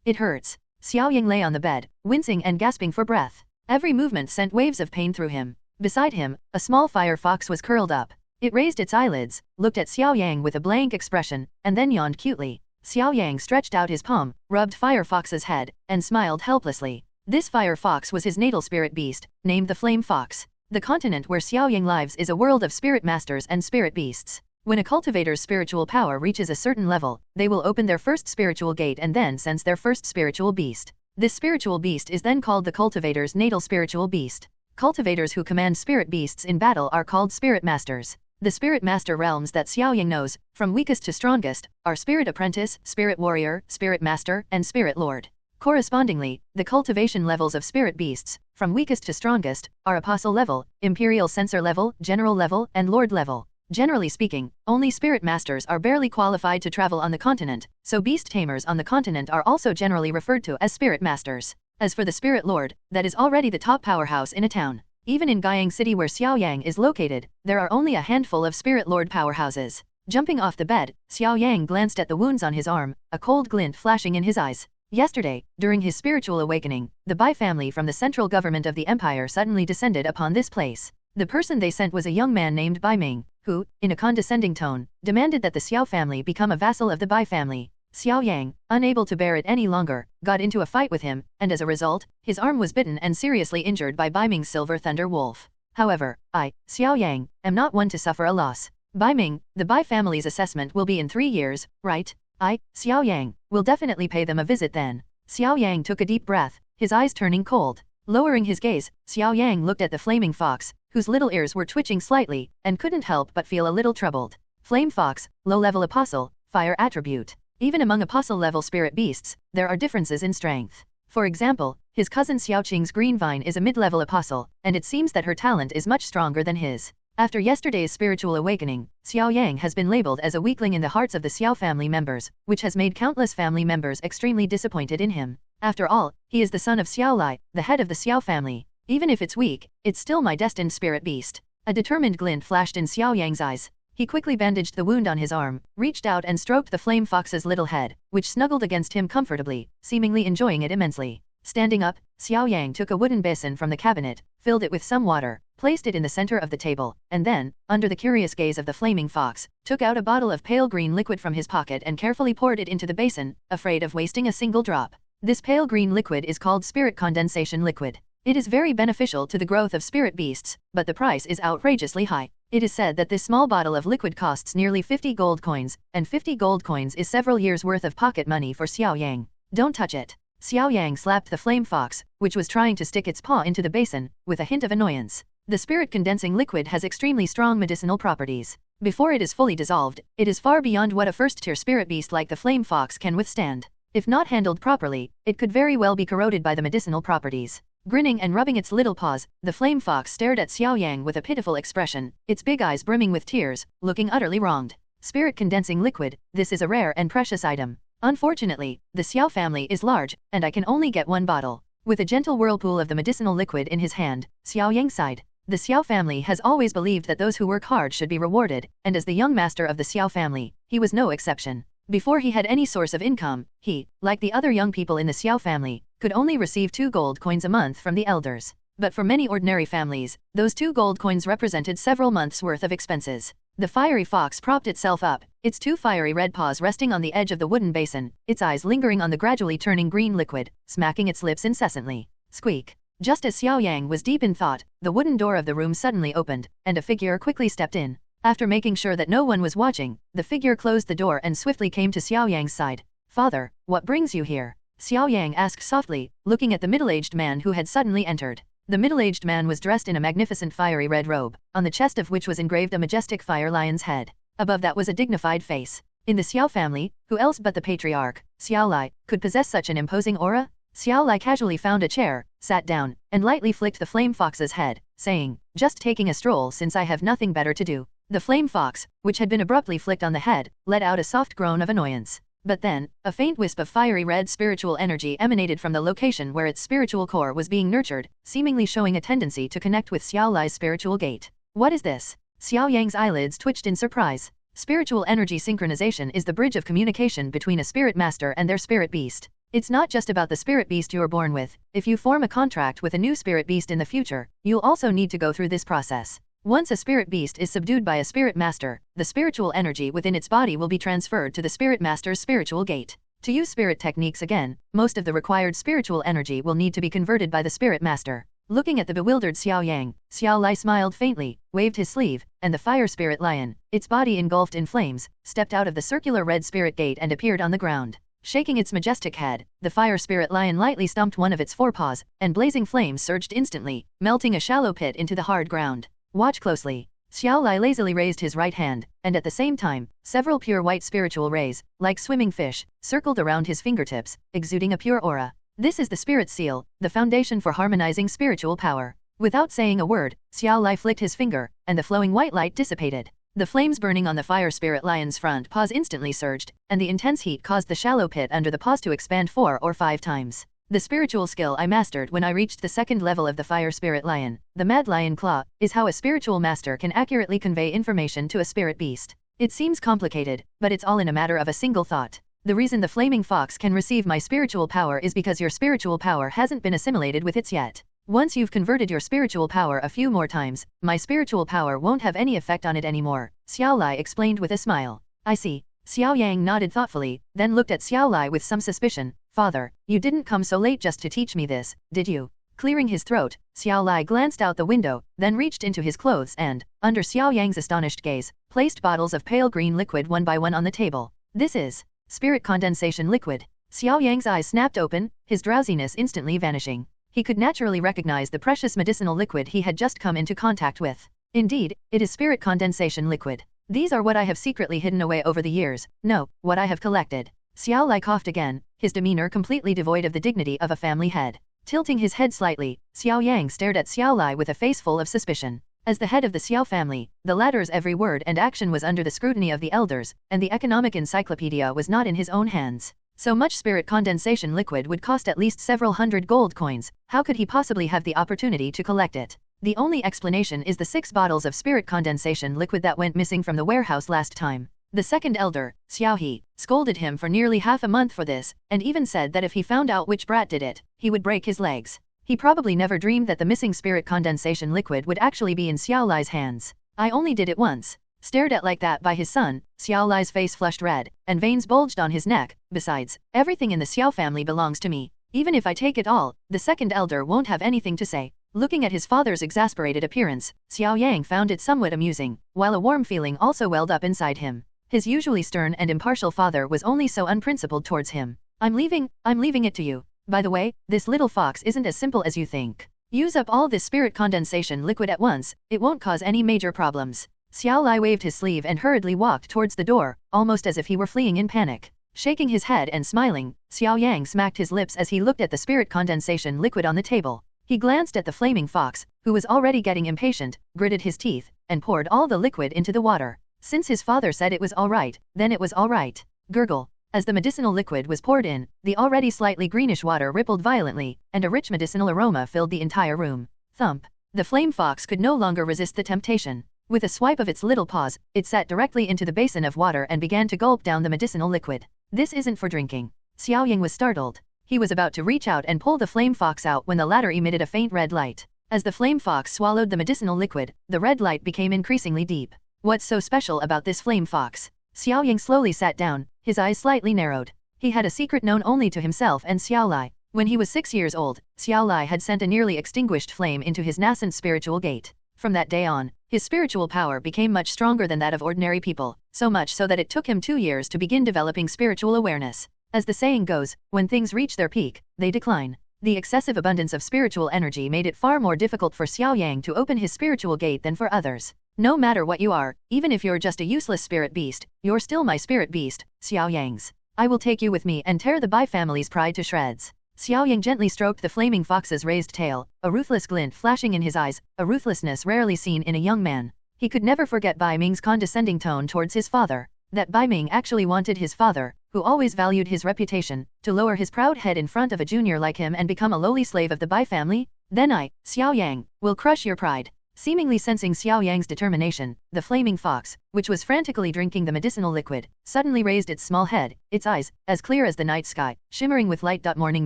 It hurts. Xiao Yang lay on the bed, wincing and gasping for breath. Every movement sent waves of pain through him. Beside him, a small fire fox was curled up. It raised its eyelids, looked at Xiao Yang with a blank expression, and then yawned cutely. Xiao Yang stretched out his palm, rubbed Fire Fox's head, and smiled helplessly. This Fire Fox was his natal spirit beast, named the Flame Fox. The continent where Xiao Yang lives is a world of spirit masters and spirit beasts. When a cultivator's spiritual power reaches a certain level, they will open their first spiritual gate and then sense their first spiritual beast. This spiritual beast is then called the cultivator's natal spiritual beast. Cultivators who command spirit beasts in battle are called spirit masters. The spirit master realms that Xiao Yang knows, from weakest to strongest, are Spirit Apprentice, Spirit Warrior, Spirit Master, and Spirit Lord. Correspondingly, the cultivation levels of spirit beasts, from weakest to strongest, are Apostle level, Imperial Censor level, General level, and Lord level. Generally speaking, only spirit masters are barely qualified to travel on the continent, so beast tamers on the continent are also generally referred to as spirit masters. As for the Spirit Lord, that is already the top powerhouse in a town. Even in Guiyang City where Xiao Yang is located, there are only a handful of Spirit Lord powerhouses. Jumping off the bed, Xiao Yang glanced at the wounds on his arm, a cold glint flashing in his eyes. Yesterday, during his spiritual awakening, the Bai family from the central government of the empire suddenly descended upon this place. The person they sent was a young man named Bai Ming, who, in a condescending tone, demanded that the Xiao family become a vassal of the Bai family. Xiao Yang, unable to bear it any longer, got into a fight with him, and as a result, his arm was bitten and seriously injured by Bai Ming's Silver Thunder Wolf. However, I, Xiao Yang, am not one to suffer a loss. Bai Ming, the Bai family's assessment will be in 3 years, right? I, Xiao Yang, will definitely pay them a visit then. Xiao Yang took a deep breath, his eyes turning cold. Lowering his gaze, Xiao Yang looked at the flaming fox, whose little ears were twitching slightly, and couldn't help but feel a little troubled. Flame fox, low-level apostle, fire attribute. Even among apostle-level spirit beasts, there are differences in strength. For example, his cousin Xiaoqing's green vine is a mid-level apostle, and it seems that her talent is much stronger than his. After yesterday's spiritual awakening, Xiao Yang has been labeled as a weakling in the hearts of the Xiao family members, which has made countless family members extremely disappointed in him. After all, he is the son of Xiao Lai, the head of the Xiao family. Even if it's weak, it's still my destined spirit beast. A determined glint flashed in Xiao Yang's eyes. He quickly bandaged the wound on his arm, reached out and stroked the flame fox's little head, which snuggled against him comfortably, seemingly enjoying it immensely. Standing up, Xiao Yang took a wooden basin from the cabinet, filled it with some water, placed it in the center of the table, and then, under the curious gaze of the flaming fox, took out a bottle of pale green liquid from his pocket and carefully poured it into the basin, afraid of wasting a single drop. This pale green liquid is called spirit condensation liquid. It is very beneficial to the growth of spirit beasts, but the price is outrageously high. It is said that this small bottle of liquid costs nearly 50 gold coins, and 50 gold coins is several years' worth of pocket money for Xiao Yang. Don't touch it. Xiao Yang slapped the flame fox, which was trying to stick its paw into the basin, with a hint of annoyance. The spirit condensing liquid has extremely strong medicinal properties. Before it is fully dissolved, it is far beyond what a first-tier spirit beast like the flame fox can withstand. If not handled properly, it could very well be corroded by the medicinal properties. Grinning and rubbing its little paws, the flame fox stared at Xiao Yang with a pitiful expression, its big eyes brimming with tears, looking utterly wronged. Spirit condensing liquid, this is a rare and precious item. Unfortunately, the Xiao family is large, and I can only get one bottle. With a gentle whirlpool of the medicinal liquid in his hand, Xiao Yang sighed. The Xiao family has always believed that those who work hard should be rewarded, and as the young master of the Xiao family, he was no exception. Before he had any source of income, he, like the other young people in the Xiao family, could only receive 2 gold coins a month from the elders. But for many ordinary families, those 2 gold coins represented several months' worth of expenses. The fiery fox propped itself up, its 2 fiery red paws resting on the edge of the wooden basin, its eyes lingering on the gradually turning green liquid, smacking its lips incessantly. Squeak. Just as Xiao Yang was deep in thought, the wooden door of the room suddenly opened, and a figure quickly stepped in. After making sure that no one was watching, the figure closed the door and swiftly came to Xiao Yang's side. "Father, what brings you here?" Xiao Yang asked softly, looking at the middle-aged man who had suddenly entered. The middle-aged man was dressed in a magnificent fiery red robe, on the chest of which was engraved a majestic fire lion's head. Above that was a dignified face. In the Xiao family, who else but the patriarch, Xiao Lai, could possess such an imposing aura? Xiao Lai casually found a chair, sat down, and lightly flicked the flame fox's head, saying, "Just taking a stroll since I have nothing better to do." The flame fox, which had been abruptly flicked on the head, let out a soft groan of annoyance. But then, a faint wisp of fiery red spiritual energy emanated from the location where its spiritual core was being nurtured, seemingly showing a tendency to connect with Xiao Lai's spiritual gate. What is this? Xiao Yang's eyelids twitched in surprise. Spiritual energy synchronization is the bridge of communication between a spirit master and their spirit beast. It's not just about the spirit beast you're born with. If you form a contract with a new spirit beast in the future, you'll also need to go through this process. Once a spirit beast is subdued by a spirit master, the spiritual energy within its body will be transferred to the spirit master's spiritual gate. To use spirit techniques again, most of the required spiritual energy will need to be converted by the spirit master. Looking at the bewildered Xiao Yang, Xiao Lai smiled faintly, waved his sleeve, and the fire spirit lion, its body engulfed in flames, stepped out of the circular red spirit gate and appeared on the ground. Shaking its majestic head, the fire spirit lion lightly stomped one of its forepaws, and blazing flames surged instantly, melting a shallow pit into the hard ground. Watch closely. Xiao Lai lazily raised his right hand, and at the same time, several pure white spiritual rays, like swimming fish, circled around his fingertips, exuding a pure aura. This is the spirit seal, the foundation for harmonizing spiritual power. Without saying a word, Xiao Lai flicked his finger, and the flowing white light dissipated. The flames burning on the fire spirit lion's front paws instantly surged, and the intense heat caused the shallow pit under the paws to expand 4 or 5 times. The spiritual skill I mastered when I reached the second level of the fire spirit lion, the mad lion claw, is how a spiritual master can accurately convey information to a spirit beast. It seems complicated, but it's all in a matter of a single thought. The reason the flaming fox can receive my spiritual power is because your spiritual power hasn't been assimilated with its yet. Once you've converted your spiritual power a few more times, my spiritual power won't have any effect on it anymore, Xiao Lai explained with a smile. I see. Xiao Yang nodded thoughtfully, then looked at Xiao Lai with some suspicion. Father, you didn't come so late just to teach me this, did you? Clearing his throat, Xiao Lai glanced out the window, then reached into his clothes and, under Xiao Yang's astonished gaze, placed bottles of pale green liquid one by one on the table. This is spirit condensation liquid. Xiao Yang's eyes snapped open, his drowsiness instantly vanishing. He could naturally recognize the precious medicinal liquid he had just come into contact with. Indeed, it is spirit condensation liquid. These are what I have secretly hidden away over the years, no, what I have collected. Xiao Lai coughed again, his demeanor completely devoid of the dignity of a family head. Tilting his head slightly, Xiao Yang stared at Xiao Lai with a face full of suspicion. As the head of the Xiao family, the latter's every word and action was under the scrutiny of the elders, and the economic encyclopedia was not in his own hands. So much spirit condensation liquid would cost at least several hundred gold coins. How could he possibly have the opportunity to collect it? The only explanation is the 6 bottles of spirit condensation liquid that went missing from the warehouse last time. The second elder, Xiao He, scolded him for nearly half a month for this, and even said that if he found out which brat did it, he would break his legs. He probably never dreamed that the missing spirit condensation liquid would actually be in Xiao Lai's hands. I only did it once. Stared at like that by his son, Xiao Lai's face flushed red, and veins bulged on his neck. Besides, everything in the Xiao family belongs to me. Even if I take it all, the second elder won't have anything to say. Looking at his father's exasperated appearance, Xiao Yang found it somewhat amusing, while a warm feeling also welled up inside him. His usually stern and impartial father was only so unprincipled towards him. I'm leaving it to you. By the way, this little fox isn't as simple as you think. Use up all this spirit condensation liquid at once, it won't cause any major problems. Xiao Lai waved his sleeve and hurriedly walked towards the door, almost as if he were fleeing in panic. Shaking his head and smiling, Xiao Yang smacked his lips as he looked at the spirit condensation liquid on the table. He glanced at the flaming fox, who was already getting impatient, gritted his teeth, and poured all the liquid into the water. Since his father said it was all right, then it was all right. Gurgle. As the medicinal liquid was poured in, the already slightly greenish water rippled violently, and a rich medicinal aroma filled the entire room. Thump. The flame fox could no longer resist the temptation. With a swipe of its little paws, it sat directly into the basin of water and began to gulp down the medicinal liquid. This isn't for drinking. Xiao Yang was startled. He was about to reach out and pull the flame fox out when the latter emitted a faint red light. As the flame fox swallowed the medicinal liquid, the red light became increasingly deep. What's so special about this flame fox? Xiao Yang slowly sat down, his eyes slightly narrowed. He had a secret known only to himself and Xiao Lai. When he was 6 years old, Xiao Lai had sent a nearly extinguished flame into his nascent spiritual gate. From that day on, his spiritual power became much stronger than that of ordinary people, so much so that it took him 2 years to begin developing spiritual awareness. As the saying goes, when things reach their peak, they decline. The excessive abundance of spiritual energy made it far more difficult for Xiao Yang to open his spiritual gate than for others. No matter what you are, even if you're just a useless spirit beast, you're still my spirit beast, Xiao Yang's. I will take you with me and tear the Bai family's pride to shreds. Xiao Yang gently stroked the flaming fox's raised tail, a ruthless glint flashing in his eyes, a ruthlessness rarely seen in a young man. He could never forget Bai Ming's condescending tone towards his father. That Bai Ming actually wanted his father, who always valued his reputation, to lower his proud head in front of a junior like him and become a lowly slave of the Bai family? Then I, Xiao Yang, will crush your pride. Seemingly sensing Xiao Yang's determination, the flaming fox, which was frantically drinking the medicinal liquid, suddenly raised its small head, its eyes, as clear as the night sky, shimmering with light. Morning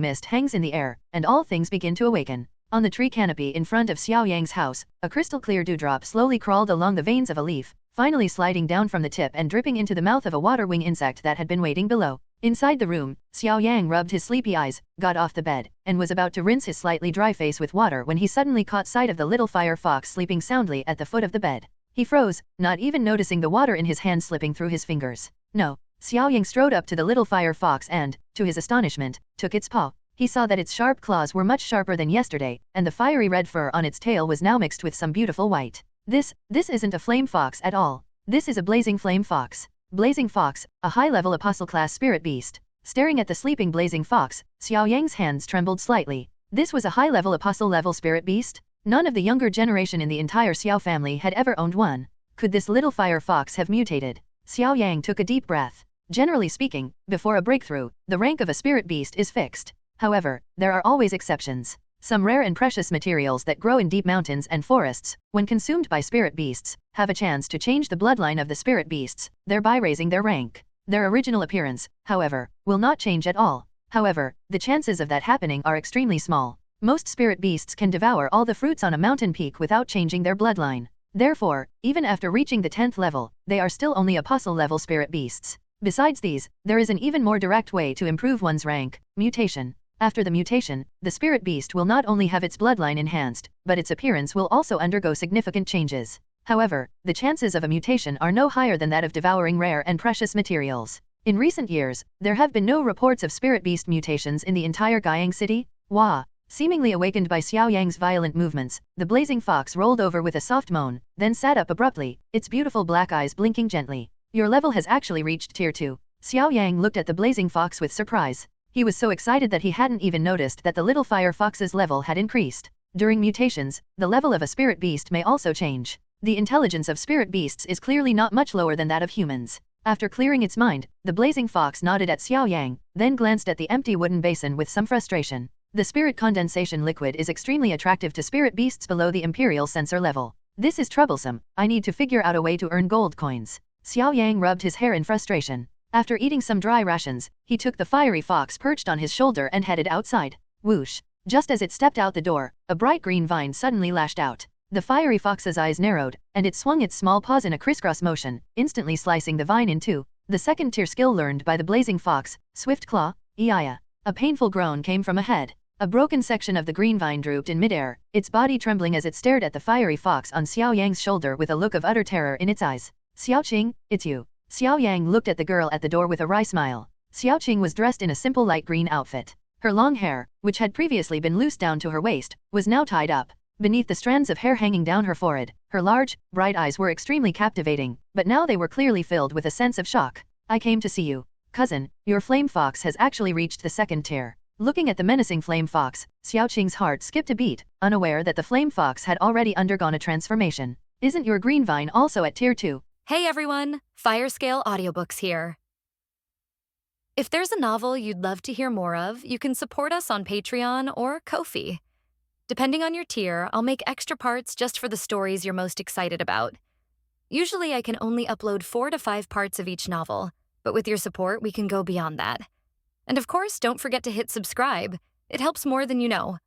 mist hangs in the air, and all things begin to awaken. On the tree canopy in front of Xiao Yang's house, a crystal-clear dewdrop slowly crawled along the veins of a leaf, finally sliding down from the tip and dripping into the mouth of a water-wing insect that had been waiting below. Inside the room, Xiao Yang rubbed his sleepy eyes, got off the bed, and was about to rinse his slightly dry face with water when he suddenly caught sight of the little fire fox sleeping soundly at the foot of the bed. He froze, not even noticing the water in his hand slipping through his fingers. No. Xiao Yang strode up to the little fire fox and, to his astonishment, took its paw. He saw that its sharp claws were much sharper than yesterday, and the fiery red fur on its tail was now mixed with some beautiful white. This isn't a flame fox at all. This is a blazing flame fox. Blazing Fox, a high-level apostle-class spirit beast. Staring at the sleeping blazing fox, Xiao Yang's hands trembled slightly. This was a high-level apostle-level spirit beast? None of the younger generation in the entire Xiao family had ever owned one. Could this little fire fox have mutated? Xiao Yang took a deep breath. Generally speaking, before a breakthrough, the rank of a spirit beast is fixed. However, there are always exceptions. Some rare and precious materials that grow in deep mountains and forests, when consumed by spirit beasts, have a chance to change the bloodline of the spirit beasts, thereby raising their rank. Their original appearance, however, will not change at all. However, the chances of that happening are extremely small. Most spirit beasts can devour all the fruits on a mountain peak without changing their bloodline. Therefore, even after reaching the 10th level, they are still only apostle-level spirit beasts. Besides these, there is an even more direct way to improve one's rank: mutation. After the mutation, the spirit beast will not only have its bloodline enhanced, but its appearance will also undergo significant changes. However, the chances of a mutation are no higher than that of devouring rare and precious materials. In recent years, there have been no reports of spirit beast mutations in the entire Guiyang city. Wah! Seemingly awakened by Xiao Yang's violent movements, the blazing fox rolled over with a soft moan, then sat up abruptly, its beautiful black eyes blinking gently. Your level has actually reached Tier 2. Xiao Yang looked at the blazing fox with surprise. He was so excited that he hadn't even noticed that the little fire fox's level had increased. During mutations, the level of a spirit beast may also change. The intelligence of spirit beasts is clearly not much lower than that of humans. After clearing its mind, the blazing fox nodded at Xiao Yang, then glanced at the empty wooden basin with some frustration. The spirit condensation liquid is extremely attractive to spirit beasts below the imperial sensor level. This is troublesome. I need to figure out a way to earn gold coins. Xiao Yang rubbed his hair in frustration. After eating some dry rations, he took the fiery fox perched on his shoulder and headed outside. Whoosh! Just as it stepped out the door, a bright green vine suddenly lashed out. The fiery fox's eyes narrowed, and it swung its small paws in a crisscross motion, instantly slicing the vine in two. The second-tier skill learned by the blazing fox, Swift Claw, Iya. A painful groan came from ahead. A broken section of the green vine drooped in midair, its body trembling as it stared at the fiery fox on Xiao Yang's shoulder with a look of utter terror in its eyes. Xiaoqing, it's you. Xiao Yang looked at the girl at the door with a wry smile. Xiaoqing was dressed in a simple light green outfit. Her long hair, which had previously been loose down to her waist, was now tied up. Beneath the strands of hair hanging down her forehead, her large, bright eyes were extremely captivating, but now they were clearly filled with a sense of shock. I came to see you. Cousin, your flame fox has actually reached the 2nd tier. Looking at the menacing flame fox, Xiaoqing's heart skipped a beat, unaware that the flame fox had already undergone a transformation. Isn't your green vine also at Tier 2? Hey everyone, Firescale Audiobooks here. If there's a novel you'd love to hear more of, you can support us on Patreon or Ko-fi. Depending on your tier, I'll make extra parts just for the stories you're most excited about. Usually I can only upload 4 to 5 parts of each novel, but with your support we can go beyond that. And of course, don't forget to hit subscribe. It helps more than you know.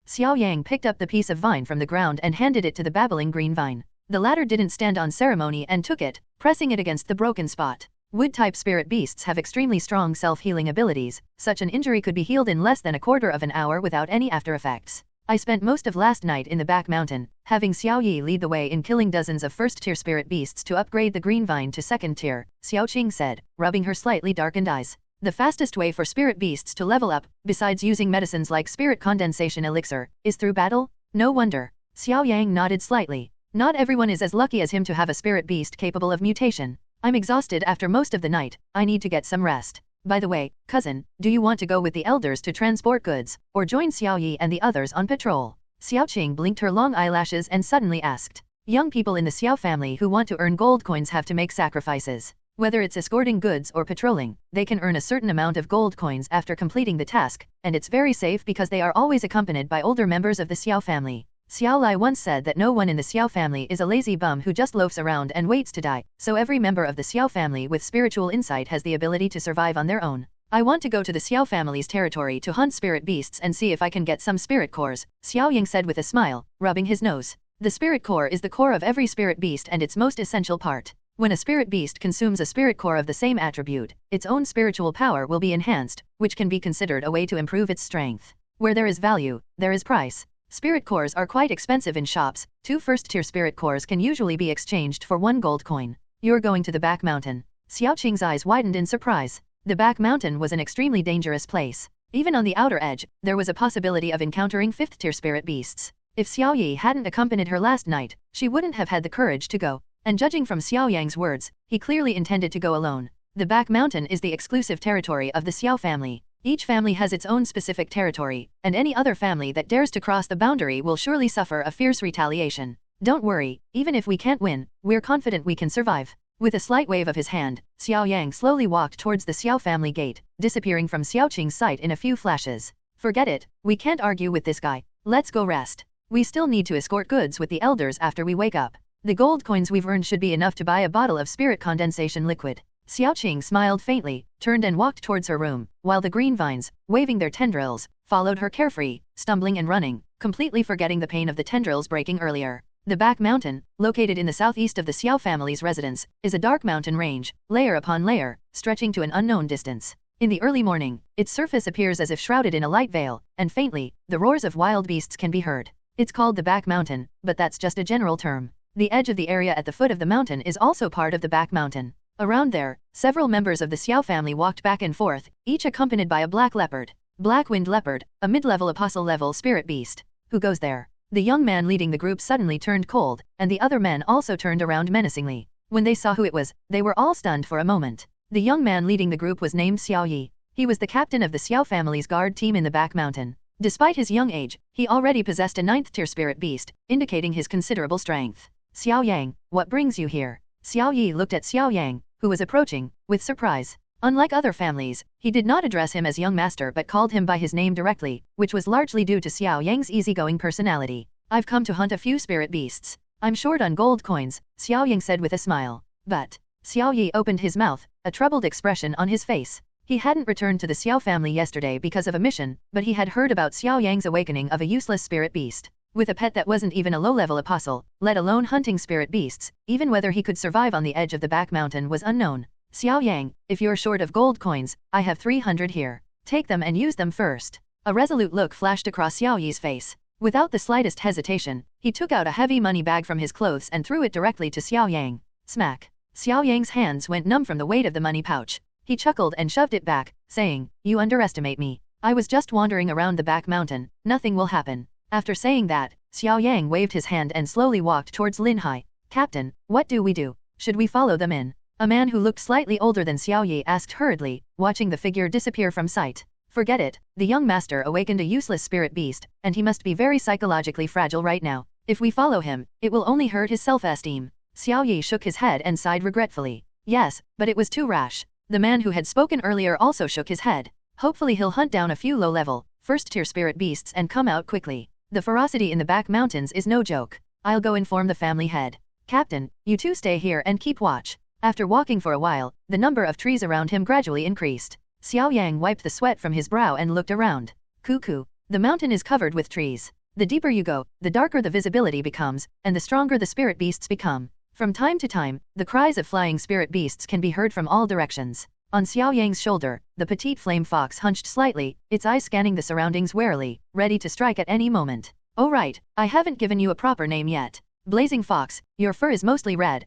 Xiao Yang picked up the piece of vine from the ground and handed it to the babbling green vine. The latter didn't stand on ceremony and took it, pressing it against the broken spot. Wood-type spirit beasts have extremely strong self-healing abilities. Such an injury could be healed in less than a quarter of an hour without any after-effects. I spent most of last night in the back mountain, having Xiao Yi lead the way in killing dozens of first-tier spirit beasts to upgrade the green vine to 2nd tier, Xiaoqing said, rubbing her slightly darkened eyes. The fastest way for spirit beasts to level up, besides using medicines like spirit condensation elixir, is through battle? No wonder. Xiao Yang nodded slightly. Not everyone is as lucky as him to have a spirit beast capable of mutation. I'm exhausted after most of the night. I need to get some rest. By the way, cousin, do you want to go with the elders to transport goods, or join Xiao Yi and the others on patrol? Xiaoqing blinked her long eyelashes and suddenly asked. Young people in the Xiao family who want to earn gold coins have to make sacrifices. Whether it's escorting goods or patrolling, they can earn a certain amount of gold coins after completing the task, and it's very safe because they are always accompanied by older members of the Xiao family. Xiao Lai once said that no one in the Xiao family is a lazy bum who just loafs around and waits to die, so every member of the Xiao family with spiritual insight has the ability to survive on their own. I want to go to the Xiao family's territory to hunt spirit beasts and see if I can get some spirit cores, Xiao Yang said with a smile, rubbing his nose. The spirit core is the core of every spirit beast and its most essential part. When a spirit beast consumes a spirit core of the same attribute, its own spiritual power will be enhanced, which can be considered a way to improve its strength. Where there is value, there is price. Spirit cores are quite expensive in shops. 2 first-tier spirit cores can usually be exchanged for 1 gold coin. You're going to the back mountain. Xiao Qing's eyes widened in surprise. The back mountain was an extremely dangerous place. Even on the outer edge, there was a possibility of encountering 5th-tier spirit beasts. If Xiao Yi hadn't accompanied her last night, she wouldn't have had the courage to go. And judging from Xiao Yang's words, he clearly intended to go alone. The back mountain is the exclusive territory of the Xiao family. Each family has its own specific territory, and any other family that dares to cross the boundary will surely suffer a fierce retaliation. Don't worry, even if we can't win, we're confident we can survive. With a slight wave of his hand, Xiao Yang slowly walked towards the Xiao family gate, disappearing from Xiao Qing's sight in a few flashes. Forget it, we can't argue with this guy. Let's go rest. We still need to escort goods with the elders after we wake up. The gold coins we've earned should be enough to buy a bottle of spirit condensation liquid. Xiao Qing smiled faintly, turned and walked towards her room, while the green vines, waving their tendrils, followed her carefree, stumbling and running, completely forgetting the pain of the tendrils breaking earlier. The back mountain, located in the southeast of the Xiao family's residence, is a dark mountain range, layer upon layer, stretching to an unknown distance. In the early morning, its surface appears as if shrouded in a light veil, and faintly, the roars of wild beasts can be heard. It's called the back mountain, but that's just a general term. The edge of the area at the foot of the mountain is also part of the back mountain. Around there, several members of the Xiao family walked back and forth, each accompanied by a black leopard. Black-winged leopard, a mid-level apostle-level spirit beast. Who goes there? The young man leading the group suddenly turned cold, and the other men also turned around menacingly. When they saw who it was, they were all stunned for a moment. The young man leading the group was named Xiao Yi. He was the captain of the Xiao family's guard team in the back mountain. Despite his young age, he already possessed a 9th-tier spirit beast, indicating his considerable strength. Xiao Yang, what brings you here? Xiao Yi looked at Xiao Yang, who was approaching, with surprise. Unlike other families, he did not address him as young master but called him by his name directly, which was largely due to Xiao Yang's easygoing personality. I've come to hunt a few spirit beasts. I'm short on gold coins, Xiao Yang said with a smile. But, Xiao Yi opened his mouth, a troubled expression on his face. He hadn't returned to the Xiao family yesterday because of a mission, but he had heard about Xiao Yang's awakening of a useless spirit beast. With a pet that wasn't even a low-level apostle, let alone hunting spirit beasts, even whether he could survive on the edge of the back mountain was unknown. Xiao Yang, if you're short of gold coins, I have 300 here. Take them and use them first. A resolute look flashed across Xiao Yi's face. Without the slightest hesitation, he took out a heavy money bag from his clothes and threw it directly to Xiao Yang. Smack. Xiao Yang's hands went numb from the weight of the money pouch. He chuckled and shoved it back, saying, "You underestimate me. I was just wandering around the back mountain, nothing will happen." After saying that, Xiao Yang waved his hand and slowly walked towards Lin Hai. "Captain, what do we do? Should we follow them in?" A man who looked slightly older than Xiao Yi asked hurriedly, watching the figure disappear from sight. Forget it, the young master awakened a useless spirit beast, and he must be very psychologically fragile right now. If we follow him, it will only hurt his self-esteem. Xiao Yi shook his head and sighed regretfully. Yes, but it was too rash. The man who had spoken earlier also shook his head. Hopefully he'll hunt down a few low-level, first-tier spirit beasts and come out quickly. The ferocity in the back mountains is no joke. I'll go inform the family head. Captain, you two stay here and keep watch. After walking for a while, the number of trees around him gradually increased. Xiao Yang wiped the sweat from his brow and looked around. Cuckoo. The mountain is covered with trees. The deeper you go, the darker the visibility becomes, and the stronger the spirit beasts become. From time to time, the cries of flying spirit beasts can be heard from all directions. On Xiao Yang's shoulder, the petite flame fox hunched slightly, its eyes scanning the surroundings warily, ready to strike at any moment. Oh right, I haven't given you a proper name yet. Blazing Fox, your fur is mostly red.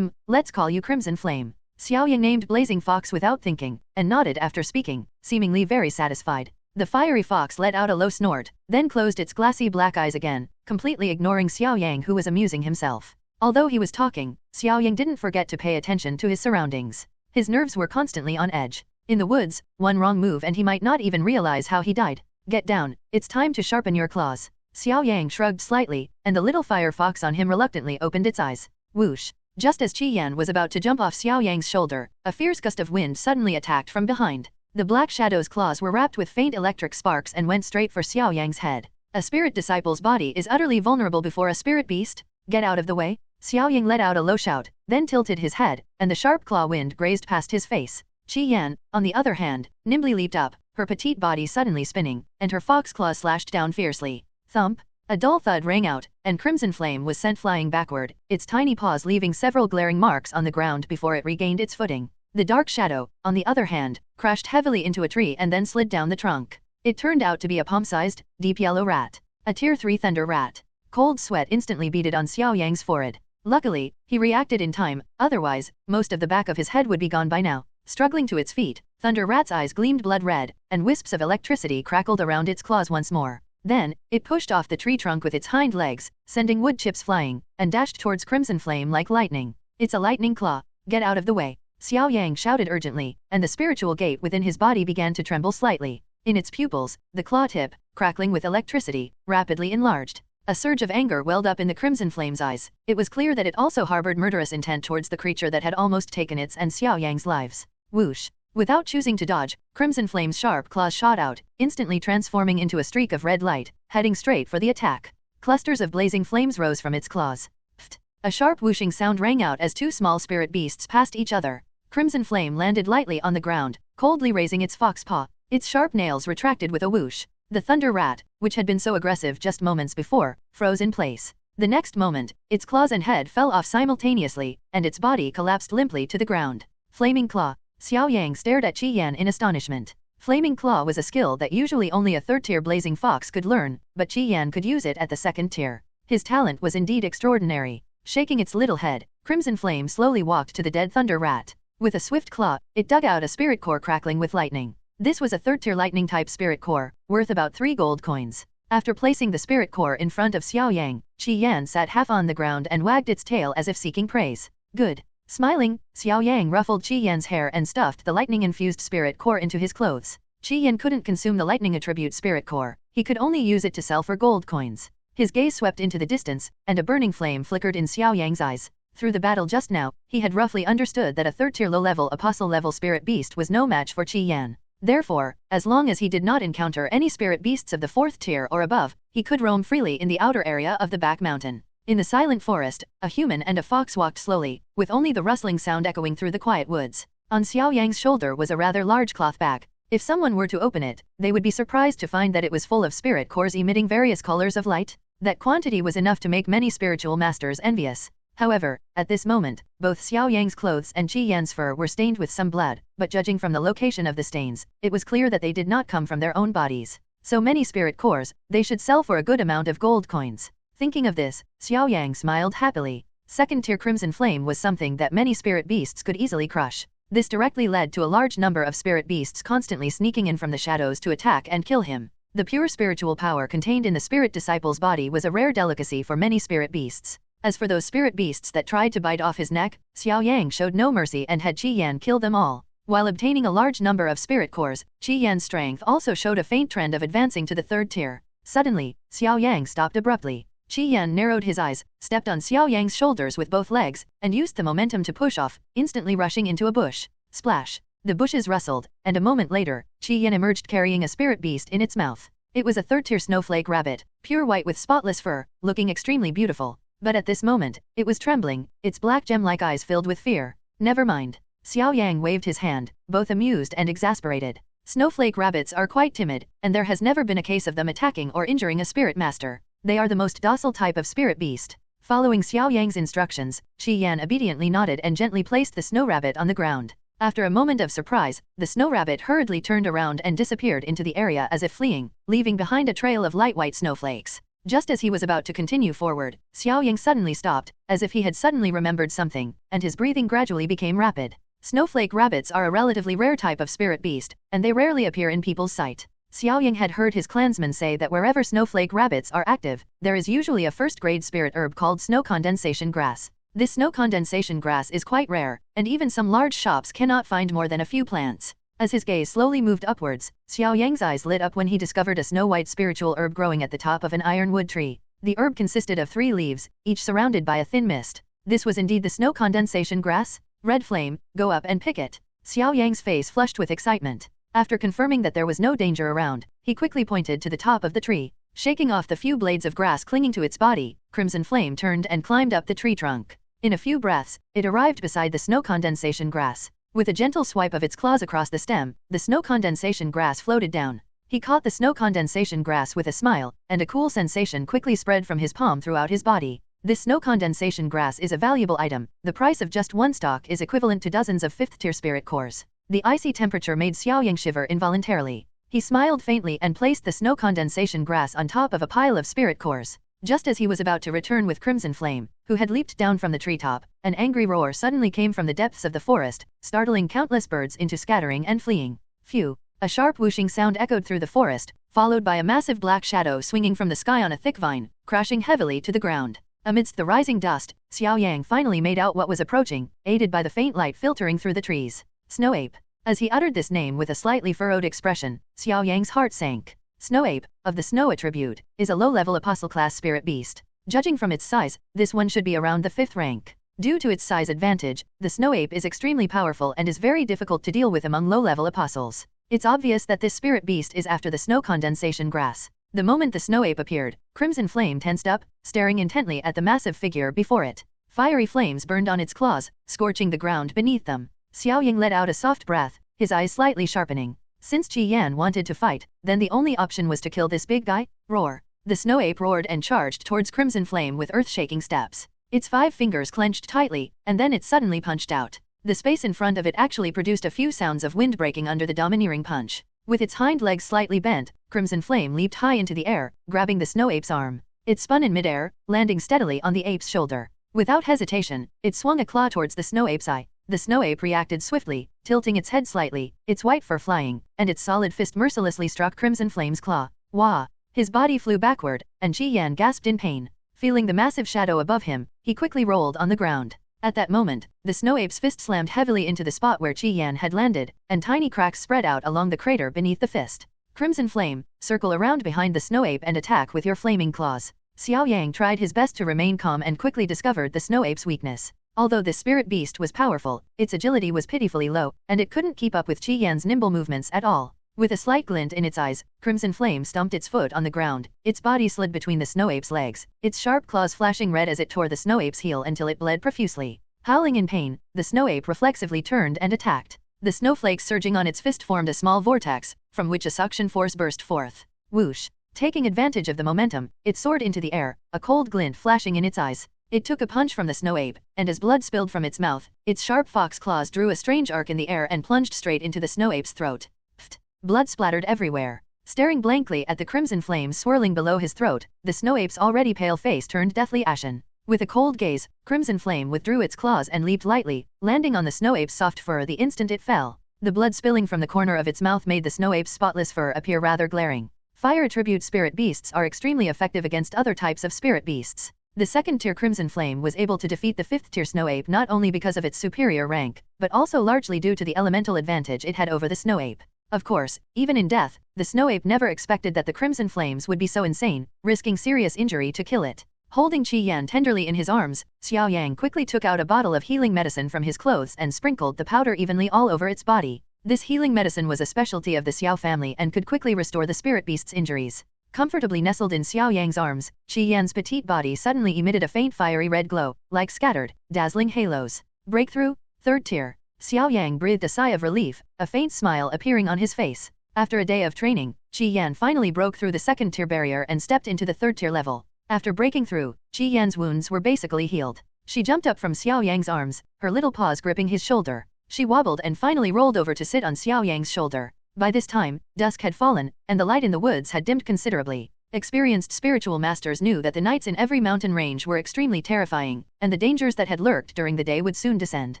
Let's call you Crimson Flame. Xiao Yang named Blazing Fox without thinking, and nodded after speaking, seemingly very satisfied. The fiery fox let out a low snort, then closed its glassy black eyes again, completely ignoring Xiao Yang who was amusing himself. Although he was talking, Xiao Yang didn't forget to pay attention to his surroundings. His nerves were constantly on edge. In the woods, one wrong move and he might not even realize how he died. Get down, it's time to sharpen your claws. Xiao Yang shrugged slightly, and the little fire fox on him reluctantly opened its eyes. Whoosh. Just as Qi Yan was about to jump off Xiao Yang's shoulder, a fierce gust of wind suddenly attacked from behind. The black shadow's claws were wrapped with faint electric sparks and went straight for Xiao Yang's head. A spirit disciple's body is utterly vulnerable before a spirit beast? Get out of the way. Xiaoyang let out a low shout, then tilted his head, and the sharp claw wind grazed past his face. Qi Yan, on the other hand, nimbly leaped up, her petite body suddenly spinning, and her fox claws slashed down fiercely. Thump! A dull thud rang out, and crimson flame was sent flying backward, its tiny paws leaving several glaring marks on the ground before it regained its footing. The dark shadow, on the other hand, crashed heavily into a tree and then slid down the trunk. It turned out to be a palm-sized, deep yellow rat. A Tier 3 thunder rat. Cold sweat instantly beaded on Xiaoyang's forehead. Luckily, he reacted in time, otherwise, most of the back of his head would be gone by now. Struggling to its feet, Thunder Rat's eyes gleamed blood red, and wisps of electricity crackled around its claws once more. Then, it pushed off the tree trunk with its hind legs, sending wood chips flying, and dashed towards Crimson Flame like lightning. It's a lightning claw. Get out of the way. Xiaoyang shouted urgently, and the spiritual gate within his body began to tremble slightly. In its pupils, the claw tip, crackling with electricity, rapidly enlarged. A surge of anger welled up in the Crimson Flame's eyes. It was clear that it also harbored murderous intent towards the creature that had almost taken its and Xiaoyang's lives. Whoosh! Without choosing to dodge, Crimson Flame's sharp claws shot out, instantly transforming into a streak of red light, heading straight for the attack. Clusters of blazing flames rose from its claws. Pfft! A sharp whooshing sound rang out as two small spirit beasts passed each other. Crimson Flame landed lightly on the ground, coldly raising its fox paw. Its sharp nails retracted with a whoosh. The Thunder Rat, which had been so aggressive just moments before, froze in place. The next moment, its claws and head fell off simultaneously, and its body collapsed limply to the ground. Flaming Claw. Xiaoyang stared at Qi Yan in astonishment. Flaming Claw was a skill that usually only a third-tier blazing fox could learn, but Qi Yan could use it at the second tier. His talent was indeed extraordinary. Shaking its little head, Crimson Flame slowly walked to the dead Thunder Rat. With a swift claw, it dug out a spirit core crackling with lightning. This was a third-tier lightning-type spirit core, worth about 3 gold coins. After placing the spirit core in front of Xiaoyang, Qi Yan sat half on the ground and wagged its tail as if seeking praise. Good. Smiling, Xiaoyang ruffled Qi Yan's hair and stuffed the lightning-infused spirit core into his clothes. Qi Yan couldn't consume the lightning attribute spirit core, he could only use it to sell for gold coins. His gaze swept into the distance, and a burning flame flickered in Xiaoyang's eyes. Through the battle just now, he had roughly understood that a third-tier low-level apostle-level spirit beast was no match for Qi Yan. Therefore, as long as he did not encounter any spirit beasts of the 4th tier or above, he could roam freely in the outer area of the back mountain. In the silent forest, a human and a fox walked slowly, with only the rustling sound echoing through the quiet woods. On Xiaoyang's shoulder was a rather large cloth bag. If someone were to open it, they would be surprised to find that it was full of spirit cores emitting various colors of light. That quantity was enough to make many spiritual masters envious. However, at this moment, both Xiaoyang's clothes and Qi Yan's fur were stained with some blood, but judging from the location of the stains, it was clear that they did not come from their own bodies. So many spirit cores, they should sell for a good amount of gold coins. Thinking of this, Xiaoyang smiled happily. Second-tier Crimson Flame was something that many spirit beasts could easily crush. This directly led to a large number of spirit beasts constantly sneaking in from the shadows to attack and kill him. The pure spiritual power contained in the spirit disciple's body was a rare delicacy for many spirit beasts. As for those spirit beasts that tried to bite off his neck, Xiaoyang showed no mercy and had Qi Yan kill them all. While obtaining a large number of spirit cores, Qi Yan's strength also showed a faint trend of advancing to the 3rd tier. Suddenly, Xiaoyang stopped abruptly. Qi Yan narrowed his eyes, stepped on Xiaoyang's shoulders with both legs, and used the momentum to push off, instantly rushing into a bush. Splash! The bushes rustled, and a moment later, Qi Yan emerged carrying a spirit beast in its mouth. It was a 3rd-tier snowflake rabbit, pure white with spotless fur, looking extremely beautiful. But at this moment, it was trembling, its black gem-like eyes filled with fear. Never mind. Xiaoyang waved his hand, both amused and exasperated. Snowflake rabbits are quite timid, and there has never been a case of them attacking or injuring a spirit master. They are the most docile type of spirit beast. Following Xiaoyang's instructions, Qi Yan obediently nodded and gently placed the snow rabbit on the ground. After a moment of surprise, the snow rabbit hurriedly turned around and disappeared into the area as if fleeing, leaving behind a trail of light white snowflakes. Just as he was about to continue forward, Xiaoyang suddenly stopped, as if he had suddenly remembered something, and his breathing gradually became rapid. Snowflake rabbits are a relatively rare type of spirit beast, and they rarely appear in people's sight. Xiaoyang had heard his clansmen say that wherever snowflake rabbits are active, there is usually a first-grade spirit herb called snow condensation grass. This snow condensation grass is quite rare, and even some large shops cannot find more than a few plants. As his gaze slowly moved upwards, Xiaoyang's eyes lit up when he discovered a snow-white spiritual herb growing at the top of an ironwood tree. The herb consisted of 3 leaves, each surrounded by a thin mist. This was indeed the snow condensation grass? Red Flame, go up and pick it. Xiaoyang's face flushed with excitement. After confirming that there was no danger around, he quickly pointed to the top of the tree. Shaking off the few blades of grass clinging to its body, Crimson Flame turned and climbed up the tree trunk. In a few breaths, it arrived beside the snow condensation grass. With a gentle swipe of its claws across the stem, the snow condensation grass floated down. He caught the snow condensation grass with a smile, and a cool sensation quickly spread from his palm throughout his body. This snow condensation grass is a valuable item. The price of just one stalk is equivalent to dozens of 5th-tier spirit cores. The icy temperature made Xiao Yang shiver involuntarily. He smiled faintly and placed the snow condensation grass on top of a pile of spirit cores. Just as he was about to return with Crimson Flame, who had leaped down from the treetop, an angry roar suddenly came from the depths of the forest, startling countless birds into scattering and fleeing. Phew! A sharp whooshing sound echoed through the forest, followed by a massive black shadow swinging from the sky on a thick vine, crashing heavily to the ground. Amidst the rising dust, Xiao Yang finally made out what was approaching, aided by the faint light filtering through the trees. Snow Ape. As he uttered this name with a slightly furrowed expression, Xiao Yang's heart sank. Snow Ape, of the Snow attribute, is a low-level apostle-class spirit beast. Judging from its size, this one should be around the 5th rank. Due to its size advantage, the Snow Ape is extremely powerful and is very difficult to deal with among low-level apostles. It's obvious that this spirit beast is after the snow condensation grass. The moment the Snow Ape appeared, Crimson Flame tensed up, staring intently at the massive figure before it. Fiery flames burned on its claws, scorching the ground beneath them. Xiao Yang let out a soft breath, his eyes slightly sharpening. Since Qi Yan wanted to fight, then the only option was to kill this big guy? Roar! The Snow Ape roared and charged towards Crimson Flame with earth-shaking steps. Its 5 fingers clenched tightly, and then it suddenly punched out. The space in front of it actually produced a few sounds of wind breaking under the domineering punch. With its hind legs slightly bent, Crimson Flame leaped high into the air, grabbing the Snow Ape's arm. It spun in midair, landing steadily on the ape's shoulder. Without hesitation, it swung a claw towards the Snow Ape's eye. The Snow Ape reacted swiftly, tilting its head slightly, its white fur flying, and its solid fist mercilessly struck Crimson Flame's claw. Wah! His body flew backward, and Qi Yan gasped in pain. Feeling the massive shadow above him, he quickly rolled on the ground. At that moment, the Snow Ape's fist slammed heavily into the spot where Qi Yan had landed, and tiny cracks spread out along the crater beneath the fist. Crimson Flame, circle around behind the Snow Ape and attack with your flaming claws. Xiao Yang tried his best to remain calm and quickly discovered the Snow Ape's weakness. Although this spirit beast was powerful, its agility was pitifully low, and it couldn't keep up with Qi Yan's nimble movements at all. With a slight glint in its eyes, Crimson Flame stomped its foot on the ground, its body slid between the Snow Ape's legs, its sharp claws flashing red as it tore the Snow Ape's heel until it bled profusely. Howling in pain, the Snow Ape reflexively turned and attacked. The snowflakes surging on its fist formed a small vortex, from which a suction force burst forth. Whoosh! Taking advantage of the momentum, it soared into the air, a cold glint flashing in its eyes. It took a punch from the Snow Ape, and as blood spilled from its mouth, its sharp fox claws drew a strange arc in the air and plunged straight into the Snow Ape's throat. Pfft! Blood splattered everywhere. Staring blankly at the crimson flames swirling below his throat, the Snow Ape's already pale face turned deathly ashen. With a cold gaze, Crimson Flame withdrew its claws and leaped lightly, landing on the Snow Ape's soft fur the instant it fell. The blood spilling from the corner of its mouth made the Snow Ape's spotless fur appear rather glaring. Fire attribute spirit beasts are extremely effective against other types of spirit beasts. The second-tier Crimson Flame was able to defeat the 5th-tier Snow Ape not only because of its superior rank, but also largely due to the elemental advantage it had over the Snow Ape. Of course, even in death, the Snow Ape never expected that the Crimson Flames would be so insane, risking serious injury to kill it. Holding Qi Yan tenderly in his arms, Xiao Yang quickly took out a bottle of healing medicine from his clothes and sprinkled the powder evenly all over its body. This healing medicine was a specialty of the Xiao family and could quickly restore the spirit beast's injuries. Comfortably nestled in Xiao Yang's arms, Qi Yan's petite body suddenly emitted a faint fiery red glow, like scattered, dazzling halos. Breakthrough, 3rd tier. Xiao Yang breathed a sigh of relief, a faint smile appearing on his face. After a day of training, Qi Yan finally broke through the 2nd-tier barrier and stepped into the 3rd-tier level. After breaking through, Qi Yan's wounds were basically healed. She jumped up from Xiao Yang's arms, her little paws gripping his shoulder. She wobbled and finally rolled over to sit on Xiao Yang's shoulder. By this time, dusk had fallen, and the light in the woods had dimmed considerably. Experienced spiritual masters knew that the nights in every mountain range were extremely terrifying, and the dangers that had lurked during the day would soon descend.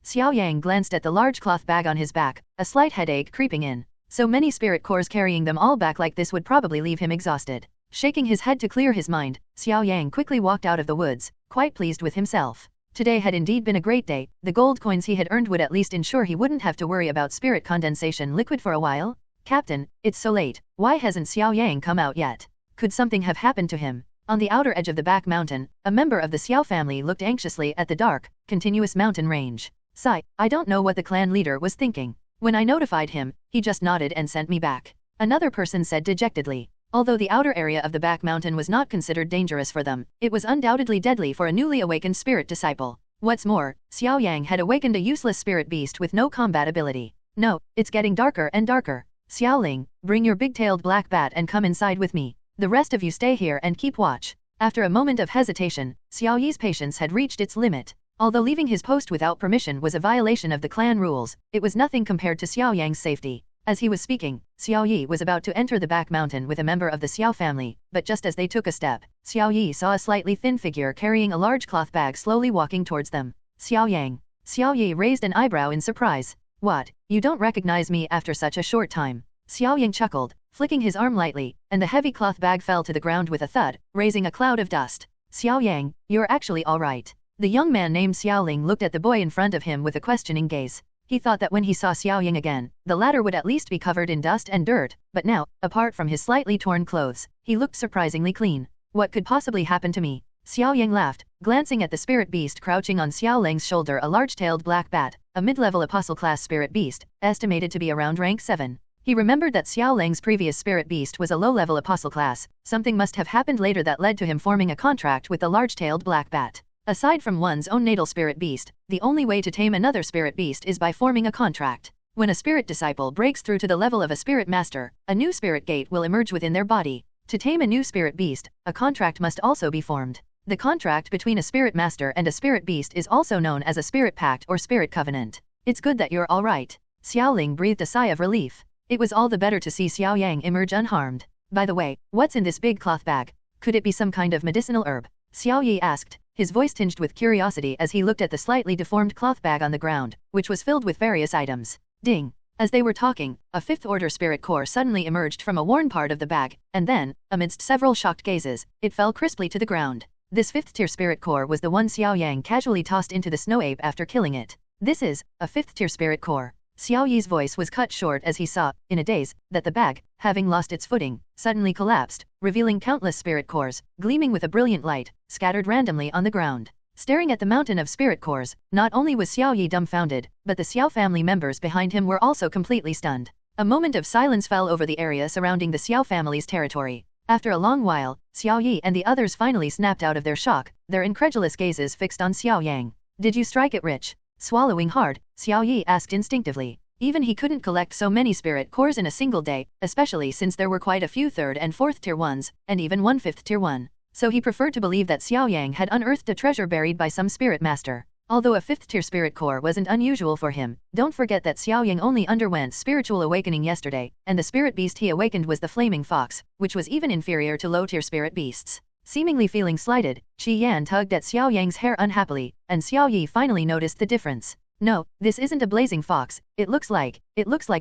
Xiao Yang glanced at the large cloth bag on his back, a slight headache creeping in. So many spirit cores carrying them all back like this would probably leave him exhausted. Shaking his head to clear his mind, Xiao Yang quickly walked out of the woods, quite pleased with himself. Today had indeed been a great day. The gold coins he had earned would at least ensure he wouldn't have to worry about spirit condensation liquid for a while. Captain, it's so late. Why hasn't Xiao Yang come out yet? Could something have happened to him? On the outer edge of the back mountain, a member of the Xiao family looked anxiously at the dark, continuous mountain range. Sigh, I don't know what the clan leader was thinking. When I notified him, he just nodded and sent me back. Another person said dejectedly. Although the outer area of the back mountain was not considered dangerous for them, it was undoubtedly deadly for a newly awakened spirit disciple. What's more, Xiao Yang had awakened a useless spirit beast with no combat ability. No, it's getting darker and darker. Xiaoling, bring your big-tailed black bat and come inside with me. The rest of you stay here and keep watch. After a moment of hesitation, Xiao Yi's patience had reached its limit. Although leaving his post without permission was a violation of the clan rules, it was nothing compared to Xiao Yang's safety. As he was speaking, Xiao Yi was about to enter the back mountain with a member of the Xiao family, but just as they took a step, Xiao Yi saw a slightly thin figure carrying a large cloth bag slowly walking towards them. Xiao Yang. Xiao Yi raised an eyebrow in surprise. What, you don't recognize me after such a short time? Xiao Yang chuckled, flicking his arm lightly, and the heavy cloth bag fell to the ground with a thud, raising a cloud of dust. Xiao Yang, you're actually all right. The young man named Xiaoling looked at the boy in front of him with a questioning gaze. He thought that when he saw Xiao Yang again, the latter would at least be covered in dust and dirt, but now, apart from his slightly torn clothes, he looked surprisingly clean. What could possibly happen to me? Xiao Yang laughed, glancing at the spirit beast crouching on Xiao Lang's shoulder, a large-tailed black bat, a mid-level apostle-class spirit beast, estimated to be around rank 7. He remembered that Xiao Lang's previous spirit beast was a low-level apostle class. Something must have happened later that led to him forming a contract with the large-tailed black bat. Aside from one's own natal spirit beast, the only way to tame another spirit beast is by forming a contract. When a spirit disciple breaks through to the level of a spirit master, a new spirit gate will emerge within their body. To tame a new spirit beast, a contract must also be formed. The contract between a spirit master and a spirit beast is also known as a spirit pact or spirit covenant. It's good that you're all right. Xiaoling breathed a sigh of relief. It was all the better to see Xiao Yang emerge unharmed. By the way, what's in this big cloth bag? Could it be some kind of medicinal herb? Xiao Yi asked, his voice tinged with curiosity as he looked at the slightly deformed cloth bag on the ground, which was filled with various items. Ding! As they were talking, a fifth-order spirit core suddenly emerged from a worn part of the bag, and then, amidst several shocked gazes, it fell crisply to the ground. This fifth-tier spirit core was the one Xiao Yang casually tossed into the snow ape after killing it. This is a fifth-tier spirit core. Xiao Yi's voice was cut short as he saw, in a daze, that the bag, having lost its footing, suddenly collapsed, revealing countless spirit cores, gleaming with a brilliant light, scattered randomly on the ground. Staring at the mountain of spirit cores, not only was Xiao Yi dumbfounded, but the Xiao family members behind him were also completely stunned. A moment of silence fell over the area surrounding the Xiao family's territory. After a long while, Xiao Yi and the others finally snapped out of their shock, their incredulous gazes fixed on Xiao Yang. Did you strike it rich? Swallowing hard, Xiao Yi asked instinctively. Even he couldn't collect so many spirit cores in a single day, especially since there were quite a few 3rd and 4th tier ones, and even one 5th tier one. So he preferred to believe that Xiao Yang had unearthed a treasure buried by some spirit master. Although a 5th tier spirit core wasn't unusual for him, don't forget that Xiao Yang only underwent spiritual awakening yesterday, and the spirit beast he awakened was the flaming fox, which was even inferior to low tier spirit beasts. Seemingly feeling slighted, Qi Yan tugged at Xiao Yang's hair unhappily, and Xiao Yi finally noticed the difference. No, this isn't a blazing fox, it looks like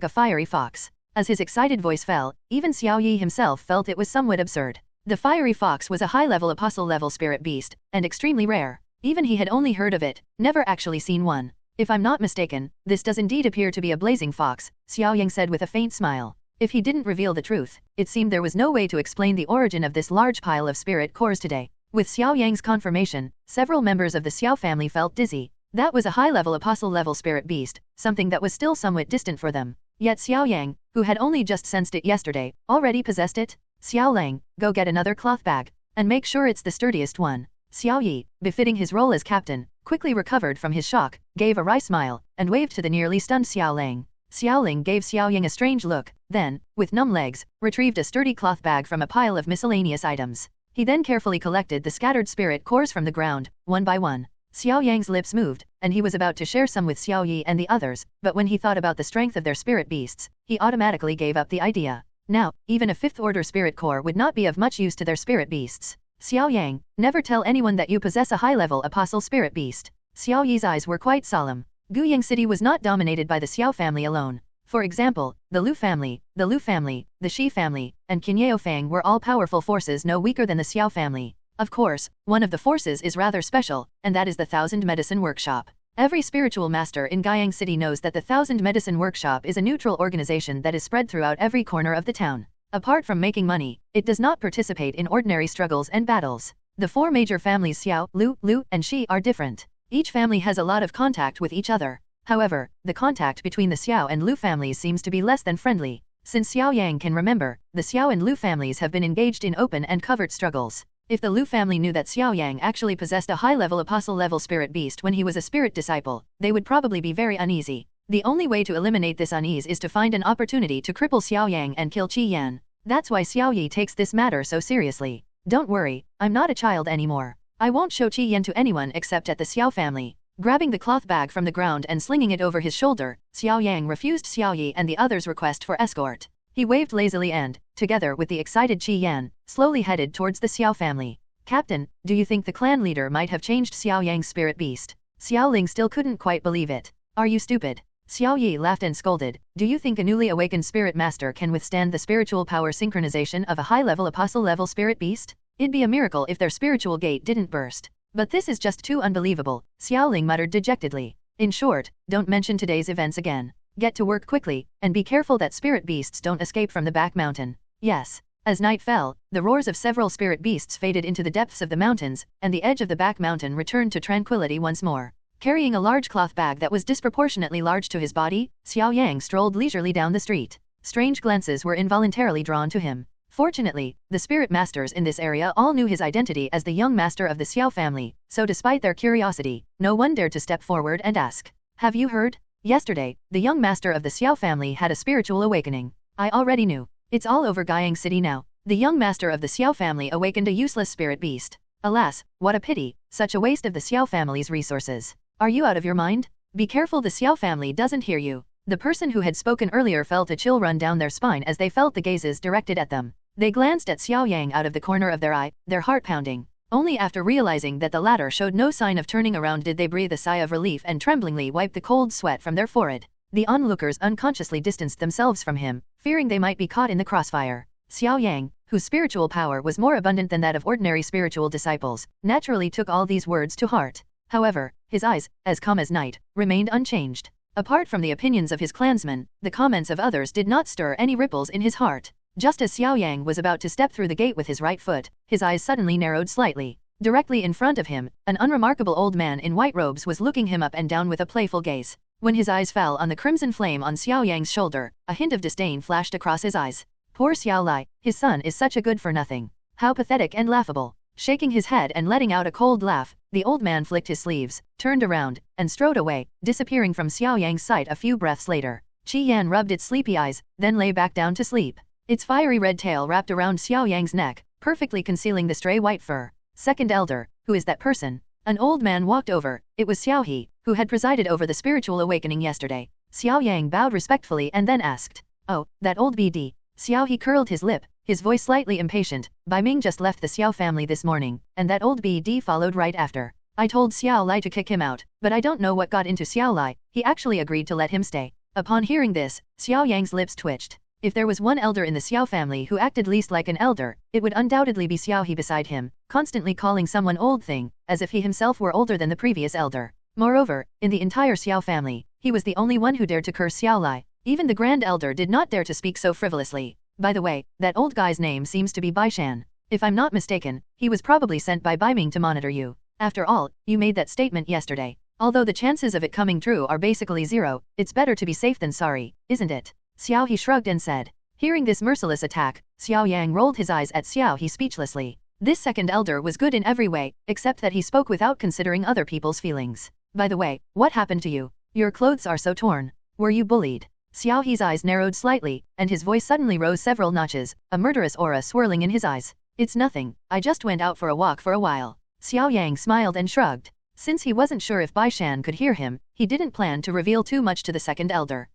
a fiery fox. As his excited voice fell, even Xiao Yi himself felt it was somewhat absurd. The fiery fox was a high-level apostle-level spirit beast, and extremely rare. Even he had only heard of it, never actually seen one. If I'm not mistaken, this does indeed appear to be a blazing fox, Xiao Yang said with a faint smile. If he didn't reveal the truth, it seemed there was no way to explain the origin of this large pile of spirit cores today. With Xiao Yang's confirmation, several members of the Xiao family felt dizzy. That was a high-level apostle-level spirit beast, something that was still somewhat distant for them. Yet Xiao Yang, who had only just sensed it yesterday, already possessed it? Xiao Lang, go get another cloth bag, and make sure it's the sturdiest one. Xiao Yi, befitting his role as captain, quickly recovered from his shock, gave a wry smile, and waved to the nearly stunned Xiao Lang. Xiao Ling gave Xiao Yang a strange look, then, with numb legs, retrieved a sturdy cloth bag from a pile of miscellaneous items. He then carefully collected the scattered spirit cores from the ground, one by one. Xiao Yang's lips moved, and he was about to share some with Xiao Yi and the others, but when he thought about the strength of their spirit beasts, he automatically gave up the idea. Now, even a 5th-order spirit core would not be of much use to their spirit beasts. Xiao Yang, never tell anyone that you possess a high-level apostle spirit beast. Xiao Yi's eyes were quite solemn. Guyang City was not dominated by the Xiao family alone. For example, the Lu family, the Shi family, and Qinyao Fang were all powerful forces no weaker than the Xiao family. Of course, one of the forces is rather special, and that is the Thousand Medicine Workshop. Every spiritual master in Guyang City knows that the Thousand Medicine Workshop is a neutral organization that is spread throughout every corner of the town. Apart from making money, it does not participate in ordinary struggles and battles. The 4 major families Xiao, Lu, and Shi are different. Each family has a lot of contact with each other. However, the contact between the Xiao and Lu families seems to be less than friendly. Since Xiao Yang can remember, the Xiao and Lu families have been engaged in open and covert struggles. If the Lu family knew that Xiao Yang actually possessed a high-level apostle-level spirit beast when he was a spirit disciple, they would probably be very uneasy. The only way to eliminate this unease is to find an opportunity to cripple Xiao Yang and kill Qi Yan. That's why Xiao Yi takes this matter so seriously. Don't worry, I'm not a child anymore. I won't show Qi Yan to anyone except at the Xiao family. Grabbing the cloth bag from the ground and slinging it over his shoulder, Xiao Yang refused Xiao Yi and the others' request for escort. He waved lazily and, together with the excited Qi Yan, slowly headed towards the Xiao family. Captain, do you think the clan leader might have changed Xiao Yang's spirit beast? Xiao Ling still couldn't quite believe it. Are you stupid? Xiao Yi laughed and scolded. Do you think a newly awakened spirit master can withstand the spiritual power synchronization of a high-level apostle-level spirit beast? It'd be a miracle if their spiritual gate didn't burst. But this is just too unbelievable, Xiao Ling muttered dejectedly. In short, don't mention today's events again. Get to work quickly, and be careful that spirit beasts don't escape from the back mountain. Yes. As night fell, the roars of several spirit beasts faded into the depths of the mountains, and the edge of the back mountain returned to tranquility once more. Carrying a large cloth bag that was disproportionately large to his body, Xiao Yang strolled leisurely down the street. Strange glances were involuntarily drawn to him. Fortunately, the spirit masters in this area all knew his identity as the young master of the Xiao family, so despite their curiosity, no one dared to step forward and ask. Have you heard? Yesterday, the young master of the Xiao family had a spiritual awakening. I already knew. It's all over Guiyang City now. The young master of the Xiao family awakened a useless spirit beast. Alas, what a pity, such a waste of the Xiao family's resources. Are you out of your mind? Be careful the Xiao family doesn't hear you. The person who had spoken earlier felt a chill run down their spine as they felt the gazes directed at them. They glanced at Xiao Yang out of the corner of their eye, their heart pounding. Only after realizing that the latter showed no sign of turning around did they breathe a sigh of relief and tremblingly wipe the cold sweat from their forehead. The onlookers unconsciously distanced themselves from him, fearing they might be caught in the crossfire. Xiao Yang, whose spiritual power was more abundant than that of ordinary spiritual disciples, naturally took all these words to heart. However, his eyes, as calm as night, remained unchanged. Apart from the opinions of his clansmen, the comments of others did not stir any ripples in his heart. Just as Xiao Yang was about to step through the gate with his right foot, his eyes suddenly narrowed slightly. Directly in front of him, an unremarkable old man in white robes was looking him up and down with a playful gaze. When his eyes fell on the crimson flame on Xiao Yang's shoulder, a hint of disdain flashed across his eyes. Poor Xiao Lai, his son is such a good-for-nothing. How pathetic and laughable. Shaking his head and letting out a cold laugh, the old man flicked his sleeves, turned around, and strode away, disappearing from Xiao Yang's sight a few breaths later. Qi Yan rubbed its sleepy eyes, then lay back down to sleep. Its fiery red tail wrapped around Xiao Yang's neck, perfectly concealing the stray white fur. Second elder, who is that person? An old man walked over. It was Xiao He, who had presided over the spiritual awakening yesterday. Xiao Yang bowed respectfully and then asked, "Oh, that old BD." Xiao He curled his lip, his voice slightly impatient. Bai Ming just left the Xiao family this morning, and that old BD followed right after. I told Xiao Lai to kick him out, but I don't know what got into Xiao Lai. He actually agreed to let him stay. Upon hearing this, Xiao Yang's lips twitched. If there was one elder in the Xiao family who acted least like an elder, it would undoubtedly be Xiao He beside him, constantly calling someone old thing, as if he himself were older than the previous elder. Moreover, in the entire Xiao family, he was the only one who dared to curse Xiao Lai. Even the grand elder did not dare to speak so frivolously. By the way, that old guy's name seems to be Bai Shan. If I'm not mistaken, he was probably sent by Bai Ming to monitor you. After all, you made that statement yesterday. Although the chances of it coming true are basically zero, it's better to be safe than sorry, isn't it? Xiao He shrugged and said. Hearing this merciless attack, Xiao Yang rolled his eyes at Xiao He speechlessly. This second elder was good in every way, except that he spoke without considering other people's feelings. By the way, what happened to you? Your clothes are so torn. Were you bullied? Xiao He's eyes narrowed slightly, and his voice suddenly rose several notches, a murderous aura swirling in his eyes. It's nothing, I just went out for a walk for a while. Xiao Yang smiled and shrugged. Since he wasn't sure if Bai Shan could hear him, he didn't plan to reveal too much to the second elder.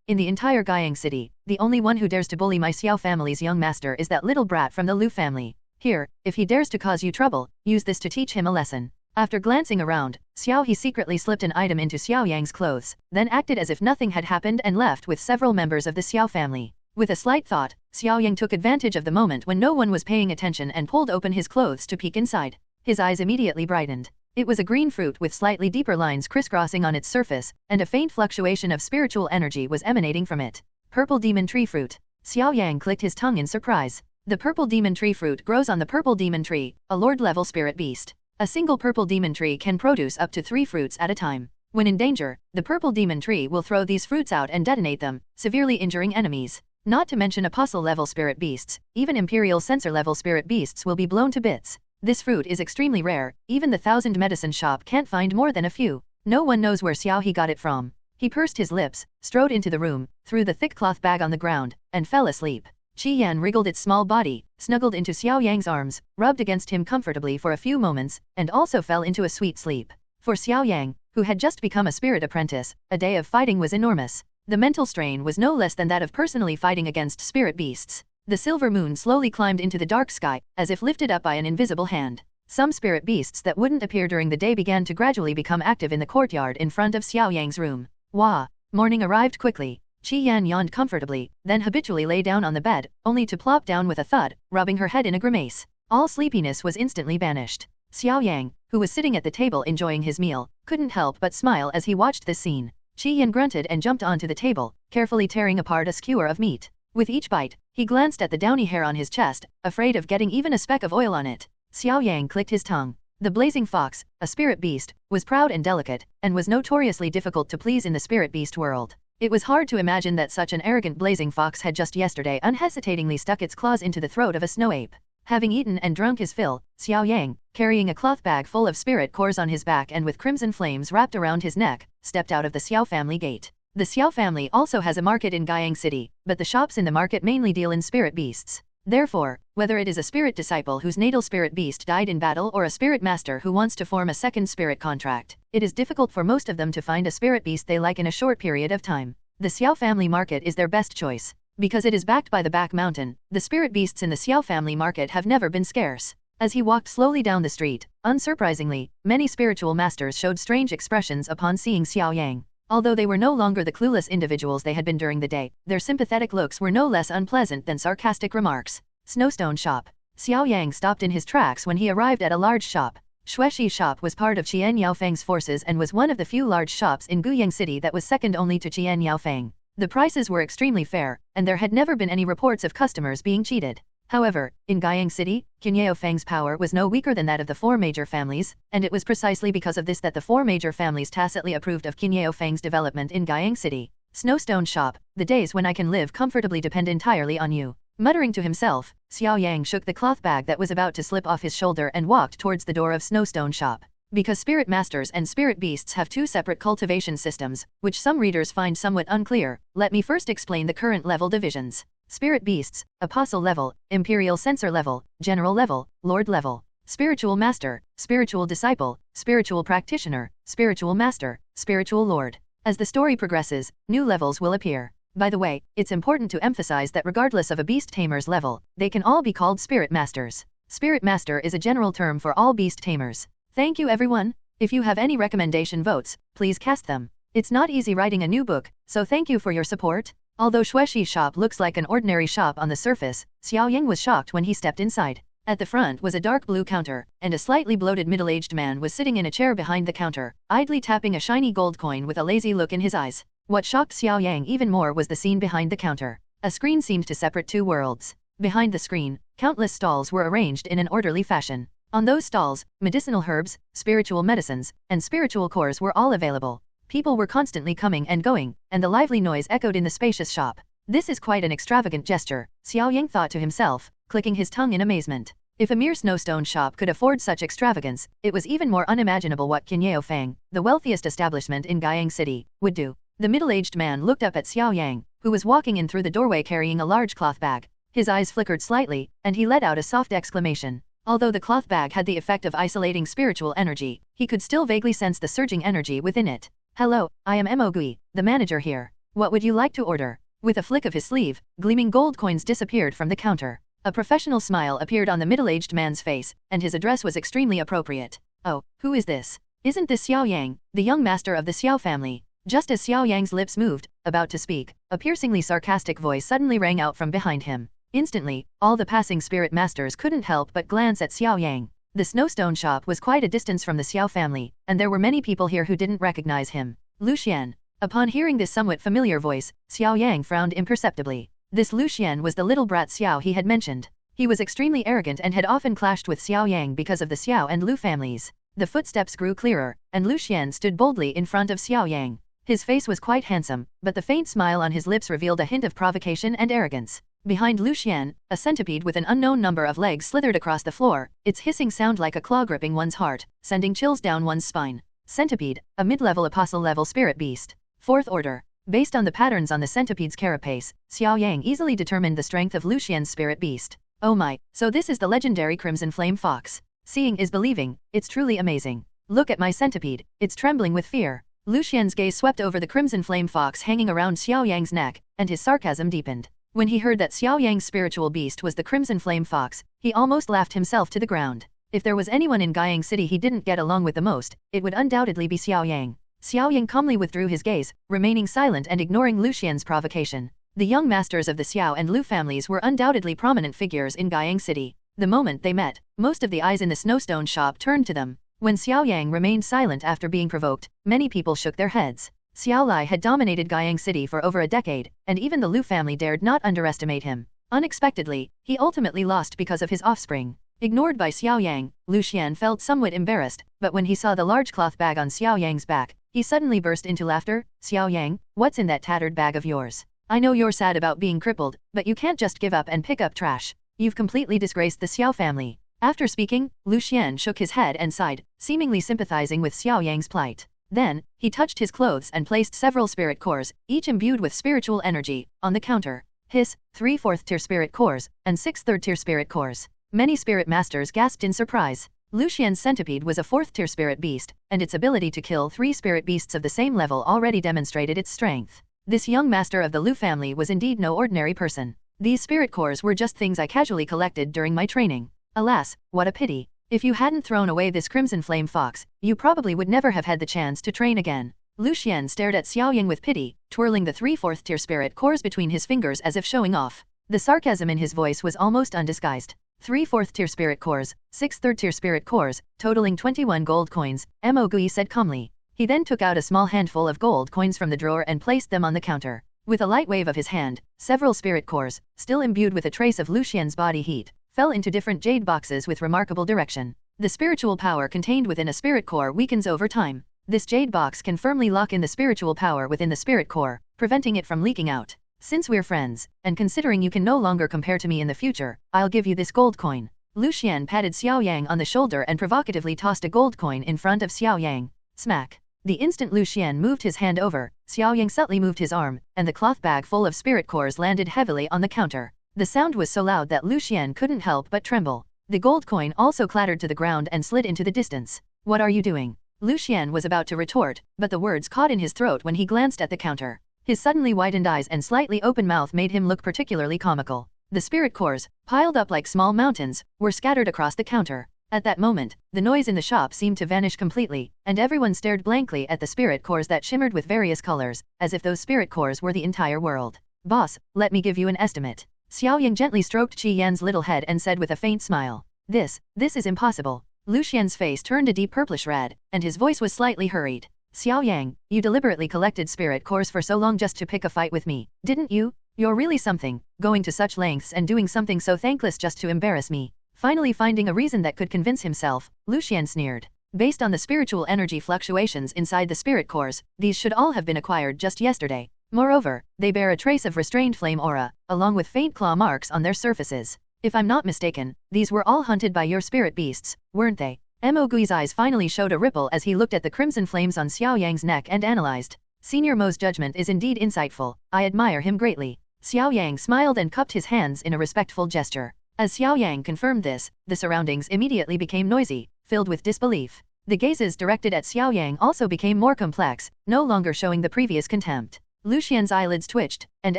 In the entire Guiyang City, the only one who dares to bully my Xiao family's young master is that little brat from the Lu family. Here, if he dares to cause you trouble, use this to teach him a lesson. After glancing around, Xiao He secretly slipped an item into Xiao Yang's clothes, then acted as if nothing had happened and left with several members of the Xiao family. With a slight thought, Xiao Yang took advantage of the moment when no one was paying attention and pulled open his clothes to peek inside. His eyes immediately brightened. It was a green fruit with slightly deeper lines crisscrossing on its surface, and a faint fluctuation of spiritual energy was emanating from it. Purple demon tree fruit. Xiao Yang clicked his tongue in surprise. The purple demon tree fruit grows on the purple demon tree, a lord-level spirit beast. A single purple demon tree can produce up to 3 fruits at a time. When in danger, the purple demon tree will throw these fruits out and detonate them, severely injuring enemies. Not to mention apostle-level spirit beasts, even imperial censor-level spirit beasts will be blown to bits. This fruit is extremely rare, even the 1000 medicine shop can't find more than a few. No one knows where Xiao He got it from. He pursed his lips, strode into the room, threw the thick cloth bag on the ground, and fell asleep. Qi Yan wriggled its small body, snuggled into Xiao Yang's arms, rubbed against him comfortably for a few moments, and also fell into a sweet sleep. For Xiao Yang, who had just become a spirit apprentice, a day of fighting was enormous. The mental strain was no less than that of personally fighting against spirit beasts. The silver moon slowly climbed into the dark sky, as if lifted up by an invisible hand. Some spirit beasts that wouldn't appear during the day began to gradually become active in the courtyard in front of Xiao Yang's room. Wah! Morning arrived quickly. Qi Yan yawned comfortably, then habitually lay down on the bed, only to plop down with a thud, rubbing her head in a grimace. All sleepiness was instantly banished. Xiao Yang, who was sitting at the table enjoying his meal, couldn't help but smile as he watched this scene. Qi Yan grunted and jumped onto the table, carefully tearing apart a skewer of meat. With each bite, he glanced at the downy hair on his chest, afraid of getting even a speck of oil on it. Xiao Yang clicked his tongue. The blazing fox, a spirit beast, was proud and delicate, and was notoriously difficult to please in the spirit beast world. It was hard to imagine that such an arrogant blazing fox had just yesterday unhesitatingly stuck its claws into the throat of a snow ape. Having eaten and drunk his fill, Xiao Yang, carrying a cloth bag full of spirit cores on his back and with crimson flames wrapped around his neck, stepped out of the Xiao family gate. The Xiao family also has a market in Guiyang City, but the shops in the market mainly deal in spirit beasts. Therefore, whether it is a spirit disciple whose natal spirit beast died in battle or a spirit master who wants to form a second spirit contract, it is difficult for most of them to find a spirit beast they like in a short period of time. The Xiao family market is their best choice. Because it is backed by the back mountain, the spirit beasts in the Xiao family market have never been scarce. As he walked slowly down the street, unsurprisingly, many spiritual masters showed strange expressions upon seeing Xiao Yang. Although they were no longer the clueless individuals they had been during the day, their sympathetic looks were no less unpleasant than sarcastic remarks. Snowstone shop. Xiao Yang stopped in his tracks when he arrived at a large shop. Xuexi's shop was part of Qian Yaofeng's forces and was one of the few large shops in Guiyang City that was second only to Qian Yaofeng. The prices were extremely fair, and there had never been any reports of customers being cheated. However, in Guiyang City, Qin Yaofeng's power was no weaker than that of the four major families, and it was precisely because of this that the four major families tacitly approved of Qin Yaofeng's development in Guiyang City. Snowstone shop, the days when I can live comfortably depend entirely on you. Muttering to himself, Xiao Yang shook the cloth bag that was about to slip off his shoulder and walked towards the door of Snowstone shop. Because spirit masters and spirit beasts have two separate cultivation systems, which some readers find somewhat unclear, let me first explain the current level divisions. Spirit beasts, apostle level, imperial censor level, general level, lord level. Spiritual master, spiritual disciple, spiritual practitioner, spiritual master, spiritual lord. As the story progresses, new levels will appear. By the way, it's important to emphasize that regardless of a beast tamer's level, they can all be called spirit masters. Spirit master is a general term for all beast tamers. Thank you everyone. If you have any recommendation votes, please cast them. It's not easy writing a new book, so thank you for your support. Although Xuexi's shop looks like an ordinary shop on the surface, Xiao Yang was shocked when he stepped inside. At the front was a dark blue counter, and a slightly bloated middle-aged man was sitting in a chair behind the counter, idly tapping a shiny gold coin with a lazy look in his eyes. What shocked Xiao Yang even more was the scene behind the counter. A screen seemed to separate two worlds. Behind the screen, countless stalls were arranged in an orderly fashion. On those stalls, medicinal herbs, spiritual medicines, and spiritual cores were all available. People were constantly coming and going, and the lively noise echoed in the spacious shop. This is quite an extravagant gesture, Xiao Yang thought to himself, clicking his tongue in amazement. If a mere snowstone shop could afford such extravagance, it was even more unimaginable what Qin Yaofeng, the wealthiest establishment in Guiyang City, would do. The middle-aged man looked up at Xiao Yang, who was walking in through the doorway carrying a large cloth bag. His eyes flickered slightly, and he let out a soft exclamation. Although the cloth bag had the effect of isolating spiritual energy, he could still vaguely sense the surging energy within it. Hello, I am Mo Gui, the manager here. What would you like to order? With a flick of his sleeve, gleaming gold coins disappeared from the counter. A professional smile appeared on the middle-aged man's face, and his address was extremely appropriate. Oh, who is this? Isn't this Xiao Yang, the young master of the Xiao family? Just as Xiao Yang's lips moved, about to speak, a piercingly sarcastic voice suddenly rang out from behind him. Instantly, all the passing spirit masters couldn't help but glance at Xiao Yang. The snowstone shop was quite a distance from the Xiao family, and there were many people here who didn't recognize him. Lucian. Upon hearing this somewhat familiar voice, Xiao Yang frowned imperceptibly. This Lucian was the little brat Xiao he had mentioned. He was extremely arrogant and had often clashed with Xiao Yang because of the Xiao and Lu families. The footsteps grew clearer, and Lucian stood boldly in front of Xiao Yang. His face was quite handsome, but the faint smile on his lips revealed a hint of provocation and arrogance. Behind Lucian, a centipede with an unknown number of legs slithered across the floor, its hissing sound like a claw gripping one's heart, sending chills down one's spine. Centipede, a mid-level apostle-level spirit beast. Fourth order. Based on the patterns on the centipede's carapace, Xiao Yang easily determined the strength of Lucian's spirit beast. Oh my, so this is the legendary Crimson Flame Fox. Seeing is believing, it's truly amazing. Look at my centipede, it's trembling with fear. Lucian's gaze swept over the Crimson Flame Fox hanging around Xiao Yang's neck, and his sarcasm deepened. When he heard that Xiao Yang's spiritual beast was the Crimson Flame Fox, he almost laughed himself to the ground. If there was anyone in Guiyang City he didn't get along with the most, it would undoubtedly be Xiao Yang. Xiao Yang calmly withdrew his gaze, remaining silent and ignoring Lucian's provocation. The young masters of the Xiao and Lu families were undoubtedly prominent figures in Guiyang City. The moment they met, most of the eyes in the snowstone shop turned to them. When Xiao Yang remained silent after being provoked, many people shook their heads. Xiao Lai had dominated Guiyang City for over a decade, and even the Lu family dared not underestimate him. Unexpectedly, he ultimately lost because of his offspring. Ignored by Xiao Yang, Lucian felt somewhat embarrassed, but when he saw the large cloth bag on Xiao Yang's back, he suddenly burst into laughter. Xiao Yang, what's in that tattered bag of yours? I know you're sad about being crippled, but you can't just give up and pick up trash. You've completely disgraced the Xiao family. After speaking, Lucian shook his head and sighed, seemingly sympathizing with Xiao Yang's plight. Then, he touched his clothes and placed several spirit cores, each imbued with spiritual energy, on the counter. His 3 4th-tier spirit cores, and 6 3rd-tier spirit cores. Many spirit masters gasped in surprise. Lucian's centipede was a 4th-tier spirit beast, and its ability to kill 3 spirit beasts of the same level already demonstrated its strength. This young master of the Lu family was indeed no ordinary person. These spirit cores were just things I casually collected during my training. Alas, what a pity. If you hadn't thrown away this Crimson Flame Fox, you probably would never have had the chance to train again. Lucian stared at Xiao Yang with pity, twirling the 3 4th-tier spirit cores between his fingers as if showing off. The sarcasm in his voice was almost undisguised. 3 4th-tier spirit cores, 6 3rd-tier spirit cores, totaling 21 gold coins, Mo Gui said calmly. He then took out a small handful of gold coins from the drawer and placed them on the counter. With a light wave of his hand, several spirit cores, still imbued with a trace of Lucian's body heat, fell into different jade boxes with remarkable direction. The spiritual power contained within a spirit core weakens over time. This jade box can firmly lock in the spiritual power within the spirit core, preventing it from leaking out. Since we're friends, and considering you can no longer compare to me in the future, I'll give you this gold coin. Lucian patted Xiao Yang on the shoulder and provocatively tossed a gold coin in front of Xiao Yang. Smack. The instant Lucian moved his hand over, Xiao Yang subtly moved his arm, and the cloth bag full of spirit cores landed heavily on the counter. The sound was so loud that Lucian couldn't help but tremble. The gold coin also clattered to the ground and slid into the distance. What are you doing? Lucian was about to retort, but the words caught in his throat when he glanced at the counter. His suddenly widened eyes and slightly open mouth made him look particularly comical. The spirit cores, piled up like small mountains, were scattered across the counter. At that moment, the noise in the shop seemed to vanish completely, and everyone stared blankly at the spirit cores that shimmered with various colors, as if those spirit cores were the entire world. Boss, let me give you an estimate. Xiao Yang gently stroked Qi Yan's little head and said with a faint smile. This is impossible. Lucian's face turned a deep purplish red, and his voice was slightly hurried. Xiao Yang, you deliberately collected spirit cores for so long just to pick a fight with me, didn't you? You're really something, going to such lengths and doing something so thankless just to embarrass me. Finally finding a reason that could convince himself, Lucian sneered. Based on the spiritual energy fluctuations inside the spirit cores, these should all have been acquired just yesterday. Moreover, they bear a trace of restrained flame aura, along with faint claw marks on their surfaces. If I'm not mistaken, these were all hunted by your spirit beasts, weren't they? Mo Gui's eyes finally showed a ripple as he looked at the crimson flames on Xiao Yang's neck and analyzed. Senior Mo's judgment is indeed insightful, I admire him greatly. Xiao Yang smiled and cupped his hands in a respectful gesture. As Xiao Yang confirmed this, the surroundings immediately became noisy, filled with disbelief. The gazes directed at Xiao Yang also became more complex, no longer showing the previous contempt. Lucian's eyelids twitched, and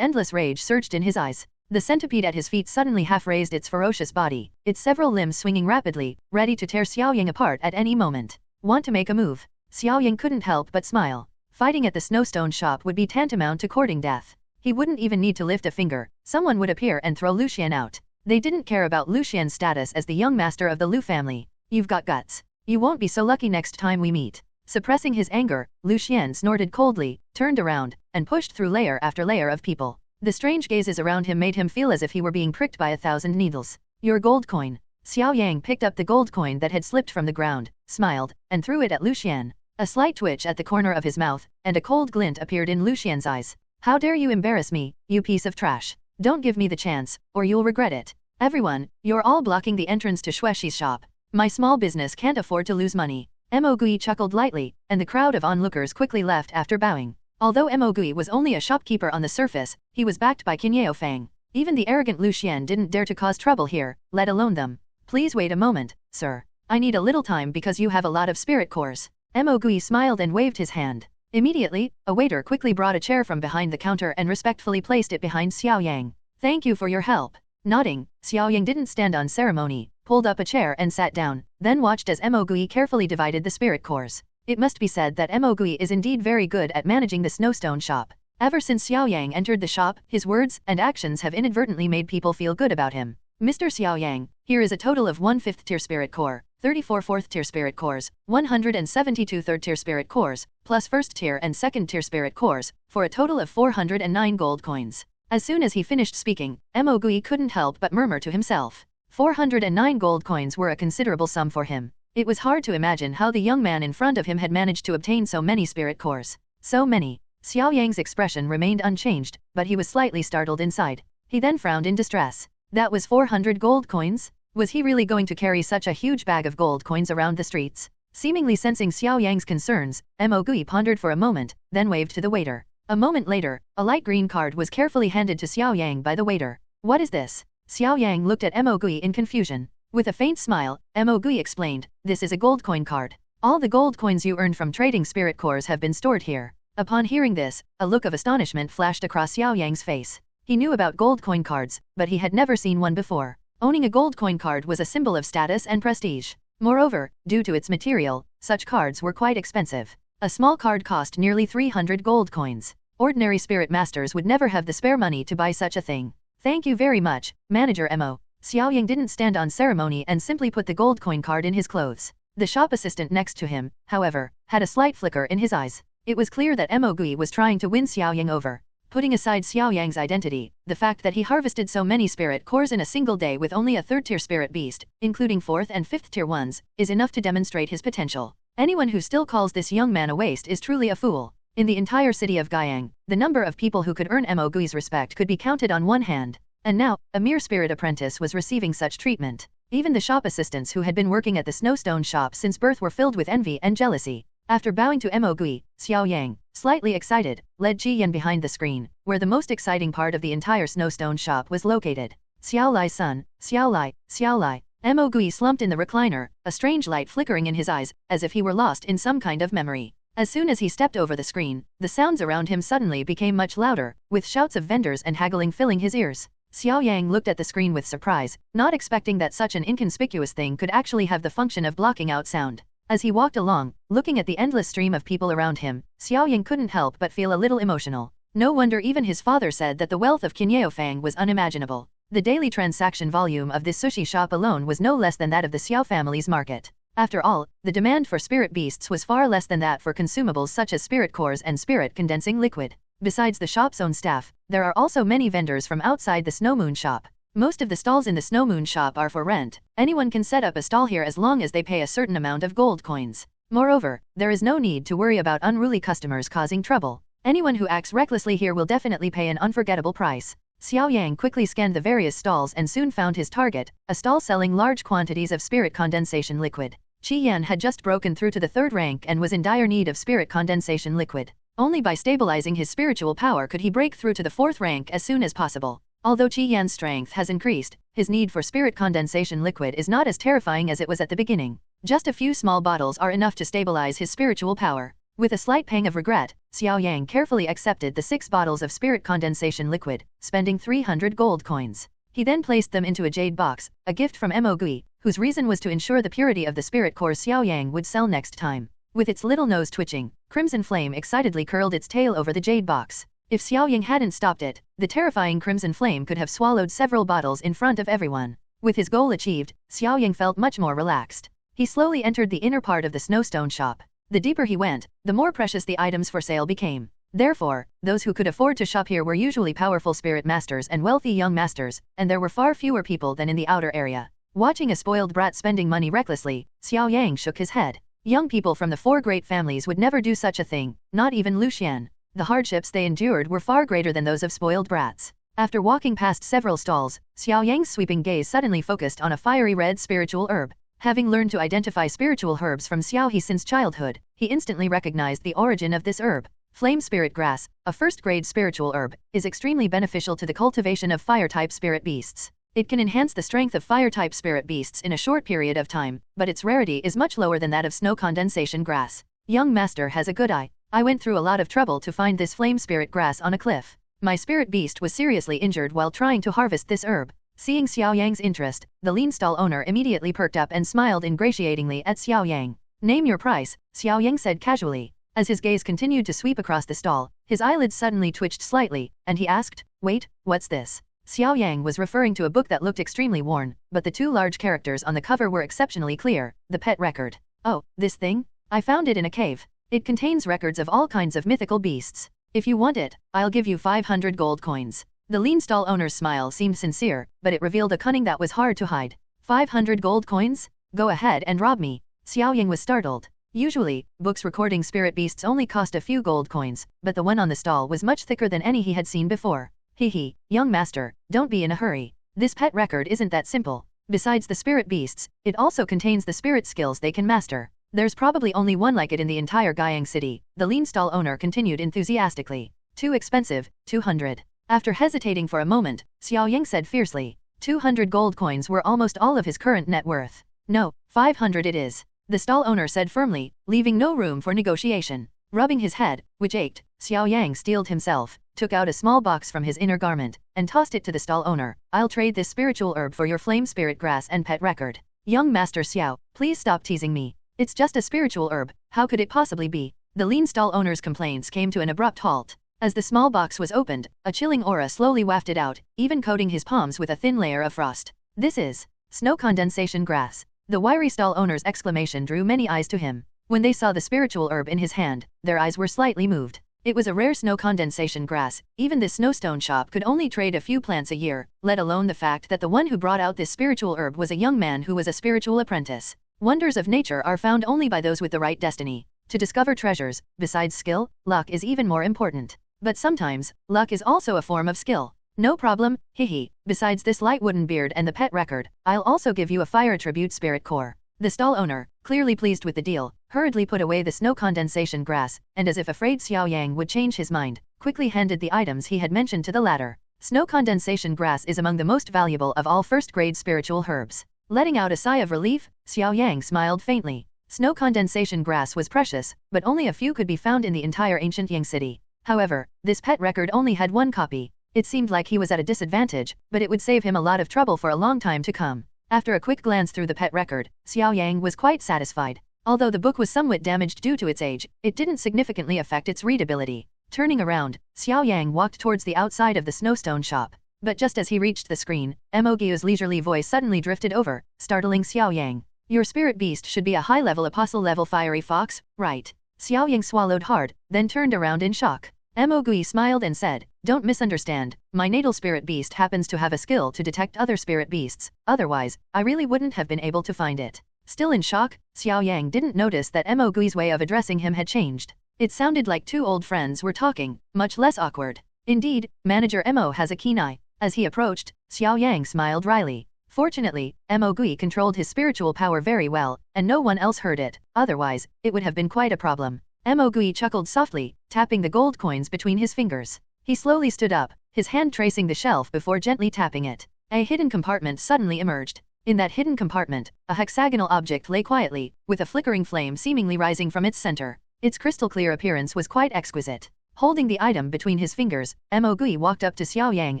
endless rage surged in his eyes. The centipede at his feet suddenly half-raised its ferocious body, its several limbs swinging rapidly, ready to tear Xiao Yang apart at any moment. Want to make a move? Xiao Yang couldn't help but smile. Fighting at the snowstone shop would be tantamount to courting death. He wouldn't even need to lift a finger, someone would appear and throw Lucian out. They didn't care about Lucian's status as the young master of the Lu family. You've got guts. You won't be so lucky next time we meet. Suppressing his anger, Lucian snorted coldly, turned around, and pushed through layer after layer of people. The strange gazes around him made him feel as if he were being pricked by 1,000 needles. Your gold coin. Xiao Yang picked up the gold coin that had slipped from the ground, smiled, and threw it at Lucian. A slight twitch at the corner of his mouth, and a cold glint appeared in Lucien's eyes. How dare you embarrass me, you piece of trash. Don't give me the chance, or you'll regret it. Everyone, you're all blocking the entrance to Shuexi's shop. My small business can't afford to lose money. Mo Gui chuckled lightly, and the crowd of onlookers quickly left after bowing. Although Mo Gui was only a shopkeeper on the surface, he was backed by Qinyao Fang. Even the arrogant Lucien didn't dare to cause trouble here, let alone them. Please wait a moment, sir. I need a little time because you have a lot of spirit cores. Mo Gui smiled and waved his hand. Immediately, a waiter quickly brought a chair from behind the counter and respectfully placed it behind Xiao Yang. Thank you for your help. Nodding, Xiao Yang didn't stand on ceremony, pulled up a chair and sat down, then watched as Mo Gui carefully divided the spirit cores. It must be said that Mo Gui is indeed very good at managing the snowstone shop. Ever since Xiao Yang entered the shop, his words and actions have inadvertently made people feel good about him. Mr. Xiao Yang, here is a total of 1 5th tier spirit core, 34 4th tier spirit cores, 172 3rd tier spirit cores, plus 1st tier and 2nd tier spirit cores, for a total of 409 gold coins. As soon as he finished speaking, Mo Gui couldn't help but murmur to himself. 409 gold coins were a considerable sum for him. It was hard to imagine how the young man in front of him had managed to obtain so many spirit cores. So many. Xiao Yang's expression remained unchanged, but he was slightly startled inside. He then frowned in distress. That was 400 gold coins? Was he really going to carry such a huge bag of gold coins around the streets? Seemingly sensing Xiao Yang's concerns, Mo Gui pondered for a moment, then waved to the waiter. A moment later, a light green card was carefully handed to Xiao Yang by the waiter. What is this? Xiao Yang looked at Mo Gui in confusion. With a faint smile, Mo Gui explained, this is a gold coin card. All the gold coins you earned from trading spirit cores have been stored here. Upon hearing this, a look of astonishment flashed across Xiao Yang's face. He knew about gold coin cards, but he had never seen one before. Owning a gold coin card was a symbol of status and prestige. Moreover, due to its material, such cards were quite expensive. A small card cost nearly 300 gold coins. Ordinary spirit masters would never have the spare money to buy such a thing. Thank you very much, Manager Mo. Xiao Yang didn't stand on ceremony and simply put the gold coin card in his clothes. The shop assistant next to him, however, had a slight flicker in his eyes. It was clear that Mo Gui was trying to win Xiao Yang over. Putting aside Xiao Yang's identity, the fact that he harvested so many spirit cores in a single day with only a 3rd tier spirit beast, including 4th and 5th tier ones, is enough to demonstrate his potential. Anyone who still calls this young man a waste is truly a fool. In the entire city of Guiyang, the number of people who could earn Mo Gui's respect could be counted on one hand. And now, a mere spirit apprentice was receiving such treatment. Even the shop assistants who had been working at the snowstone shop since birth were filled with envy and jealousy. After bowing to Mo Gui, Xiao Yang, slightly excited, led Qi Yan behind the screen, where the most exciting part of the entire snowstone shop was located. Xiao Lai's son, Xiao Lai, Xiao Lai. Mo Gui slumped in the recliner, a strange light flickering in his eyes, as if he were lost in some kind of memory. As soon as he stepped over the screen, the sounds around him suddenly became much louder, with shouts of vendors and haggling filling his ears. Xiao Yang looked at the screen with surprise, not expecting that such an inconspicuous thing could actually have the function of blocking out sound. As he walked along, looking at the endless stream of people around him, Xiao Yang couldn't help but feel a little emotional. No wonder even his father said that the wealth of Qinyao Fang was unimaginable. The daily transaction volume of this sushi shop alone was no less than that of the Xiao family's market. After all, the demand for spirit beasts was far less than that for consumables such as spirit cores and spirit condensing liquid. Besides the shop's own staff, there are also many vendors from outside the Snowmoon shop. Most of the stalls in the Snowmoon shop are for rent. Anyone can set up a stall here as long as they pay a certain amount of gold coins. Moreover, there is no need to worry about unruly customers causing trouble. Anyone who acts recklessly here will definitely pay an unforgettable price. Xiao Yang quickly scanned the various stalls and soon found his target, a stall selling large quantities of spirit condensation liquid. Qi Yan had just broken through to the 3rd rank and was in dire need of spirit condensation liquid. Only by stabilizing his spiritual power could he break through to the 4th rank as soon as possible. Although Qi Yan's strength has increased, his need for spirit condensation liquid is not as terrifying as it was at the beginning. Just a few small bottles are enough to stabilize his spiritual power. With a slight pang of regret, Xiao Yang carefully accepted the 6 bottles of spirit condensation liquid, spending 300 gold coins. He then placed them into a jade box, a gift from Mo Gui, whose reason was to ensure the purity of the spirit core Xiao Yang would sell next time. With its little nose twitching, Crimson Flame excitedly curled its tail over the jade box. If Xiao Yang hadn't stopped it, the terrifying Crimson Flame could have swallowed several bottles in front of everyone. With his goal achieved, Xiao Yang felt much more relaxed. He slowly entered the inner part of the snowstone shop. The deeper he went, the more precious the items for sale became. Therefore, those who could afford to shop here were usually powerful spirit masters and wealthy young masters, and there were far fewer people than in the outer area. Watching a spoiled brat spending money recklessly, Xiao Yang shook his head. Young people from the 4 great families would never do such a thing, not even Lucian. The hardships they endured were far greater than those of spoiled brats. After walking past several stalls, Xiao Yang's sweeping gaze suddenly focused on a fiery red spiritual herb. Having learned to identify spiritual herbs from Xiao He since childhood, he instantly recognized the origin of this herb. Flame Spirit Grass, a first-grade spiritual herb, is extremely beneficial to the cultivation of fire-type spirit beasts. It can enhance the strength of fire-type spirit beasts in a short period of time, but its rarity is much lower than that of snow condensation grass. Young master has a good eye. I went through a lot of trouble to find this Flame Spirit Grass on a cliff. My spirit beast was seriously injured while trying to harvest this herb. Seeing Xiao Yang's interest, the lean stall owner immediately perked up and smiled ingratiatingly at Xiao Yang. Name your price, Xiao Yang said casually. As his gaze continued to sweep across the stall, his eyelids suddenly twitched slightly, and he asked, "Wait, what's this?" Xiao Yang was referring to a book that looked extremely worn, but the 2 large characters on the cover were exceptionally clear, the pet record. "Oh, this thing? I found it in a cave. It contains records of all kinds of mythical beasts. If you want it, I'll give you 500 gold coins." The lean stall owner's smile seemed sincere, but it revealed a cunning that was hard to hide. 500 gold coins? Go ahead and rob me. Xiao Yang was startled. Usually, books recording spirit beasts only cost a few gold coins, but the one on the stall was much thicker than any he had seen before. Hehe, young master, don't be in a hurry. This pet record isn't that simple. Besides the spirit beasts, it also contains the spirit skills they can master. There's probably only one like it in the entire Guiyang city, the lean stall owner continued enthusiastically. Too expensive, 200. After hesitating for a moment, Xiao Yang said fiercely. 200 gold coins were almost all of his current net worth. No, 500 it is. The stall owner said firmly, leaving no room for negotiation. Rubbing his head, which ached, Xiao Yang steeled himself, took out a small box from his inner garment, and tossed it to the stall owner. I'll trade this spiritual herb for your flame spirit grass and pet record. Young Master Xiao, please stop teasing me. It's just a spiritual herb, how could it possibly be? The lean stall owner's complaints came to an abrupt halt. As the small box was opened, a chilling aura slowly wafted out, even coating his palms with a thin layer of frost. This is snow condensation grass. The wiry stall owner's exclamation drew many eyes to him. When they saw the spiritual herb in his hand, their eyes were slightly moved. It was a rare snow condensation grass. Even this snowstone shop could only trade a few plants a year, let alone the fact that the one who brought out this spiritual herb was a young man who was a spiritual apprentice. Wonders of nature are found only by those with the right destiny. To discover treasures, besides skill, luck is even more important. But sometimes, luck is also a form of skill. No problem, hehe. Besides this light wooden beard and the pet record, I'll also give you a fire tribute spirit core. The stall owner, clearly pleased with the deal, hurriedly put away the snow condensation grass, and as if afraid Xiao Yang would change his mind, quickly handed the items he had mentioned to the latter. Snow condensation grass is among the most valuable of all first-grade spiritual herbs. Letting out a sigh of relief, Xiao Yang smiled faintly. Snow condensation grass was precious, but only a few could be found in the entire ancient Yang city. However, this pet record only had one copy. It seemed like he was at a disadvantage, but it would save him a lot of trouble for a long time to come. After a quick glance through the pet record, Xiao Yang was quite satisfied. Although the book was somewhat damaged due to its age, it didn't significantly affect its readability. Turning around, Xiao Yang walked towards the outside of the snowstone shop. But just as he reached the screen, Mogiu's leisurely voice suddenly drifted over, startling Xiao Yang. Your spirit beast should be a high-level apostle-level fiery fox, right? Xiao Yang swallowed hard, then turned around in shock. Mogui smiled and said, don't misunderstand, my natal spirit beast happens to have a skill to detect other spirit beasts, otherwise, I really wouldn't have been able to find it. Still in shock, Xiao Yang didn't notice that Mogui's way of addressing him had changed. It sounded like 2 old friends were talking, much less awkward. Indeed, Manager Mo has a keen eye. As he approached, Xiao Yang smiled wryly. Fortunately, Mogui controlled his spiritual power very well, and no one else heard it, otherwise, it would have been quite a problem. Mogui chuckled softly, tapping the gold coins between his fingers. He slowly stood up, his hand tracing the shelf before gently tapping it. A hidden compartment suddenly emerged. In that hidden compartment, a hexagonal object lay quietly, with a flickering flame seemingly rising from its center. Its crystal-clear appearance was quite exquisite. Holding the item between his fingers, Mogui walked up to Xiao Yang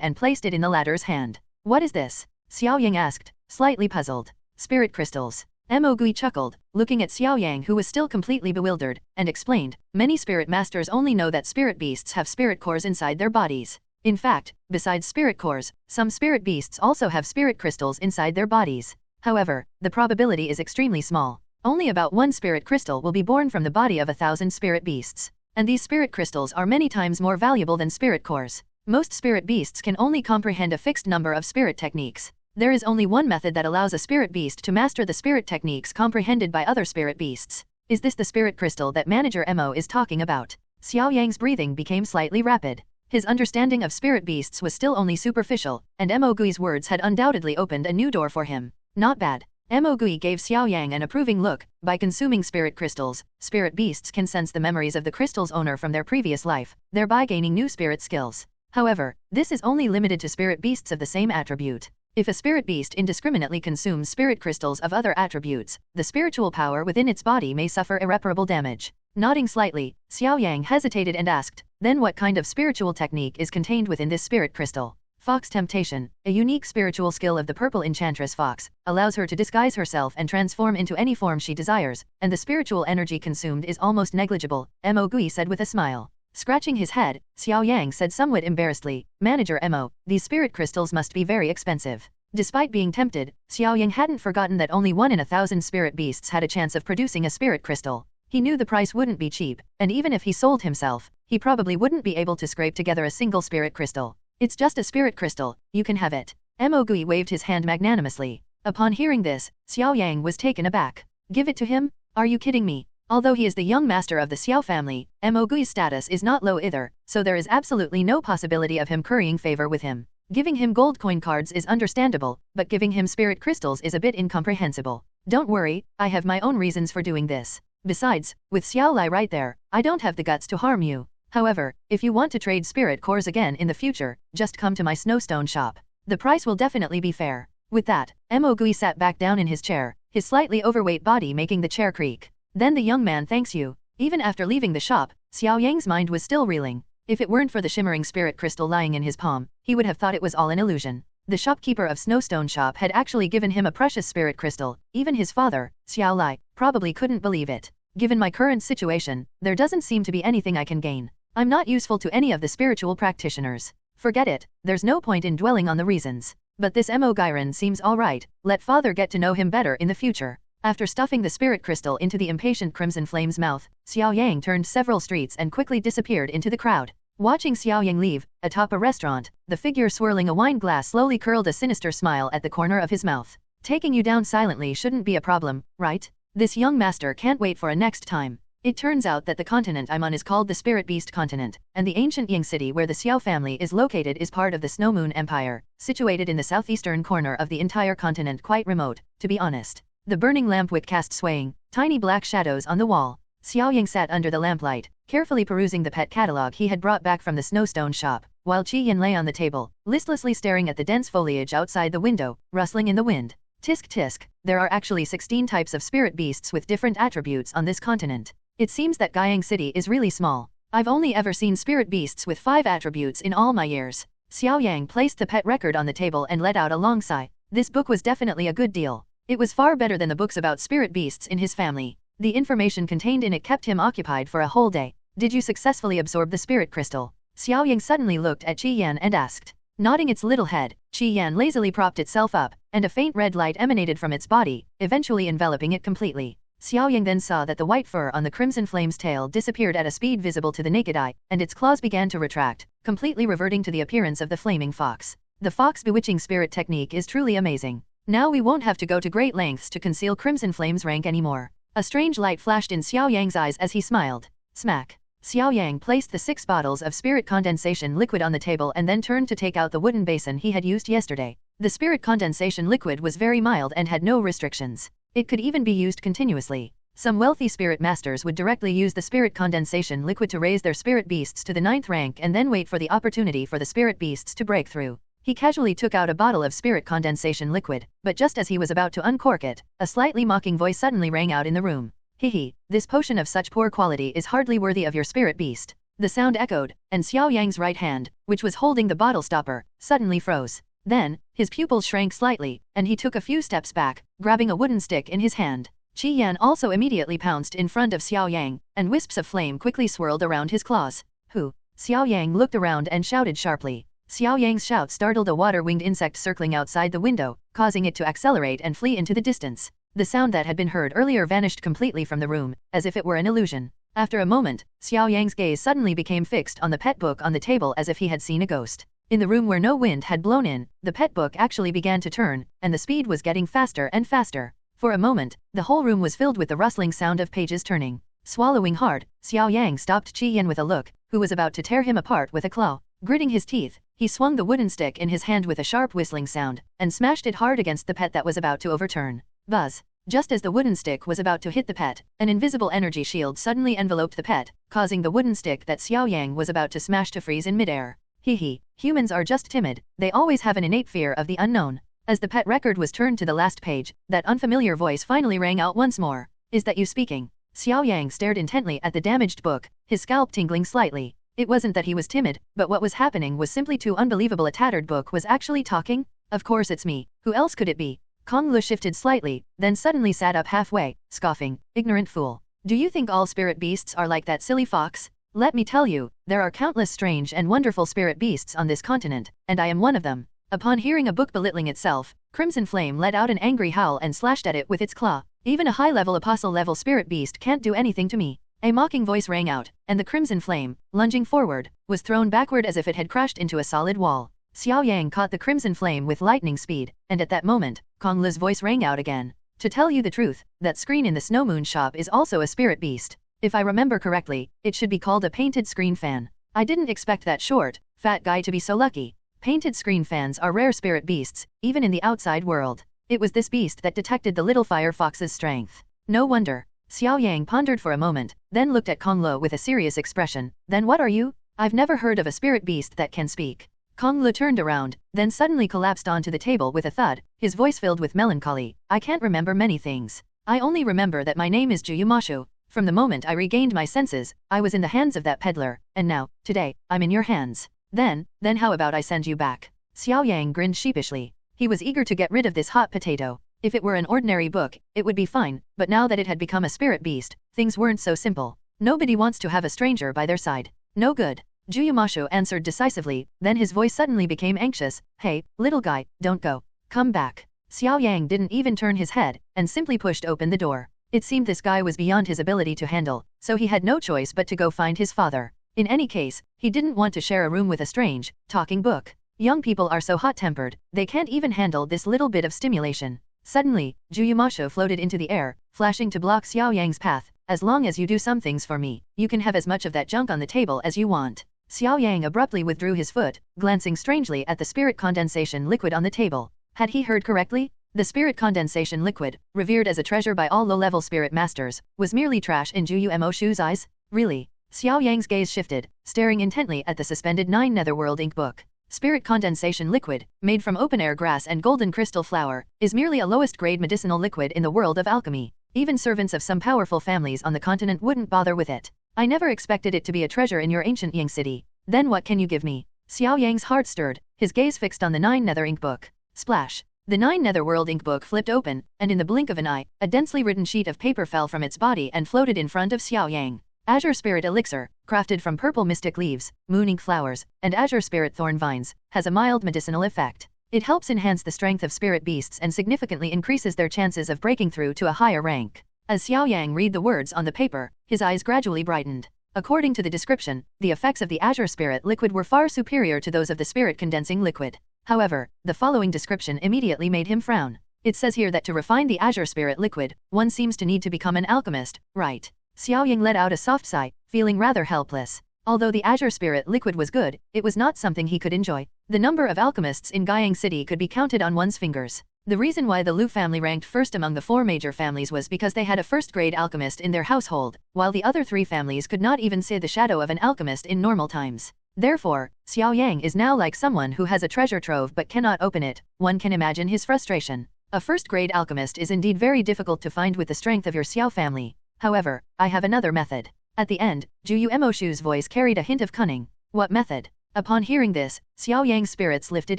and placed it in the latter's hand. What is this? Xiao Yang asked, slightly puzzled. Spirit crystals. Mogui chuckled, looking at Xiao Yang who was still completely bewildered, and explained, many spirit masters only know that spirit beasts have spirit cores inside their bodies. In fact, besides spirit cores, some spirit beasts also have spirit crystals inside their bodies. However, the probability is extremely small. Only about 1 spirit crystal will be born from the body of 1,000 spirit beasts. And these spirit crystals are many times more valuable than spirit cores. Most spirit beasts can only comprehend a fixed number of spirit techniques. There is only one method that allows a spirit beast to master the spirit techniques comprehended by other spirit beasts. Is this the spirit crystal that Manager Mo is talking about? Xiao Yang's breathing became slightly rapid. His understanding of spirit beasts was still only superficial, and Mo Gui's words had undoubtedly opened a new door for him. Not bad. Mo Gui gave Xiao Yang an approving look. By consuming spirit crystals, spirit beasts can sense the memories of the crystal's owner from their previous life, thereby gaining new spirit skills. However, this is only limited to spirit beasts of the same attribute. If a spirit beast indiscriminately consumes spirit crystals of other attributes, the spiritual power within its body may suffer irreparable damage. Nodding slightly, Xiao Yang hesitated and asked, then what kind of spiritual technique is contained within this spirit crystal? Fox Temptation, a unique spiritual skill of the purple enchantress Fox, allows her to disguise herself and transform into any form she desires, and the spiritual energy consumed is almost negligible, Mo Gui said with a smile. Scratching his head, Xiao Yang said somewhat embarrassedly, Manager Mo, these spirit crystals must be very expensive. Despite being tempted, Xiao Yang hadn't forgotten that only 1 in 1,000 spirit beasts had a chance of producing a spirit crystal. He knew the price wouldn't be cheap, and even if he sold himself, he probably wouldn't be able to scrape together a single spirit crystal. It's just a spirit crystal, you can have it. Mo Gui waved his hand magnanimously. Upon hearing this, Xiao Yang was taken aback. Give it to him? Are you kidding me? Although he is the young master of the Xiao family, Mo Gui's status is not low either, so there is absolutely no possibility of him currying favor with him. Giving him gold coin cards is understandable, but giving him spirit crystals is a bit incomprehensible. Don't worry, I have my own reasons for doing this. Besides, with Xiao Lai right there, I don't have the guts to harm you. However, if you want to trade spirit cores again in the future, just come to my snowstone shop. The price will definitely be fair. With that, Mo Gui sat back down in his chair, his slightly overweight body making the chair creak. Then the young man thanks you. Even after leaving the shop, Xiao Yang's mind was still reeling. If it weren't for the shimmering spirit crystal lying in his palm, he would have thought it was all an illusion. The shopkeeper of Snowstone Shop had actually given him a precious spirit crystal. Even his father, Xiao Lai, probably couldn't believe it. Given my current situation, there doesn't seem to be anything I can gain. I'm not useful to any of the spiritual practitioners. Forget it, there's no point in dwelling on the reasons. But this Mo Gairen seems alright, let father get to know him better in the future. After stuffing the spirit crystal into the impatient Crimson Flame's mouth, Xiao Yang turned several streets and quickly disappeared into the crowd. Watching Xiao Yang leave, atop a restaurant, the figure swirling a wine glass slowly curled a sinister smile at the corner of his mouth. Taking you down silently shouldn't be a problem, right? This young master can't wait for a next time. It turns out that the continent I'm on is called the Spirit Beast Continent, and the ancient Ying city where the Xiao family is located is part of the Snow Moon Empire, situated in the southeastern corner of the entire continent, quite remote, to be honest. The burning lamp wick cast swaying, tiny black shadows on the wall. Xiao Yang sat under the lamplight, carefully perusing the pet catalog he had brought back from the Snowstone shop, while Qi Yan lay on the table, listlessly staring at the dense foliage outside the window, rustling in the wind. Tisk tisk, there are actually 16 types of spirit beasts with different attributes on this continent. It seems that Guiyang City is really small. I've only ever seen spirit beasts with 5 attributes in all my years. Xiao Yang placed the pet record on the table and let out a long sigh. This book was definitely a good deal. It was far better than the books about spirit beasts in his family. The information contained in it kept him occupied for a whole day. Did you successfully absorb the spirit crystal? Xiao Yang suddenly looked at Qi Yan and asked. Nodding its little head, Qi Yan lazily propped itself up, and a faint red light emanated from its body, eventually enveloping it completely. Xiao Yang then saw that the white fur on the Crimson Flame's tail disappeared at a speed visible to the naked eye, and its claws began to retract, completely reverting to the appearance of the flaming fox. The fox bewitching spirit technique is truly amazing. Now we won't have to go to great lengths to conceal Crimson Flame's rank anymore. A strange light flashed in Xiao Yang's eyes as he smiled. Smack. Xiao Yang placed the 6 bottles of spirit condensation liquid on the table and then turned to take out the wooden basin he had used yesterday. The spirit condensation liquid was very mild and had no restrictions. It could even be used continuously. Some wealthy spirit masters would directly use the spirit condensation liquid to raise their spirit beasts to the 9th rank and then wait for the opportunity for the spirit beasts to break through. He casually took out a bottle of spirit condensation liquid, but just as he was about to uncork it, a slightly mocking voice suddenly rang out in the room. Hehe, this potion of such poor quality is hardly worthy of your spirit beast. The sound echoed, and Xiao Yang's right hand, which was holding the bottle stopper, suddenly froze. Then, his pupils shrank slightly, and he took a few steps back, grabbing a wooden stick in his hand. Qi Yan also immediately pounced in front of Xiao Yang, and wisps of flame quickly swirled around his claws. Who? Xiao Yang looked around and shouted sharply. Xiao Yang's shout startled a water-winged insect circling outside the window, causing it to accelerate and flee into the distance. The sound that had been heard earlier vanished completely from the room, as if it were an illusion. After a moment, Xiao Yang's gaze suddenly became fixed on the pet book on the table as if he had seen a ghost. In the room where no wind had blown in, the pet book actually began to turn, and the speed was getting faster and faster. For a moment, the whole room was filled with the rustling sound of pages turning. Swallowing hard, Xiao Yang stopped Qi Yan with a look, who was about to tear him apart with a claw. Gritting his teeth, he swung the wooden stick in his hand with a sharp whistling sound, and smashed it hard against the pet that was about to overturn. Buzz! Just as the wooden stick was about to hit the pet, an invisible energy shield suddenly enveloped the pet, causing the wooden stick that Xiao Yang was about to smash to freeze in midair. Humans are just timid, they always have an innate fear of the unknown. As the pet record was turned to the last page, that unfamiliar voice finally rang out once more. Is that you speaking? Xiao Yang stared intently at the damaged book, his scalp tingling slightly. It wasn't that he was timid, but what was happening was simply too unbelievable. A tattered book was actually talking? Of course it's me, who else could it be? Kong Lu shifted slightly, then suddenly sat up halfway, scoffing, ignorant fool. Do you think all spirit beasts are like that silly fox? Let me tell you, there are countless strange and wonderful spirit beasts on this continent, and I am one of them. Upon hearing a book belittling itself, Crimson Flame let out an angry howl and slashed at it with its claw. Even a high-level apostle-level spirit beast can't do anything to me. A mocking voice rang out, and the Crimson Flame, lunging forward, was thrown backward as if it had crashed into a solid wall. Xiao Yang caught the Crimson Flame with lightning speed, and at that moment, Kong Lu's voice rang out again. To tell you the truth, that screen in the Snow Moon shop is also a spirit beast. If I remember correctly, it should be called a painted screen fan. I didn't expect that short, fat guy to be so lucky. Painted screen fans are rare spirit beasts, even in the outside world. It was this beast that detected the little fire fox's strength. No wonder. Xiao Yang pondered for a moment, then looked at Kong Lu with a serious expression. Then what are you? I've never heard of a spirit beast that can speak. Kong Lu turned around, then suddenly collapsed onto the table with a thud, his voice filled with melancholy. I can't remember many things. I only remember that my name is Juyumashu. From the moment I regained my senses, I was in the hands of that peddler, and now, today, I'm in your hands. Then how about I send you back? Xiao Yang grinned sheepishly. He was eager to get rid of this hot potato. If it were an ordinary book, it would be fine, but now that it had become a spirit beast, things weren't so simple. Nobody wants to have a stranger by their side. No good. Juyumashu answered decisively, then his voice suddenly became anxious. Hey, little guy, don't go. Come back. Xiao Yang didn't even turn his head, and simply pushed open the door. It seemed this guy was beyond his ability to handle, so he had no choice but to go find his father. In any case, he didn't want to share a room with a strange, talking book. Young people are so hot-tempered, they can't even handle this little bit of stimulation. Suddenly, Juyumashu floated into the air, flashing to block Xiao Yang's path. As long as you do some things for me, you can have as much of that junk on the table as you want. Xiao Yang abruptly withdrew his foot, glancing strangely at the spirit condensation liquid on the table. Had he heard correctly? The spirit condensation liquid, revered as a treasure by all low-level spirit masters, was merely trash in Juyumashu's eyes? Really? Xiao Yang's gaze shifted, staring intently at the suspended 9 Netherworld ink book. Spirit condensation liquid, made from open-air grass and golden crystal flower, is merely a lowest-grade medicinal liquid in the world of alchemy. Even servants of some powerful families on the continent wouldn't bother with it. I never expected it to be a treasure in your ancient Yang city. Then what can you give me? Xiao Yang's heart stirred, his gaze fixed on the 9 Nether ink book. Splash! The 9 Netherworld ink book flipped open, and in the blink of an eye, a densely written sheet of paper fell from its body and floated in front of Xiao Yang. Azure Spirit Elixir, crafted from purple mystic leaves, moon ink flowers, and Azure Spirit thorn vines, has a mild medicinal effect. It helps enhance the strength of spirit beasts and significantly increases their chances of breaking through to a higher rank. As Xiao Yang read the words on the paper, his eyes gradually brightened. According to the description, the effects of the Azure Spirit liquid were far superior to those of the spirit condensing liquid. However, the following description immediately made him frown. It says here that to refine the Azure Spirit liquid, one seems to need to become an alchemist, right? Xiao Yang let out a soft sigh, feeling rather helpless. Although the Azure Spirit liquid was good, it was not something he could enjoy. The number of alchemists in Guiyang City could be counted on one's fingers. The reason why the Lu family ranked first among the 4 major families was because they had a first-grade alchemist in their household, while the other 3 families could not even see the shadow of an alchemist in normal times. Therefore, Xiao Yang is now like someone who has a treasure trove but cannot open it. One can imagine his frustration. A first-grade alchemist is indeed very difficult to find with the strength of your Xiao family. However, I have another method. At the end, Juyumashu's voice carried a hint of cunning. What method? Upon hearing this, Xiao Yang's spirits lifted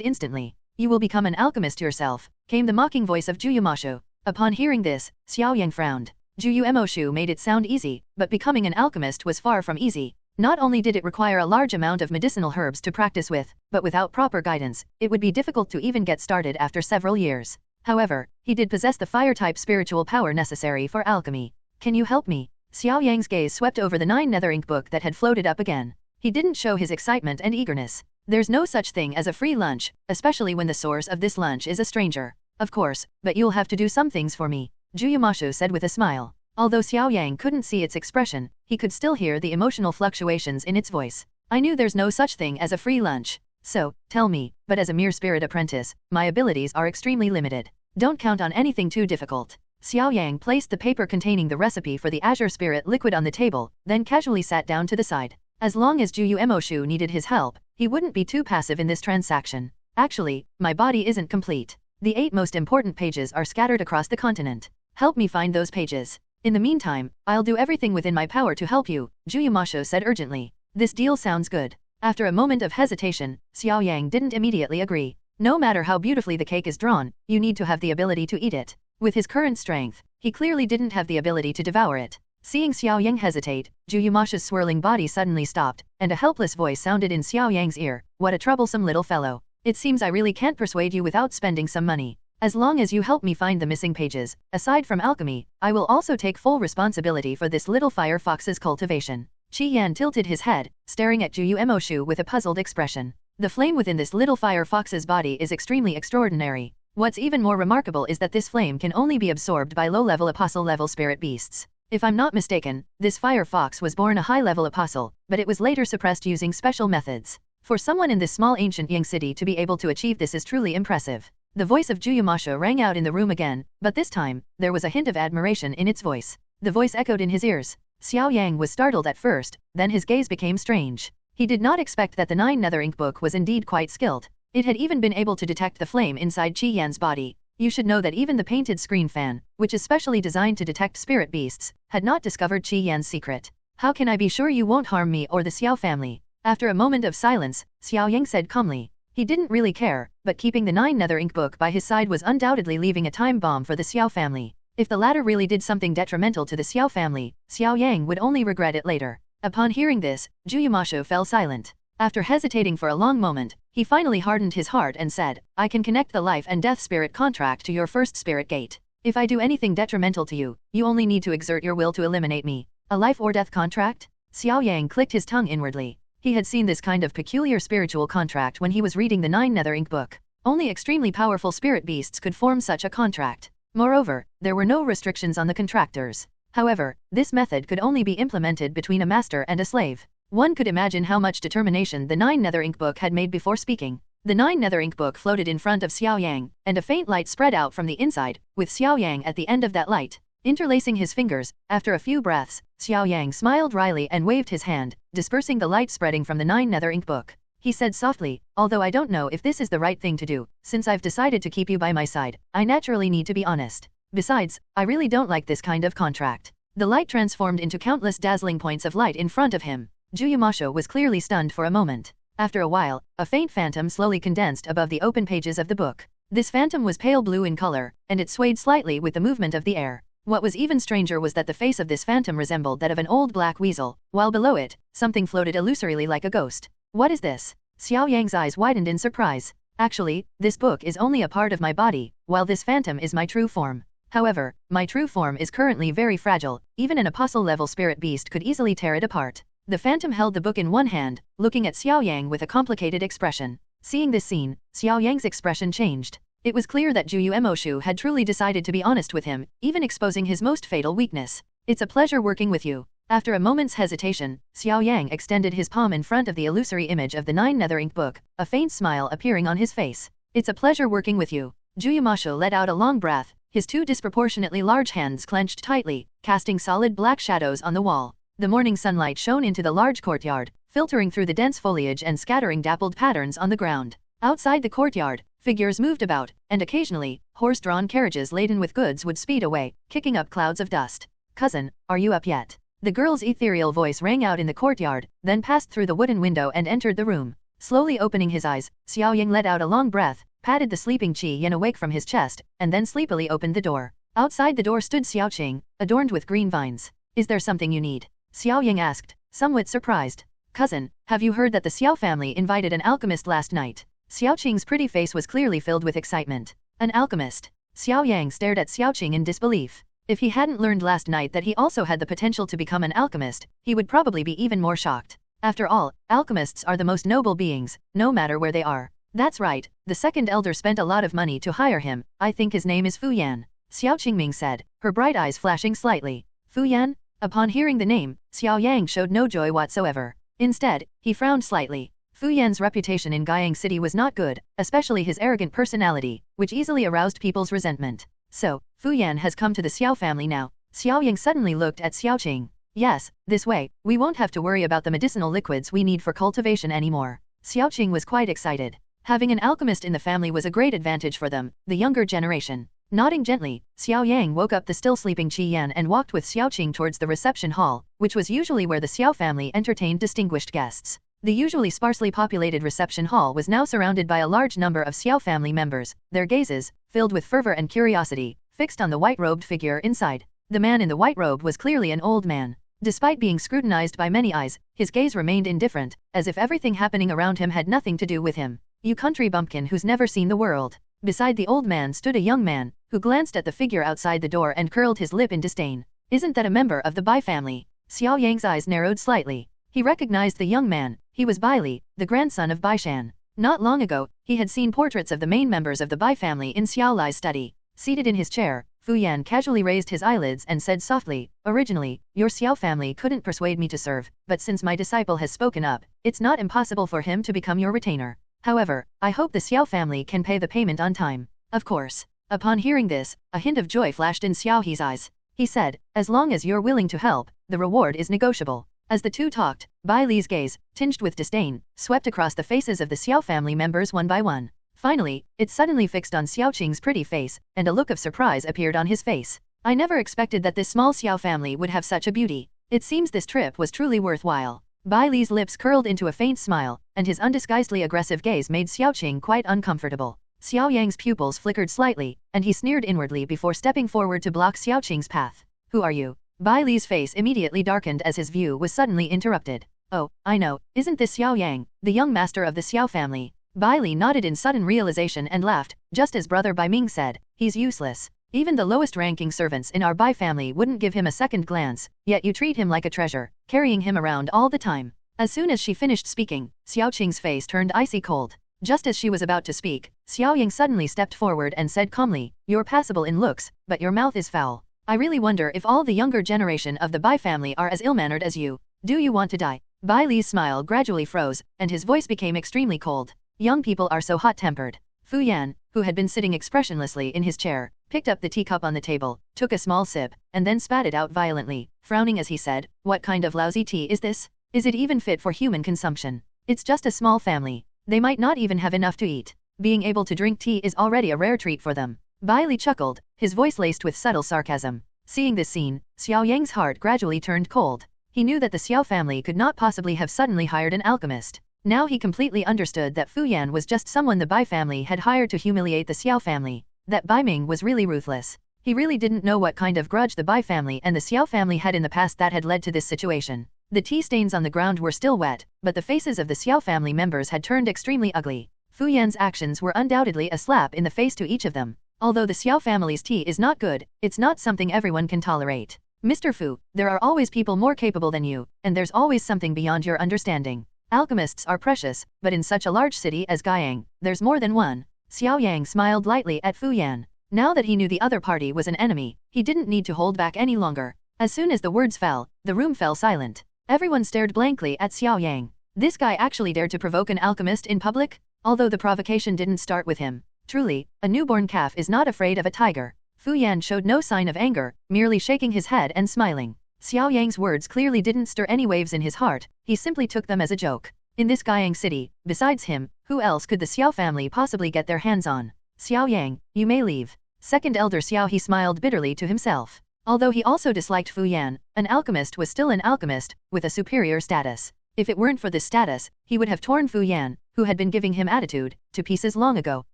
instantly. You will become an alchemist yourself, came the mocking voice of Juyumashu. Upon hearing this, Xiao Yang frowned. Juyumashu made it sound easy, but becoming an alchemist was far from easy. Not only did it require a large amount of medicinal herbs to practice with, but without proper guidance, it would be difficult to even get started after several years. However, he did possess the fire-type spiritual power necessary for alchemy. Can you help me? Xiao Yang's gaze swept over the 9 Nether ink book that had floated up again. He didn't show his excitement and eagerness. There's no such thing as a free lunch, especially when the source of this lunch is a stranger. Of course, but you'll have to do some things for me. Zhu Yumashu said with a smile. Although Xiao Yang couldn't see its expression, he could still hear the emotional fluctuations in its voice. I knew there's no such thing as a free lunch. So, tell me, but as a mere spirit apprentice, my abilities are extremely limited. Don't count on anything too difficult. Xiao Yang placed the paper containing the recipe for the Azure Spirit liquid on the table, then casually sat down to the side. As long as Zhu Yumashu needed his help, he wouldn't be too passive in this transaction. Actually, my body isn't complete. The 8 most important pages are scattered across the continent. Help me find those pages. In the meantime, I'll do everything within my power to help you, Zhu Yumashu said urgently. This deal sounds good. After a moment of hesitation, Xiao Yang didn't immediately agree. No matter how beautifully the cake is drawn, you need to have the ability to eat it. With his current strength, he clearly didn't have the ability to devour it. Seeing Xiao Yang hesitate, Zhu Yumashu's swirling body suddenly stopped, and a helpless voice sounded in Xiao Yang's ear. What a troublesome little fellow. It seems I really can't persuade you without spending some money. As long as you help me find the missing pages, aside from alchemy, I will also take full responsibility for this little fire fox's cultivation. Qi Yan tilted his head, staring at Zhu Yumashu with a puzzled expression. The flame within this little fire fox's body is extremely extraordinary. What's even more remarkable is that this flame can only be absorbed by low-level apostle-level spirit beasts. If I'm not mistaken, this fire fox was born a high-level apostle, but it was later suppressed using special methods. For someone in this small ancient Yang city to be able to achieve this is truly impressive. The voice of Zhu Yumashu rang out in the room again, but this time, there was a hint of admiration in its voice. The voice echoed in his ears. Xiao Yang was startled at first, then his gaze became strange. He did not expect that the 9 nether ink book was indeed quite skilled. It had even been able to detect the flame inside Qi Yan's body. You should know that even the painted screen fan, which is specially designed to detect spirit beasts, had not discovered Qi Yan's secret. How can I be sure you won't harm me or the Xiao family? After a moment of silence, Xiao Yang said calmly. He didn't really care, but keeping the 9 nether ink book by his side was undoubtedly leaving a time bomb for the Xiao family. If the latter really did something detrimental to the Xiao family, Xiao Yang would only regret it later. Upon hearing this, Zhu Yumashu fell silent. After hesitating for a long moment, he finally hardened his heart and said, I can connect the life and death spirit contract to your first spirit gate. If I do anything detrimental to you, you only need to exert your will to eliminate me. A life or death contract? Xiao Yang clicked his tongue inwardly. He had seen this kind of peculiar spiritual contract when he was reading the 9 nether ink book. Only extremely powerful spirit beasts could form such a contract. Moreover, there were no restrictions on the contractors. However, this method could only be implemented between a master and a slave. One could imagine how much determination the 9 nether ink book had made before speaking. The 9 nether ink book floated in front of Xiao Yang, and a faint light spread out from the inside, with Xiao Yang at the end of that light. Interlacing his fingers, after a few breaths, Xiao Yang smiled wryly and waved his hand, dispersing the light spreading from the 9 nether ink book. He said softly, although I don't know if this is the right thing to do, since I've decided to keep you by my side, I naturally need to be honest. Besides, I really don't like this kind of contract. The light transformed into countless dazzling points of light in front of him. Zhu Yumashu was clearly stunned for a moment. After a while, a faint phantom slowly condensed above the open pages of the book. This phantom was pale blue in color, and it swayed slightly with the movement of the air. What was even stranger was that the face of this phantom resembled that of an old black weasel, while below it, something floated illusorily like a ghost. What is this? Xiao Yang's eyes widened in surprise. Actually, this book is only a part of my body, while this phantom is my true form. However, my true form is currently very fragile, even an apostle-level spirit beast could easily tear it apart. The phantom held the book in one hand, looking at Xiao Yang with a complicated expression. Seeing this scene, Xiao Yang's expression changed. It was clear that Zhu Yumashu had truly decided to be honest with him, even exposing his most fatal weakness. It's a pleasure working with you. After a moment's hesitation, Xiao Yang extended his palm in front of the illusory image of the 9 nether ink book, a faint smile appearing on his face. It's a pleasure working with you. Zhu Yumashu let out a long breath, his 2 disproportionately large hands clenched tightly, casting solid black shadows on the wall. The morning sunlight shone into the large courtyard, filtering through the dense foliage and scattering dappled patterns on the ground. Outside the courtyard, figures moved about, and occasionally, horse-drawn carriages laden with goods would speed away, kicking up clouds of dust. Cousin, are you up yet? The girl's ethereal voice rang out in the courtyard, then passed through the wooden window and entered the room. Slowly opening his eyes, Xiao Yang let out a long breath, patted the sleeping Qi Yan awake from his chest, and then sleepily opened the door. Outside the door stood Xiao Qing, adorned with green vines. Is there something you need? Xiao Yang asked, somewhat surprised. Cousin, have you heard that the Xiao family invited an alchemist last night? Xiao Qing's pretty face was clearly filled with excitement. An alchemist? Xiao Yang stared at Xiao Qing in disbelief. If he hadn't learned last night that he also had the potential to become an alchemist, he would probably be even more shocked. After all, alchemists are the most noble beings, no matter where they are. That's right, the second elder spent a lot of money to hire him, I think his name is Fu Yan. Xiao Qingming said, her bright eyes flashing slightly. Fu Yan? Upon hearing the name, Xiao Yang showed no joy whatsoever. Instead, he frowned slightly. Fu Yan's reputation in Guiyang City was not good, especially his arrogant personality, which easily aroused people's resentment. So, Fu Yan has come to the Xiao family now. Xiao Yang suddenly looked at Xiao Qing. Yes, this way, we won't have to worry about the medicinal liquids we need for cultivation anymore. Xiao Qing was quite excited. Having an alchemist in the family was a great advantage for them, the younger generation. Nodding gently, Xiao Yang woke up the still sleeping Qi Yan and walked with Xiao Qing towards the reception hall, which was usually where the Xiao family entertained distinguished guests. The usually sparsely populated reception hall was now surrounded by a large number of Xiao family members, their gazes, filled with fervor and curiosity, fixed on the white-robed figure inside. The man in the white robe was clearly an old man. Despite being scrutinized by many eyes, his gaze remained indifferent, as if everything happening around him had nothing to do with him. You country bumpkin who's never seen the world. Beside the old man stood a young man, who glanced at the figure outside the door and curled his lip in disdain. Isn't that a member of the Bai family? Xiao Yang's eyes narrowed slightly. He recognized the young man. He was Bai Li, the grandson of Bai Shan. Not long ago, he had seen portraits of the main members of the Bai family in Xiao Li's study. Seated in his chair, Fu Yan casually raised his eyelids and said softly, "Originally, your Xiao family couldn't persuade me to serve, but since my disciple has spoken up, it's not impossible for him to become your retainer. However, I hope the Xiao family can pay the payment on time." Of course. Upon hearing this, a hint of joy flashed in Xiao He's eyes. He said, "As long as you're willing to help, the reward is negotiable." As the two talked, Bai Li's gaze, tinged with disdain, swept across the faces of the Xiao family members one by one. Finally, it suddenly fixed on Xiao Qing's pretty face, and a look of surprise appeared on his face. "I never expected that this small Xiao family would have such a beauty. It seems this trip was truly worthwhile." Bai Li's lips curled into a faint smile, and his undisguisedly aggressive gaze made Xiao Qing quite uncomfortable. Xiao Yang's pupils flickered slightly, and he sneered inwardly before stepping forward to block Xiao Qing's path. "Who are you?" Bai Li's face immediately darkened as his view was suddenly interrupted. "Oh, I know, isn't this Xiao Yang, the young master of the Xiao family?" Bai Li nodded in sudden realization and laughed, just as brother Bai Ming said, "He's useless. Even the lowest-ranking servants in our Bai family wouldn't give him a second glance, yet you treat him like a treasure, carrying him around all the time." As soon as she finished speaking, Xiao Qing's face turned icy cold. Just as she was about to speak, Xiao Yang suddenly stepped forward and said calmly, "You're passable in looks, but your mouth is foul. I really wonder if all the younger generation of the Bai family are as ill-mannered as you. Do you want to die?" Bai Li's smile gradually froze, and his voice became extremely cold. "Young people are so hot-tempered." Fu Yan, who had been sitting expressionlessly in his chair, picked up the teacup on the table, took a small sip, and then spat it out violently, frowning as he said, "What kind of lousy tea is this? Is it even fit for human consumption? It's just a small family. They might not even have enough to eat. Being able to drink tea is already a rare treat for them." Bai Li chuckled, his voice laced with subtle sarcasm. Seeing this scene, Xiao Yang's heart gradually turned cold. He knew that the Xiao family could not possibly have suddenly hired an alchemist. Now he completely understood that Fu Yan was just someone the Bai family had hired to humiliate the Xiao family. That Bai Ming was really ruthless. He really didn't know what kind of grudge the Bai family and the Xiao family had in the past that had led to this situation. The tea stains on the ground were still wet, but the faces of the Xiao family members had turned extremely ugly. Fu Yan's actions were undoubtedly a slap in the face to each of them. Although the Xiao family's tea is not good, it's not something everyone can tolerate. "Mr. Fu, there are always people more capable than you, and there's always something beyond your understanding. Alchemists are precious, but in such a large city as Guiyang, there's more than one." Xiao Yang smiled lightly at Fu Yan. Now that he knew the other party was an enemy, he didn't need to hold back any longer. As soon as the words fell, the room fell silent. Everyone stared blankly at Xiao Yang. This guy actually dared to provoke an alchemist in public? Although the provocation didn't start with him. Truly, a newborn calf is not afraid of a tiger. Fu Yan showed no sign of anger, merely shaking his head and smiling. Xiao Yang's words clearly didn't stir any waves in his heart, he simply took them as a joke. In this Guiyang city, besides him, who else could the Xiao family possibly get their hands on? "Xiao Yang, you may leave." Second elder Xiao He smiled bitterly to himself. Although he also disliked Fu Yan, an alchemist was still an alchemist, with a superior status. If it weren't for this status, he would have torn Fu Yan, who had been giving him attitude, to pieces long ago.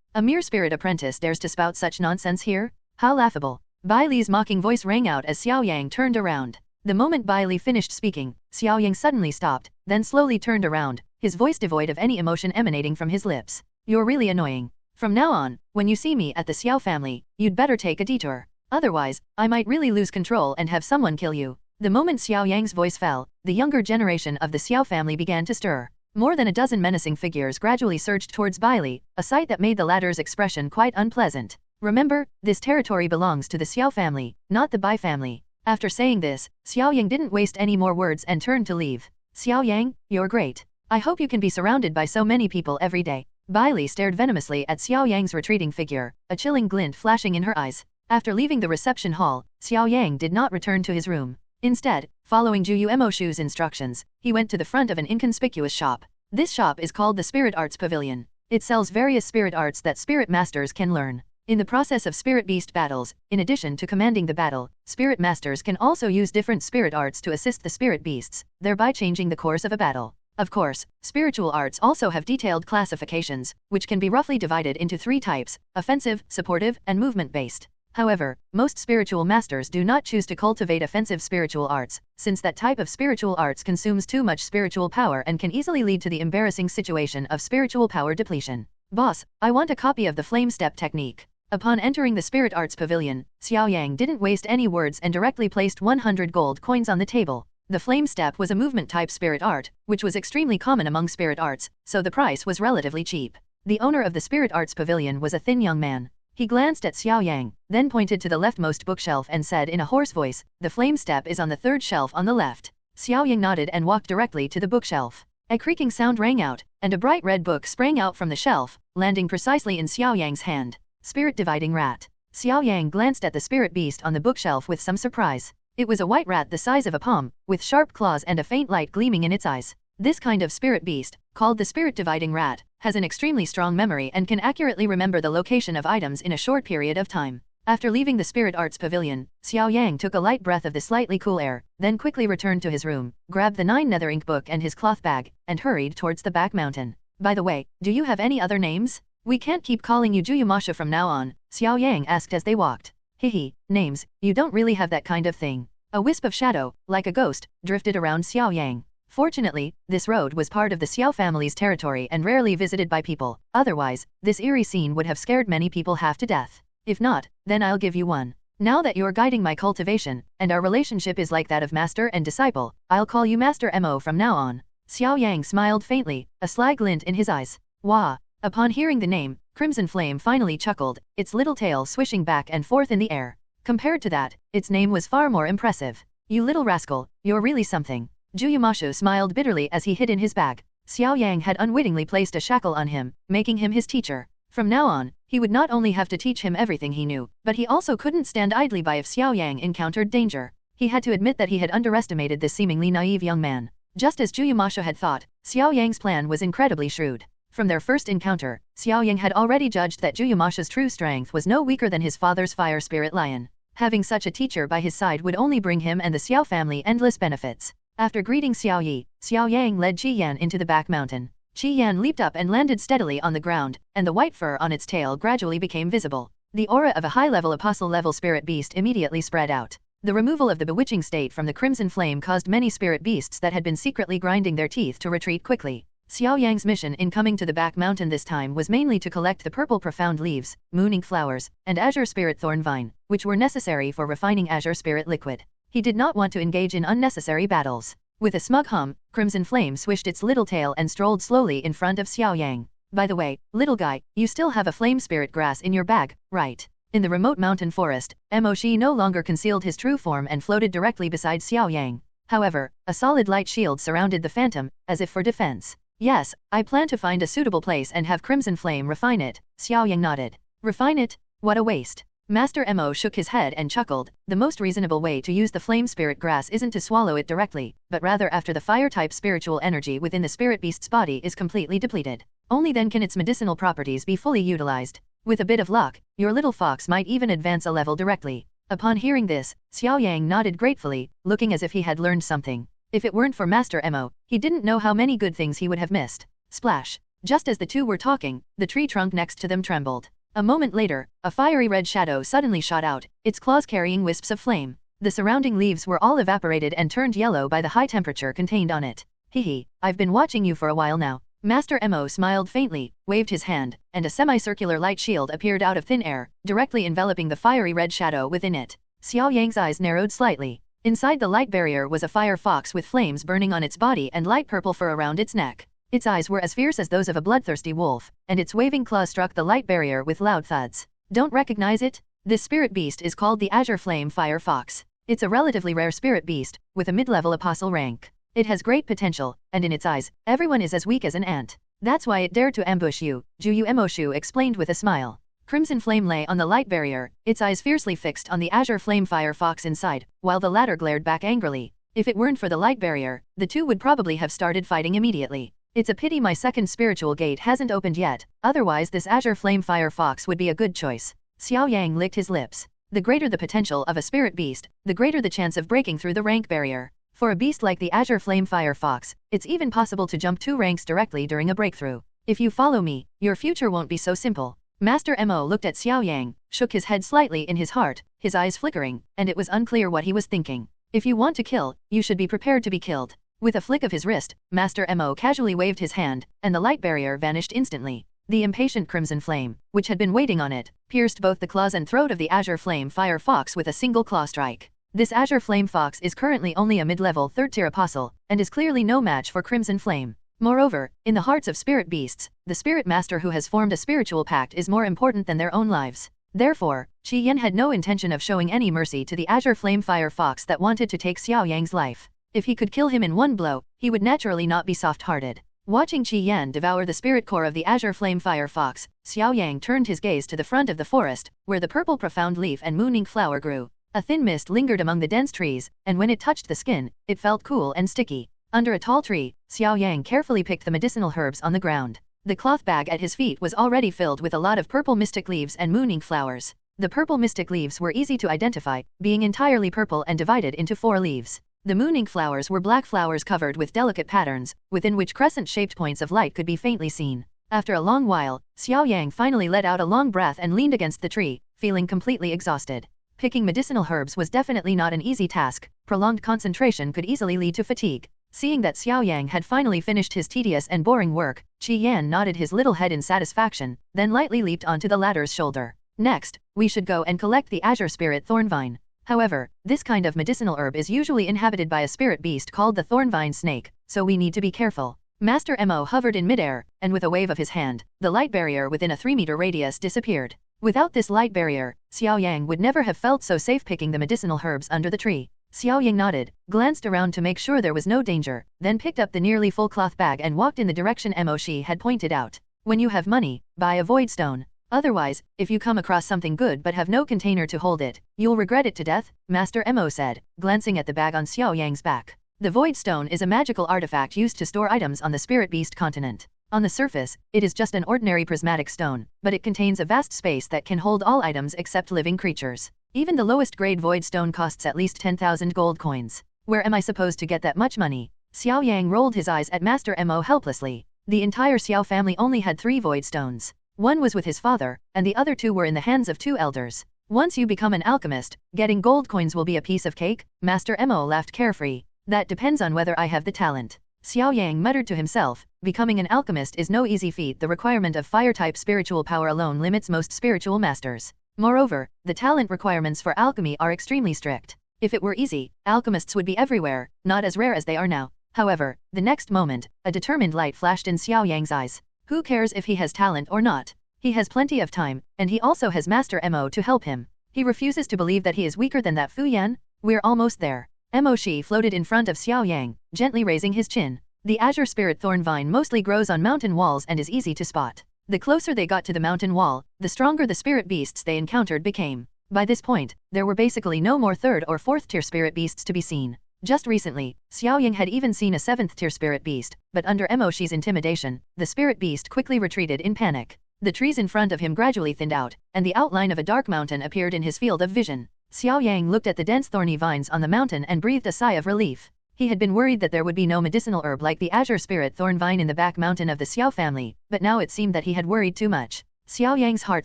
A mere spirit apprentice dares to spout such nonsense here? How laughable. Bai Li's mocking voice rang out as Xiao Yang turned around. The moment Bai Li finished speaking, Xiao Yang suddenly stopped, then slowly turned around, his voice devoid of any emotion emanating from his lips. "You're really annoying. From now on, when you see me at the Xiao family, you'd better take a detour. Otherwise, I might really lose control and have someone kill you." The moment Xiao Yang's voice fell, the younger generation of the Xiao family began to stir. More than a dozen menacing figures gradually surged towards Bai Li, a sight that made the latter's expression quite unpleasant. Remember, this territory belongs to the Xiao family, not the Bai family. After saying this, Xiao Yang didn't waste any more words and turned to leave. Xiao Yang, you're great. I hope you can be surrounded by so many people every day. Bai Li stared venomously at Xiao Yang's retreating figure, a chilling glint flashing in her eyes. After leaving the reception hall, Xiao Yang did not return to his room. Instead, following Ju Yumoshu's instructions, he went to the front of an inconspicuous shop. This shop is called the Spirit Arts Pavilion. It sells various spirit arts that spirit masters can learn. In the process of spirit beast battles, in addition to commanding the battle, spirit masters can also use different spirit arts to assist the spirit beasts, thereby changing the course of a battle. Of course, spiritual arts also have detailed classifications, which can be roughly divided into 3 types: offensive, supportive, and movement-based. However, most spiritual masters do not choose to cultivate offensive spiritual arts, since that type of spiritual arts consumes too much spiritual power and can easily lead to the embarrassing situation of spiritual power depletion. Boss, I want a copy of the flame step technique. Upon entering the Spirit Arts Pavilion, Xiao Yang didn't waste any words and directly placed 100 gold coins on the table. The flame step was a movement-type spirit art, which was extremely common among spirit arts, so the price was relatively cheap. The owner of the Spirit Arts Pavilion was a thin young man. He glanced at Xiao Yang, then pointed to the leftmost bookshelf and said in a hoarse voice, "The flame step is on the 3rd shelf on the left." Xiao Yang nodded and walked directly to the bookshelf. A creaking sound rang out, and a bright red book sprang out from the shelf, landing precisely in Xiao Yang's hand. Spirit Dividing Rat. Xiao Yang glanced at the spirit beast on the bookshelf with some surprise. It was a white rat the size of a palm, with sharp claws and a faint light gleaming in its eyes. This kind of spirit beast, called the Spirit Dividing Rat, has an extremely strong memory and can accurately remember the location of items in a short period of time. After leaving the Spirit Arts Pavilion, Xiao Yang took a light breath of the slightly cool air, then quickly returned to his room, grabbed the 9 nether ink book and his cloth bag, and hurried towards the back mountain. By the way, do you have any other names? We can't keep calling you Juyumasha from now on, Xiao Yang asked as they walked. Hihi, names, you don't really have that kind of thing. A wisp of shadow, like a ghost, drifted around Xiao Yang. Fortunately, this road was part of the Xiao family's territory and rarely visited by people, otherwise, this eerie scene would have scared many people half to death. If not, then I'll give you one. Now that you're guiding my cultivation, and our relationship is like that of master and disciple, I'll call you Master Mo from now on. Xiao Yang smiled faintly, a sly glint in his eyes. Wah! Upon hearing the name, Crimson Flame finally chuckled, its little tail swishing back and forth in the air. Compared to that, its name was far more impressive. You little rascal, you're really something. Juyumashu smiled bitterly as he hid in his bag. Xiao Yang had unwittingly placed a shackle on him, making him his teacher. From now on, he would not only have to teach him everything he knew, but he also couldn't stand idly by if Xiao Yang encountered danger. He had to admit that he had underestimated this seemingly naive young man. Just as Juyumashu had thought, Xiao Yang's plan was incredibly shrewd. From their first encounter, Xiao Yang had already judged that Juyumashu's true strength was no weaker than his father's fire spirit lion. Having such a teacher by his side would only bring him and the Xiao family endless benefits. After greeting Xiao Yi, Xiao Yang led Qi Yan into the back mountain. Qi Yan leaped up and landed steadily on the ground, and the white fur on its tail gradually became visible. The aura of a high-level apostle-level spirit beast immediately spread out. The removal of the bewitching state from the crimson flame caused many spirit beasts that had been secretly grinding their teeth to retreat quickly. Xiao Yang's mission in coming to the back mountain this time was mainly to collect the purple profound leaves, moon ink flowers, and azure spirit thorn vine, which were necessary for refining azure spirit liquid. He did not want to engage in unnecessary battles. With a smug hum, Crimson Flame swished its little tail and strolled slowly in front of Xiao Yang. By the way, little guy, you still have a flame spirit grass in your bag, right? In the remote mountain forest, Mo Shi no longer concealed his true form and floated directly beside Xiao Yang. However, a solid light shield surrounded the phantom, as if for defense. Yes, I plan to find a suitable place and have Crimson Flame refine it, Xiao Yang nodded. Refine it? What a waste. Master Mo shook his head and chuckled. The most reasonable way to use the flame spirit grass isn't to swallow it directly, but rather after the fire-type spiritual energy within the spirit beast's body is completely depleted. Only then can its medicinal properties be fully utilized. With a bit of luck, your little fox might even advance a level directly. Upon hearing this, Xiao Yang nodded gratefully, looking as if he had learned something. If it weren't for Master Mo, he didn't know how many good things he would have missed. Splash! Just as the two were talking, the tree trunk next to them trembled. A moment later, a fiery red shadow suddenly shot out, its claws carrying wisps of flame. The surrounding leaves were all evaporated and turned yellow by the high temperature contained on it. Hehe, I've been watching you for a while now. Master Mo smiled faintly, waved his hand, and a semicircular light shield appeared out of thin air, directly enveloping the fiery red shadow within it. Xiao Yang's eyes narrowed slightly. Inside the light barrier was a fire fox with flames burning on its body and light purple fur around its neck. Its eyes were as fierce as those of a bloodthirsty wolf, and its waving claws struck the light barrier with loud thuds. Don't recognize it? This spirit beast is called the Azure Flame Fire Fox. It's a relatively rare spirit beast, with a mid-level apostle rank. It has great potential, and in its eyes, everyone is as weak as an ant. That's why it dared to ambush you, Juyu Emoshu explained with a smile. Crimson Flame lay on the light barrier, its eyes fiercely fixed on the Azure Flame Fire Fox inside, while the latter glared back angrily. If it weren't for the light barrier, the two would probably have started fighting immediately. It's a pity my second spiritual gate hasn't opened yet, otherwise this Azure Flame Fire Fox would be a good choice. Xiao Yang licked his lips. The greater the potential of a spirit beast, the greater the chance of breaking through the rank barrier. For a beast like the Azure Flame Fire Fox, it's even possible to jump 2 ranks directly during a breakthrough. If you follow me, your future won't be so simple. Master Mo looked at Xiao Yang, shook his head slightly in his heart, his eyes flickering, and it was unclear what he was thinking. If you want to kill, you should be prepared to be killed. With a flick of his wrist, Master Mo casually waved his hand, and the light barrier vanished instantly. The impatient Crimson Flame, which had been waiting on it, pierced both the claws and throat of the Azure Flame Fire Fox with a single claw strike. This Azure Flame Fox is currently only a mid-level 3rd-tier apostle, and is clearly no match for Crimson Flame. Moreover, in the hearts of spirit beasts, the spirit master who has formed a spiritual pact is more important than their own lives. Therefore, Qi Yan had no intention of showing any mercy to the Azure Flame Fire Fox that wanted to take Xiao Yang's life. If he could kill him in one blow, he would naturally not be soft-hearted. Watching Qi Yan devour the spirit core of the Azure Flame Fire Fox, Xiao Yang turned his gaze to the front of the forest, where the purple profound leaf and moon ink flower grew. A thin mist lingered among the dense trees, and when it touched the skin, it felt cool and sticky. Under a tall tree, Xiao Yang carefully picked the medicinal herbs on the ground. The cloth bag at his feet was already filled with a lot of purple mystic leaves and moon ink flowers. The purple mystic leaves were easy to identify, being entirely purple and divided into 4 leaves. The moon ink flowers were black flowers covered with delicate patterns, within which crescent-shaped points of light could be faintly seen. After a long while, Xiao Yang finally let out a long breath and leaned against the tree, feeling completely exhausted. Picking medicinal herbs was definitely not an easy task. Prolonged concentration could easily lead to fatigue. Seeing that Xiao Yang had finally finished his tedious and boring work, Qi Yan nodded his little head in satisfaction, then lightly leaped onto the ladder's shoulder. Next, we should go and collect the Azure Spirit Thornvine. However, this kind of medicinal herb is usually inhabited by a spirit beast called the Thornvine Snake, so we need to be careful. Master Mo hovered in midair, and with a wave of his hand, the light barrier within a 3-meter radius disappeared. Without this light barrier, Xiao Yang would never have felt so safe picking the medicinal herbs under the tree. Xiao Yang nodded, glanced around to make sure there was no danger, then picked up the nearly full cloth bag and walked in the direction Mo Shi had pointed out. When you have money, buy a void stone. Otherwise, if you come across something good but have no container to hold it, you'll regret it to death, Master Mo said, glancing at the bag on Xiao Yang's back. The void stone is a magical artifact used to store items on the spirit beast continent. On the surface, it is just an ordinary prismatic stone, but it contains a vast space that can hold all items except living creatures. Even the lowest grade void stone costs at least 10,000 gold coins. Where am I supposed to get that much money? Xiao Yang rolled his eyes at Master Mo helplessly. The entire Xiao family only had 3 void stones. One was with his father, and the other 2 were in the hands of 2 elders. Once you become an alchemist, getting gold coins will be a piece of cake, Master Mo laughed carefree. That depends on whether I have the talent. Xiao Yang muttered to himself, becoming an alchemist is no easy feat. The requirement of fire-type spiritual power alone limits most spiritual masters. Moreover, the talent requirements for alchemy are extremely strict. If it were easy, alchemists would be everywhere, not as rare as they are now. However, the next moment, a determined light flashed in Xiao Yang's eyes. Who cares if he has talent or not? He has plenty of time, and he also has Master Mo to help him. He refuses to believe that he is weaker than that Fu Yan. We're almost there. Mo Shi floated in front of Xiao Yang, gently raising his chin. The Azure Spirit Thornvine mostly grows on mountain walls and is easy to spot. The closer they got to the mountain wall, the stronger the spirit beasts they encountered became. By this point, there were basically no more 3rd or 4th tier spirit beasts to be seen. Just recently, Xiao Yang had even seen a 7th tier spirit beast, but under Mo Shi's intimidation, the spirit beast quickly retreated in panic. The trees in front of him gradually thinned out, and the outline of a dark mountain appeared in his field of vision. Xiao Yang looked at the dense thorny vines on the mountain and breathed a sigh of relief. He had been worried that there would be no medicinal herb like the Azure Spirit Thornvine in the back mountain of the Xiao family, but now it seemed that he had worried too much. Xiao Yang's heart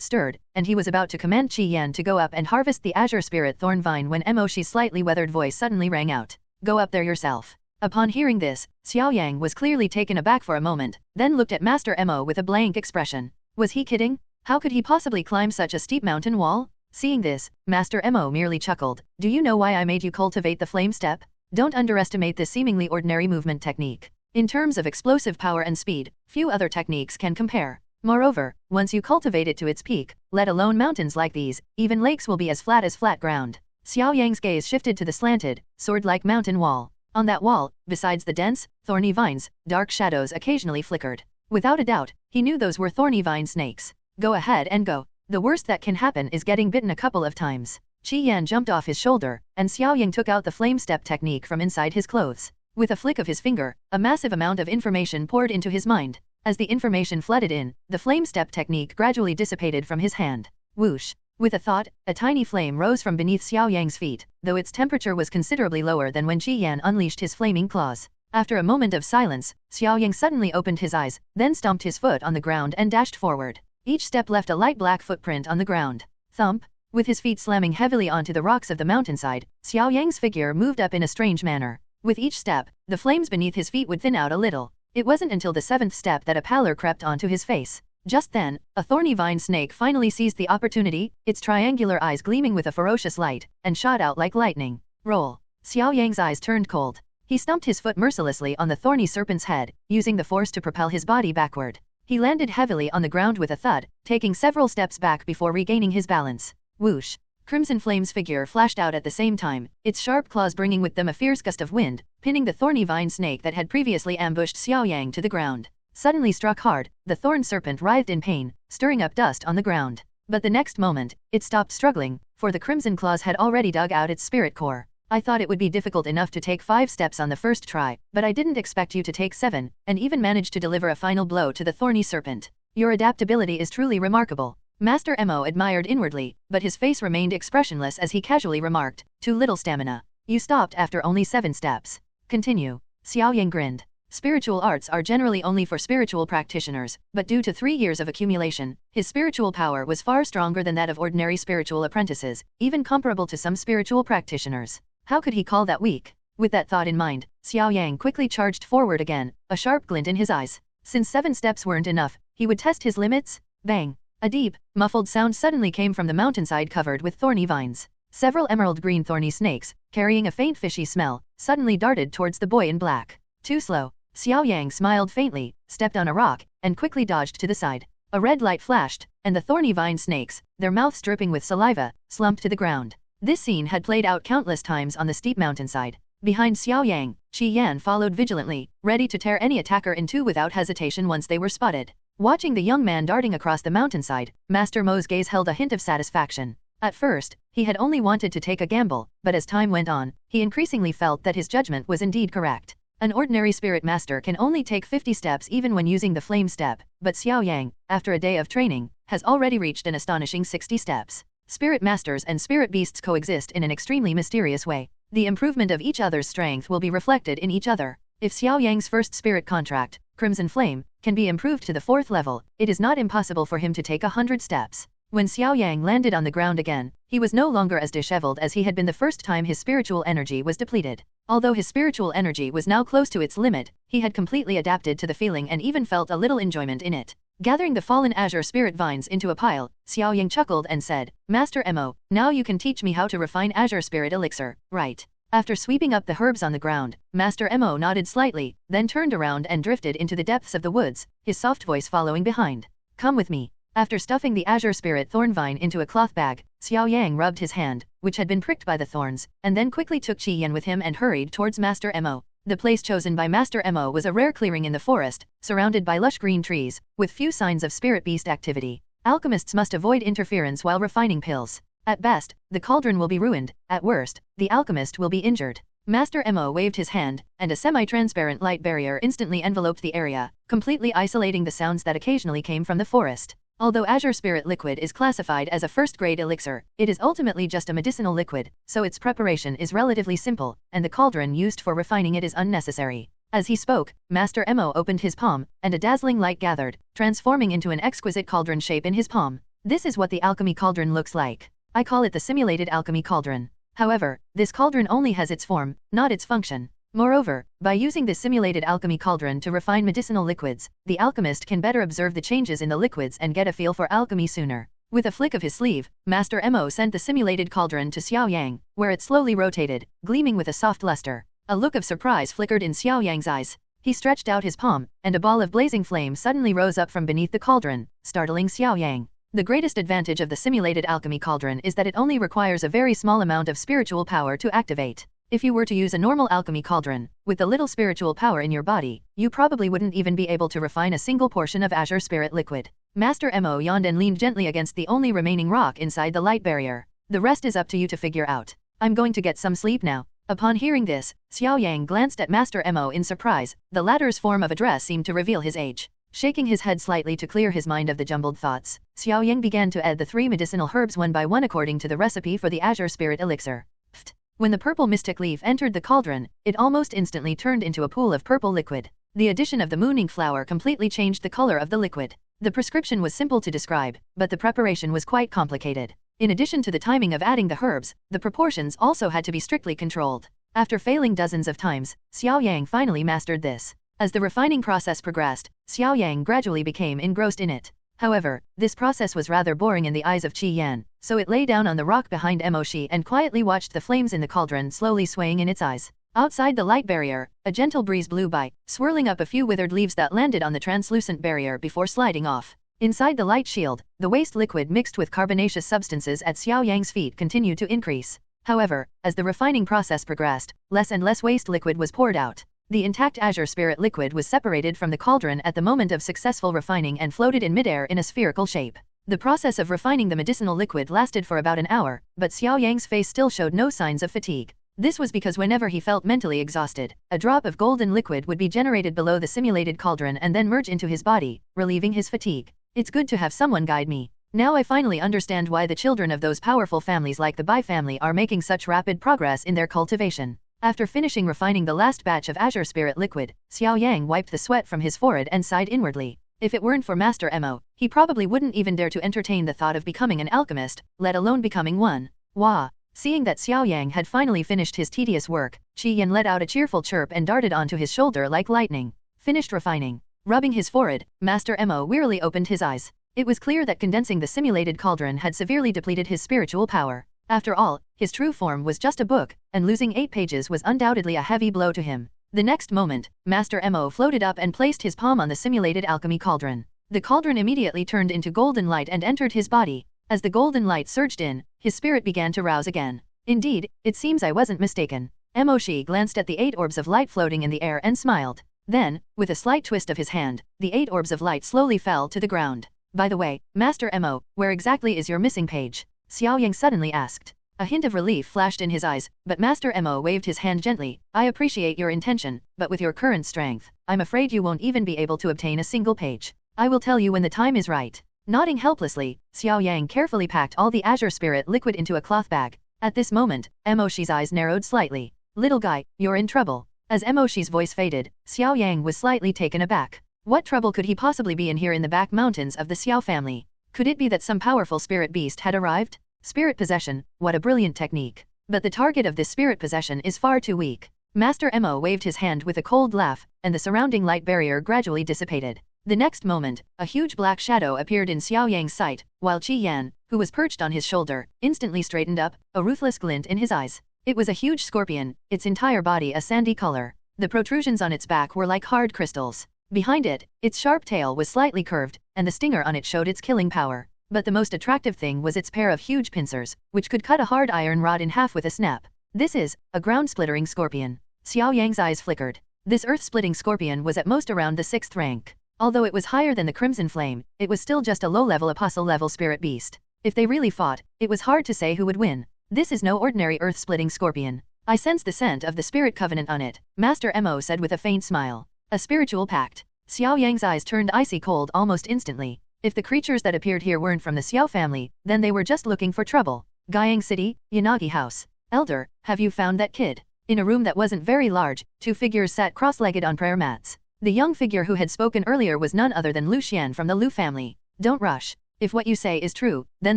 stirred, and he was about to command Qi Yan to go up and harvest the Azure Spirit Thornvine when Mo Shi's slightly weathered voice suddenly rang out. Go up there yourself. Upon hearing this, Xiao Yang was clearly taken aback for a moment, then looked at Master Mo with a blank expression. Was he kidding? How could he possibly climb such a steep mountain wall? Seeing this, Master Mo merely chuckled. Do you know why I made you cultivate the flame step? Don't underestimate this seemingly ordinary movement technique. In terms of explosive power and speed, few other techniques can compare. Moreover, once you cultivate it to its peak, let alone mountains like these, even lakes will be as flat ground. Xiao Yang's gaze shifted to the slanted, sword-like mountain wall. On that wall, besides the dense, thorny vines, dark shadows occasionally flickered. Without a doubt, he knew those were thorny vine snakes. Go ahead and go. The worst that can happen is getting bitten a couple of times. Qi Yan jumped off his shoulder, and Xiao Yang took out the flame step technique from inside his clothes. With a flick of his finger, a massive amount of information poured into his mind. As the information flooded in, the flame step technique gradually dissipated from his hand. Whoosh! With a thought, a tiny flame rose from beneath Xiao Yang's feet, though its temperature was considerably lower than when Qi Yan unleashed his flaming claws. After a moment of silence, Xiao Yang suddenly opened his eyes, then stomped his foot on the ground and dashed forward. Each step left a light black footprint on the ground. Thump! With his feet slamming heavily onto the rocks of the mountainside, Xiao Yang's figure moved up in a strange manner. With each step, the flames beneath his feet would thin out a little. It wasn't until the 7th step that a pallor crept onto his face. Just then, a thorny vine snake finally seized the opportunity, its triangular eyes gleaming with a ferocious light, and shot out like lightning. Roll! Xiao Yang's eyes turned cold. He stumped his foot mercilessly on the thorny serpent's head, using the force to propel his body backward. He landed heavily on the ground with a thud, taking several steps back before regaining his balance. Whoosh! Crimson Flame's figure flashed out at the same time, its sharp claws bringing with them a fierce gust of wind, pinning the thorny vine snake that had previously ambushed Xiao Yang to the ground. Suddenly struck hard, the thorn serpent writhed in pain, stirring up dust on the ground. But the next moment, it stopped struggling, for the crimson claws had already dug out its spirit core. I thought it would be difficult enough to take 5 steps on the first try, but I didn't expect you to take 7, and even manage to deliver a final blow to the thorny serpent. Your adaptability is truly remarkable. Master Mo admired inwardly, but his face remained expressionless as he casually remarked, too little stamina. You stopped after only 7 steps. Continue. Xiao Yang grinned. Spiritual arts are generally only for spiritual practitioners, but due to 3 years of accumulation, his spiritual power was far stronger than that of ordinary spiritual apprentices, even comparable to some spiritual practitioners. How could he call that weak? With that thought in mind, Xiao Yang quickly charged forward again, a sharp glint in his eyes. Since 7 steps weren't enough, he would test his limits. Bang! A deep, muffled sound suddenly came from the mountainside covered with thorny vines. Several emerald green thorny snakes, carrying a faint fishy smell, suddenly darted towards the boy in black. Too slow. Xiao Yang smiled faintly, stepped on a rock, and quickly dodged to the side. A red light flashed, and the thorny vine snakes, their mouths dripping with saliva, slumped to the ground. This scene had played out countless times on the steep mountainside. Behind Xiao Yang, Qi Yan followed vigilantly, ready to tear any attacker in two without hesitation once they were spotted. Watching the young man darting across the mountainside, Master Mo's gaze held a hint of satisfaction. At first, he had only wanted to take a gamble, but as time went on, he increasingly felt that his judgment was indeed correct. An ordinary spirit master can only take 50 steps even when using the flame step, but Xiao Yang, after a day of training, has already reached an astonishing 60 steps. Spirit masters and spirit beasts coexist in an extremely mysterious way. The improvement of each other's strength will be reflected in each other. If Xiao Yang's first spirit contract, Crimson Flame, can be improved to the 4th level, it is not impossible for him to take 100 steps. When Xiao Yang landed on the ground again, he was no longer as disheveled as he had been the first time his spiritual energy was depleted. Although his spiritual energy was now close to its limit, he had completely adapted to the feeling and even felt a little enjoyment in it. Gathering the fallen azure spirit vines into a pile, Xiao Yang chuckled and said, Master Mo, now you can teach me how to refine azure spirit elixir, right? After sweeping up the herbs on the ground, Master Mo nodded slightly, then turned around and drifted into the depths of the woods, his soft voice following behind. Come with me. After stuffing the azure spirit thorn vine into a cloth bag, Xiao Yang rubbed his hand, which had been pricked by the thorns, and then quickly took Qi Yan with him and hurried towards Master Mo. The place chosen by Master Mo was a rare clearing in the forest, surrounded by lush green trees, with few signs of spirit beast activity. Alchemists must avoid interference while refining pills. At best, the cauldron will be ruined, at worst, the alchemist will be injured. Master Mo waved his hand, and a semi-transparent light barrier instantly enveloped the area, completely isolating the sounds that occasionally came from the forest. Although Azure Spirit Liquid is classified as a first-grade elixir, it is ultimately just a medicinal liquid, so its preparation is relatively simple, and the cauldron used for refining it is unnecessary. As he spoke, Master Mo opened his palm, and a dazzling light gathered, transforming into an exquisite cauldron shape in his palm. This is what the alchemy cauldron looks like. I call it the simulated alchemy cauldron. However, this cauldron only has its form, not its function. Moreover, by using this simulated alchemy cauldron to refine medicinal liquids, the alchemist can better observe the changes in the liquids and get a feel for alchemy sooner. With a flick of his sleeve, Master Mo sent the simulated cauldron to Xiao Yang, where it slowly rotated, gleaming with a soft luster. A look of surprise flickered in Xiao Yang's eyes. He stretched out his palm, and a ball of blazing flame suddenly rose up from beneath the cauldron, startling Xiao Yang. The greatest advantage of the simulated alchemy cauldron is that it only requires a very small amount of spiritual power to activate. If you were to use a normal alchemy cauldron, with the little spiritual power in your body, you probably wouldn't even be able to refine a single portion of azure spirit liquid. Master Mo yawned and leaned gently against the only remaining rock inside the light barrier. The rest is up to you to figure out. I'm going to get some sleep now. Upon hearing this, Xiao Yang glanced at Master Mo in surprise. The latter's form of address seemed to reveal his age. Shaking his head slightly to clear his mind of the jumbled thoughts, Xiao Yang began to add the 3 medicinal herbs one by one according to the recipe for the azure spirit elixir. Pfft. When the purple mystic leaf entered the cauldron, it almost instantly turned into a pool of purple liquid. The addition of the moon ink flower completely changed the color of the liquid. The prescription was simple to describe, but the preparation was quite complicated. In addition to the timing of adding the herbs, the proportions also had to be strictly controlled. After failing dozens of times, Xiao Yang finally mastered this. As the refining process progressed, Xiao Yang gradually became engrossed in it. However, this process was rather boring in the eyes of Qi Yan, so it lay down on the rock behind Mo Shi and quietly watched the flames in the cauldron slowly swaying in its eyes. Outside the light barrier, a gentle breeze blew by, swirling up a few withered leaves that landed on the translucent barrier before sliding off. Inside the light shield, the waste liquid mixed with carbonaceous substances at Xiao Yang's feet continued to increase. However, as the refining process progressed, less and less waste liquid was poured out. The intact azure spirit liquid was separated from the cauldron at the moment of successful refining and floated in midair in a spherical shape. The process of refining the medicinal liquid lasted for about an hour, but Xiao Yang's face still showed no signs of fatigue. This was because whenever he felt mentally exhausted, a drop of golden liquid would be generated below the simulated cauldron and then merge into his body, relieving his fatigue. It's good to have someone guide me. Now I finally understand why the children of those powerful families like the Bai family are making such rapid progress in their cultivation. After finishing refining the last batch of azure spirit liquid, Xiao Yang wiped the sweat from his forehead and sighed inwardly. If it weren't for Master Mo, he probably wouldn't even dare to entertain the thought of becoming an alchemist, let alone becoming one. Wah! Seeing that Xiao Yang had finally finished his tedious work, Qi Yan let out a cheerful chirp and darted onto his shoulder like lightning. Finished refining. Rubbing his forehead, Master Mo wearily opened his eyes. It was clear that condensing the simulated cauldron had severely depleted his spiritual power. After all, his true form was just a book, and losing 8 pages was undoubtedly a heavy blow to him. The next moment, Master Mo floated up and placed his palm on the simulated alchemy cauldron. The cauldron immediately turned into golden light and entered his body. As the golden light surged in, his spirit began to rouse again. Indeed, it seems I wasn't mistaken. Mo Shi glanced at the 8 orbs of light floating in the air and smiled. Then, with a slight twist of his hand, the 8 orbs of light slowly fell to the ground. By the way, Master Mo, where exactly is your missing page? Xiao Yang suddenly asked. A hint of relief flashed in his eyes, but Master Mo waved his hand gently. I appreciate your intention, but with your current strength, I'm afraid you won't even be able to obtain a single page. I will tell you when the time is right. Nodding helplessly, Xiao Yang carefully packed all the azure spirit liquid into a cloth bag. At this moment, Mo Shi's eyes narrowed slightly. Little guy, you're in trouble. As Mo Shi's voice faded, Xiao Yang was slightly taken aback. What trouble could he possibly be in here in the back mountains of the Xiao family? Could it be that some powerful spirit beast had arrived? Spirit possession, what a brilliant technique. But the target of this spirit possession is far too weak. Master Mo waved his hand with a cold laugh, and the surrounding light barrier gradually dissipated. The next moment, a huge black shadow appeared in Xiao Yang's sight, while Qi Yan, who was perched on his shoulder, instantly straightened up, a ruthless glint in his eyes. It was a huge scorpion, its entire body a sandy color. The protrusions on its back were like hard crystals. Behind it, its sharp tail was slightly curved, and the stinger on it showed its killing power. But the most attractive thing was its pair of huge pincers, which could cut a hard iron rod in half with a snap. This is a ground-splittering scorpion. Xiao Yang's eyes flickered. This earth-splitting scorpion was at most around the 6th rank. Although it was higher than the Crimson Flame, it was still just a low-level apostle-level spirit beast. If they really fought, it was hard to say who would win. This is no ordinary earth-splitting scorpion. I sense the scent of the spirit covenant on it, Master Mo said with a faint smile. A spiritual pact. Xiao Yang's eyes turned icy cold almost instantly. If the creatures that appeared here weren't from the Xiao family, then they were just looking for trouble. Guiyang City, Yanagi House. Elder, have you found that kid? In a room that wasn't very large, 2 figures sat cross-legged on prayer mats. The young figure who had spoken earlier was none other than Lu Xian from the Lu family. Don't rush. If what you say is true, then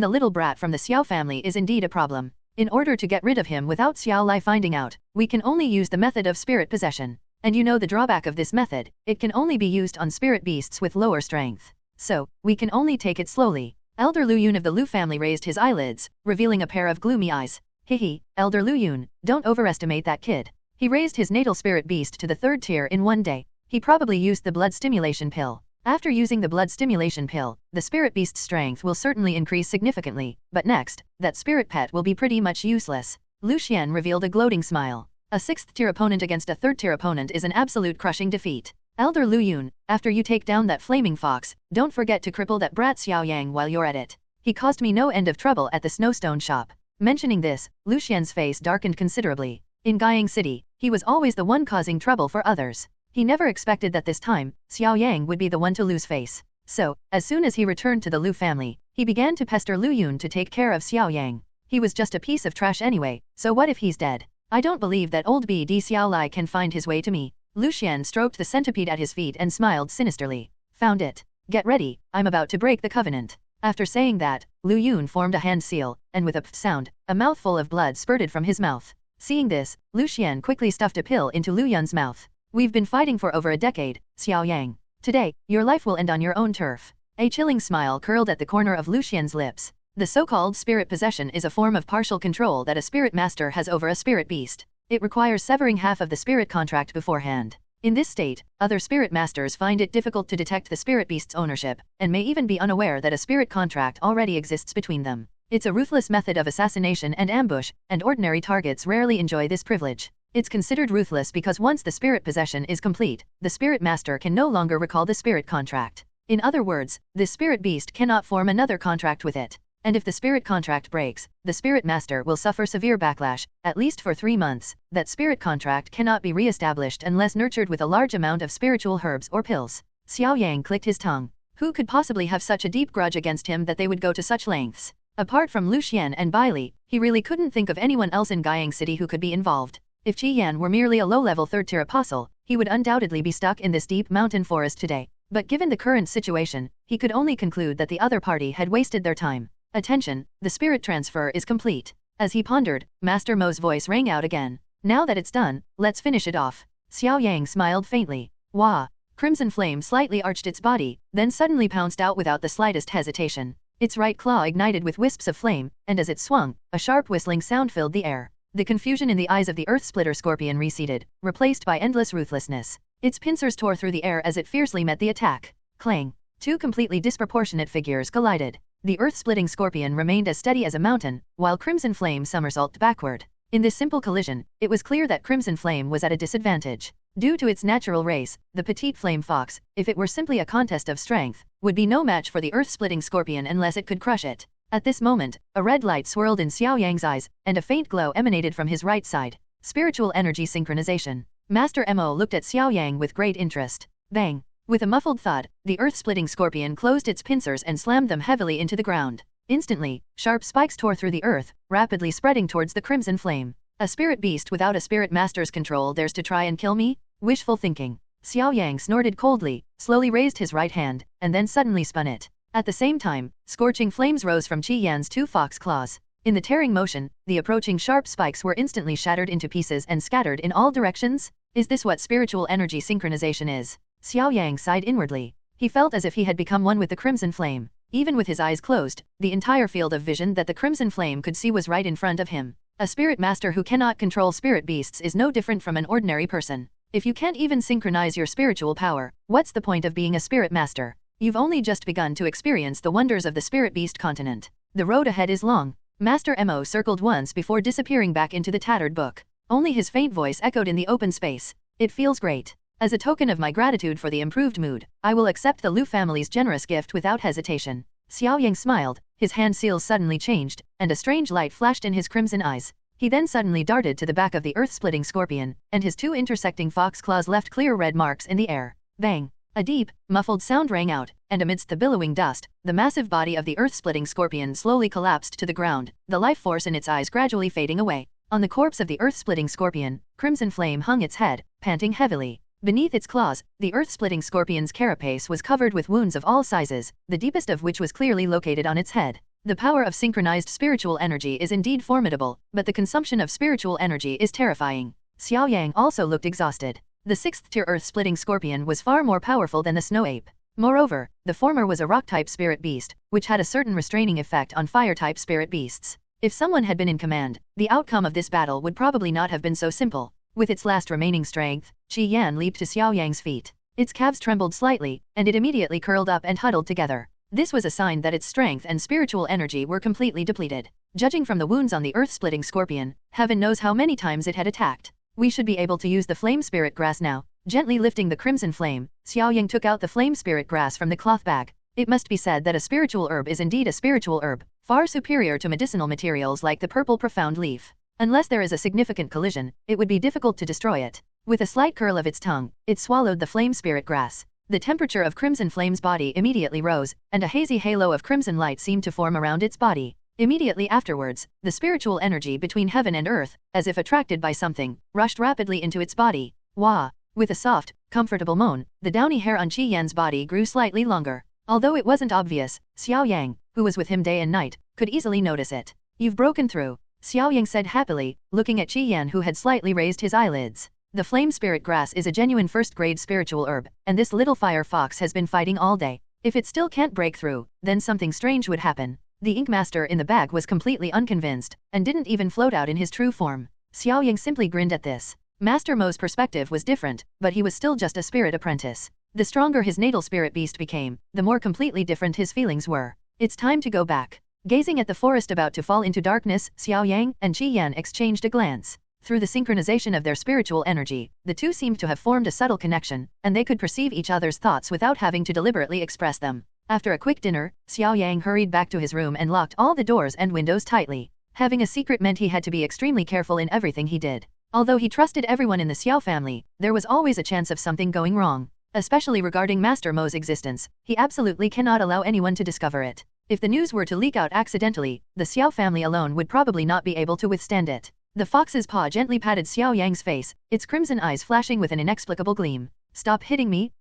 the little brat from the Xiao family is indeed a problem. In order to get rid of him without Xiao Lai finding out, we can only use the method of spirit possession. And you know the drawback of this method, it can only be used on spirit beasts with lower strength. So, we can only take it slowly. Elder Lu Yun of the Lu family raised his eyelids, revealing a pair of gloomy eyes. Hihi, Elder Lu Yun, don't overestimate that kid. He raised his natal spirit beast to the 3rd tier in one day. He probably used the blood stimulation pill. After using the blood stimulation pill, the spirit beast's strength will certainly increase significantly, but next, that spirit pet will be pretty much useless. Lu Xian revealed a gloating smile. A 6th tier opponent against a 3rd tier opponent is an absolute crushing defeat. Elder Lu Yun, after you take down that flaming fox, don't forget to cripple that brat Xiao Yang while you're at it. He caused me no end of trouble at the snowstone shop. Mentioning this, Lu Xian's face darkened considerably. In Guiyang City, he was always the one causing trouble for others. He never expected that this time, Xiao Yang would be the one to lose face. So, as soon as he returned to the Lu family, he began to pester Lu Yun to take care of Xiao Yang. He was just a piece of trash anyway, so what if he's dead? I don't believe that old BD Xiao Lai can find his way to me. Lu Xian stroked the centipede at his feet and smiled sinisterly. Found it. Get ready, I'm about to break the covenant. After saying that, Lu Yun formed a hand seal, and with a pft sound, a mouthful of blood spurted from his mouth. Seeing this, Lu Xian quickly stuffed a pill into Lu Yun's mouth. We've been fighting for over a decade, Xiao Yang. Today, your life will end on your own turf. A chilling smile curled at the corner of Lu Xian's lips. The so-called spirit possession is a form of partial control that a spirit master has over a spirit beast. It requires severing half of the spirit contract beforehand. In this state, other spirit masters find it difficult to detect the spirit beast's ownership, and may even be unaware that a spirit contract already exists between them. It's a ruthless method of assassination and ambush, and ordinary targets rarely enjoy this privilege. It's considered ruthless because once the spirit possession is complete, the spirit master can no longer recall the spirit contract. In other words, this spirit beast cannot form another contract with it. And if the spirit contract breaks, the spirit master will suffer severe backlash, at least for 3 months. That spirit contract cannot be re-established unless nurtured with a large amount of spiritual herbs or pills. Xiao Yang clicked his tongue. Who could possibly have such a deep grudge against him that they would go to such lengths? Apart from Lu Xian and Bai Li, he really couldn't think of anyone else in Guiyang City who could be involved. If Qi Yan were merely a low-level 3rd-tier apostle, he would undoubtedly be stuck in this deep mountain forest today. But given the current situation, he could only conclude that the other party had wasted their time. Attention, the spirit transfer is complete. As he pondered, Master Mo's voice rang out again. Now that it's done, let's finish it off. Xiao Yang smiled faintly. Wah! Crimson Flame slightly arched its body, then suddenly pounced out without the slightest hesitation. Its right claw ignited with wisps of flame, and as it swung, a sharp whistling sound filled the air. The confusion in the eyes of the Earth-splitter scorpion receded, replaced by endless ruthlessness. Its pincers tore through the air as it fiercely met the attack. Clang! 2 completely disproportionate figures collided. The earth-splitting scorpion remained as steady as a mountain, while Crimson Flame somersaulted backward. In this simple collision, it was clear that Crimson Flame was at a disadvantage. Due to its natural race, the petite flame fox, if it were simply a contest of strength, would be no match for the earth-splitting scorpion unless it could crush it. At this moment, a red light swirled in Xiao Yang's eyes, and a faint glow emanated from his right side. Spiritual energy synchronization. Master Mo looked at Xiao Yang with great interest. Bang! With a muffled thud, the earth-splitting scorpion closed its pincers and slammed them heavily into the ground. Instantly, sharp spikes tore through the earth, rapidly spreading towards the Crimson Flame. A spirit beast without a spirit master's control dares to try and kill me? Wishful thinking. Xiao Yang snorted coldly, slowly raised his right hand, and then suddenly spun it. At the same time, scorching flames rose from Qi Yan's 2 fox claws. In the tearing motion, the approaching sharp spikes were instantly shattered into pieces and scattered in all directions. Is this what spiritual energy synchronization is? Xiao Yang sighed inwardly. He felt as if he had become one with the Crimson Flame. Even with his eyes closed, the entire field of vision that the Crimson Flame could see was right in front of him. A spirit master who cannot control spirit beasts is no different from an ordinary person. If you can't even synchronize your spiritual power, what's the point of being a spirit master? You've only just begun to experience the wonders of the spirit beast continent. The road ahead is long. Master Mo circled once before disappearing back into the tattered book. Only his faint voice echoed in the open space. It feels great. As a token of my gratitude for the improved mood, I will accept the Lu family's generous gift without hesitation. Xiao Yang smiled, his hand seals suddenly changed, and a strange light flashed in his crimson eyes. He then suddenly darted to the back of the earth-splitting scorpion, and his 2 intersecting fox claws left clear red marks in the air. Bang! A deep, muffled sound rang out, and amidst the billowing dust, the massive body of the earth-splitting scorpion slowly collapsed to the ground, the life force in its eyes gradually fading away. On the corpse of the earth-splitting scorpion, Crimson Flame hung its head, panting heavily. Beneath its claws, the earth-splitting scorpion's carapace was covered with wounds of all sizes, the deepest of which was clearly located on its head. The power of synchronized spiritual energy is indeed formidable, but the consumption of spiritual energy is terrifying. Xiao Yang also looked exhausted. The 6th-tier earth-splitting scorpion was far more powerful than the snow ape. Moreover, the former was a rock-type spirit beast, which had a certain restraining effect on fire-type spirit beasts. If someone had been in command, the outcome of this battle would probably not have been so simple. With its last remaining strength, Qi Yan leaped to Xiao Yang's feet. Its calves trembled slightly, and it immediately curled up and huddled together. This was a sign that its strength and spiritual energy were completely depleted. Judging from the wounds on the earth-splitting scorpion, heaven knows how many times it had attacked. We should be able to use the flame spirit grass now. Gently lifting the crimson flame, Xiaoyang took out the flame spirit grass from the cloth bag. It must be said that a spiritual herb is indeed a spiritual herb, far superior to medicinal materials like the purple profound leaf. Unless there is a significant collision, it would be difficult to destroy it. With a slight curl of its tongue, it swallowed the flame spirit grass. The temperature of Crimson Flame's body immediately rose, and a hazy halo of crimson light seemed to form around its body. Immediately afterwards, the spiritual energy between heaven and earth, as if attracted by something, rushed rapidly into its body. Wah! With a soft, comfortable moan, the downy hair on Qi Yan's body grew slightly longer. Although it wasn't obvious, Xiaoyang, who was with him day and night, could easily notice it. You've broken through, Xiaoyang said happily, looking at Qi Yan who had slightly raised his eyelids. The flame spirit grass is a genuine first-grade spiritual herb, and this little fire fox has been fighting all day. If it still can't break through, then something strange would happen. The ink master in the bag was completely unconvinced, and didn't even float out in his true form. Xiaoyang simply grinned at this. Master Mo's perspective was different, but he was still just a spirit apprentice. The stronger his natal spirit beast became, the more completely different his feelings were. It's time to go back. Gazing at the forest about to fall into darkness, Xiaoyang and Qi Yan exchanged a glance. Through the synchronization of their spiritual energy, the two seemed to have formed a subtle connection, and they could perceive each other's thoughts without having to deliberately express them. After a quick dinner, Xiaoyang hurried back to his room and locked all the doors and windows tightly. Having a secret meant he had to be extremely careful in everything he did. Although he trusted everyone in the Xiao family, there was always a chance of something going wrong. Especially regarding Master Mo's existence, he absolutely cannot allow anyone to discover it. If the news were to leak out accidentally, the Xiao family alone would probably not be able to withstand it. The fox's paw gently patted Xiaoyang's face, its crimson eyes flashing with an inexplicable gleam. Stop hitting me,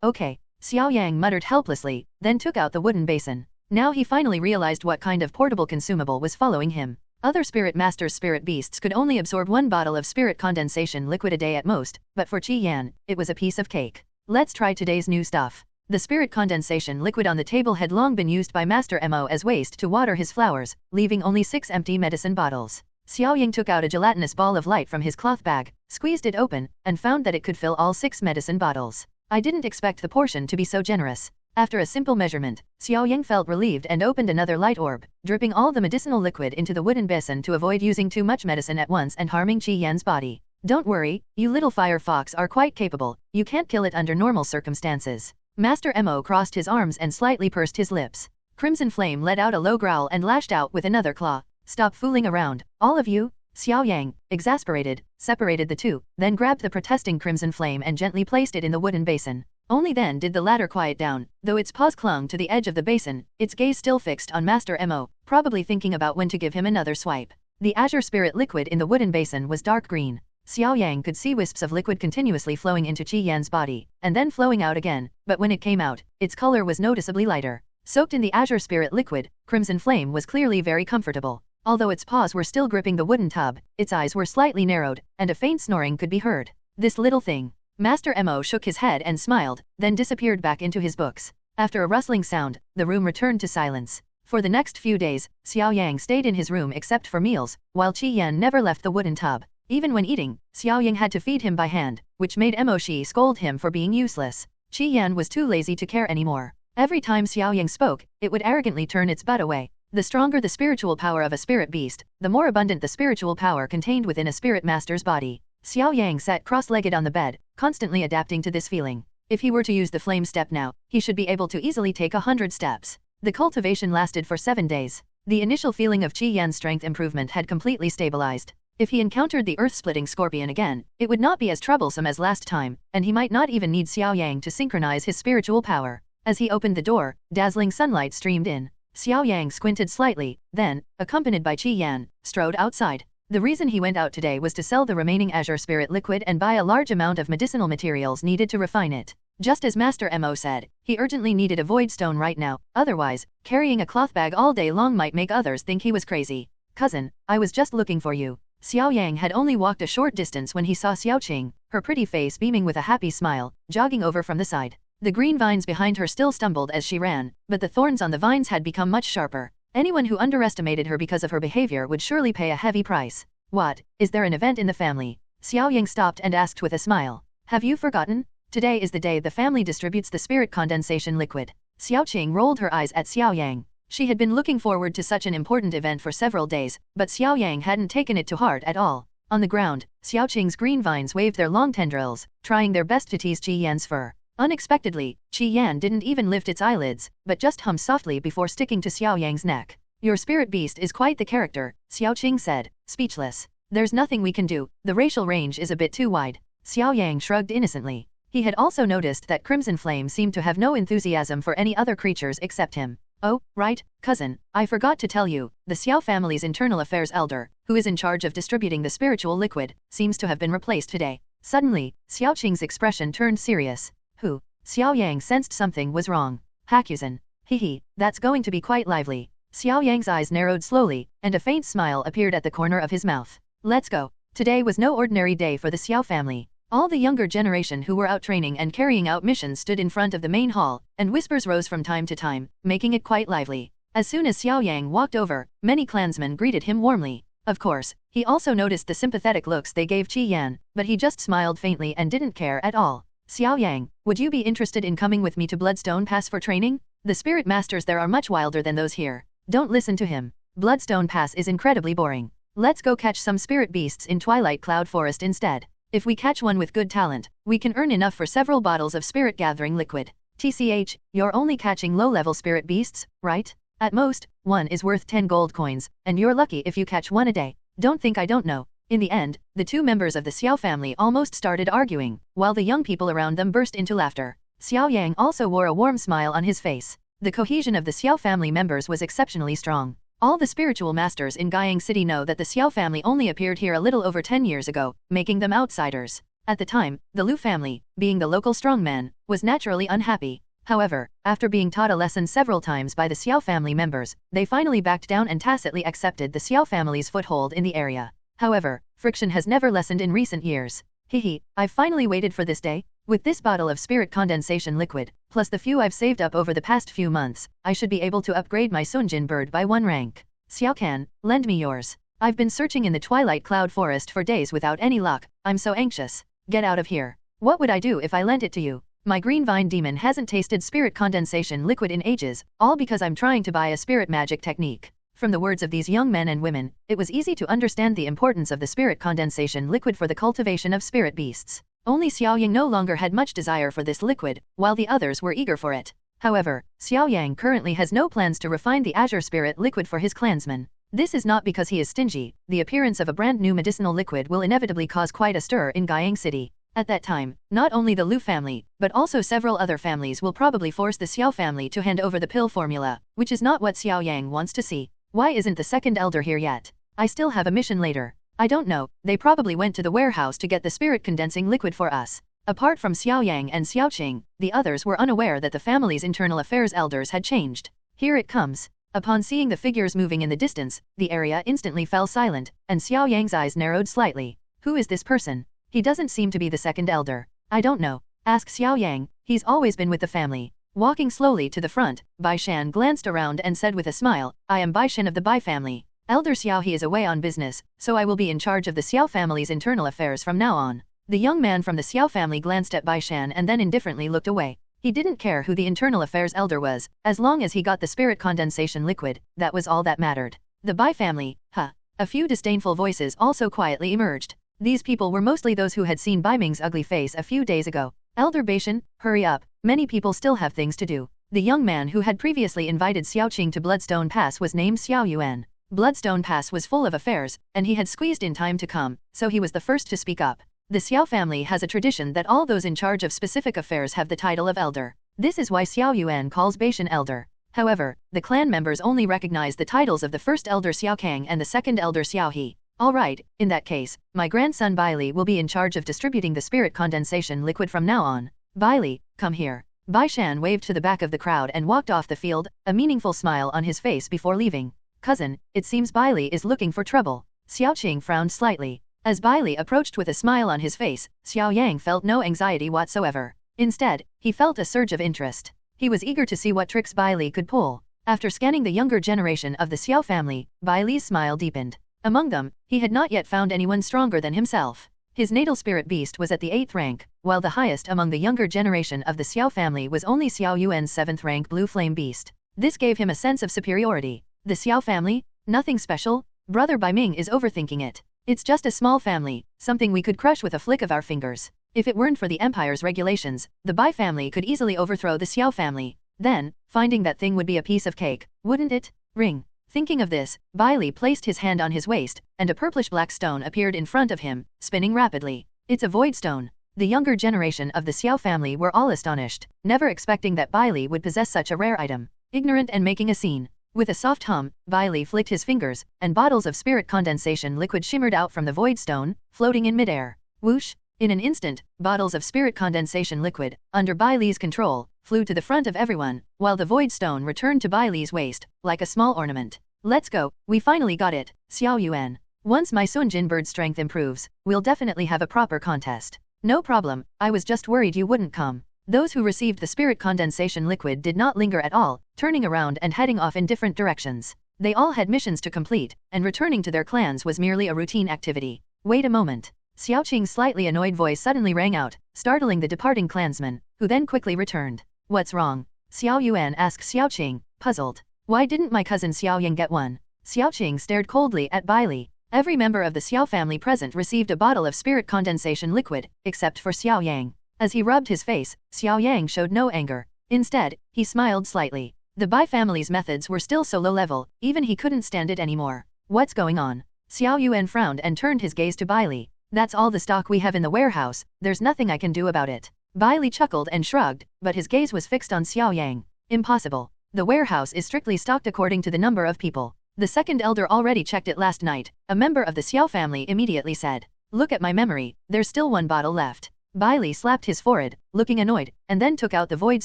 okay. Xiaoyang muttered helplessly, then took out the wooden basin. Now he finally realized what kind of portable consumable was following him. Other spirit masters' spirit beasts could only absorb 1 bottle of spirit condensation liquid a day at most, but for Qi Yan, it was a piece of cake. Let's try today's new stuff. The spirit condensation liquid on the table had long been used by Master Mo as waste to water his flowers, leaving only 6 empty medicine bottles. Xiaoyang took out a gelatinous ball of light from his cloth bag, squeezed it open, and found that it could fill all 6 medicine bottles. I didn't expect the portion to be so generous. After a simple measurement, Xiaoyang felt relieved and opened another light orb, dripping all the medicinal liquid into the wooden basin to avoid using too much medicine at once and harming Qi Yan's body. Don't worry, you little fire fox are quite capable, you can't kill it under normal circumstances. Master Mo crossed his arms and slightly pursed his lips. Crimson Flame let out a low growl and lashed out with another claw. Stop fooling around, all of you. Xiaoyang, exasperated, separated the two, then grabbed the protesting Crimson Flame and gently placed it in the wooden basin. Only then did the latter quiet down, though its paws clung to the edge of the basin, its gaze still fixed on Master Mo, probably thinking about when to give him another swipe. The azure spirit liquid in the wooden basin was dark green. Xiaoyang could see wisps of liquid continuously flowing into Qi Yan's body, and then flowing out again, but when it came out, its color was noticeably lighter. Soaked in the azure spirit liquid, Crimson Flame was clearly very comfortable. Although its paws were still gripping the wooden tub, its eyes were slightly narrowed, and a faint snoring could be heard. This little thing. Master Mo shook his head and smiled, then disappeared back into his books. After a rustling sound, the room returned to silence. For the next few days, Xiaoyang stayed in his room except for meals, while Qi Yan never left the wooden tub. Even when eating, Xiaoyang had to feed him by hand, which made Mo Shi scold him for being useless. Qi Yan was too lazy to care anymore. Every time Xiaoyang spoke, it would arrogantly turn its butt away. The stronger the spiritual power of a spirit beast, the more abundant the spiritual power contained within a spirit master's body. Xiaoyang sat cross-legged on the bed, constantly adapting to this feeling. If he were to use the flame step now, he should be able to easily take 100 steps. The cultivation lasted for 7 days. The initial feeling of Qi Yan's strength improvement had completely stabilized. If he encountered the earth-splitting scorpion again, it would not be as troublesome as last time, and he might not even need Xiaoyang to synchronize his spiritual power. As he opened the door, dazzling sunlight streamed in. Xiaoyang squinted slightly, then, accompanied by Qi Yan, strode outside. The reason he went out today was to sell the remaining azure spirit liquid and buy a large amount of medicinal materials needed to refine it. Just as Master Mo said, he urgently needed a void stone right now, otherwise, carrying a cloth bag all day long might make others think he was crazy. Cousin, I was just looking for you. Xiaoyang had only walked a short distance when he saw Xiaoqing, her pretty face beaming with a happy smile, jogging over from the side. The green vines behind her still stumbled as she ran, but the thorns on the vines had become much sharper. Anyone who underestimated her because of her behavior would surely pay a heavy price. What, is there an event in the family? Xiaoyang stopped and asked with a smile. Have you forgotten? Today is the day the family distributes the spirit condensation liquid. Xiaoqing rolled her eyes at Xiaoyang. She had been looking forward to such an important event for several days, but Xiaoyang hadn't taken it to heart at all. On the ground, Xiaoqing's green vines waved their long tendrils, trying their best to tease Qi Yan's fur. Unexpectedly, Qi Yan didn't even lift its eyelids, but just hummed softly before sticking to Xiaoyang's neck. Your spirit beast is quite the character, Xiaoqing said, speechless. There's nothing we can do, the racial range is a bit too wide. Xiaoyang shrugged innocently. He had also noticed that Crimson Flame seemed to have no enthusiasm for any other creatures except him. Oh, right, cousin, I forgot to tell you, the Xiao family's internal affairs elder, who is in charge of distributing the spiritual liquid, seems to have been replaced today. Suddenly, Xiaoqing's expression turned serious. Who? Xiaoyang sensed something was wrong. Hakuzen. Hehe, that's going to be quite lively. Xiaoyang's eyes narrowed slowly, and a faint smile appeared at the corner of his mouth. Let's go. Today was no ordinary day for the Xiao family. All the younger generation who were out training and carrying out missions stood in front of the main hall, and whispers rose from time to time, making it quite lively. As soon as Xiaoyang walked over, many clansmen greeted him warmly. Of course, he also noticed the sympathetic looks they gave Qi Yan, but he just smiled faintly and didn't care at all. Xiaoyang, would you be interested in coming with me to Bloodstone Pass for training? The spirit masters there are much wilder than those here. Don't listen to him. Bloodstone Pass is incredibly boring. Let's go catch some spirit beasts in Twilight Cloud Forest instead. If we catch one with good talent, we can earn enough for several bottles of spirit gathering liquid. TCH, you're only catching low-level spirit beasts, right? At most, one is worth 10 gold coins, and you're lucky if you catch one a day. Don't think I don't know. In the end, the two members of the Xiao family almost started arguing, while the young people around them burst into laughter. Xiaoyang also wore a warm smile on his face. The cohesion of the Xiao family members was exceptionally strong. All the spiritual masters in Guiyang City know that the Xiao family only appeared here a little over 10 years ago, making them outsiders. At the time, the Lu family, being the local strongman, was naturally unhappy. However, after being taught a lesson several times by the Xiao family members, they finally backed down and tacitly accepted the Xiao family's foothold in the area. However, friction has never lessened in recent years. Hehe, I've finally waited for this day. With this bottle of spirit condensation liquid, plus the few I've saved up over the past few months, I should be able to upgrade my Sunjin bird by 1 rank. Xiaocan, lend me yours. I've been searching in the Twilight Cloud Forest for days without any luck. I'm so anxious. Get out of here. What would I do if I lent it to you? My green vine demon hasn't tasted spirit condensation liquid in ages, all because I'm trying to buy a spirit magic technique. From the words of these young men and women, it was easy to understand the importance of the spirit condensation liquid for the cultivation of spirit beasts. Only Xiaoyang no longer had much desire for this liquid, while the others were eager for it. However, Xiaoyang currently has no plans to refine the azure spirit liquid for his clansmen. This is not because he is stingy. The appearance of a brand new medicinal liquid will inevitably cause quite a stir in Guiyang City. At that time, not only the Lu family, but also several other families will probably force the Xiao family to hand over the pill formula, which is not what Xiaoyang wants to see. Why isn't the second elder here yet? I still have a mission later. I don't know, they probably went to the warehouse to get the spirit condensing liquid for us. Apart from Xiaoyang and Xiaoqing, the others were unaware that the family's internal affairs elders had changed. Here it comes. Upon seeing the figures moving in the distance, the area instantly fell silent, and Xiaoyang's eyes narrowed slightly. Who is this person? He doesn't seem to be the second elder. I don't know. Ask Xiaoyang, he's always been with the family. Walking slowly to the front, Bai Shan glanced around and said with a smile, I am Bai Shan of the Bai family. Elder Xiao he is away on business, so I will be in charge of the Xiao family's internal affairs from now on. The young man from the Xiao family glanced at Bai Shan and then indifferently looked away. He didn't care who the internal affairs elder was, as long as he got the spirit condensation liquid, that was all that mattered. The Bai family, huh. A few disdainful voices also quietly emerged. These people were mostly those who had seen Bai Ming's ugly face a few days ago. Elder Bai Shan, hurry up, many people still have things to do. The young man who had previously invited Xiaoqing to Bloodstone Pass was named Xiao Yuan. Bloodstone Pass was full of affairs, and he had squeezed in time to come, so he was the first to speak up. The Xiao family has a tradition that all those in charge of specific affairs have the title of elder. This is why Xiao Yuan calls Bai Shan elder. However, the clan members only recognize the titles of the first elder Xiao Kang and the second elder Xiao He. Alright, in that case, my grandson Bai Li will be in charge of distributing the spirit condensation liquid from now on. Bai Li, come here. Bai Shan waved to the back of the crowd and walked off the field, a meaningful smile on his face before leaving. Cousin, it seems Bai Li is looking for trouble. Xiaoqing frowned slightly. As Bai Li approached with a smile on his face, Xiaoyang felt no anxiety whatsoever. Instead, he felt a surge of interest. He was eager to see what tricks Bai Li could pull. After scanning the younger generation of the Xiao family, Bai Li's smile deepened. Among them, he had not yet found anyone stronger than himself. His natal spirit beast was at the 8th rank, while the highest among the younger generation of the Xiao family was only Xiao Yuan's 7th rank blue flame beast. This gave him a sense of superiority. The Xiao family? Nothing special? Brother Bai Ming is overthinking it. It's just a small family, something we could crush with a flick of our fingers. If it weren't for the Empire's regulations, the Bai family could easily overthrow the Xiao family. Then, finding that thing would be a piece of cake, wouldn't it? Ring. Thinking of this, Bai Li placed his hand on his waist, and a purplish-black stone appeared in front of him, spinning rapidly. It's a void stone. The younger generation of the Xiao family were all astonished, never expecting that Bai Li would possess such a rare item. Ignorant and making a scene. With a soft hum, Bai Li flicked his fingers, and bottles of spirit condensation liquid shimmered out from the void stone, floating in midair. Whoosh! In an instant, bottles of spirit condensation liquid, under Bai Li's control, flew to the front of everyone, while the void stone returned to Bai Li's waist, like a small ornament. Let's go, we finally got it, Xiao Yuan. Once my Sunjin bird strength improves, we'll definitely have a proper contest. No problem, I was just worried you wouldn't come. Those who received the spirit condensation liquid did not linger at all, turning around and heading off in different directions. They all had missions to complete, and returning to their clans was merely a routine activity. Wait a moment. Xiao Qing's slightly annoyed voice suddenly rang out, startling the departing clansman, who then quickly returned. What's wrong? Xiao Yuan asked Xiao Qing, puzzled. Why didn't my cousin Xiao Yang get one? Xiao Qing stared coldly at Bai Li. Every member of the Xiao family present received a bottle of spirit condensation liquid, except for Xiao Yang. As he rubbed his face, Xiao Yang showed no anger. Instead, he smiled slightly. The Bai family's methods were still so low level, even he couldn't stand it anymore. What's going on? Xiao Yuan frowned and turned his gaze to Bai Li. That's all the stock we have in the warehouse, there's nothing I can do about it. Bai Li chuckled and shrugged, but his gaze was fixed on Xiao Yang. Impossible. The warehouse is strictly stocked according to the number of people. The second elder already checked it last night, a member of the Xiao family immediately said. Look at my memory, there's still one bottle left. Bai Li slapped his forehead, looking annoyed, and then took out the void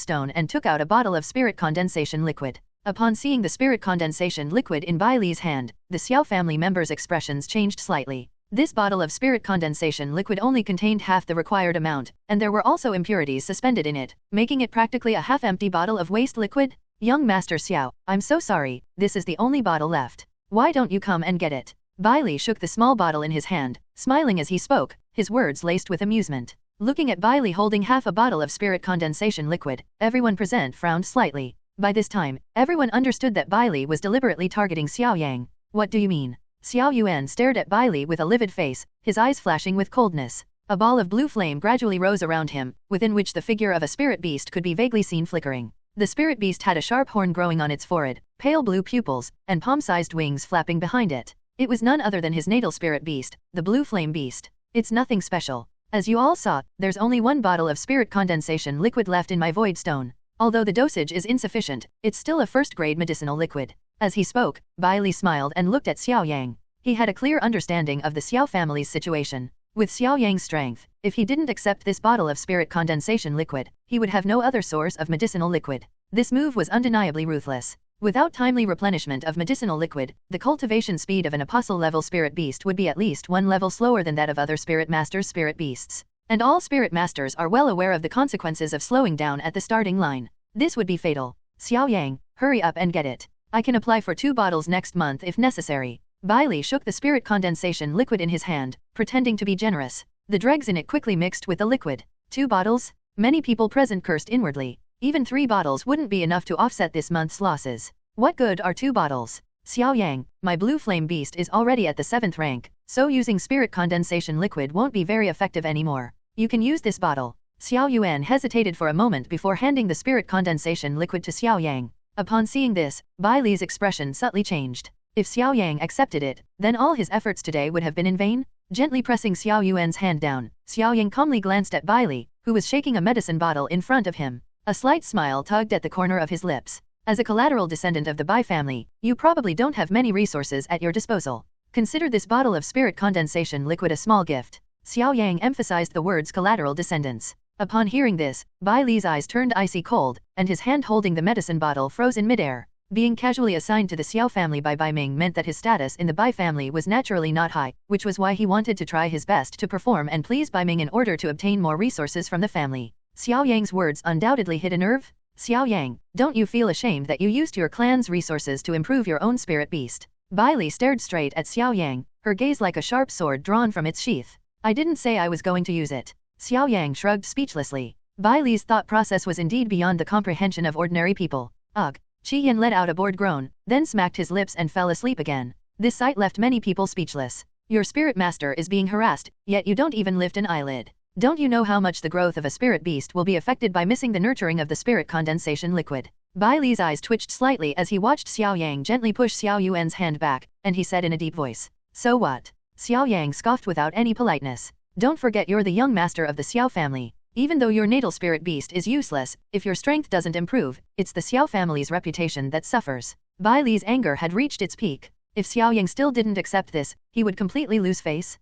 stone and took out a bottle of spirit condensation liquid. Upon seeing the spirit condensation liquid in Bai Li's hand, the Xiao family members' expressions changed slightly. This bottle of spirit condensation liquid only contained half the required amount, and there were also impurities suspended in it, making it practically a half-empty bottle of waste liquid. Young Master Xiao, I'm so sorry, this is the only bottle left. Why don't you come and get it? Bai Li shook the small bottle in his hand, smiling as he spoke, his words laced with amusement. Looking at Bai Li holding half a bottle of spirit condensation liquid, everyone present frowned slightly. By this time, everyone understood that Bai Li was deliberately targeting Xiao Yang. What do you mean? Xiao Yuan stared at Bai Li with a livid face, his eyes flashing with coldness. A ball of blue flame gradually rose around him, within which the figure of a spirit beast could be vaguely seen flickering. The spirit beast had a sharp horn growing on its forehead, pale blue pupils, and palm-sized wings flapping behind it. It was none other than his natal spirit beast, the blue flame beast. It's nothing special. As you all saw, there's only one bottle of spirit condensation liquid left in my void stone. Although the dosage is insufficient, it's still a first-grade medicinal liquid. As he spoke, Bai Li smiled and looked at Xiao Yang. He had a clear understanding of the Xiao family's situation. With Xiao Yang's strength, if he didn't accept this bottle of spirit condensation liquid, he would have no other source of medicinal liquid. This move was undeniably ruthless. Without timely replenishment of medicinal liquid, the cultivation speed of an apostle-level spirit beast would be at least one level slower than that of other spirit masters' spirit beasts. And all spirit masters are well aware of the consequences of slowing down at the starting line. This would be fatal. Xiao Yang, hurry up and get it. I can apply for 2 bottles next month if necessary. Bai Li shook the spirit condensation liquid in his hand, pretending to be generous. The dregs in it quickly mixed with the liquid. 2 bottles? Many people present cursed inwardly. Even 3 bottles wouldn't be enough to offset this month's losses. What good are 2 bottles? Xiao Yang, my blue flame beast is already at the 7th rank, so using spirit condensation liquid won't be very effective anymore. You can use this bottle. Xiao Yuan hesitated for a moment before handing the spirit condensation liquid to Xiao Yang. Upon seeing this, Bai Li's expression subtly changed. If Xiao Yang accepted it, then all his efforts today would have been in vain. Gently pressing Xiao Yuan's hand down, Xiao Yang calmly glanced at Bai Li, who was shaking a medicine bottle in front of him. A slight smile tugged at the corner of his lips. As a collateral descendant of the Bai family, you probably don't have many resources at your disposal. Consider this bottle of spirit condensation liquid a small gift. Xiao Yang emphasized the words collateral descendants. Upon hearing this, Bai Li's eyes turned icy cold, and his hand holding the medicine bottle froze in midair. Being casually assigned to the Xiao family by Bai Ming meant that his status in the Bai family was naturally not high, which was why he wanted to try his best to perform and please Bai Ming in order to obtain more resources from the family. Xiao Yang's words undoubtedly hit a nerve. Xiao Yang, don't you feel ashamed that you used your clan's resources to improve your own spirit beast? Bai Li stared straight at Xiao Yang, her gaze like a sharp sword drawn from its sheath. I didn't say I was going to use it. Xiao Yang shrugged speechlessly. Bai Li's thought process was indeed beyond the comprehension of ordinary people. Ugh. Qi Yan let out a bored groan, then smacked his lips and fell asleep again. This sight left many people speechless. Your spirit master is being harassed, yet you don't even lift an eyelid. Don't you know how much the growth of a spirit beast will be affected by missing the nurturing of the spirit condensation liquid? Bai Li's eyes twitched slightly as he watched Xiao Yang gently push Xiao Yuan's hand back, and he said in a deep voice, "So what?" Xiao Yang scoffed without any politeness. "Don't forget you're the young master of the Xiao family. Even though your natal spirit beast is useless, if your strength doesn't improve, it's the Xiao family's reputation that suffers." Bai Li's anger had reached its peak. If Xiao Yang still didn't accept this, he would completely lose face.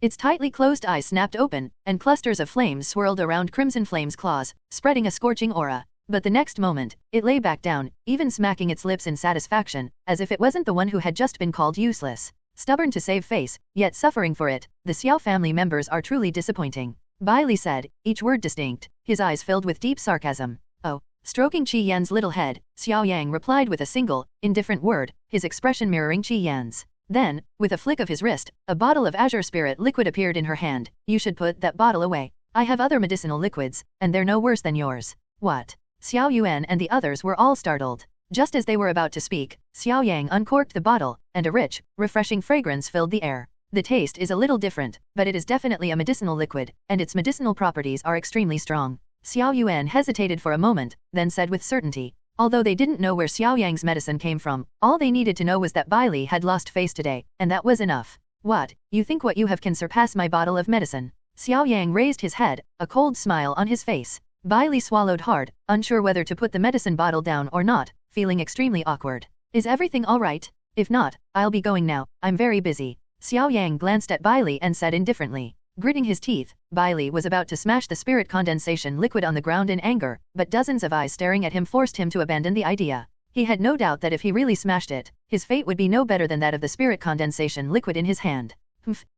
Its tightly closed eyes snapped open, and clusters of flames swirled around Crimson Flame's claws, spreading a scorching aura. But the next moment, it lay back down, even smacking its lips in satisfaction, as if it wasn't the one who had just been called useless. Stubborn to save face, yet suffering for it, the Xiao family members are truly disappointing. Bai Li said, each word distinct, his eyes filled with deep sarcasm. "Oh." Stroking Qi Yan's little head, Xiao Yang replied with a single, indifferent word, his expression mirroring Qi Yan's. Then, with a flick of his wrist, a bottle of azure spirit liquid appeared in her hand. "You should put that bottle away. I have other medicinal liquids, and they're no worse than yours." "What?" Xiao Yuan and the others were all startled. Just as they were about to speak, Xiao Yang uncorked the bottle, and a rich, refreshing fragrance filled the air. The taste is a little different, but it is definitely a medicinal liquid, and its medicinal properties are extremely strong. Xiao Yuan hesitated for a moment, then said with certainty. Although they didn't know where Xiao Yang's medicine came from, all they needed to know was that Bai Li had lost face today, and that was enough. "What, you think what you have can surpass my bottle of medicine?" Xiao Yang raised his head, a cold smile on his face. Bai Li swallowed hard, unsure whether to put the medicine bottle down or not, feeling extremely awkward. "Is everything alright? If not, I'll be going now, I'm very busy." Xiao Yang glanced at Bai Li and said indifferently. Gritting his teeth, Bai Li was about to smash the spirit condensation liquid on the ground in anger, but dozens of eyes staring at him forced him to abandon the idea. He had no doubt that if he really smashed it, his fate would be no better than that of the spirit condensation liquid in his hand.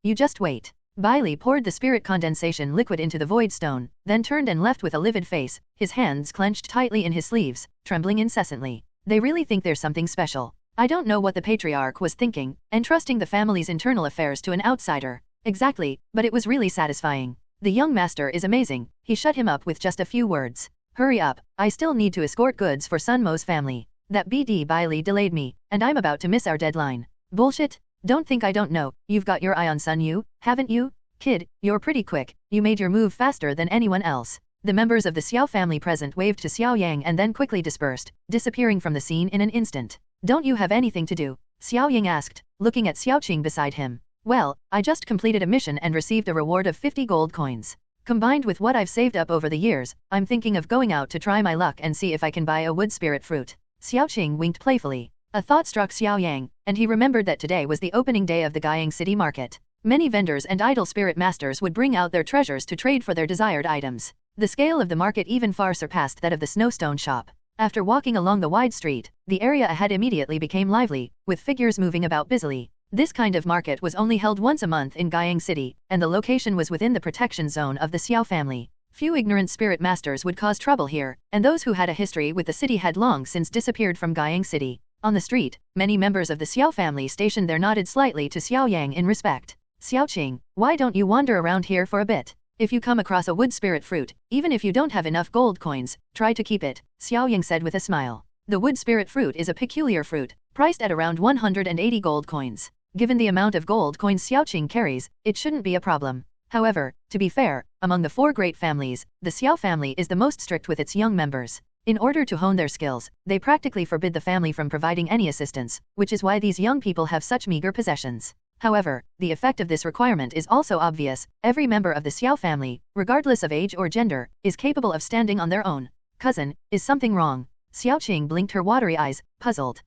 You just wait." Bai Li poured the spirit condensation liquid into the void stone, then turned and left with a livid face, his hands clenched tightly in his sleeves, trembling incessantly. They really think there's something special. I don't know what the patriarch was thinking, entrusting the family's internal affairs to an outsider. Exactly, but it was really satisfying. The young master is amazing. He shut him up with just a few words. "Hurry up, I still need to escort goods for Sun Mo's family. That BD Bai Li delayed me, and I'm about to miss our deadline." "Bullshit. Don't think I don't know. You've got your eye on Sun Yu, haven't you? Kid, you're pretty quick. You made your move faster than anyone else." The members of the Xiao family present waved to Xiao Yang and then quickly dispersed, disappearing from the scene in an instant. "Don't you have anything to do?" Xiao Yang asked, looking at Xiao Qing beside him. "Well, I just completed a mission and received a reward of 50 gold coins. Combined with what I've saved up over the years, I'm thinking of going out to try my luck and see if I can buy a wood spirit fruit." Xiao Qing winked playfully. A thought struck Xiao Yang, and he remembered that today was the opening day of the Guiyang City market. Many vendors and idle spirit masters would bring out their treasures to trade for their desired items. The scale of the market even far surpassed that of the snowstone shop. After walking along the wide street, the area ahead immediately became lively, with figures moving about busily. This kind of market was only held once a month in Guiyang City, and the location was within the protection zone of the Xiao family. Few ignorant spirit masters would cause trouble here, and those who had a history with the city had long since disappeared from Guiyang City. On the street, many members of the Xiao family stationed there nodded slightly to Xiao Yang in respect. "Xiao Qing, why don't you wander around here for a bit? If you come across a wood spirit fruit, even if you don't have enough gold coins, try to keep it," Xiao Yang said with a smile. The wood spirit fruit is a peculiar fruit, priced at around 180 gold coins. Given the amount of gold coins Xiao Qing carries, it shouldn't be a problem. However, to be fair, among the four great families, the Xiao family is the most strict with its young members. In order to hone their skills, they practically forbid the family from providing any assistance, which is why these young people have such meager possessions. However, the effect of this requirement is also obvious. Every member of the Xiao family, regardless of age or gender, is capable of standing on their own. "Cousin, is something wrong?" Xiao Qing blinked her watery eyes, puzzled.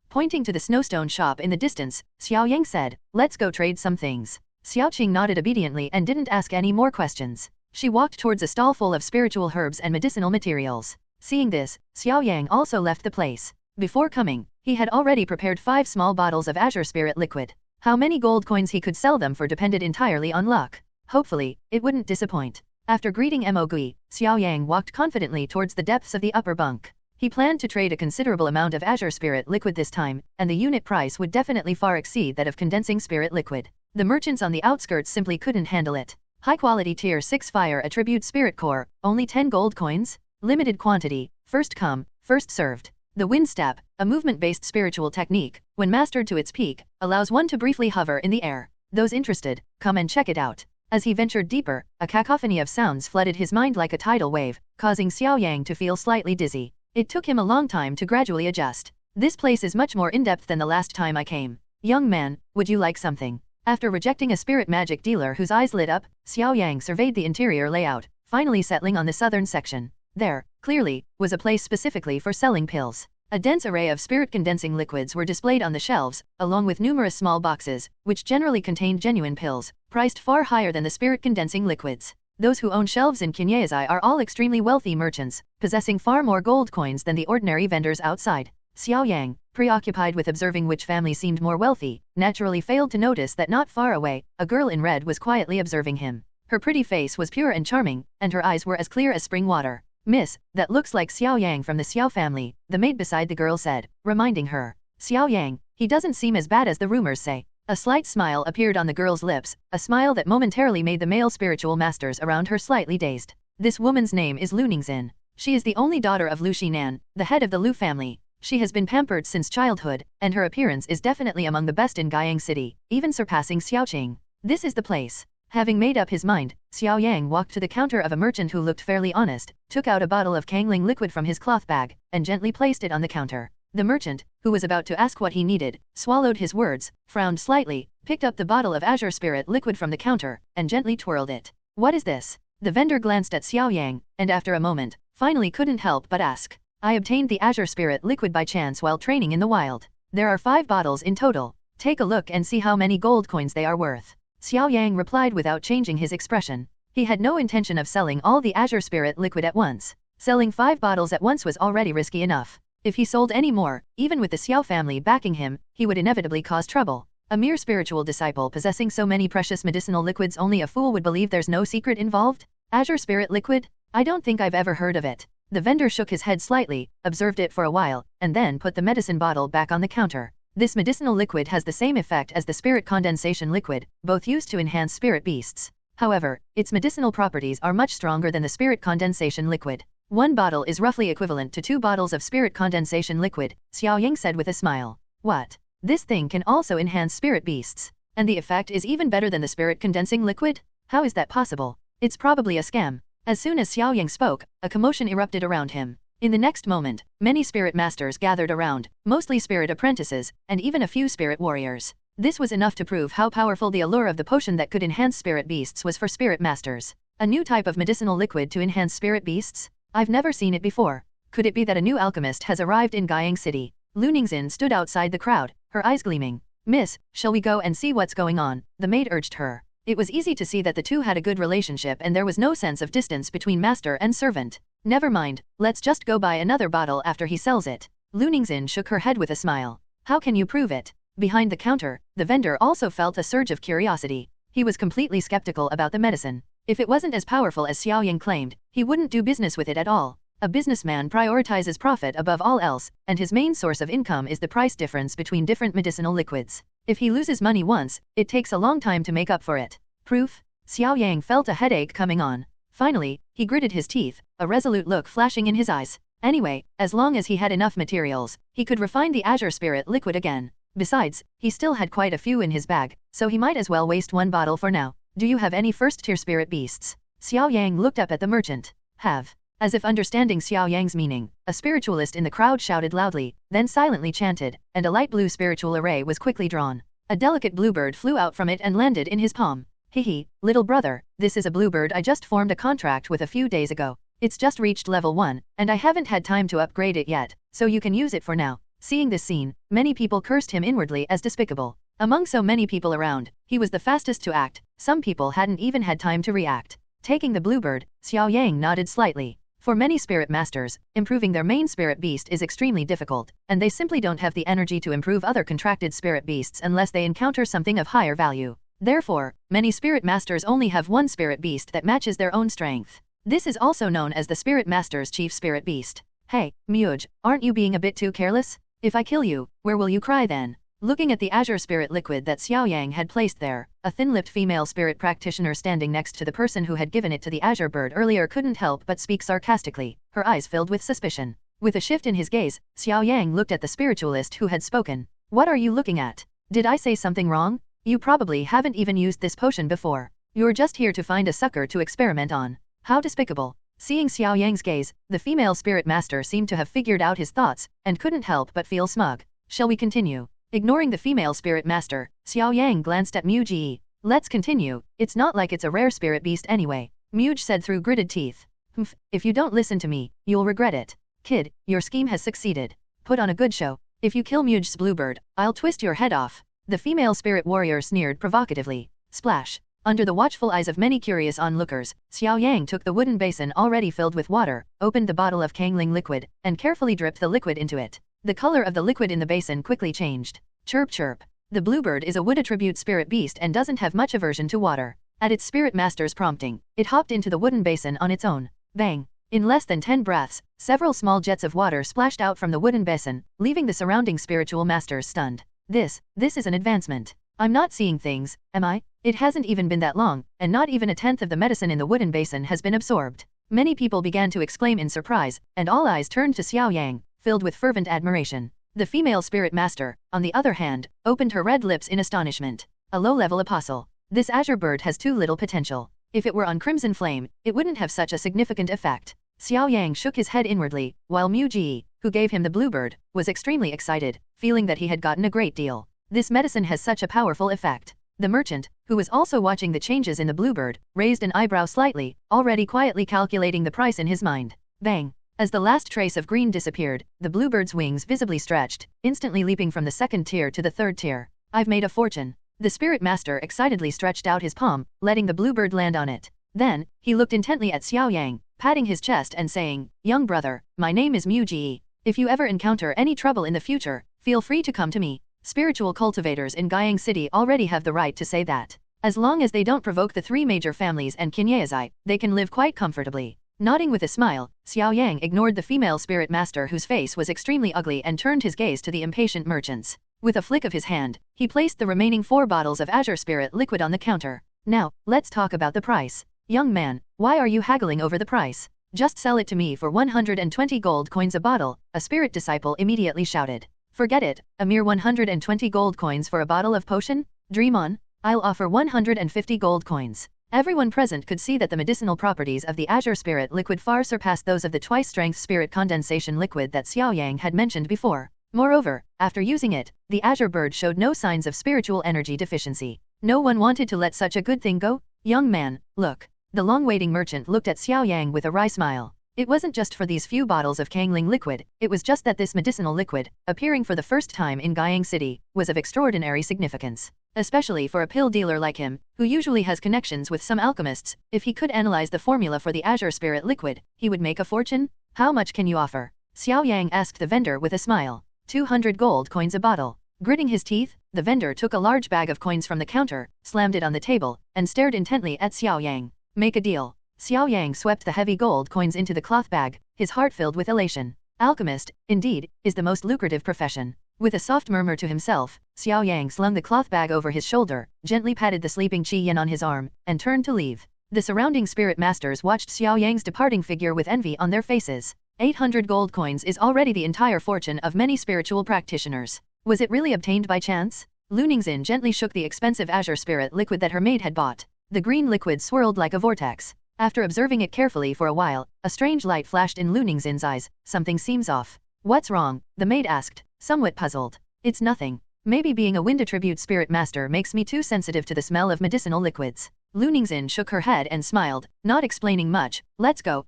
Pointing to the snowstone shop in the distance, Xiao Yang said, "Let's go trade some things." Xiao Qing nodded obediently and didn't ask any more questions. She walked towards a stall full of spiritual herbs and medicinal materials. Seeing this, Xiao Yang also left the place. Before coming, he had already prepared 5 small bottles of azure spirit liquid. How many gold coins he could sell them for depended entirely on luck. Hopefully, it wouldn't disappoint. After greeting Mo Gui, Xiao Yang walked confidently towards the depths of the upper bunk. He planned to trade a considerable amount of azure spirit liquid this time, and the unit price would definitely far exceed that of condensing spirit liquid. The merchants on the outskirts simply couldn't handle it. High-quality Tier 6 Fire Attribute Spirit Core, only 10 gold coins? Limited quantity, first come, first served. The Wind Step, a movement-based spiritual technique, when mastered to its peak, allows one to briefly hover in the air. Those interested, come and check it out. As he ventured deeper, a cacophony of sounds flooded his mind like a tidal wave, causing Xiao Yang to feel slightly dizzy. It took him a long time to gradually adjust. This place is much more in-depth than the last time I came. Young man, would you like something? After rejecting a spirit magic dealer whose eyes lit up, Xiao Yang surveyed the interior layout, finally settling on the southern section. There, clearly, was a place specifically for selling pills. A dense array of spirit-condensing liquids were displayed on the shelves, along with numerous small boxes, which generally contained genuine pills, priced far higher than the spirit-condensing liquids. Those who own shelves in Qingyezai are all extremely wealthy merchants, possessing far more gold coins than the ordinary vendors outside. Xiao Yang, preoccupied with observing which family seemed more wealthy, naturally failed to notice that not far away, a girl in red was quietly observing him. Her pretty face was pure and charming, and her eyes were as clear as spring water. Miss, that looks like Xiao Yang from the Xiao family, the maid beside the girl said, reminding her. Xiao Yang, he doesn't seem as bad as the rumors say. A slight smile appeared on the girl's lips, a smile that momentarily made the male spiritual masters around her slightly dazed. This woman's name is Lu Ningxin. She is the only daughter of Lu Xinan, the head of the Lu family. She has been pampered since childhood, and her appearance is definitely among the best in Guiyang City, even surpassing Xiaoqing. This is the place. Having made up his mind, Xiao Yang walked to the counter of a merchant who looked fairly honest, took out a bottle of Kangling liquid from his cloth bag, and gently placed it on the counter. The merchant, who was about to ask what he needed, swallowed his words, frowned slightly, picked up the bottle of Azure Spirit liquid from the counter, and gently twirled it. What is this? The vendor glanced at Xiao Yang, and after a moment, finally couldn't help but ask. I obtained the Azure Spirit liquid by chance while training in the wild. There are 5 bottles in total. Take a look and see how many gold coins they are worth. Xiao Yang replied without changing his expression. He had no intention of selling all the Azure Spirit liquid at once. Selling 5 bottles at once was already risky enough. If he sold any more, even with the Xiao family backing him, he would inevitably cause trouble. A mere spiritual disciple possessing so many precious medicinal liquids, only a fool would believe there's no secret involved? Azure Spirit liquid? I don't think I've ever heard of it. The vendor shook his head slightly, observed it for a while, and then put the medicine bottle back on the counter. This medicinal liquid has the same effect as the spirit condensation liquid, both used to enhance spirit beasts. However, its medicinal properties are much stronger than the spirit condensation liquid. 1 bottle is roughly equivalent to 2 bottles of spirit condensation liquid, Xiao Yang said with a smile. What? This thing can also enhance spirit beasts. And the effect is even better than the spirit condensing liquid? How is that possible? It's probably a scam. As soon as Xiao Yang spoke, a commotion erupted around him. In the next moment, many spirit masters gathered around, mostly spirit apprentices, and even a few spirit warriors. This was enough to prove how powerful the allure of the potion that could enhance spirit beasts was for spirit masters. A new type of medicinal liquid to enhance spirit beasts? I've never seen it before. Could it be that a new alchemist has arrived in Guiyang City? Lu Ningxin stood outside the crowd, her eyes gleaming. Miss, shall we go and see what's going on? The maid urged her. It was easy to see that the two had a good relationship and there was no sense of distance between master and servant. Never mind, let's just go buy another bottle after he sells it. Lu Ningxin shook her head with a smile. How can you prove it? Behind the counter, the vendor also felt a surge of curiosity. He was completely skeptical about the medicine. If it wasn't as powerful as Xiao Yang claimed, he wouldn't do business with it at all. A businessman prioritizes profit above all else, and his main source of income is the price difference between different medicinal liquids. If he loses money once, it takes a long time to make up for it. Proof? Xiao Yang felt a headache coming on. Finally, he gritted his teeth, a resolute look flashing in his eyes. Anyway, as long as he had enough materials, he could refine the Azure Spirit liquid again. Besides, he still had quite a few in his bag, so he might as well waste 1 bottle for now. Do you have any first-tier spirit beasts? Xiao Yang looked up at the merchant. Have. As if understanding Xiao Yang's meaning, a spiritualist in the crowd shouted loudly, then silently chanted, and a light blue spiritual array was quickly drawn. A delicate bluebird flew out from it and landed in his palm. Hehe, little brother, this is a bluebird I just formed a contract with a few days ago. It's just reached level 1, and I haven't had time to upgrade it yet, so you can use it for now. Seeing this scene, many people cursed him inwardly as despicable. Among so many people around, he was the fastest to act. Some people hadn't even had time to react. Taking the bluebird, Xiao Yang nodded slightly. For many spirit masters, improving their main spirit beast is extremely difficult, and they simply don't have the energy to improve other contracted spirit beasts unless they encounter something of higher value. Therefore, many spirit masters only have one spirit beast that matches their own strength. This is also known as the spirit master's chief spirit beast. Hey, Muj, aren't you being a bit too careless? If I kill you, where will you cry then? Looking at the azure spirit liquid that Xiao Yang had placed there, a thin-lipped female spirit practitioner standing next to the person who had given it to the azure bird earlier couldn't help but speak sarcastically, her eyes filled with suspicion. With a shift in his gaze, Xiao Yang looked at the spiritualist who had spoken. What are you looking at? Did I say something wrong? You probably haven't even used this potion before. You're just here to find a sucker to experiment on. How despicable. Seeing Xiao Yang's gaze, the female spirit master seemed to have figured out his thoughts, and couldn't help but feel smug. Shall we continue? Ignoring the female spirit master, Xiao Yang glanced at Mu Ji. Let's continue, it's not like it's a rare spirit beast anyway, Muj said through gritted teeth. Humph, if you don't listen to me, you'll regret it. Kid, your scheme has succeeded. Put on a good show. If you kill Muj's bluebird, I'll twist your head off. The female spirit warrior sneered provocatively. Splash. Under the watchful eyes of many curious onlookers, Xiao Yang took the wooden basin already filled with water, opened the bottle of Kangling liquid, and carefully dripped the liquid into it. The color of the liquid in the basin quickly changed. Chirp chirp. The bluebird is a wood attribute spirit beast and doesn't have much aversion to water. At its spirit master's prompting, it hopped into the wooden basin on its own. Bang. In less than 10 breaths, several small jets of water splashed out from the wooden basin, leaving the surrounding spiritual masters stunned. This is an advancement. I'm not seeing things, am I? It hasn't even been that long, and not even a tenth of the medicine in the wooden basin has been absorbed. Many people began to exclaim in surprise, and all eyes turned to Xiao Yang, filled with fervent admiration. The female spirit master, on the other hand, opened her red lips in astonishment. A low-level apostle. This azure bird has too little potential. If it were on crimson flame, it wouldn't have such a significant effect. Xiao Yang shook his head inwardly, while Mu Ji, who gave him the bluebird, was extremely excited, feeling that he had gotten a great deal. This medicine has such a powerful effect. The merchant, who was also watching the changes in the bluebird, raised an eyebrow slightly, already quietly calculating the price in his mind. Bang! As the last trace of green disappeared, the bluebird's wings visibly stretched, instantly leaping from the second tier to the third tier. I've made a fortune. The spirit master excitedly stretched out his palm, letting the bluebird land on it. Then, he looked intently at Xiao Yang, patting his chest and saying, Young brother, my name is Mu Ji. If you ever encounter any trouble in the future, feel free to come to me. Spiritual cultivators in Guiyang City already have the right to say that. As long as they don't provoke the 3 major families and Qinyazai, they can live quite comfortably. Nodding with a smile, Xiao Yang ignored the female spirit master whose face was extremely ugly and turned his gaze to the impatient merchants. With a flick of his hand, he placed the remaining 4 bottles of azure spirit liquid on the counter. Now, let's talk about the price. Young man, why are you haggling over the price? Just sell it to me for 120 gold coins a bottle, a spirit disciple immediately shouted. Forget it, a mere 120 gold coins for a bottle of potion? Dream on. I'll offer 150 gold coins. Everyone present could see that the medicinal properties of the azure spirit liquid far surpassed those of the twice-strength spirit condensation liquid that Xiao Yang had mentioned before. Moreover, after using it, the azure bird showed no signs of spiritual energy deficiency. No one wanted to let such a good thing go? Young man, look. The long-waiting merchant looked at Xiao Yang with a wry smile. It wasn't just for these few bottles of Kangling liquid, it was just that this medicinal liquid, appearing for the first time in Guiyang City, was of extraordinary significance. Especially for a pill dealer like him, who usually has connections with some alchemists. If he could analyze the formula for the azure spirit liquid, he would make a fortune. How much can you offer? Xiao Yang asked the vendor with a smile. 200 gold coins a bottle. Gritting his teeth, the vendor took a large bag of coins from the counter, slammed it on the table, and stared intently at Xiao Yang. Make a deal. Xiao Yang swept the heavy gold coins into the cloth bag, his heart filled with elation. Alchemist, indeed, is the most lucrative profession. With a soft murmur to himself, Xiao Yang slung the cloth bag over his shoulder, gently patted the sleeping Qi Yan on his arm, and turned to leave. The surrounding spirit masters watched Xiao Yang's departing figure with envy on their faces. 800 gold coins is already the entire fortune of many spiritual practitioners. Was it really obtained by chance? Lu Ningxin gently shook the expensive azure spirit liquid that her maid had bought. The green liquid swirled like a vortex. After observing it carefully for a while, a strange light flashed in Lu Ningxin's eyes. Something seems off. What's wrong? The maid asked, somewhat puzzled. It's nothing. Maybe being a wind attribute spirit master makes me too sensitive to the smell of medicinal liquids. Lu Ningxin shook her head and smiled, not explaining much. Let's go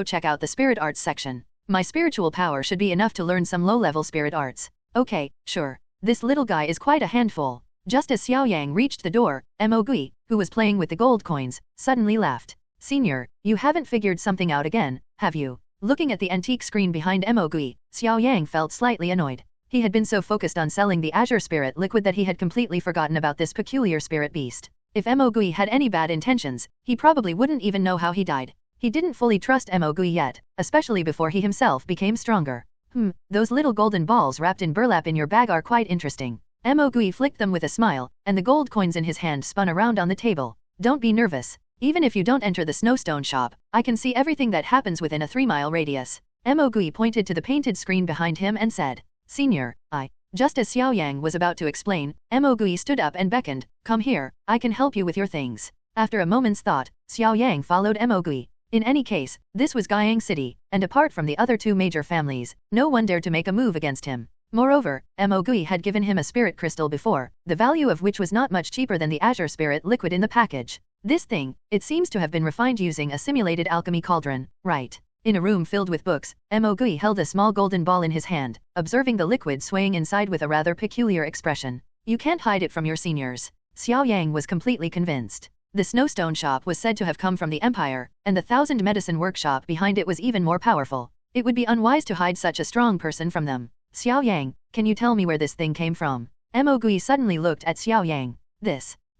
check out the spirit arts section. My spiritual power should be enough to learn some low-level spirit arts. Okay, sure. This little guy is quite a handful. Just as Xiao Yang reached the door, Mo Gui, who was playing with the gold coins, suddenly laughed. Senior, you haven't figured something out again, have you? Looking at the antique screen behind Mo Gui, Xiao Yang felt slightly annoyed. He had been so focused on selling the azure spirit liquid that he had completely forgotten about this peculiar spirit beast. If Mo Gui had any bad intentions, he probably wouldn't even know how he died. He didn't fully trust Mo Gui yet, especially before he himself became stronger. Those little golden balls wrapped in burlap in your bag are quite interesting. Mo Gui flicked them with a smile, and the gold coins in his hand spun around on the table. Don't be nervous. Even if you don't enter the snowstone shop, I can see everything that happens within a 3-mile radius. Mo Gui pointed to the painted screen behind him and said, Senior, Just as Xiao Yang was about to explain, Mo Gui stood up and beckoned, come here, I can help you with your things. After a moment's thought, Xiao Yang followed Mo Gui. In any case, this was Guiyang City, and apart from the other 2 major families, no one dared to make a move against him. Moreover, Mo Gui had given him a spirit crystal before, the value of which was not much cheaper than the azure spirit liquid in the package. This thing, it seems to have been refined using a simulated alchemy cauldron, right? In a room filled with books, Mo Gui held a small golden ball in his hand, observing the liquid swaying inside with a rather peculiar expression. You can't hide it from your seniors. Xiao Yang was completely convinced. The snowstone shop was said to have come from the Empire, and the 1,000 medicine workshop behind it was even more powerful. It would be unwise to hide such a strong person from them. Xiao Yang, can you tell me where this thing came from? Mo Gui suddenly looked at Xiao Yang.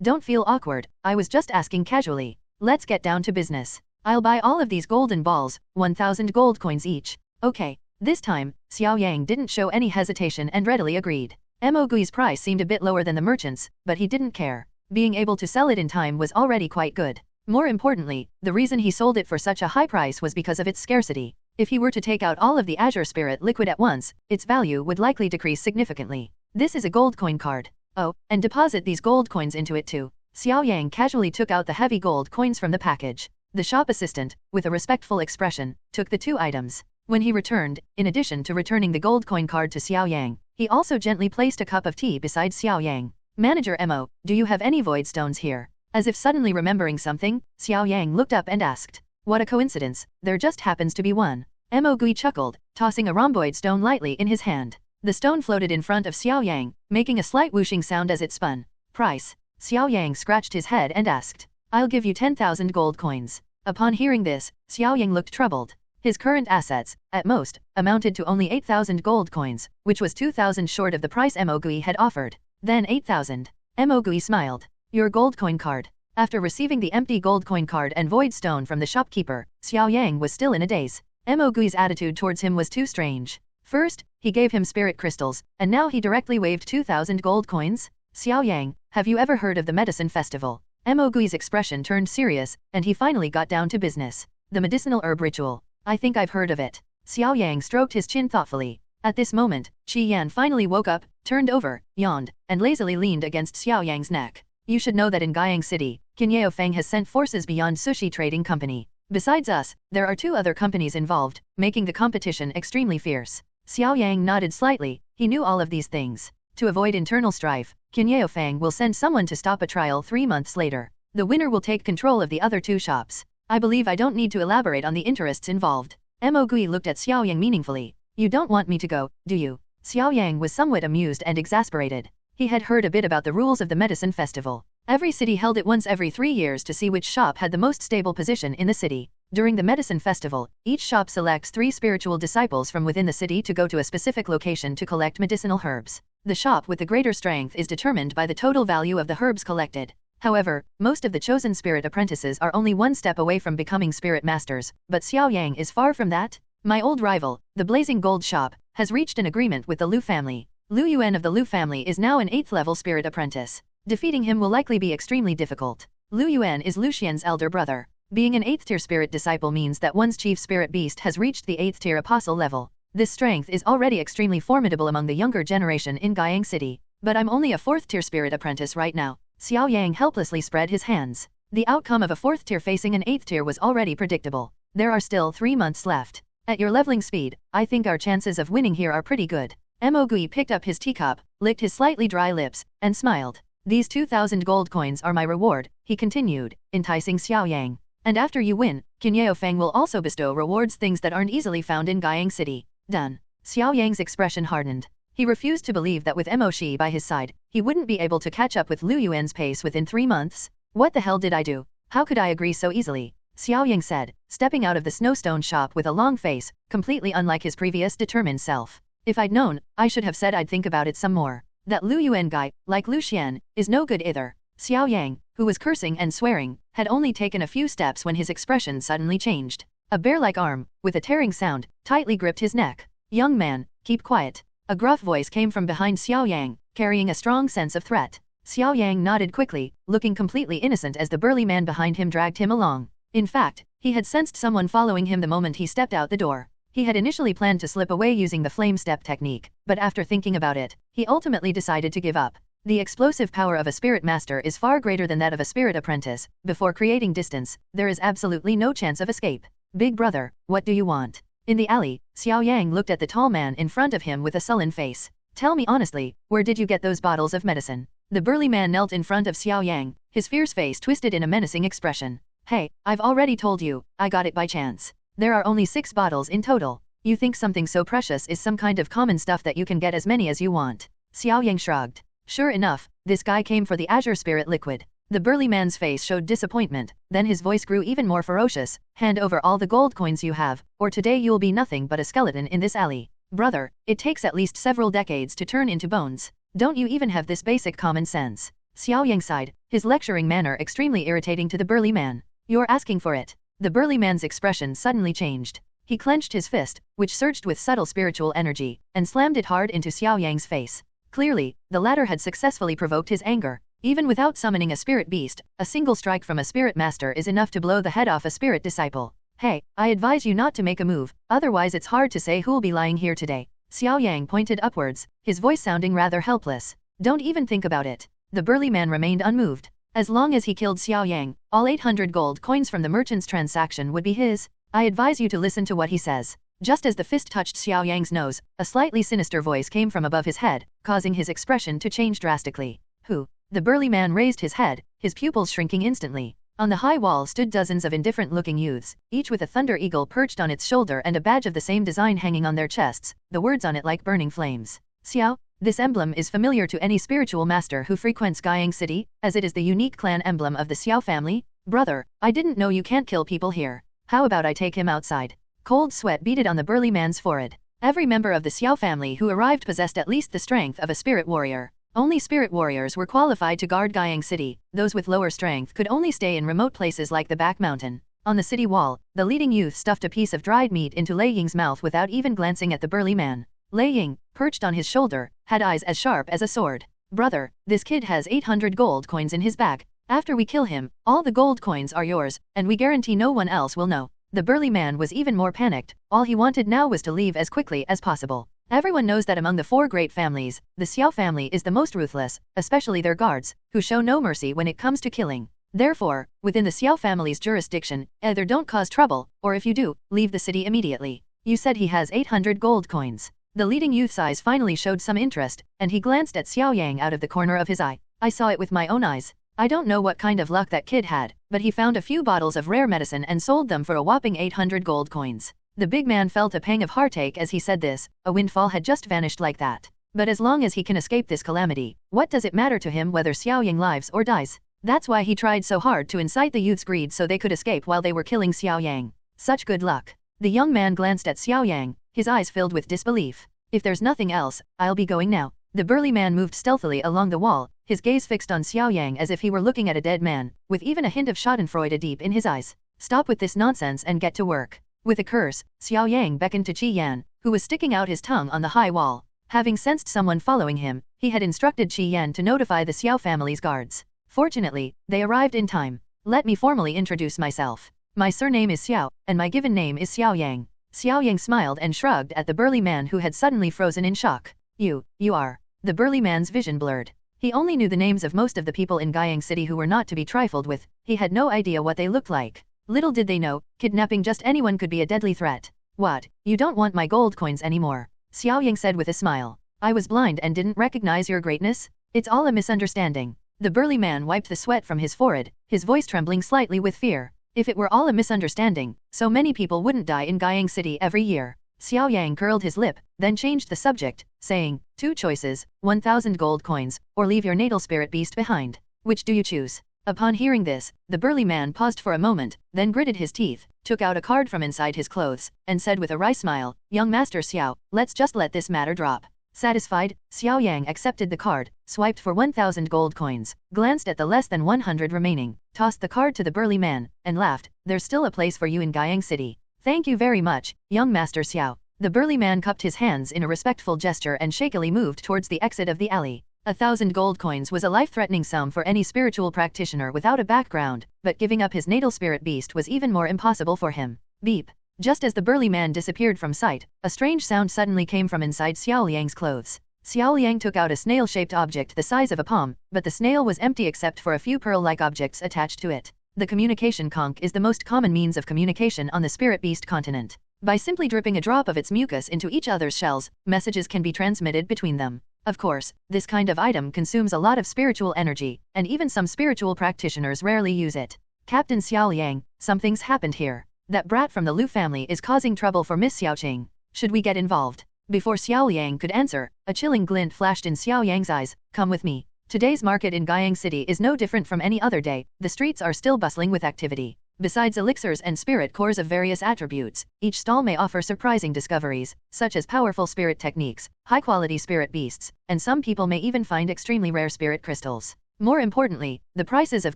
Don't feel awkward, I was just asking casually. Let's get down to business. I'll buy all of these golden balls, 1,000 gold coins each. Okay. This time, Xiao Yang didn't show any hesitation and readily agreed. Mo Gui's price seemed a bit lower than the merchant's, but he didn't care. Being able to sell it in time was already quite good. More importantly, the reason he sold it for such a high price was because of its scarcity. If he were to take out all of the azure spirit liquid at once, its value would likely decrease significantly. This is a gold coin card. Oh, and deposit these gold coins into it too. Xiao Yang casually took out the heavy gold coins from the package. The shop assistant, with a respectful expression, took the 2 items. When he returned, in addition to returning the gold coin card to Xiao Yang, he also gently placed a cup of tea beside Xiao Yang. Manager Mo, do you have any void stones here? As if suddenly remembering something, Xiao Yang looked up and asked. What a coincidence, there just happens to be one. Mo Gui chuckled, tossing a rhomboid stone lightly in his hand. The stone floated in front of Xiao Yang, making a slight whooshing sound as it spun. Price? Xiao Yang scratched his head and asked. I'll give you 10,000 gold coins. Upon hearing this, Xiao Yang looked troubled. His current assets, at most, amounted to only 8,000 gold coins, which was 2,000 short of the price Mo Gui had offered. Then 8,000. Mo Gui smiled. Your gold coin card. After receiving the empty gold coin card and void stone from the shopkeeper, Xiao Yang was still in a daze. Mo Gui's attitude towards him was too strange. First, he gave him spirit crystals, and now he directly waved 2,000 gold coins? Xiao Yang, have you ever heard of the medicine festival? Mo Gui's expression turned serious, and he finally got down to business. The medicinal herb ritual. I think I've heard of it. Xiao Yang stroked his chin thoughtfully. At this moment, Qi Yan finally woke up, turned over, yawned, and lazily leaned against Xiao Yang's neck. You should know that in Guiyang City, Qin Feng has sent forces beyond Sushi Trading Company. Besides us, there are 2 other companies involved, making the competition extremely fierce. Xiao Yang nodded slightly, he knew all of these things. To avoid internal strife, Qin Feng will send someone to stop a trial 3 months later. The winner will take control of the other 2 shops. I believe I don't need to elaborate on the interests involved. Mo Gui looked at Xiao Yang meaningfully. You don't want me to go, do you? Xiao Yang was somewhat amused and exasperated. He had heard a bit about the rules of the medicine festival. Every city held it once every 3 years to see which shop had the most stable position in the city. During the medicine festival, each shop selects 3 spiritual disciples from within the city to go to a specific location to collect medicinal herbs. The shop with the greater strength is determined by the total value of the herbs collected. However, most of the chosen spirit apprentices are only 1 step away from becoming spirit masters, but Xiao Yang is far from that. My old rival, the Blazing Gold Shop, has reached an agreement with the Lu family. Lu Yuan of the Lu family is now an 8th level spirit apprentice. Defeating him will likely be extremely difficult. Lu Yuan is Lu Xian's elder brother. Being an 8th tier spirit disciple means that one's chief spirit beast has reached the 8th tier apostle level. This strength is already extremely formidable among the younger generation in Guiyang City. But I'm only a 4th tier spirit apprentice right now. Xiao Yang helplessly spread his hands. The outcome of a 4th tier facing an 8th tier was already predictable. There are still 3 months left. At your leveling speed, I think our chances of winning here are pretty good. Mo Gui picked up his teacup, licked his slightly dry lips, and smiled. These 2,000 gold coins are my reward, he continued, enticing Xiao Yang. And after you win, Qin Feng will also bestow rewards, things that aren't easily found in Guiyang City. Done. Xiao Yang's expression hardened. He refused to believe that with Mo Shi by his side, he wouldn't be able to catch up with Lu Yuan's pace within 3 months. What the hell did I do? How could I agree so easily? Xiao Yang said, stepping out of the snowstone shop with a long face, completely unlike his previous determined self. If I'd known, I should have said I'd think about it some more. That Lu Yuan guy, like Lu Xian, is no good either. Xiao Yang, who was cursing and swearing, had only taken a few steps when his expression suddenly changed. A bear-like arm, with a tearing sound, tightly gripped his neck. Young man, keep quiet. A gruff voice came from behind Xiao Yang, carrying a strong sense of threat. Xiao Yang nodded quickly, looking completely innocent as the burly man behind him dragged him along. In fact, he had sensed someone following him the moment he stepped out the door. He had initially planned to slip away using the flame step technique, but after thinking about it, he ultimately decided to give up. The explosive power of a spirit master is far greater than that of a spirit apprentice. Before creating distance, there is absolutely no chance of escape. Big brother, what do you want? In the alley, Xiao Yang looked at the tall man in front of him with a sullen face. Tell me honestly, where did you get those bottles of medicine? The burly man knelt in front of Xiao Yang, his fierce face twisted in a menacing expression. Hey, I've already told you, I got it by chance. There are only 6 bottles in total. You think something so precious is some kind of common stuff that you can get as many as you want. Xiao Yang shrugged. Sure enough, this guy came for the Azure Spirit Liquid. The burly man's face showed disappointment, then his voice grew even more ferocious. Hand over all the gold coins you have, or today you'll be nothing but a skeleton in this alley. Brother, it takes at least several decades to turn into bones. Don't you even have this basic common sense? Xiao Yang sighed, his lecturing manner extremely irritating to the burly man. You're asking for it. The burly man's expression suddenly changed. He clenched his fist, which surged with subtle spiritual energy, and slammed it hard into Xiao Yang's face. Clearly, the latter had successfully provoked his anger. Even without summoning a spirit beast, a single strike from a spirit master is enough to blow the head off a spirit disciple. Hey, I advise you not to make a move, otherwise it's hard to say who'll be lying here today. Xiao Yang pointed upwards, his voice sounding rather helpless. Don't even think about it. The burly man remained unmoved. As long as he killed Xiao Yang, all 800 gold coins from the merchant's transaction would be his. I advise you to listen to what he says. Just as the fist touched Xiao Yang's nose, a slightly sinister voice came from above his head, causing his expression to change drastically. Who? The burly man raised his head, his pupils shrinking instantly. On the high wall stood dozens of indifferent-looking youths, each with a thunder eagle perched on its shoulder and a badge of the same design hanging on their chests, the words on it like burning flames. Xiao, this emblem is familiar to any spiritual master who frequents Guiyang City, as it is the unique clan emblem of the Xiao family. Brother, I didn't know you can't kill people here. How about I take him outside? Cold sweat beaded on the burly man's forehead. Every member of the Xiao family who arrived possessed at least the strength of a spirit warrior. Only spirit warriors were qualified to guard Guiyang City. Those with lower strength could only stay in remote places like the back mountain. On the city wall, the leading youth stuffed a piece of dried meat into Lei Ying's mouth without even glancing at the burly man. Lei Ying, perched on his shoulder, had eyes as sharp as a sword. Brother, this kid has 800 gold coins in his bag. After we kill him, all the gold coins are yours, and we guarantee no one else will know. The burly man was even more panicked. All he wanted now was to leave as quickly as possible. Everyone knows that among the 4 great families, the Xiao family is the most ruthless, especially their guards, who show no mercy when it comes to killing. Therefore, within the Xiao family's jurisdiction, either don't cause trouble, or if you do, leave the city immediately. You said he has 800 gold coins. The leading youth's eyes finally showed some interest, and he glanced at Xiao Yang out of the corner of his eye. I saw it with my own eyes. I don't know what kind of luck that kid had, but he found a few bottles of rare medicine and sold them for a whopping 800 gold coins. The big man felt a pang of heartache as he said this. A windfall had just vanished like that. But as long as he can escape this calamity, what does it matter to him whether Xiao Yang lives or dies? That's why he tried so hard to incite the youth's greed so they could escape while they were killing Xiao Yang. Such good luck. The young man glanced at Xiao Yang, his eyes filled with disbelief. If there's nothing else, I'll be going now. The burly man moved stealthily along the wall, his gaze fixed on Xiao Yang as if he were looking at a dead man, with even a hint of schadenfreude deep in his eyes. Stop with this nonsense and get to work. With a curse, Xiao Yang beckoned to Qi Yan, who was sticking out his tongue on the high wall. Having sensed someone following him, he had instructed Qi Yan to notify the Xiao family's guards. Fortunately, they arrived in time. Let me formally introduce myself. My surname is Xiao, and my given name is Xiao Yang. Xiao Yang smiled and shrugged at the burly man who had suddenly frozen in shock. You are. The burly man's vision blurred. He only knew the names of most of the people in Guiyang City who were not to be trifled with. He had no idea what they looked like. Little did they know, kidnapping just anyone could be a deadly threat. What, you don't want my gold coins anymore? Xiao Yang said with a smile. I was blind and didn't recognize your greatness? It's all a misunderstanding. The burly man wiped the sweat from his forehead, his voice trembling slightly with fear. If it were all a misunderstanding, so many people wouldn't die in Guiyang City every year. Xiao Yang curled his lip, then changed the subject, saying, 2 choices, 1,000 gold coins, or leave your natal spirit beast behind. Which do you choose? Upon hearing this, the burly man paused for a moment, then gritted his teeth, took out a card from inside his clothes, and said with a wry smile, Young Master Xiao, let's just let this matter drop. Satisfied, Xiao Yang accepted the card, swiped for 1,000 gold coins, glanced at the less than 100 remaining, tossed the card to the burly man, and laughed. There's still a place for you in Guiyang City. Thank you very much, young Master Xiao. The burly man cupped his hands in a respectful gesture and shakily moved towards the exit of the alley. 1,000 gold coins was a life-threatening sum for any spiritual practitioner without a background, but giving up his natal spirit beast was even more impossible for him. Beep. Just as the burly man disappeared from sight, a strange sound suddenly came from inside Xiao Liang's clothes. Xiao Liang took out a snail-shaped object the size of a palm, but the snail was empty except for a few pearl-like objects attached to it. The communication conch is the most common means of communication on the spirit beast continent. By simply dripping a drop of its mucus into each other's shells, messages can be transmitted between them. Of course, this kind of item consumes a lot of spiritual energy, and even some spiritual practitioners rarely use it. Captain Xiao Liang, something's happened here. That brat from the Lu family is causing trouble for Miss Xiaoqing. Should we get involved? Before Xiao Liang could answer, a chilling glint flashed in Xiao Yang's eyes. Come with me. Today's market in Guiyang City is no different from any other day. The streets are still bustling with activity. Besides elixirs and spirit cores of various attributes, each stall may offer surprising discoveries, such as powerful spirit techniques, high-quality spirit beasts, and some people may even find extremely rare spirit crystals. More importantly, the prices of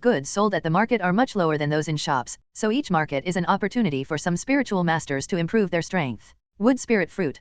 goods sold at the market are much lower than those in shops, so each market is an opportunity for some spiritual masters to improve their strength. Wood spirit fruit,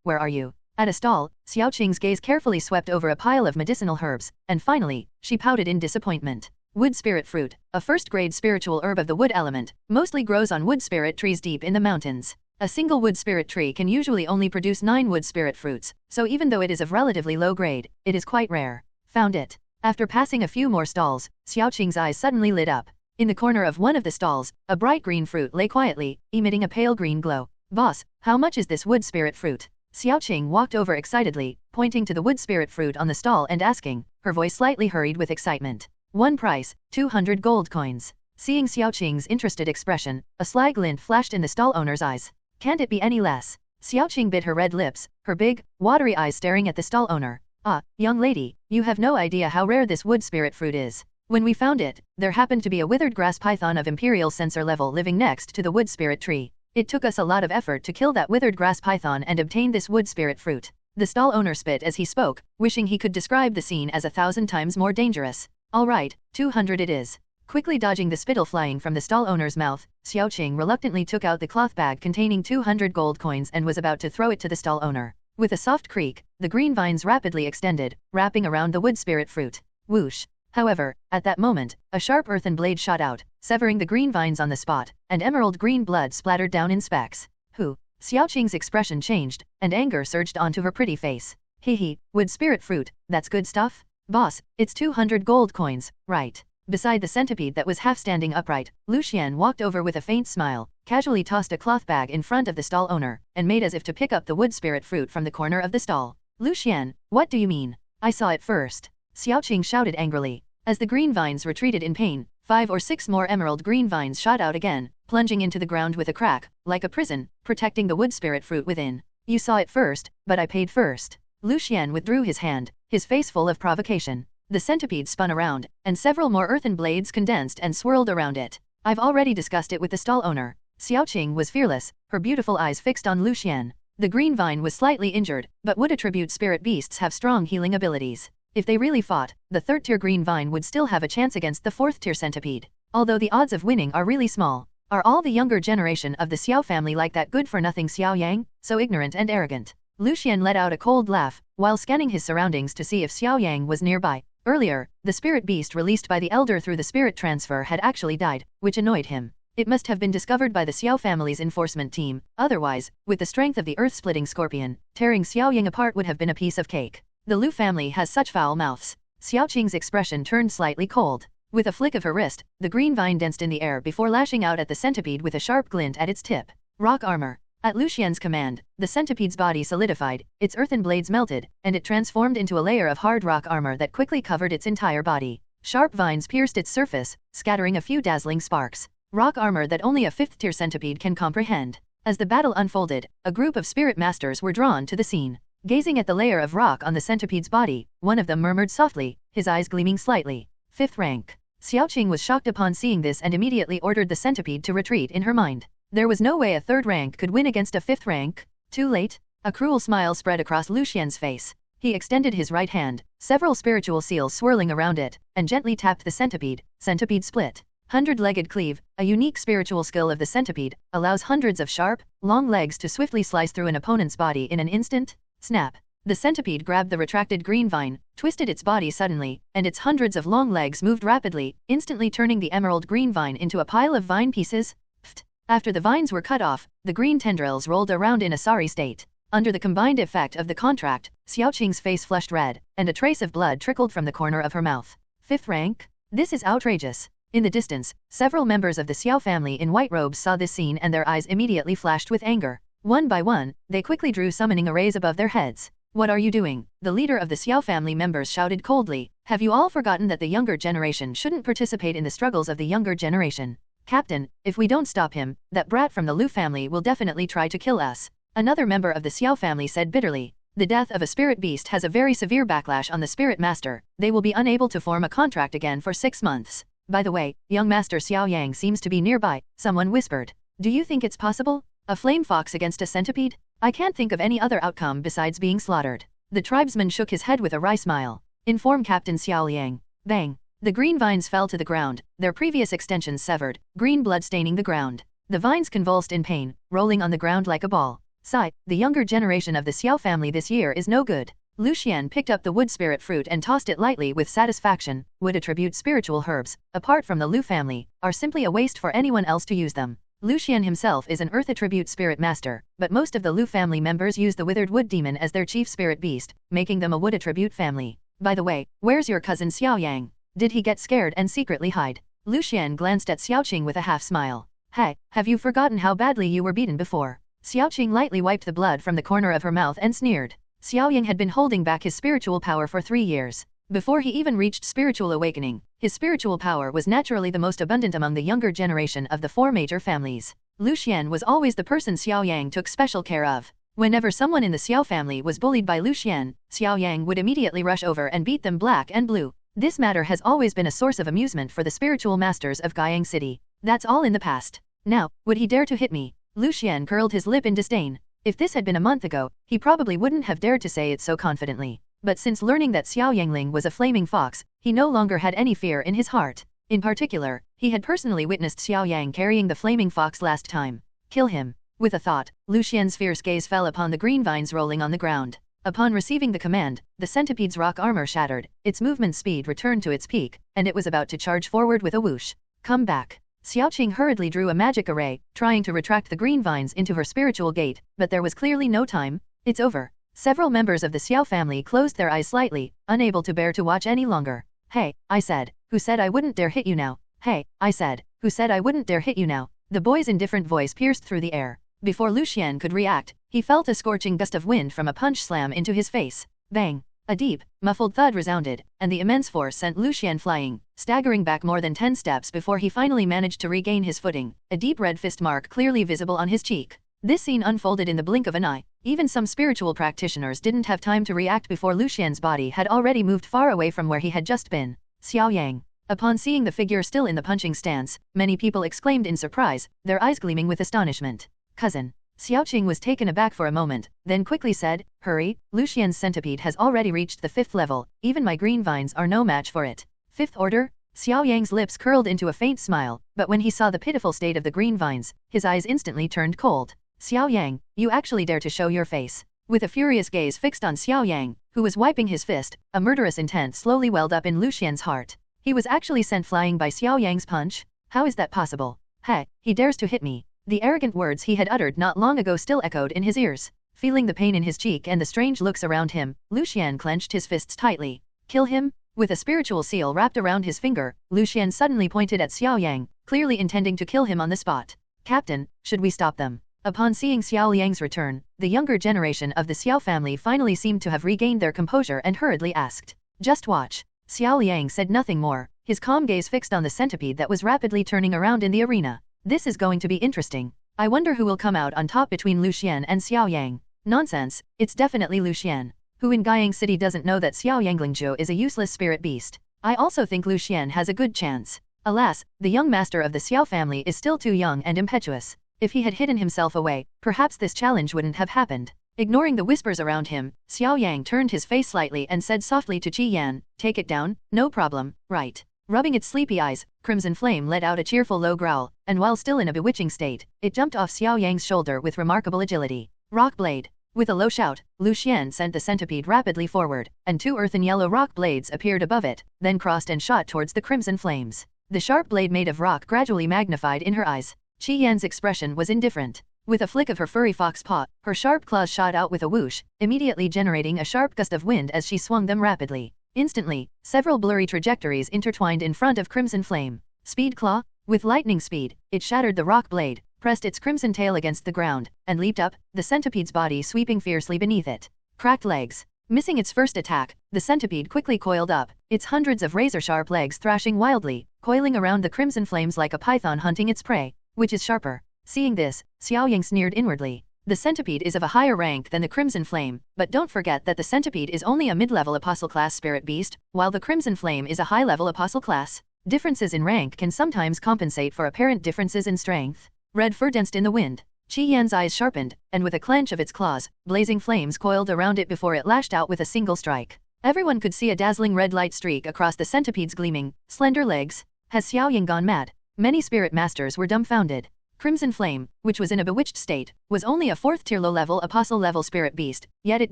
where are you? At a stall, Xiaoqing's gaze carefully swept over a pile of medicinal herbs, and finally, she pouted in disappointment. Wood spirit fruit, a first-grade spiritual herb of the wood element, mostly grows on wood spirit trees deep in the mountains. A single wood spirit tree can usually only produce 9 wood spirit fruits, so even though it is of relatively low grade, it is quite rare. Found it. After passing a few more stalls, Xiaoqing's eyes suddenly lit up. In the corner of one of the stalls, a bright green fruit lay quietly, emitting a pale green glow. Boss, how much is this wood spirit fruit? Xiaoqing walked over excitedly, pointing to the wood spirit fruit on the stall and asking, her voice slightly hurried with excitement. One price, 200 gold coins. Seeing Xiaoqing's interested expression, a sly glint flashed in the stall owner's eyes. Can't it be any less? Xiaoqing bit her red lips, her big, watery eyes staring at the stall owner. Ah, young lady, you have no idea how rare this wood spirit fruit is. When we found it, there happened to be a withered grass python of imperial sensor level living next to the wood spirit tree. It took us a lot of effort to kill that withered grass python and obtain this wood spirit fruit. The stall owner spit as he spoke, wishing he could describe the scene as 1,000 times more dangerous. All right, 200 it is. Quickly dodging the spittle flying from the stall owner's mouth, Xiaoqing reluctantly took out the cloth bag containing 200 gold coins and was about to throw it to the stall owner. With a soft creak, the green vines rapidly extended, wrapping around the wood spirit fruit. Whoosh! However, at that moment, a sharp earthen blade shot out, severing the green vines on the spot, and emerald green blood splattered down in specks. Who? Xiaoqing's expression changed, and anger surged onto her pretty face. Hee, wood spirit fruit, that's good stuff? Boss, it's 200 gold coins, right? Beside the centipede that was half standing upright, Lucian walked over with a faint smile, casually tossed a cloth bag in front of the stall owner, and made as if to pick up the wood spirit fruit from the corner of the stall. Lucian, what do you mean? I saw it first. Xiaoqing shouted angrily. As the green vines retreated in pain, 5 or 6 more emerald green vines shot out again, plunging into the ground with a crack, like a prison, protecting the wood spirit fruit within. You saw it first, but I paid first. Lucian withdrew his hand, his face full of provocation. The centipede spun around, and several more earthen blades condensed and swirled around it. I've already discussed it with the stall owner. Xiaoqing was fearless, her beautiful eyes fixed on Lucian. The green vine was slightly injured, but wood attribute spirit beasts have strong healing abilities. If they really fought, the 3rd-tier green vine would still have a chance against the 4th-tier centipede. Although the odds of winning are really small. Are all the younger generation of the Xiao family like that good-for-nothing Xiao Yang, so ignorant and arrogant? Lucian let out a cold laugh, while scanning his surroundings to see if Xiao Yang was nearby. Earlier, the spirit beast released by the elder through the spirit transfer had actually died, which annoyed him. It must have been discovered by the Xiao family's enforcement team, otherwise, with the strength of the earth-splitting scorpion, tearing Xiao Yang apart would have been a piece of cake. The Lu family has such foul mouths. Xiaoqing's expression turned slightly cold. With a flick of her wrist, the green vine danced in the air before lashing out at the centipede with a sharp glint at its tip. Rock armor. At Lucian's command, the centipede's body solidified, its earthen blades melted, and it transformed into a layer of hard rock armor that quickly covered its entire body. Sharp vines pierced its surface, scattering a few dazzling sparks. Rock armor that only a 5th-tier centipede can comprehend. As the battle unfolded, a group of spirit masters were drawn to the scene. Gazing at the layer of rock on the centipede's body, one of them murmured softly, his eyes gleaming slightly. 5th rank. Xiaoqing was shocked upon seeing this and immediately ordered the centipede to retreat in her mind. There was no way a 3rd rank could win against a 5th rank. Too late? A cruel smile spread across Lucian's face. He extended his right hand, several spiritual seals swirling around it, and gently tapped the centipede. Centipede split. Hundred-legged cleave, a unique spiritual skill of the centipede, allows hundreds of sharp, long legs to swiftly slice through an opponent's body in an instant. Snap. The centipede grabbed the retracted green vine, twisted its body suddenly, and its hundreds of long legs moved rapidly, instantly turning the emerald green vine into a pile of vine pieces. Pfft. After the vines were cut off, the green tendrils rolled around in a sorry state. Under the combined effect of the contract, Xiaoqing's face flushed red, and a trace of blood trickled from the corner of her mouth. 5th rank? This is outrageous. In the distance, several members of the Xiao family in white robes saw this scene and their eyes immediately flashed with anger. One by one, they quickly drew summoning arrays above their heads. What are you doing? The leader of the Xiao family members shouted coldly. Have you all forgotten that the younger generation shouldn't participate in the struggles of the younger generation? Captain, if we don't stop him, that brat from the Lu family will definitely try to kill us. Another member of the Xiao family said bitterly. The death of a spirit beast has a very severe backlash on the spirit master. They will be unable to form a contract again for 6 months. By the way, young master Xiao Yang seems to be nearby, someone whispered. Do you think it's possible? A flame fox against a centipede? I can't think of any other outcome besides being slaughtered. The tribesman shook his head with a wry smile. Inform Captain Xiao Yang. Bang. The green vines fell to the ground, their previous extensions severed, green blood staining the ground. The vines convulsed in pain, rolling on the ground like a ball. Sigh, the younger generation of the Xiao family this year is no good. Lucian picked up the wood spirit fruit and tossed it lightly with satisfaction. Wood attribute spiritual herbs, apart from the Lu family, are simply a waste for anyone else to use them. Lucian himself is an earth attribute spirit master, but most of the Lu family members use the withered wood demon as their chief spirit beast, making them a wood attribute family. By the way, where's your cousin Xiao Yang? Did he get scared and secretly hide? Lucian glanced at Xiaoqing with a half smile. Hey, have you forgotten how badly you were beaten before? Xiaoqing lightly wiped the blood from the corner of her mouth and sneered. Xiao Yang had been holding back his spiritual power for 3 years. Before he even reached spiritual awakening, his spiritual power was naturally the most abundant among the younger generation of the 4 major families. Lucian was always the person Xiao Yang took special care of. Whenever someone in the Xiao family was bullied by Lucian, Xiao Yang would immediately rush over and beat them black and blue. This matter has always been a source of amusement for the spiritual masters of Guiyang City. That's all in the past. Now, would he dare to hit me? Lucian curled his lip in disdain. If this had been a month ago, he probably wouldn't have dared to say it so confidently. But since learning that Xiao Yangling was a flaming fox, he no longer had any fear in his heart. In particular, he had personally witnessed Xiao Yang carrying the flaming fox last time. Kill him. With a thought, Lucian's fierce gaze fell upon the green vines rolling on the ground. Upon receiving the command, the centipede's rock armor shattered, its movement speed returned to its peak, and it was about to charge forward with a whoosh. Come back. Xiaoqing hurriedly drew a magic array, trying to retract the green vines into her spiritual gate, but there was clearly no time. It's over. Several members of the Xiao family closed their eyes slightly, unable to bear to watch any longer. Hey, I said. Who said I wouldn't dare hit you now? Hey, I said. Who said I wouldn't dare hit you now? The boy's indifferent voice pierced through the air. Before Lucian could react, he felt a scorching gust of wind from a punch slam into his face. Bang! A deep, muffled thud resounded, and the immense force sent Lucian flying, staggering back more than 10 steps before he finally managed to regain his footing, a deep red fist mark clearly visible on his cheek. This scene unfolded in the blink of an eye. Even some spiritual practitioners didn't have time to react before Lucian's body had already moved far away from where he had just been. Xiao Yang. Upon seeing the figure still in the punching stance, many people exclaimed in surprise, their eyes gleaming with astonishment. Cousin. Xiaoqing was taken aback for a moment, then quickly said, hurry, Lucian's centipede has already reached the 5th level, even my green vines are no match for it. 5th order? Xiao Yang's lips curled into a faint smile, but when he saw the pitiful state of the green vines, his eyes instantly turned cold. Xiao Yang, you actually dare to show your face. With a furious gaze fixed on Xiao Yang, who was wiping his fist, a murderous intent slowly welled up in Lucian's heart. He was actually sent flying by Xiao Yang's punch? How is that possible? Hey, he dares to hit me. The arrogant words he had uttered not long ago still echoed in his ears. Feeling the pain in his cheek and the strange looks around him, Lucian clenched his fists tightly. Kill him? With a spiritual seal wrapped around his finger, Lucian suddenly pointed at Xiao Yang, clearly intending to kill him on the spot. Captain, should we stop them? Upon seeing Xiao Yang's return, the younger generation of the Xiao family finally seemed to have regained their composure and hurriedly asked. Just watch. Xiao Yang said nothing more, his calm gaze fixed on the centipede that was rapidly turning around in the arena. This is going to be interesting. I wonder who will come out on top between Lucian and Xiao Yang. Nonsense, it's definitely Lucian. Who in Guiyang City doesn't know that Xiao Yanglingzhou is a useless spirit beast? I also think Lucian has a good chance. Alas, the young master of the Xiao family is still too young and impetuous. If he had hidden himself away, perhaps this challenge wouldn't have happened. Ignoring the whispers around him, Xiao Yang turned his face slightly and said softly to Qi Yan, take it down, no problem, right. Rubbing its sleepy eyes, Crimson Flame let out a cheerful low growl, and while still in a bewitching state, it jumped off Xiao Yang's shoulder with remarkable agility. Rock Blade. With a low shout, Lu Xian sent the centipede rapidly forward, and 2 earthen yellow rock blades appeared above it, then crossed and shot towards the Crimson Flames. The sharp blade made of rock gradually magnified in her eyes. Qi Yan's expression was indifferent. With a flick of her furry fox paw, her sharp claws shot out with a whoosh, immediately generating a sharp gust of wind as she swung them rapidly. Instantly, several blurry trajectories intertwined in front of Crimson Flame. Speed Claw? With lightning speed, it shattered the rock blade, pressed its crimson tail against the ground, and leaped up, the centipede's body sweeping fiercely beneath it. Cracked legs. Missing its first attack, the centipede quickly coiled up, its hundreds of razor-sharp legs thrashing wildly, coiling around the Crimson Flames like a python hunting its prey. Which is sharper? Seeing this, Xiao Yang sneered inwardly. The centipede is of a higher rank than the Crimson Flame, but don't forget that the centipede is only a mid-level apostle class spirit beast, while the Crimson Flame is a high-level apostle class. Differences in rank can sometimes compensate for apparent differences in strength. Red fur danced in the wind. Qi Yan's eyes sharpened, and with a clench of its claws, blazing flames coiled around it before it lashed out with a single strike. Everyone could see a dazzling red light streak across the centipede's gleaming, slender legs. Has Xiao Yang gone mad? Many spirit masters were dumbfounded. Crimson Flame, which was in a bewitched state, was only a 4th-tier low-level apostle-level spirit beast, yet it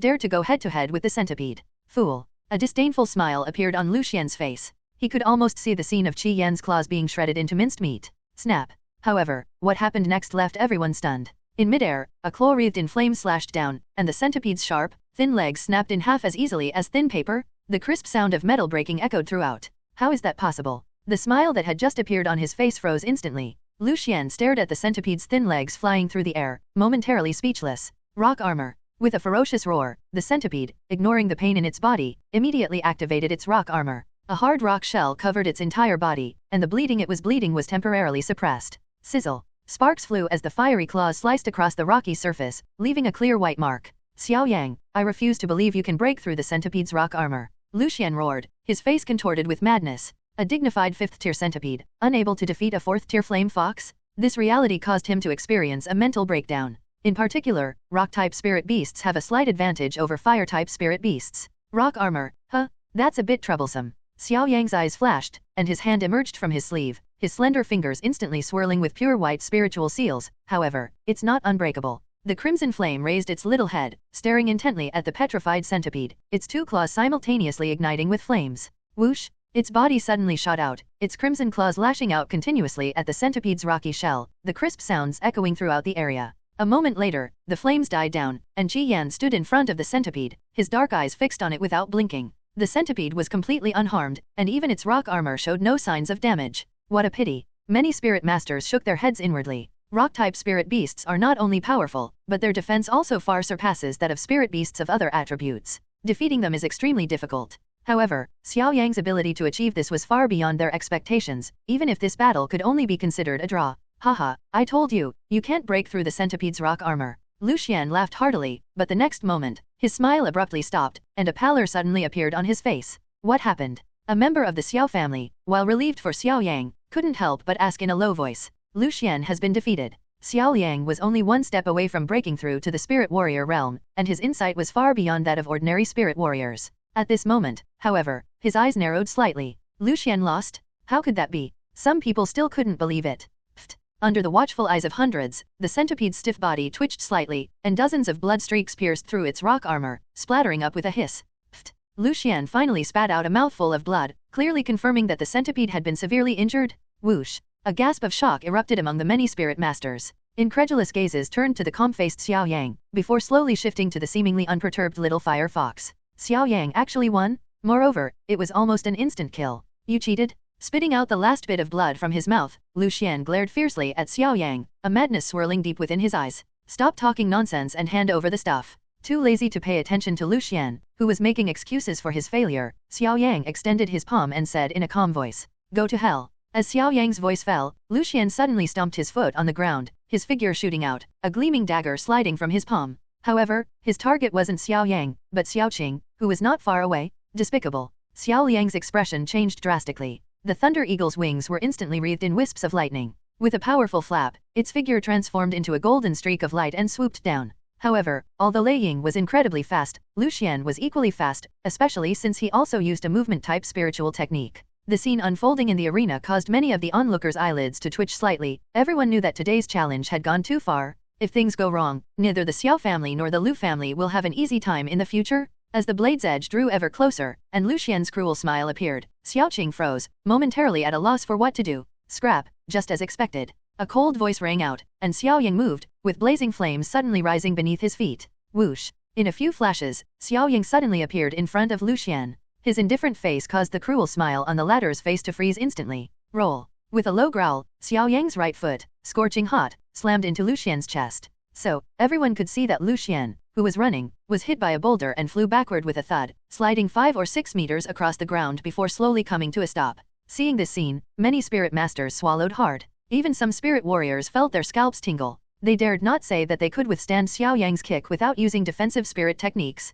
dared to go head-to-head with the centipede. Fool. A disdainful smile appeared on Lu Xian's face. He could almost see the scene of Qi Yan's claws being shredded into minced meat. Snap. However, what happened next left everyone stunned. In midair, a claw wreathed in flames slashed down, and the centipede's sharp, thin legs snapped in half as easily as thin paper. The crisp sound of metal breaking echoed throughout. How is that possible? The smile that had just appeared on his face froze instantly. Lu Xian stared at the centipede's thin legs flying through the air, momentarily speechless. Rock armor. With a ferocious roar, the centipede, ignoring the pain in its body, immediately activated its rock armor. A hard rock shell covered its entire body, and the bleeding it was bleeding was temporarily suppressed. Sizzle. Sparks flew as the fiery claws sliced across the rocky surface, leaving a clear white mark. Xiao Yang, I refuse to believe you can break through the centipede's rock armor. Lu Xian roared, his face contorted with madness. A dignified 5th-tier centipede, unable to defeat a 4th-tier flame fox? This reality caused him to experience a mental breakdown. In particular, rock-type spirit beasts have a slight advantage over fire-type spirit beasts. Rock armor, huh? That's a bit troublesome. Xiao Yang's eyes flashed, and his hand emerged from his sleeve, his slender fingers instantly swirling with pure white spiritual seals. However, it's not unbreakable. The Crimson Flame raised its little head, staring intently at the petrified centipede, its 2 claws simultaneously igniting with flames. Whoosh! Its body suddenly shot out, its crimson claws lashing out continuously at the centipede's rocky shell, the crisp sounds echoing throughout the area. A moment later, the flames died down, and Qi Yan stood in front of the centipede, his dark eyes fixed on it without blinking. The centipede was completely unharmed, and even its rock armor showed no signs of damage. What a pity. Many spirit masters shook their heads inwardly. Rock-type spirit beasts are not only powerful, but their defense also far surpasses that of spirit beasts of other attributes. Defeating them is extremely difficult. However, Xiao Yang's ability to achieve this was far beyond their expectations, even if this battle could only be considered a draw. Haha, I told you, you can't break through the centipede's rock armor. Lu Xian laughed heartily, but the next moment, his smile abruptly stopped, and a pallor suddenly appeared on his face. What happened? A member of the Xiao family, while relieved for Xiao Yang, couldn't help but ask in a low voice. Lu Xian has been defeated. Xiao Yang was only one step away from breaking through to the spirit warrior realm, and his insight was far beyond that of ordinary spirit warriors. At this moment, however, his eyes narrowed slightly. Lu Xian lost? How could that be? Some people still couldn't believe it. Pfft. Under the watchful eyes of hundreds, the centipede's stiff body twitched slightly, and dozens of blood streaks pierced through its rock armor, splattering up with a hiss. Pfft. Lu Xian finally spat out a mouthful of blood, clearly confirming that the centipede had been severely injured. Whoosh. A gasp of shock erupted among the many spirit masters. Incredulous gazes turned to the calm-faced Xiao Yang, before slowly shifting to the seemingly unperturbed little fire fox. Xiao Yang actually won? Moreover, it was almost an instant kill. You cheated? Spitting out the last bit of blood from his mouth, Lu Xian glared fiercely at Xiao Yang, a madness swirling deep within his eyes. Stop talking nonsense and hand over the stuff. Too lazy to pay attention to Lu Xian, who was making excuses for his failure, Xiao Yang extended his palm and said in a calm voice, "Go to hell." As Xiao Yang's voice fell, Lu Xian suddenly stomped his foot on the ground, his figure shooting out, a gleaming dagger sliding from his palm. However, his target wasn't Xiao Yang, but Xiao Qing, who was not far away. Despicable. Xiao Yang's expression changed drastically. The Thunder Eagle's wings were instantly wreathed in wisps of lightning. With a powerful flap, its figure transformed into a golden streak of light and swooped down. However, although Lei Ying was incredibly fast, Lu Xian was equally fast, especially since he also used a movement-type spiritual technique. The scene unfolding in the arena caused many of the onlookers' eyelids to twitch slightly. Everyone knew that today's challenge had gone too far. If things go wrong, neither the Xiao family nor the Lu family will have an easy time in the future. As the blade's edge drew ever closer, and Lu Xian's cruel smile appeared, Xiaoqing froze, momentarily at a loss for what to do. Scrap, just as expected. A cold voice rang out, and Xiaoying moved, with blazing flames suddenly rising beneath his feet. Whoosh! In a few flashes, Xiaoying suddenly appeared in front of Lu Xian. His indifferent face caused the cruel smile on the latter's face to freeze instantly. Roll! With a low growl, Xiaoyang's right foot, scorching hot, slammed into Lu Xian's chest. So, everyone could see that Lu Xian, who was running, was hit by a boulder and flew backward with a thud, sliding 5 or 6 meters across the ground before slowly coming to a stop. Seeing this scene, many spirit masters swallowed hard. Even some spirit warriors felt their scalps tingle. They dared not say that they could withstand Xiaoyang's kick without using defensive spirit techniques.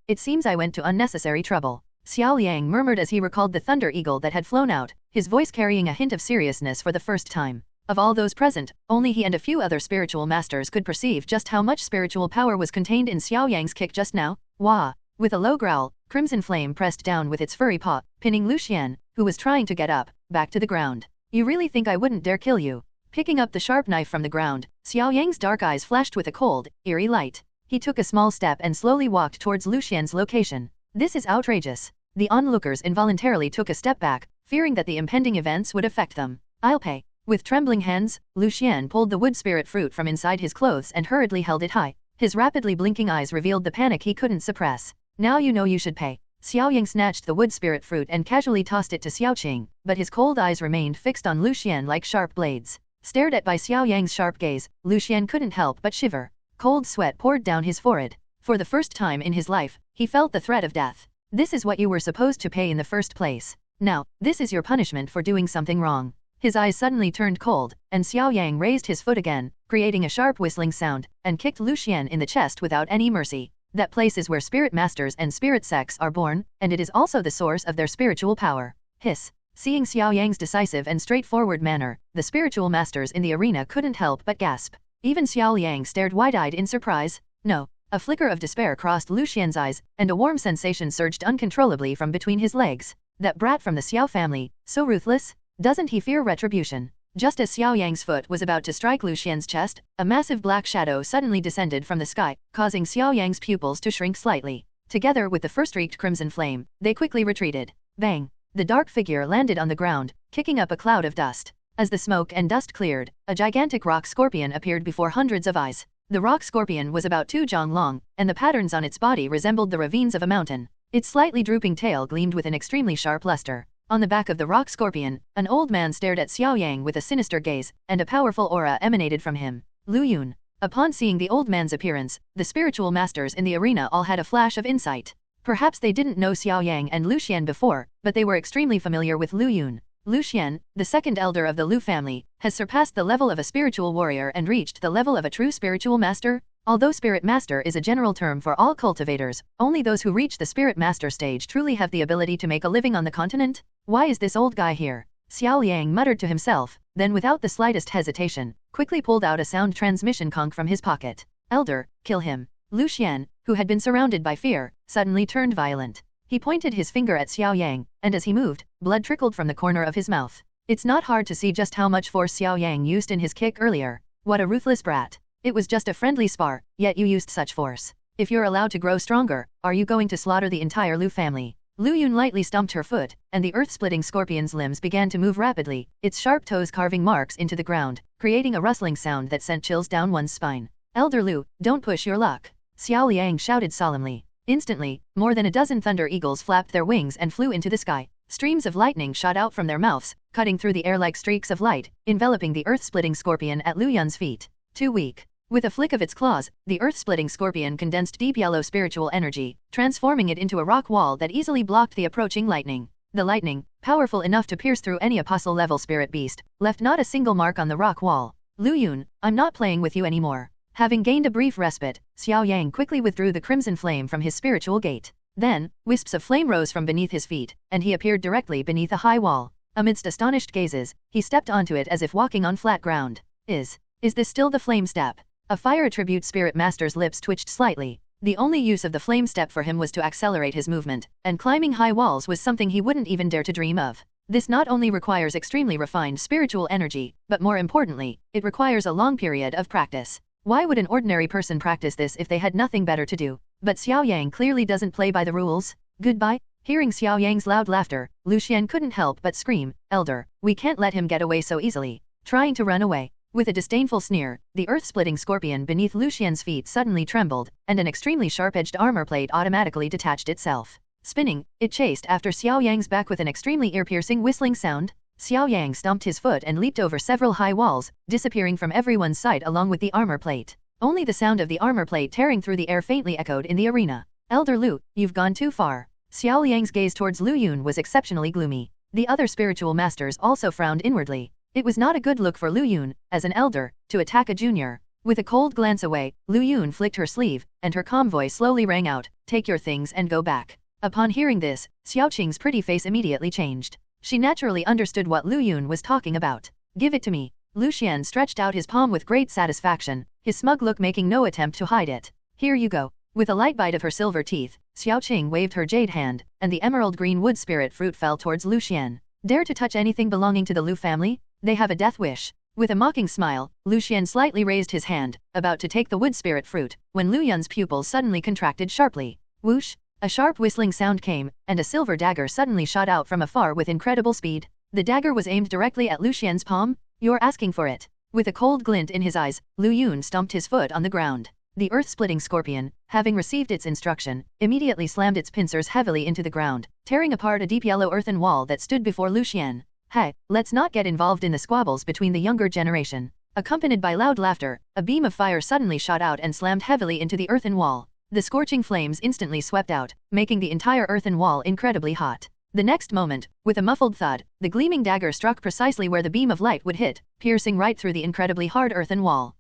It seems I went to unnecessary trouble. Xiao Yang murmured as he recalled the thunder eagle that had flown out, his voice carrying a hint of seriousness for the first time. Of all those present, only he and a few other spiritual masters could perceive just how much spiritual power was contained in Xiao Yang's kick just now. Wah! With a low growl, Crimson Flame pressed down with its furry paw, pinning Lu Xian, who was trying to get up, back to the ground. You really think I wouldn't dare kill you? Picking up the sharp knife from the ground, Xiao Yang's dark eyes flashed with a cold, eerie light. He took a small step and slowly walked towards Lu Xian's location. This is outrageous. The onlookers involuntarily took a step back, fearing that the impending events would affect them. I'll pay. With trembling hands, Lu Xian pulled the wood spirit fruit from inside his clothes and hurriedly held it high. His rapidly blinking eyes revealed the panic he couldn't suppress. Now you know you should pay. Xiao Yang snatched the wood spirit fruit and casually tossed it to Xiaoqing, but his cold eyes remained fixed on Lu Xian like sharp blades. Stared at by Xiao Yang's sharp gaze, Lu Xian couldn't help but shiver. Cold sweat poured down his forehead. For the first time in his life, he felt the threat of death. This is what you were supposed to pay in the first place. Now, this is your punishment for doing something wrong. His eyes suddenly turned cold, and Xiao Yang raised his foot again, creating a sharp whistling sound, and kicked Lu Xian in the chest without any mercy. That place is where spirit masters and spirit sects are born, and it is also the source of their spiritual power. Hiss. Seeing Xiao Yang's decisive and straightforward manner, the spiritual masters in the arena couldn't help but gasp. Even Xiao Yang stared wide-eyed in surprise. No. A flicker of despair crossed Lu Xian's eyes, and a warm sensation surged uncontrollably from between his legs. That brat from the Xiao family, so ruthless? Doesn't he fear retribution? Just as Xiao Yang's foot was about to strike Lu Xian's chest, a massive black shadow suddenly descended from the sky, causing Xiao Yang's pupils to shrink slightly. Together with the first streaked crimson flame, they quickly retreated. Bang! The dark figure landed on the ground, kicking up a cloud of dust. As the smoke and dust cleared, a gigantic rock scorpion appeared before hundreds of eyes. The rock scorpion was about 2 jong long, and the patterns on its body resembled the ravines of a mountain. Its slightly drooping tail gleamed with an extremely sharp luster. On the back of the rock scorpion, an old man stared at Xiao Yang with a sinister gaze, and a powerful aura emanated from him. Lu Yun. Upon seeing the old man's appearance, the spiritual masters in the arena all had a flash of insight. Perhaps they didn't know Xiao Yang and Lu Xian before, but they were extremely familiar with Lu Yun. Lu Xian, the second elder of the Lu family, has surpassed the level of a spiritual warrior and reached the level of a true spiritual master. Although spirit master is a general term for all cultivators, only those who reach the spirit master stage truly have the ability to make a living on the continent. Why is this old guy here? Xiao Yang muttered to himself, then without the slightest hesitation, quickly pulled out a sound transmission conch from his pocket. Elder, kill him. Lu Xian, who had been surrounded by fear, suddenly turned violent. He pointed his finger at Xiao Yang, and as he moved, blood trickled from the corner of his mouth. It's not hard to see just how much force Xiao Yang used in his kick earlier. What a ruthless brat. It was just a friendly spar, yet you used such force. If you're allowed to grow stronger, are you going to slaughter the entire Lu family? Lu Yun lightly stomped her foot, and the earth-splitting scorpion's limbs began to move rapidly, its sharp toes carving marks into the ground, creating a rustling sound that sent chills down one's spine. Elder Lu, don't push your luck. Xiao Yang shouted solemnly. Instantly, more than a dozen thunder eagles flapped their wings and flew into the sky. Streams of lightning shot out from their mouths, cutting through the air like streaks of light, enveloping the earth-splitting scorpion at Lu Yun's feet. Too weak. With a flick of its claws, the earth-splitting scorpion condensed deep yellow spiritual energy, transforming it into a rock wall that easily blocked the approaching lightning. The lightning, powerful enough to pierce through any apostle-level spirit beast, left not a single mark on the rock wall. Lu Yun, I'm not playing with you anymore. Having gained a brief respite, Xiao Yang quickly withdrew the crimson flame from his spiritual gate. Then, wisps of flame rose from beneath his feet, and he appeared directly beneath a high wall. Amidst astonished gazes, he stepped onto it as if walking on flat ground. Is this still the flame step? A fire attribute spirit master's lips twitched slightly. The only use of the flame step for him was to accelerate his movement, and climbing high walls was something he wouldn't even dare to dream of. This not only requires extremely refined spiritual energy, but more importantly, it requires a long period of practice. Why would an ordinary person practice this if they had nothing better to do? But Xiao Yang clearly doesn't play by the rules. Goodbye? Hearing Xiao Yang's loud laughter, Lucian couldn't help but scream, Elder, we can't let him get away so easily. Trying to run away. With a disdainful sneer, the earth-splitting scorpion beneath Lucian's feet suddenly trembled, and an extremely sharp-edged armor plate automatically detached itself. Spinning, it chased after Xiao Yang's back with an extremely ear-piercing whistling sound. Xiao Yang stomped his foot and leaped over several high walls, disappearing from everyone's sight along with the armor plate. Only the sound of the armor plate tearing through the air faintly echoed in the arena. Elder Lu, you've gone too far. Xiao Yang's gaze towards Lu Yun was exceptionally gloomy. The other spiritual masters also frowned inwardly. It was not a good look for Lu Yun, as an elder, to attack a junior. With a cold glance away, Lu Yun flicked her sleeve, and her calm voice slowly rang out, take your things and go back. Upon hearing this, Xiao Qing's pretty face immediately changed. She naturally understood what Lu Yun was talking about. Give it to me. Lucian stretched out his palm with great satisfaction, his smug look making no attempt to hide it. Here you go. With a light bite of her silver teeth, Xiao Qing waved her jade hand, and the emerald green wood spirit fruit fell towards Lucian. Dare to touch anything belonging to the Lu family? They have a death wish. With a mocking smile, Lucian slightly raised his hand, about to take the wood spirit fruit, when Lu Yun's pupils suddenly contracted sharply. Whoosh! A sharp whistling sound came, and a silver dagger suddenly shot out from afar with incredible speed. The dagger was aimed directly at Lucian's palm. You're asking for it. With a cold glint in his eyes, Lu Yun stomped his foot on the ground. The earth-splitting scorpion, having received its instruction, immediately slammed its pincers heavily into the ground, tearing apart a deep yellow earthen wall that stood before Lucian. Hey, let's not get involved in the squabbles between the younger generation. Accompanied by loud laughter, a beam of fire suddenly shot out and slammed heavily into the earthen wall. The scorching flames instantly swept out, making the entire earthen wall incredibly hot. The next moment, with a muffled thud, the gleaming dagger struck precisely where the beam of light would hit, piercing right through the incredibly hard earthen wall.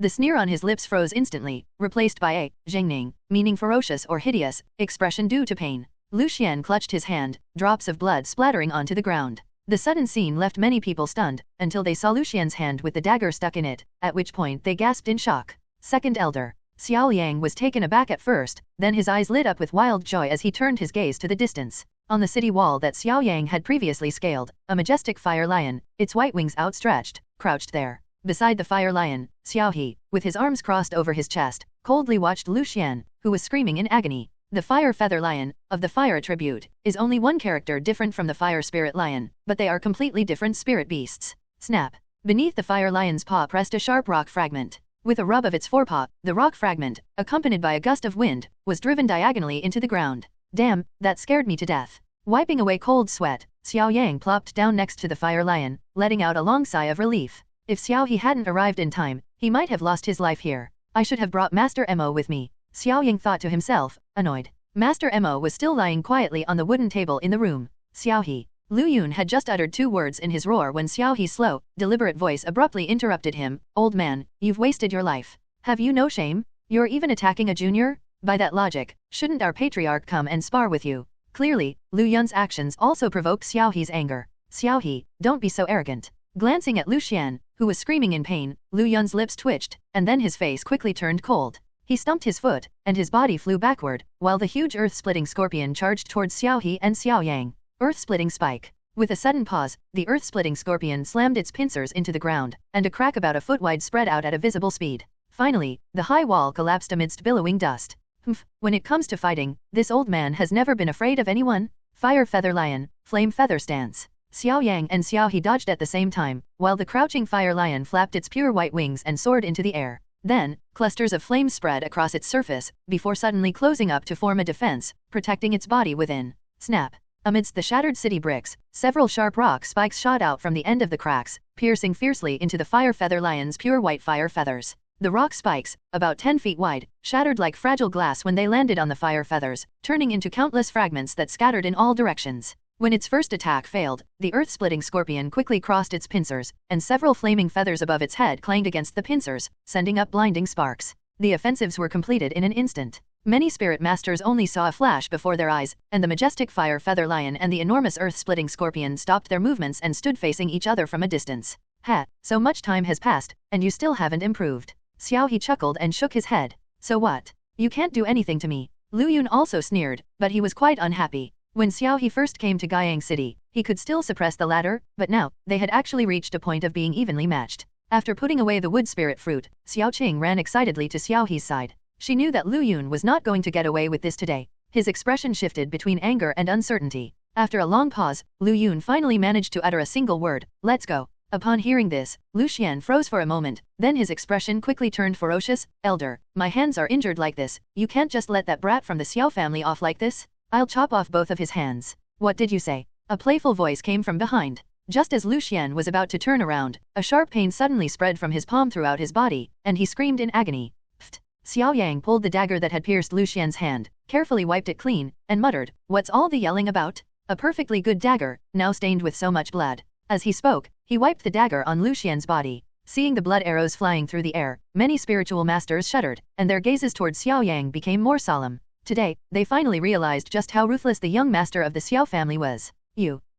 The sneer on his lips froze instantly, replaced by a zhengning, meaning ferocious or hideous, expression due to pain. Lucian clutched his hand, drops of blood splattering onto the ground. The sudden scene left many people stunned, until they saw Lucian's hand with the dagger stuck in it, at which point they gasped in shock. Second Elder. Xiao Yang was taken aback at first, then his eyes lit up with wild joy as he turned his gaze to the distance. On the city wall that Xiao Yang had previously scaled, a majestic fire lion, its white wings outstretched, crouched there. Beside the fire lion, Xiao He, with his arms crossed over his chest, coldly watched Lucian, who was screaming in agony. The fire feather lion, of the fire attribute, is only one character different from the fire spirit lion, but they are completely different spirit beasts. Snap! Beneath the fire lion's paw pressed a sharp rock fragment. With a rub of its forepaw, the rock fragment, accompanied by a gust of wind, was driven diagonally into the ground. Damn, that scared me to death. Wiping away cold sweat, Xiao Yang plopped down next to the fire lion, letting out a long sigh of relief. If Xiao He hadn't arrived in time, he might have lost his life here. I should have brought Master Mo with me. Xiao Yang thought to himself, annoyed. Master Mo was still lying quietly on the wooden table in the room. Xiao He. Lu Yun had just uttered 2 words in his roar when Xiao He's slow, deliberate voice abruptly interrupted him. Old man, you've wasted your life. Have you no shame? You're even attacking a junior? By that logic, shouldn't our patriarch come and spar with you? Clearly, Lu Yun's actions also provoked Xiao He's anger. Xiao He, don't be so arrogant. Glancing at Lucian, who was screaming in pain, Lu Yun's lips twitched, and then his face quickly turned cold. He stumped his foot, and his body flew backward, while the huge earth-splitting scorpion charged towards Xiao He and Xiao Yang. Earth-splitting spike. With a sudden pause, the earth-splitting scorpion slammed its pincers into the ground, and a crack about a foot wide spread out at a visible speed. Finally, the high wall collapsed amidst billowing dust. Humph, when it comes to fighting, this old man has never been afraid of anyone. Fire feather lion, flame feather stance. Xiao Yang and Xiao He dodged at the same time, while the crouching fire lion flapped its pure white wings and soared into the air. Then, clusters of flames spread across its surface, before suddenly closing up to form a defense, protecting its body within. Snap! Amidst the shattered city bricks, several sharp rock spikes shot out from the end of the cracks, piercing fiercely into the fire feather lion's pure white fire feathers. The rock spikes, about 10 feet wide, shattered like fragile glass when they landed on the fire feathers, turning into countless fragments that scattered in all directions. When its first attack failed, the earth-splitting scorpion quickly crossed its pincers, and several flaming feathers above its head clanged against the pincers, sending up blinding sparks. The offensives were completed in an instant. Many spirit masters only saw a flash before their eyes, and the majestic fire feather lion and the enormous earth-splitting scorpion stopped their movements and stood facing each other from a distance. Ha, so much time has passed, and you still haven't improved. Xiao He chuckled and shook his head. So what? You can't do anything to me. Lu Yun also sneered, but he was quite unhappy. When Xiao He first came to Guiyang City, he could still suppress the latter, but now, they had actually reached a point of being evenly matched. After putting away the wood spirit fruit, Xiao Qing ran excitedly to Xiao He's side. She knew that Lu Yun was not going to get away with this today. His expression shifted between anger and uncertainty. After a long pause, Lu Yun finally managed to utter a single word, "Let's go." Upon hearing this, Lu Xian froze for a moment, then his expression quickly turned ferocious. "Elder, my hands are injured like this, you can't just let that brat from the Xiao family off like this? I'll chop off both of his hands." "What did you say?" A playful voice came from behind. Just as Lu Xian was about to turn around, a sharp pain suddenly spread from his palm throughout his body, and he screamed in agony. Pfft! Xiao Yang pulled the dagger that had pierced Lu Xian's hand, carefully wiped it clean, and muttered, "What's all the yelling about? A perfectly good dagger, now stained with so much blood." As he spoke, he wiped the dagger on Lu Xian's body. Seeing the blood arrows flying through the air, many spiritual masters shuddered, and their gazes toward Xiao Yang became more solemn. Today, they finally realized just how ruthless the young master of the Xiao family was.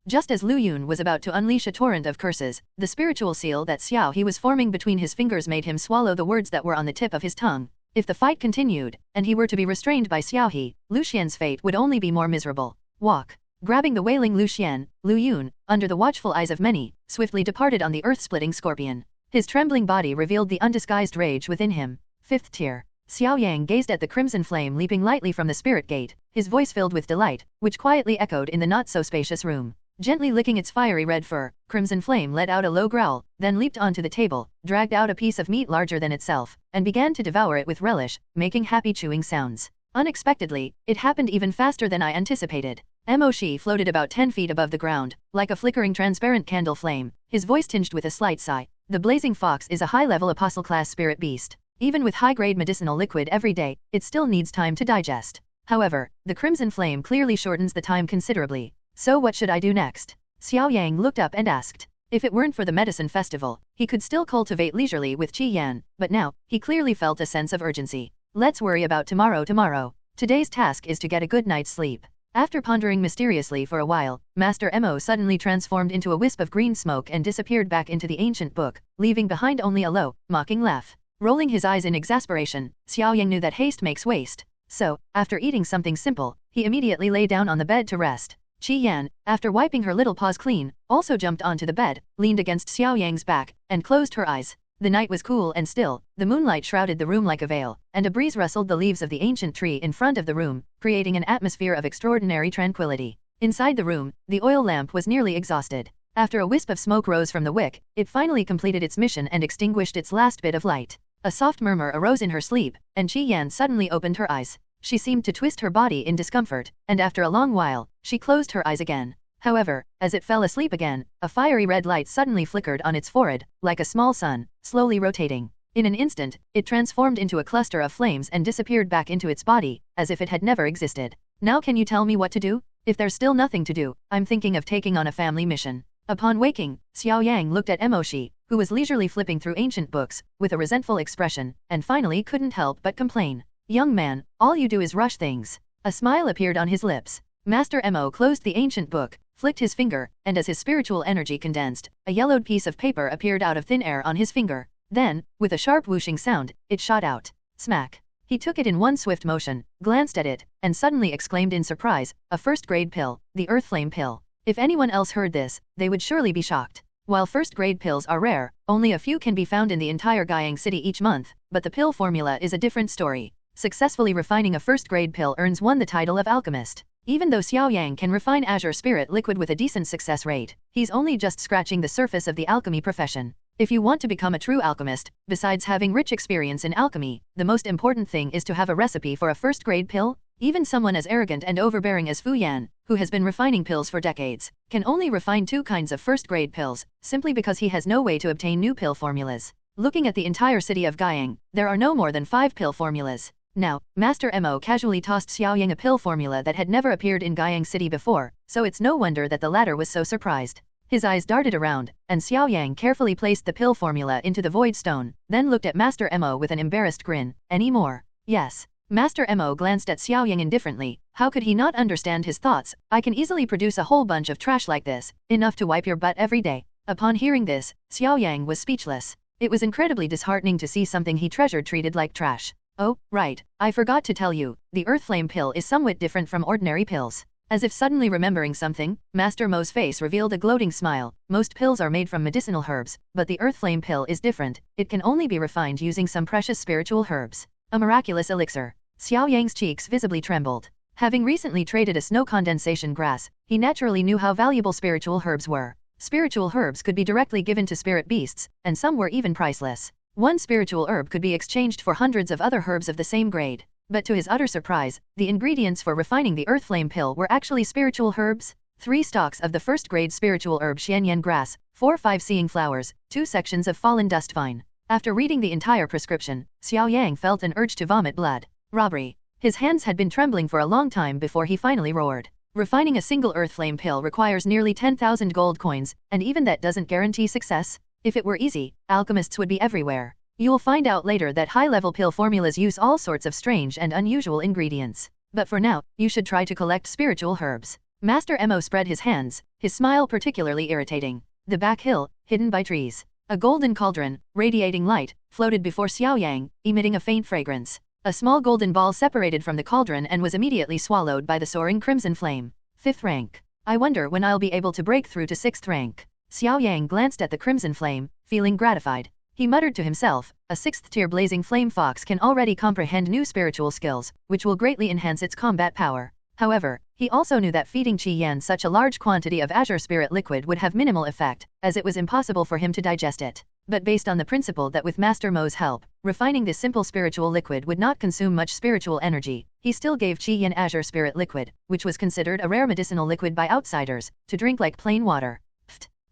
Just as Lu Yun was about to unleash a torrent of curses, the spiritual seal that Xiao He was forming between his fingers made him swallow the words that were on the tip of his tongue. If the fight continued, and he were to be restrained by Xiao He, Lu Xian's fate would only be more miserable. Walk. Grabbing the wailing Lu Xian, Lu Yun, under the watchful eyes of many, swiftly departed on the earth-splitting scorpion. His trembling body revealed the undisguised rage within him. 5th tier. Xiao Yang gazed at the crimson flame leaping lightly from the spirit gate, his voice filled with delight, which quietly echoed in the not-so-spacious room. Gently licking its fiery red fur, Crimson Flame let out a low growl, then leaped onto the table, dragged out a piece of meat larger than itself, and began to devour it with relish, making happy chewing sounds. Unexpectedly, it happened even faster than I anticipated. Mo Shi floated about 10 feet above the ground, like a flickering transparent candle flame, his voice tinged with a slight sigh. The blazing fox is a high-level apostle-class spirit beast. Even with high-grade medicinal liquid every day, it still needs time to digest. However, the Crimson Flame clearly shortens the time considerably. So what should I do next? Xiao Yang looked up and asked. If it weren't for the medicine festival, he could still cultivate leisurely with Qi Yan, but now, he clearly felt a sense of urgency. Let's worry about tomorrow. Today's task is to get a good night's sleep. After pondering mysteriously for a while, Master Mo suddenly transformed into a wisp of green smoke and disappeared back into the ancient book, leaving behind only a low, mocking laugh. Rolling his eyes in exasperation, Xiao Yang knew that haste makes waste. So, after eating something simple, he immediately lay down on the bed to rest. Qi Yan, after wiping her little paws clean, also jumped onto the bed, leaned against Xiao Yang's back, and closed her eyes. The night was cool and still, the moonlight shrouded the room like a veil, and a breeze rustled the leaves of the ancient tree in front of the room, creating an atmosphere of extraordinary tranquility. Inside the room, the oil lamp was nearly exhausted. After a wisp of smoke rose from the wick, it finally completed its mission and extinguished its last bit of light. A soft murmur arose in her sleep, and Qi Yan suddenly opened her eyes. She seemed to twist her body in discomfort, and after a long while, she closed her eyes again. However, as it fell asleep again, a fiery red light suddenly flickered on its forehead, like a small sun, slowly rotating. In an instant, it transformed into a cluster of flames and disappeared back into its body, as if it had never existed. Now can you tell me what to do? If there's still nothing to do, I'm thinking of taking on a family mission. Upon waking, Xiao Yang looked at Mo Shi, who was leisurely flipping through ancient books, with a resentful expression, and finally couldn't help but complain. Young man, all you do is rush things. A smile appeared on his lips. Master Mo closed the ancient book, flicked his finger, and as his spiritual energy condensed, a yellowed piece of paper appeared out of thin air on his finger. Then, with a sharp whooshing sound, it shot out. Smack. He took it in one swift motion, glanced at it, and suddenly exclaimed in surprise, a first-grade pill, the Earthflame pill. If anyone else heard this, they would surely be shocked. While first-grade pills are rare, only a few can be found in the entire Guiyang City each month, but the pill formula is a different story. Successfully refining a first-grade pill earns one the title of alchemist. Even though Xiao Yang can refine Azure Spirit liquid with a decent success rate, he's only just scratching the surface of the alchemy profession. If you want to become a true alchemist, besides having rich experience in alchemy, the most important thing is to have a recipe for a first-grade pill. Even someone as arrogant and overbearing as Fu Yan, who has been refining pills for decades, can only refine 2 kinds of first-grade pills, simply because he has no way to obtain new pill formulas. Looking at the entire city of Guiyang, there are no more than 5 pill formulas. Now, Master Mo casually tossed Xiao Yang a pill formula that had never appeared in Guiyang City before, so it's no wonder that the latter was so surprised. His eyes darted around, and Xiao Yang carefully placed the pill formula into the void stone, then looked at Master Mo with an embarrassed grin. Any more? Yes. Master Mo glanced at Xiao Yang indifferently. How could he not understand his thoughts? I can easily produce a whole bunch of trash like this, enough to wipe your butt every day. Upon hearing this, Xiao Yang was speechless. It was incredibly disheartening to see something he treasured treated like trash. Oh, right, I forgot to tell you, the Earthflame pill is somewhat different from ordinary pills. As if suddenly remembering something, Master Mo's face revealed a gloating smile. Most pills are made from medicinal herbs, but the Earth Flame pill is different. It can only be refined using some precious spiritual herbs. A miraculous elixir. Xiao Yang's cheeks visibly trembled. Having recently traded a snow condensation grass, he naturally knew how valuable spiritual herbs were. Spiritual herbs could be directly given to spirit beasts, and some were even priceless. One spiritual herb could be exchanged for hundreds of other herbs of the same grade. But to his utter surprise, the ingredients for refining the Earth Flame pill were actually spiritual herbs. 3 stalks of the first-grade spiritual herb Xianyan grass, 4-5 seeing flowers, 2 sections of fallen dust vine. After reading the entire prescription, Xiao Yang felt an urge to vomit blood. Robbery. His hands had been trembling for a long time before he finally roared. Refining a single Earth Flame pill requires nearly 10,000 gold coins, and even that doesn't guarantee success. If it were easy, alchemists would be everywhere. You'll find out later that high-level pill formulas use all sorts of strange and unusual ingredients. But for now, you should try to collect spiritual herbs. Master Mo spread his hands, his smile particularly irritating. The back hill, hidden by trees. A golden cauldron, radiating light, floated before Xiao Yang, emitting a faint fragrance. A small golden ball separated from the cauldron and was immediately swallowed by the soaring crimson flame. 5th rank. I wonder when I'll be able to break through to 6th rank. Xiao Yang glanced at the crimson flame, feeling gratified. He muttered to himself, a 6th-tier blazing flame fox can already comprehend new spiritual skills, which will greatly enhance its combat power. However, he also knew that feeding Qi Yan such a large quantity of azure spirit liquid would have minimal effect, as it was impossible for him to digest it. But based on the principle that with Master Mo's help, refining this simple spiritual liquid would not consume much spiritual energy, he still gave Qi Yan azure spirit liquid, which was considered a rare medicinal liquid by outsiders, to drink like plain water.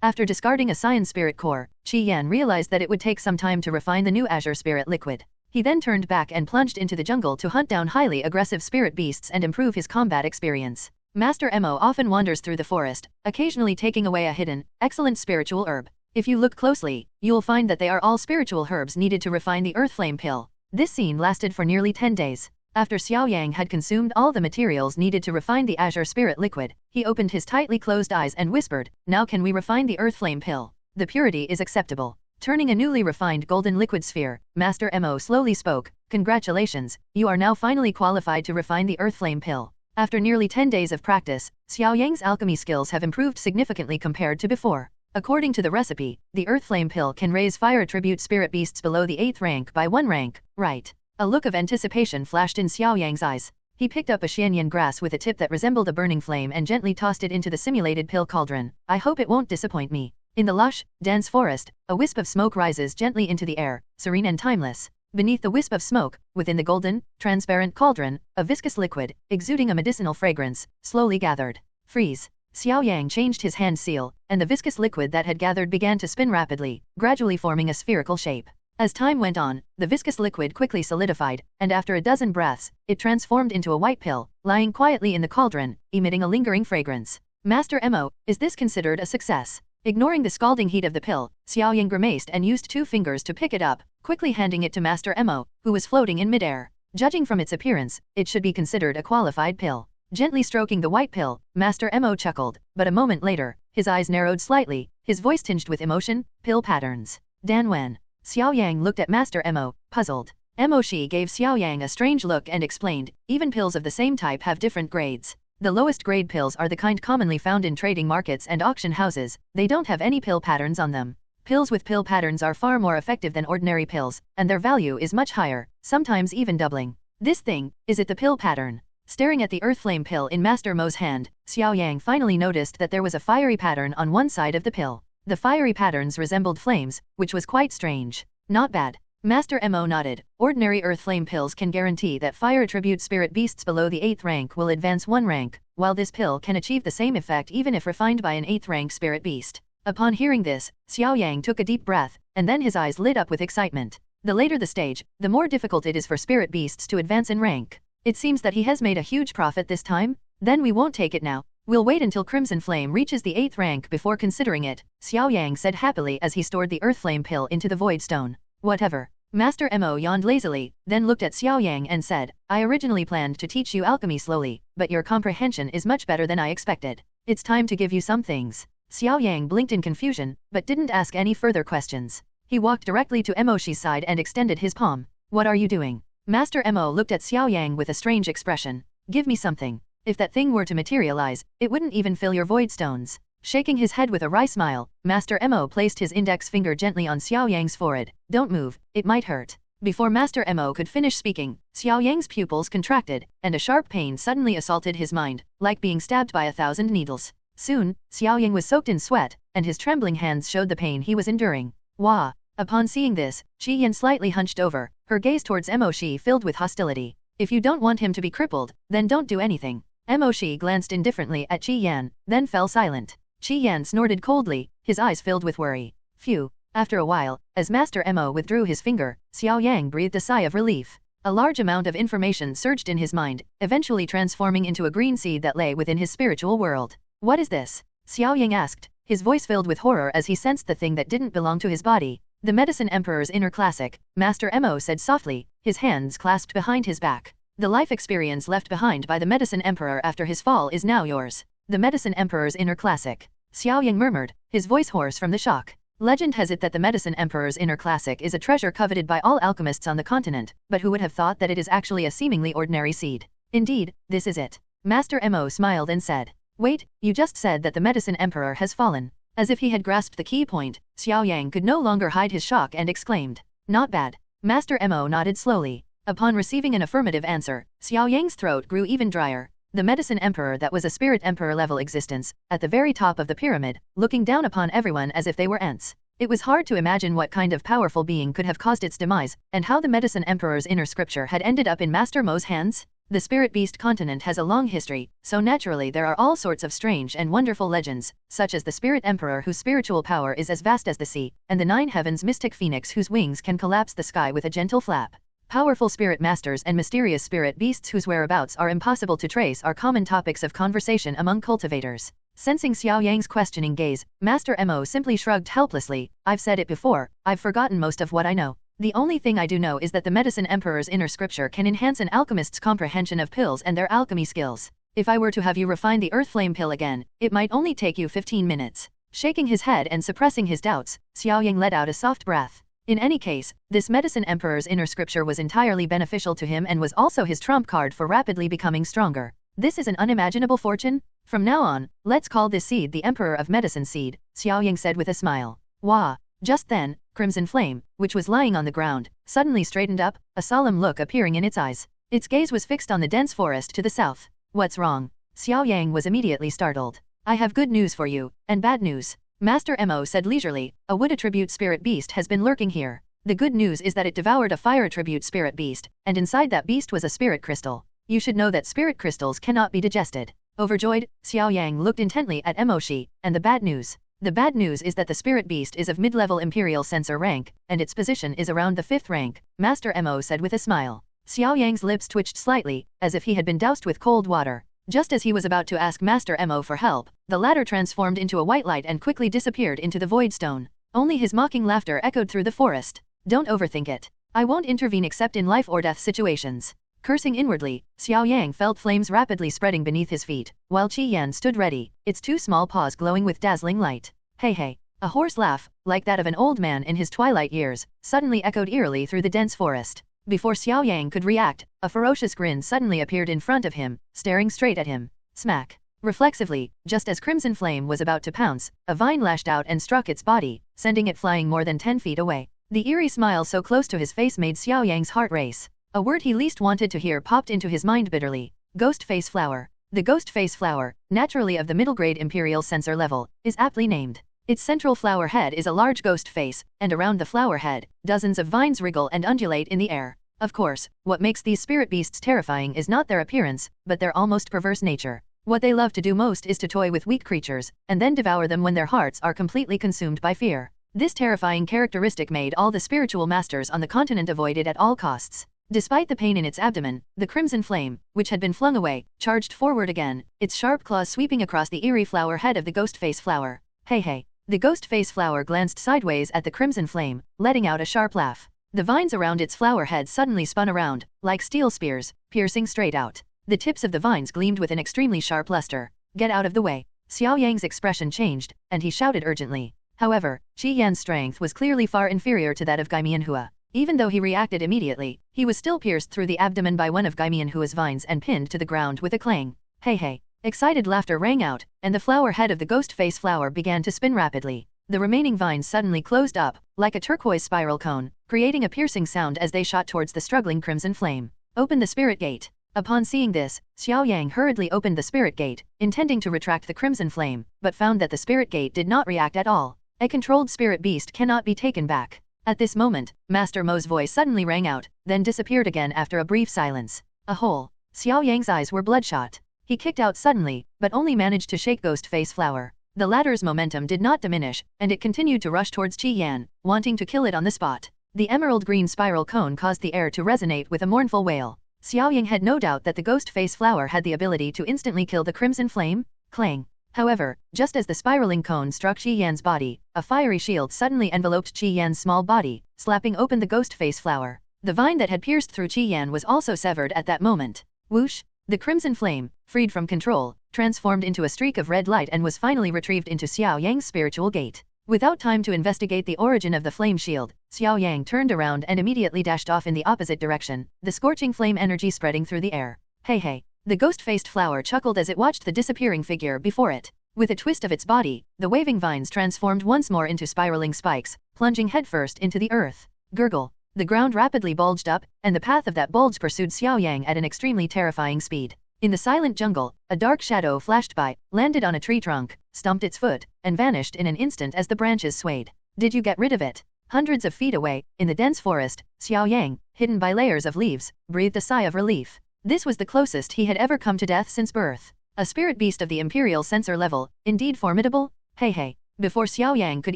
After discarding a Cyan Spirit Core, Qi Yan realized that it would take some time to refine the new Azure Spirit Liquid. He then turned back and plunged into the jungle to hunt down highly aggressive spirit beasts and improve his combat experience. Master Mo often wanders through the forest, occasionally taking away a hidden, excellent spiritual herb. If you look closely, you'll find that they are all spiritual herbs needed to refine the Earth Flame pill. This scene lasted for nearly 10 days. After Xiao Yang had consumed all the materials needed to refine the Azure Spirit Liquid, he opened his tightly closed eyes and whispered, "Now can we refine the Earth Flame pill? The purity is acceptable." Turning a newly refined golden liquid sphere, Master Mo slowly spoke, "Congratulations, you are now finally qualified to refine the Earth Flame pill." After nearly 10 days of practice, Xiao Yang's alchemy skills have improved significantly compared to before. According to the recipe, the Earth Flame pill can raise fire attribute spirit beasts below the 8th rank by 1 rank, right? A look of anticipation flashed in Xiao Yang's eyes. He picked up a Xianyan grass with a tip that resembled a burning flame and gently tossed it into the simulated pill cauldron. "I hope it won't disappoint me." In the lush, dense forest, a wisp of smoke rises gently into the air, serene and timeless. Beneath the wisp of smoke, within the golden, transparent cauldron, a viscous liquid, exuding a medicinal fragrance, slowly gathered. Freeze. Xiao Yang changed his hand seal, and the viscous liquid that had gathered began to spin rapidly, gradually forming a spherical shape. As time went on, the viscous liquid quickly solidified, and after a dozen breaths, it transformed into a white pill, lying quietly in the cauldron, emitting a lingering fragrance. Master Mo, is this considered a success? Ignoring the scalding heat of the pill, Xiao Yang grimaced and used 2 fingers to pick it up, quickly handing it to Master Mo, who was floating in midair. Judging from its appearance, it should be considered a qualified pill. Gently stroking the white pill, Master Mo chuckled, but a moment later, his eyes narrowed slightly, his voice tinged with emotion. "Pill patterns. Dan Wen." Xiao Yang looked at Master Mo, puzzled. Mo Shi gave Xiao Yang a strange look and explained, "Even pills of the same type have different grades. The lowest grade pills are the kind commonly found in trading markets and auction houses, they don't have any pill patterns on them. Pills with pill patterns are far more effective than ordinary pills, and their value is much higher, sometimes even doubling. This thing, is it the pill pattern?" Staring at the Earth Flame pill in Master Mo's hand, Xiao Yang finally noticed that there was a fiery pattern on one side of the pill. The fiery patterns resembled flames, which was quite strange. "Not bad." Master Mo nodded. Ordinary Earth Flame pills can guarantee that fire attribute spirit beasts below the 8th rank will advance 1 rank, while this pill can achieve the same effect even if refined by an 8th rank spirit beast. Upon hearing this, Xiao Yang took a deep breath, and then his eyes lit up with excitement. The later the stage, the more difficult it is for spirit beasts to advance in rank. It seems that he has made a huge profit this time. Then we won't take it now. We'll wait until Crimson Flame reaches the 8th rank before considering it, Xiao Yang said happily as he stored the Earth Flame pill into the Void Stone. Whatever. Master Mo yawned lazily, then looked at Xiao Yang and said, "I originally planned to teach you alchemy slowly, but your comprehension is much better than I expected. It's time to give you some things." Xiao Yang blinked in confusion, but didn't ask any further questions. He walked directly to Mo Shi's side and extended his palm. "What are you doing?" Master Mo looked at Xiao Yang with a strange expression. "Give me something." If that thing were to materialize, it wouldn't even fill your void stones. Shaking his head with a wry smile, Master Mo placed his index finger gently on Xiao Yang's forehead. Don't move, it might hurt. Before Master Mo could finish speaking, Xiao Yang's pupils contracted, and a sharp pain suddenly assaulted his mind, like being stabbed by 1,000 needles. Soon, Xiao Yang was soaked in sweat, and his trembling hands showed the pain he was enduring. Wah! Upon seeing this, Qi Yan slightly hunched over, her gaze towards Mo Shi filled with hostility. If you don't want him to be crippled, then don't do anything. Mo Shi glanced indifferently at Qi Yan, then fell silent. Qi Yan snorted coldly, his eyes filled with worry. Phew! After a while, as Master Mo withdrew his finger, Xiao Yang breathed a sigh of relief. A large amount of information surged in his mind, eventually transforming into a green seed that lay within his spiritual world. What is this? Xiao Yang asked, his voice filled with horror as he sensed the thing that didn't belong to his body. The Medicine Emperor's inner classic, Master Mo said softly, his hands clasped behind his back. The life experience left behind by the Medicine Emperor after his fall is now yours. The Medicine Emperor's inner classic. Xiao Yang murmured, his voice hoarse from the shock. Legend has it that the Medicine Emperor's inner classic is a treasure coveted by all alchemists on the continent, but who would have thought that it is actually a seemingly ordinary seed? Indeed, this is it. Master Mo smiled and said, wait, you just said that the Medicine Emperor has fallen. As if he had grasped the key point, Xiao Yang could no longer hide his shock and exclaimed, not bad. Master Mo nodded slowly. Upon receiving an affirmative answer, Xiao Yang's throat grew even drier. The Medicine Emperor that was a Spirit Emperor level existence, at the very top of the pyramid, looking down upon everyone as if they were ants. It was hard to imagine what kind of powerful being could have caused its demise, and how the Medicine Emperor's inner scripture had ended up in Master Mo's hands. The Spirit Beast continent has a long history, so naturally there are all sorts of strange and wonderful legends, such as the Spirit Emperor whose spiritual power is as vast as the sea, and the Nine Heavens mystic phoenix whose wings can collapse the sky with a gentle flap. Powerful spirit masters and mysterious spirit beasts whose whereabouts are impossible to trace are common topics of conversation among cultivators. Sensing Xiao Yang's questioning gaze, Master Mo simply shrugged helplessly, I've said it before, I've forgotten most of what I know. The only thing I do know is that the Medicine Emperor's inner scripture can enhance an alchemist's comprehension of pills and their alchemy skills. If I were to have you refine the Earth Flame pill again, it might only take you 15 minutes. Shaking his head and suppressing his doubts, Xiao Yang let out a soft breath. In any case, this Medicine Emperor's inner scripture was entirely beneficial to him and was also his trump card for rapidly becoming stronger. This is an unimaginable fortune? From now on, let's call this seed the Emperor of Medicine Seed, Xiao Yang said with a smile. Wah! Just then, Crimson Flame, which was lying on the ground, suddenly straightened up, a solemn look appearing in its eyes. Its gaze was fixed on the dense forest to the south. What's wrong? Xiao Yang was immediately startled. I have good news for you, and bad news. Master Mo said leisurely, a wood attribute spirit beast has been lurking here. The good news is that it devoured a fire attribute spirit beast, and inside that beast was a spirit crystal. You should know that spirit crystals cannot be digested. Overjoyed, Xiao Yang looked intently at Mo Shi, and the bad news. The bad news is that the spirit beast is of mid-level imperial sensor rank, and its position is around the 5th rank, Master Mo said with a smile. Xiao Yang's lips twitched slightly, as if he had been doused with cold water. Just as he was about to ask Master Mo for help, the latter transformed into a white light and quickly disappeared into the void stone. Only his mocking laughter echoed through the forest. Don't overthink it. I won't intervene except in life or death situations. Cursing inwardly, Xiao Yang felt flames rapidly spreading beneath his feet, while Qi Yan stood ready, its 2 small paws glowing with dazzling light. Hey hey! A hoarse laugh, like that of an old man in his twilight years, suddenly echoed eerily through the dense forest. Before Xiao Yang could react, a ferocious grin suddenly appeared in front of him, staring straight at him. Smack! Reflexively, just as Crimson Flame was about to pounce, a vine lashed out and struck its body, sending it flying more than 10 feet away. The eerie smile so close to his face made Xiao Yang's heart race. A word he least wanted to hear popped into his mind bitterly. Ghost Face Flower. The Ghost Face Flower, naturally of the middle-grade Imperial Sensor level, is aptly named. Its central flower head is a large ghost face, and around the flower head, dozens of vines wriggle and undulate in the air. Of course, what makes these spirit beasts terrifying is not their appearance, but their almost perverse nature. What they love to do most is to toy with weak creatures, and then devour them when their hearts are completely consumed by fear. This terrifying characteristic made all the spiritual masters on the continent avoid it at all costs. Despite the pain in its abdomen, the Crimson Flame, which had been flung away, charged forward again, its sharp claws sweeping across the eerie flower head of the Ghost Face Flower. Hey hey! The Ghost Face Flower glanced sideways at the Crimson Flame, letting out a sharp laugh. The vines around its flower head suddenly spun around, like steel spears, piercing straight out. The tips of the vines gleamed with an extremely sharp luster. Get out of the way. Xiao Yang's expression changed, and he shouted urgently. However, Qi Yan's strength was clearly far inferior to that of Gai Mianhua. Even though he reacted immediately, he was still pierced through the abdomen by one of Gai Mianhua's vines and pinned to the ground with a clang. Hey hey. Excited laughter rang out, and the flower head of the ghost face flower began to spin rapidly. The remaining vines suddenly closed up, like a turquoise spiral cone, creating a piercing sound as they shot towards the struggling crimson flame. Open the spirit gate. Upon seeing this, Xiao Yang hurriedly opened the spirit gate, intending to retract the crimson flame, but found that the spirit gate did not react at all. A controlled spirit beast cannot be taken back. At this moment, Master Mo's voice suddenly rang out, then disappeared again after a brief silence. A hole. Xiao Yang's eyes were bloodshot. He kicked out suddenly, but only managed to shake Ghost Face Flower. The latter's momentum did not diminish, and it continued to rush towards Qi Yan, wanting to kill it on the spot. The emerald green spiral cone caused the air to resonate with a mournful wail. Xiao Yang had no doubt that the Ghost Face Flower had the ability to instantly kill the crimson flame. Clang. However, just as the spiraling cone struck Qi Yan's body, a fiery shield suddenly enveloped Qi Yan's small body, slapping open the Ghost Face Flower. The vine that had pierced through Qi Yan was also severed at that moment. Whoosh! The crimson flame, freed from control, transformed into a streak of red light and was finally retrieved into Xiao Yang's spiritual gate. Without time to investigate the origin of the flame shield, Xiao Yang turned around and immediately dashed off in the opposite direction, the scorching flame energy spreading through the air. Hey hey! The ghost-faced flower chuckled as it watched the disappearing figure before it. With a twist of its body, the waving vines transformed once more into spiraling spikes, plunging headfirst into the earth. Gurgle. The ground rapidly bulged up, and the path of that bulge pursued Xiao Yang at an extremely terrifying speed. In the silent jungle, a dark shadow flashed by, landed on a tree trunk, stumped its foot, and vanished in an instant as the branches swayed. Did you get rid of it? Hundreds of feet away, in the dense forest, Xiao Yang, hidden by layers of leaves, breathed a sigh of relief. This was the closest he had ever come to death since birth. A spirit beast of the Imperial Sensor level, indeed formidable? Hey hey. Before Xiao Yang could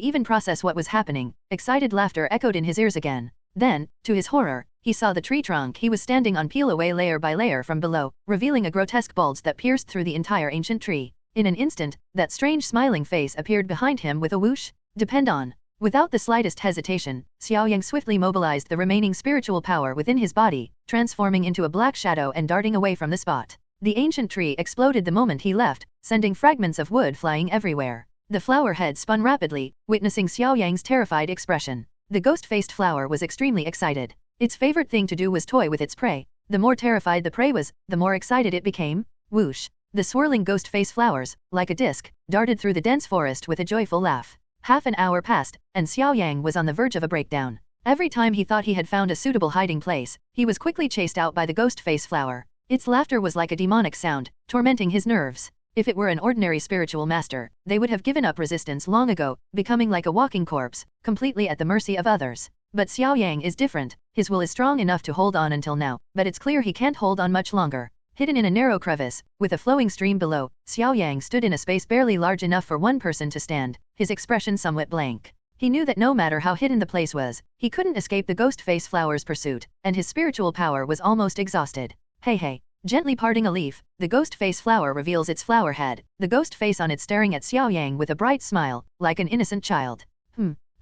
even process what was happening, excited laughter echoed in his ears again. Then, to his horror, he saw the tree trunk he was standing on peel away layer by layer from below, revealing a grotesque bulge that pierced through the entire ancient tree. In an instant, that strange smiling face appeared behind him with a whoosh. Depend on. Without the slightest hesitation, Xiao Yang swiftly mobilized the remaining spiritual power within his body, transforming into a black shadow and darting away from the spot. The ancient tree exploded the moment he left, sending fragments of wood flying everywhere. The flower head spun rapidly, witnessing Xiao Yang's terrified expression. The ghost-faced flower was extremely excited. Its favorite thing to do was toy with its prey. The more terrified the prey was, the more excited it became. Whoosh! The swirling ghost-face flowers, like a disc, darted through the dense forest with a joyful laugh. Half an hour passed, and Xiao Yang was on the verge of a breakdown. Every time he thought he had found a suitable hiding place, he was quickly chased out by the ghost-face flower. Its laughter was like a demonic sound, tormenting his nerves. If it were an ordinary spiritual master, they would have given up resistance long ago, becoming like a walking corpse, completely at the mercy of others. But Xiao Yang is different. His will is strong enough to hold on until now, but it's clear he can't hold on much longer. Hidden in a narrow crevice, with a flowing stream below, Xiao Yang stood in a space barely large enough for one person to stand, his expression somewhat blank. He knew that no matter how hidden the place was, he couldn't escape the ghost face flower's pursuit, and his spiritual power was almost exhausted. Hey hey. Gently parting a leaf, the ghost face flower reveals its flower head, the ghost face on it staring at Xiao Yang with a bright smile, like an innocent child.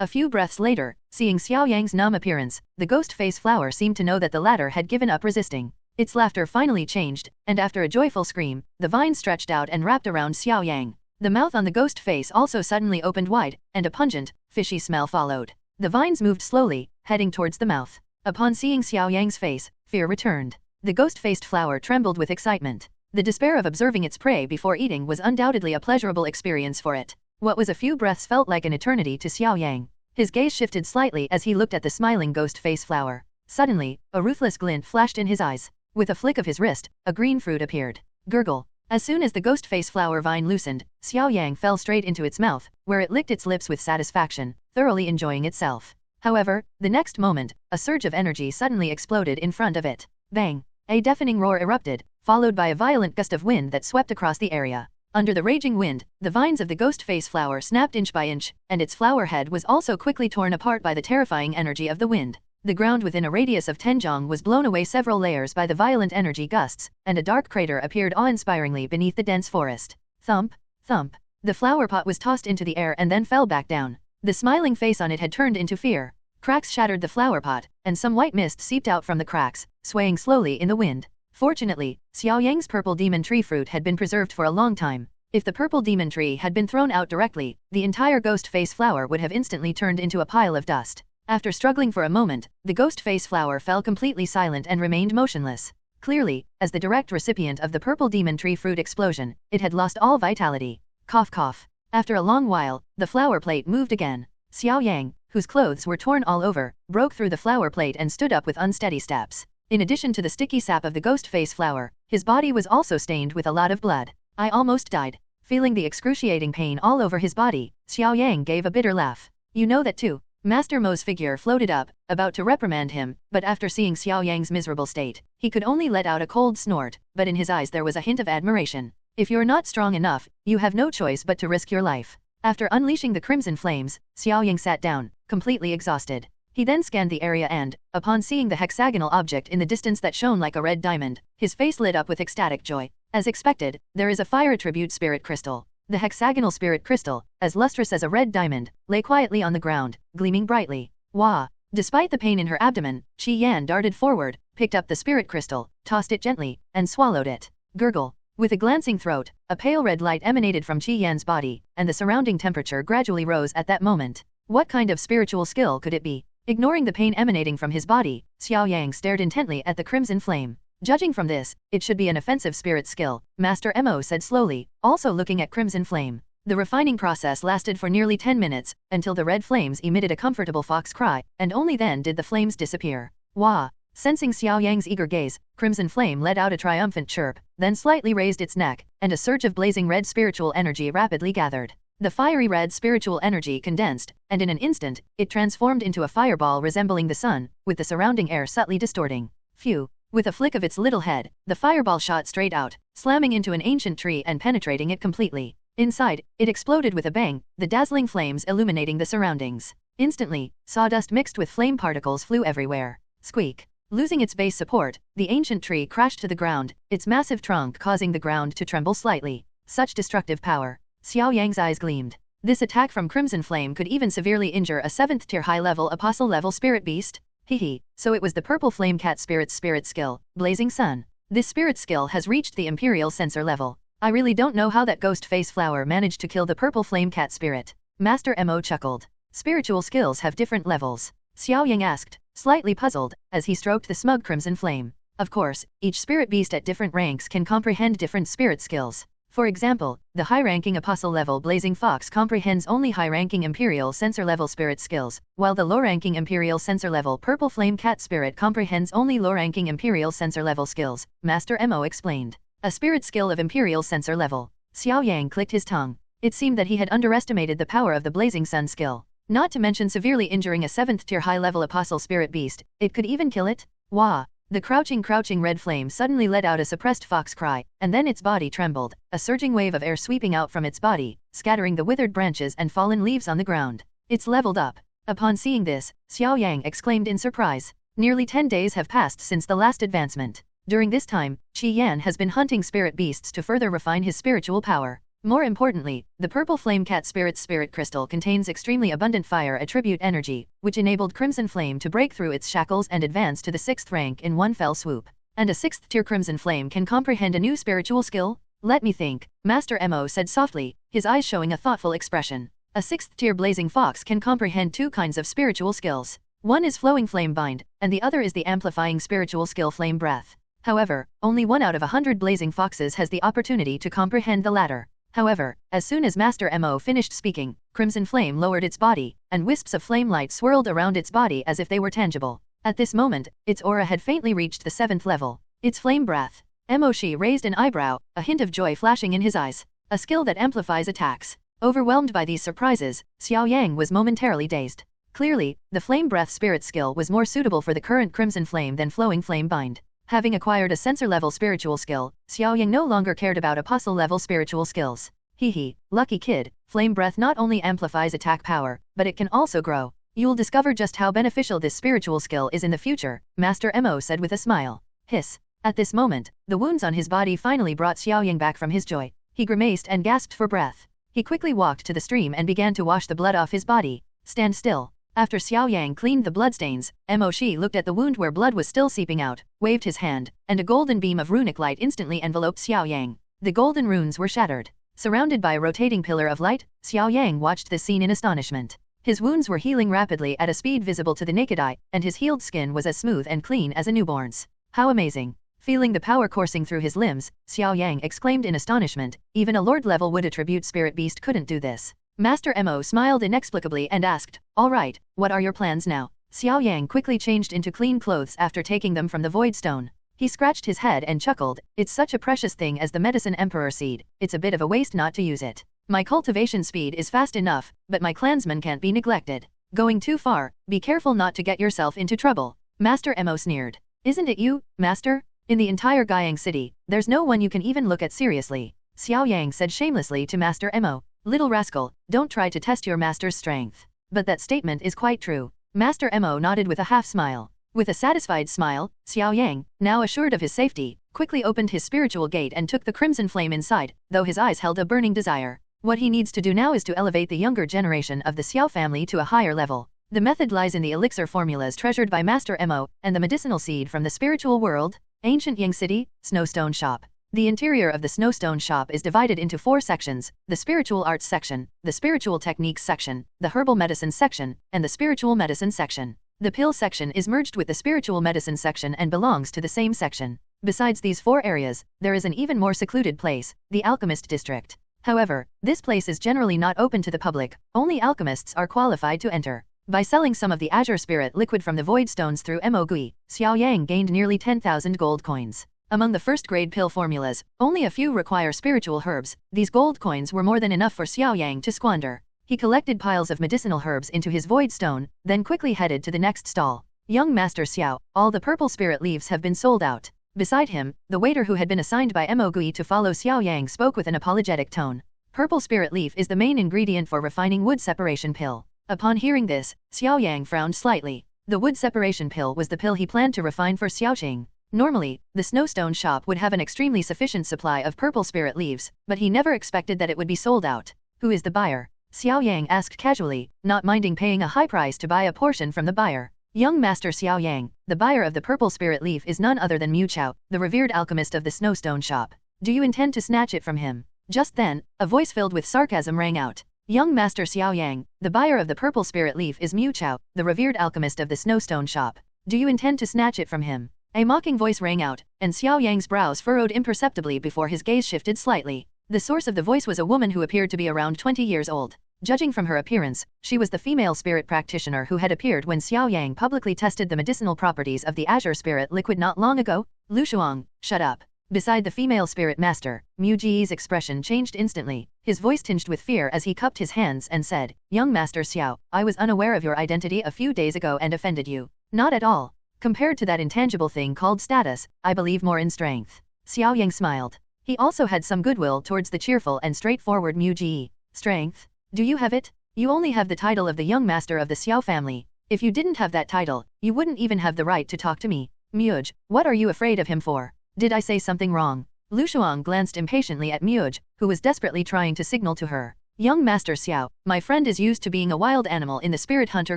A few breaths later, seeing Xiao Yang's numb appearance, the ghost face flower seemed to know that the latter had given up resisting. Its laughter finally changed, and after a joyful scream, the vine stretched out and wrapped around Xiao Yang. The mouth on the ghost face also suddenly opened wide, and a pungent, fishy smell followed. The vines moved slowly, heading towards the mouth. Upon seeing Xiao Yang's face, fear returned. The ghost-faced flower trembled with excitement. The despair of observing its prey before eating was undoubtedly a pleasurable experience for it. What was a few breaths felt like an eternity to Xiao Yang. His gaze shifted slightly as he looked at the smiling ghost-face flower. Suddenly, a ruthless glint flashed in his eyes. With a flick of his wrist, a green fruit appeared. Gurgle. As soon as the ghost-face flower vine loosened, Xiao Yang fell straight into its mouth, where it licked its lips with satisfaction, thoroughly enjoying itself. However, the next moment, a surge of energy suddenly exploded in front of it. Bang! A deafening roar erupted, followed by a violent gust of wind that swept across the area. Under the raging wind, the vines of the ghost face flower snapped inch by inch, and its flower head was also quickly torn apart by the terrifying energy of the wind. The ground within a radius of 10 jong was blown away several layers by the violent energy gusts, and a dark crater appeared awe-inspiringly beneath the dense forest. Thump, thump. The flower pot was tossed into the air and then fell back down. The smiling face on it had turned into fear. Cracks shattered the flower pot, and some white mist seeped out from the cracks, swaying slowly in the wind. Fortunately, Xiao Yang's purple demon tree fruit had been preserved for a long time. If the purple demon tree had been thrown out directly, the entire ghost face flower would have instantly turned into a pile of dust. After struggling for a moment, the ghost face flower fell completely silent and remained motionless. Clearly, as the direct recipient of the purple demon tree fruit explosion, it had lost all vitality. Cough cough. After a long while, the flower plate moved again. Xiao Yang, whose clothes were torn all over, broke through the flower plate and stood up with unsteady steps. In addition to the sticky sap of the ghost face flower, his body was also stained with a lot of blood. I almost died. Feeling the excruciating pain all over his body, Xiao Yang gave a bitter laugh. You know that too. Master Mo's figure floated up, about to reprimand him, but after seeing Xiao Yang's miserable state, he could only let out a cold snort, but in his eyes there was a hint of admiration. If you're not strong enough, you have no choice but to risk your life. After unleashing the crimson flames, Xiao Yang sat down, completely exhausted. He then scanned the area and, upon seeing the hexagonal object in the distance that shone like a red diamond, his face lit up with ecstatic joy. As expected, there is a fire attribute spirit crystal. The hexagonal spirit crystal, as lustrous as a red diamond, lay quietly on the ground, gleaming brightly. Wah! Despite the pain in her abdomen, Qi Yan darted forward, picked up the spirit crystal, tossed it gently, and swallowed it. Gurgle. With a glancing throat, a pale red light emanated from Qi Yan's body, and the surrounding temperature gradually rose at that moment. What kind of spiritual skill could it be? Ignoring the pain emanating from his body, Xiao Yang stared intently at the crimson flame. Judging from this, it should be an offensive spirit skill, Master Mo said slowly, also looking at crimson flame. The refining process lasted for nearly 10 minutes, until the red flames emitted a comfortable fox cry, and only then did the flames disappear. Wah! Sensing Xiao Yang's eager gaze, crimson flame let out a triumphant chirp, then slightly raised its neck, and a surge of blazing red spiritual energy rapidly gathered. The fiery red spiritual energy condensed, and in an instant, it transformed into a fireball resembling the sun, with the surrounding air subtly distorting. Phew! With a flick of its little head, the fireball shot straight out, slamming into an ancient tree and penetrating it completely. Inside, it exploded with a bang, the dazzling flames illuminating the surroundings. Instantly, sawdust mixed with flame particles flew everywhere. Squeak! Losing its base support, the ancient tree crashed to the ground, its massive trunk causing the ground to tremble slightly. Such destructive power. Xiao Yang's eyes gleamed. This attack from Crimson Flame could even severely injure a 7th tier high-level apostle-level spirit beast? Hehe, so it was the Purple Flame Cat Spirit's spirit skill, Blazing Sun. This spirit skill has reached the Imperial Sensor level. I really don't know how that ghost face flower managed to kill the Purple Flame Cat Spirit. Master Mo chuckled. Spiritual skills have different levels. Xiao Yang asked, slightly puzzled, as he stroked the smug crimson flame. Of course, each spirit beast at different ranks can comprehend different spirit skills. For example, the high-ranking apostle-level Blazing Fox comprehends only high-ranking Imperial Sensor-level spirit skills, while the low-ranking Imperial Sensor-level Purple Flame Cat Spirit comprehends only low-ranking Imperial Sensor-level skills, Master Mo explained. A spirit skill of Imperial Sensor level. Xiao Yang clicked his tongue. It seemed that he had underestimated the power of the Blazing Sun skill. Not to mention severely injuring a 7th tier high-level apostle spirit beast, it could even kill it? Wah! The crouching red flame suddenly let out a suppressed fox cry, and then its body trembled, a surging wave of air sweeping out from its body, scattering the withered branches and fallen leaves on the ground. It's leveled up. Upon seeing this, Xiao Yang exclaimed in surprise. Nearly 10 days have passed since the last advancement. During this time, Qi Yan has been hunting spirit beasts to further refine his spiritual power. More importantly, the Purple Flame Cat Spirit's spirit crystal contains extremely abundant fire attribute energy, which enabled Crimson Flame to break through its shackles and advance to the 6th rank in one fell swoop. And a 6th tier Crimson Flame can comprehend a new spiritual skill? Let me think, Master Mo said softly, his eyes showing a thoughtful expression. A 6th tier Blazing Fox can comprehend 2 kinds of spiritual skills. One is Flowing Flame Bind, and the other is the amplifying spiritual skill Flame Breath. However, only 1 out of 100 Blazing Foxes has the opportunity to comprehend the latter. However, as soon as Master Mo finished speaking, Crimson Flame lowered its body, and wisps of flame light swirled around its body as if they were tangible. At this moment, its aura had faintly reached the 7th level. Its flame breath. Mo-shi raised an eyebrow, a hint of joy flashing in his eyes. A skill that amplifies attacks. Overwhelmed by these surprises, Xiao Yang was momentarily dazed. Clearly, the flame breath spirit skill was more suitable for the current Crimson Flame than Flowing Flame Bind. Having acquired a sensor-level spiritual skill, Xiao Yang no longer cared about apostle-level spiritual skills. Hehe, lucky kid, Flame Breath not only amplifies attack power, but it can also grow. You'll discover just how beneficial this spiritual skill is in the future, Master Mo said with a smile. Hiss. At this moment, the wounds on his body finally brought Xiao Yang back from his joy. He grimaced and gasped for breath. He quickly walked to the stream and began to wash the blood off his body. Stand still. After Xiao Yang cleaned the bloodstains, Mo-shi looked at the wound where blood was still seeping out, waved his hand, and a golden beam of runic light instantly enveloped Xiao Yang. The golden runes were shattered. Surrounded by a rotating pillar of light, Xiao Yang watched this scene in astonishment. His wounds were healing rapidly at a speed visible to the naked eye, and his healed skin was as smooth and clean as a newborn's. How amazing! Feeling the power coursing through his limbs, Xiao Yang exclaimed in astonishment, even a lord-level wood attribute spirit beast couldn't do this. Master Mo smiled inexplicably and asked, "Alright, what are your plans now?" Xiao Yang quickly changed into clean clothes after taking them from the void stone. He scratched his head and chuckled, "It's such a precious thing as the medicine emperor seed, it's a bit of a waste not to use it. My cultivation speed is fast enough, but my clansmen can't be neglected. Going too far, be careful not to get yourself into trouble." Master Mo sneered. "Isn't it you, Master? In the entire Guiyang city, there's no one you can even look at seriously," Xiao Yang said shamelessly to Master Mo. "Little rascal, don't try to test your master's strength." But that statement is quite true. Master Mo nodded with a half-smile. With a satisfied smile, Xiao Yang, now assured of his safety, quickly opened his spiritual gate and took the crimson flame inside, though his eyes held a burning desire. What he needs to do now is to elevate the younger generation of the Xiao family to a higher level. The method lies in the elixir formulas treasured by Master Mo, and the medicinal seed from the spiritual world. Ancient Yang City, Snowstone Shop. The interior of the Snowstone Shop is divided into 4 sections, the Spiritual Arts section, the Spiritual Techniques section, the Herbal Medicine section, and the Spiritual Medicine section. The Pill section is merged with the Spiritual Medicine section and belongs to the same section. Besides these 4 areas, there is an even more secluded place, the Alchemist District. However, this place is generally not open to the public, only alchemists are qualified to enter. By selling some of the Azure Spirit liquid from the Void Stones through Mo Gui, Xiao Yang gained nearly 10,000 gold coins. Among the first-grade pill formulas, only a few require spiritual herbs. These gold coins were more than enough for Xiao Yang to squander. He collected piles of medicinal herbs into his Void Stone, then quickly headed to the next stall. "Young Master Xiao, all the purple spirit leaves have been sold out." Beside him, the waiter who had been assigned by Mo Gui to follow Xiao Yang spoke with an apologetic tone. Purple spirit leaf is the main ingredient for refining wood separation pill. Upon hearing this, Xiao Yang frowned slightly. The wood separation pill was the pill he planned to refine for Xiaoqing. Normally, the Snowstone Shop would have an extremely sufficient supply of purple spirit leaves, but he never expected that it would be sold out. "Who is the buyer?" Xiao Yang asked casually, not minding paying a high price to buy a portion from the buyer. "Young Master Xiao Yang, the buyer of the purple spirit leaf is none other than Mu Chao, the revered alchemist of the Snowstone Shop. Do you intend to snatch it from him?" Just then, a voice filled with sarcasm rang out. "Young Master Xiao Yang, the buyer of the purple spirit leaf is Mu Chao, the revered alchemist of the Snowstone Shop. Do you intend to snatch it from him?" A mocking voice rang out, and Xiao Yang's brows furrowed imperceptibly before his gaze shifted slightly. The source of the voice was a woman who appeared to be around 20 years old. Judging from her appearance, she was the female spirit practitioner who had appeared when Xiao Yang publicly tested the medicinal properties of the Azure Spirit liquid not long ago. "Lu Shuang, shut up." Beside the female spirit master, Mu Ji's expression changed instantly. His voice tinged with fear as he cupped his hands and said, "Young Master Xiao, I was unaware of your identity a few days ago and offended you." "Not at all. Compared to that intangible thing called status, I believe more in strength." Xiao Yang smiled. He also had some goodwill towards the cheerful and straightforward Mu Ji. "Strength? Do you have it? You only have the title of the young master of the Xiao family. If you didn't have that title, you wouldn't even have the right to talk to me. Muj, what are you afraid of him for? Did I say something wrong?" Lu Shuang glanced impatiently at Muj, who was desperately trying to signal to her. "Young Master Xiao, my friend is used to being a wild animal in the Spirit Hunter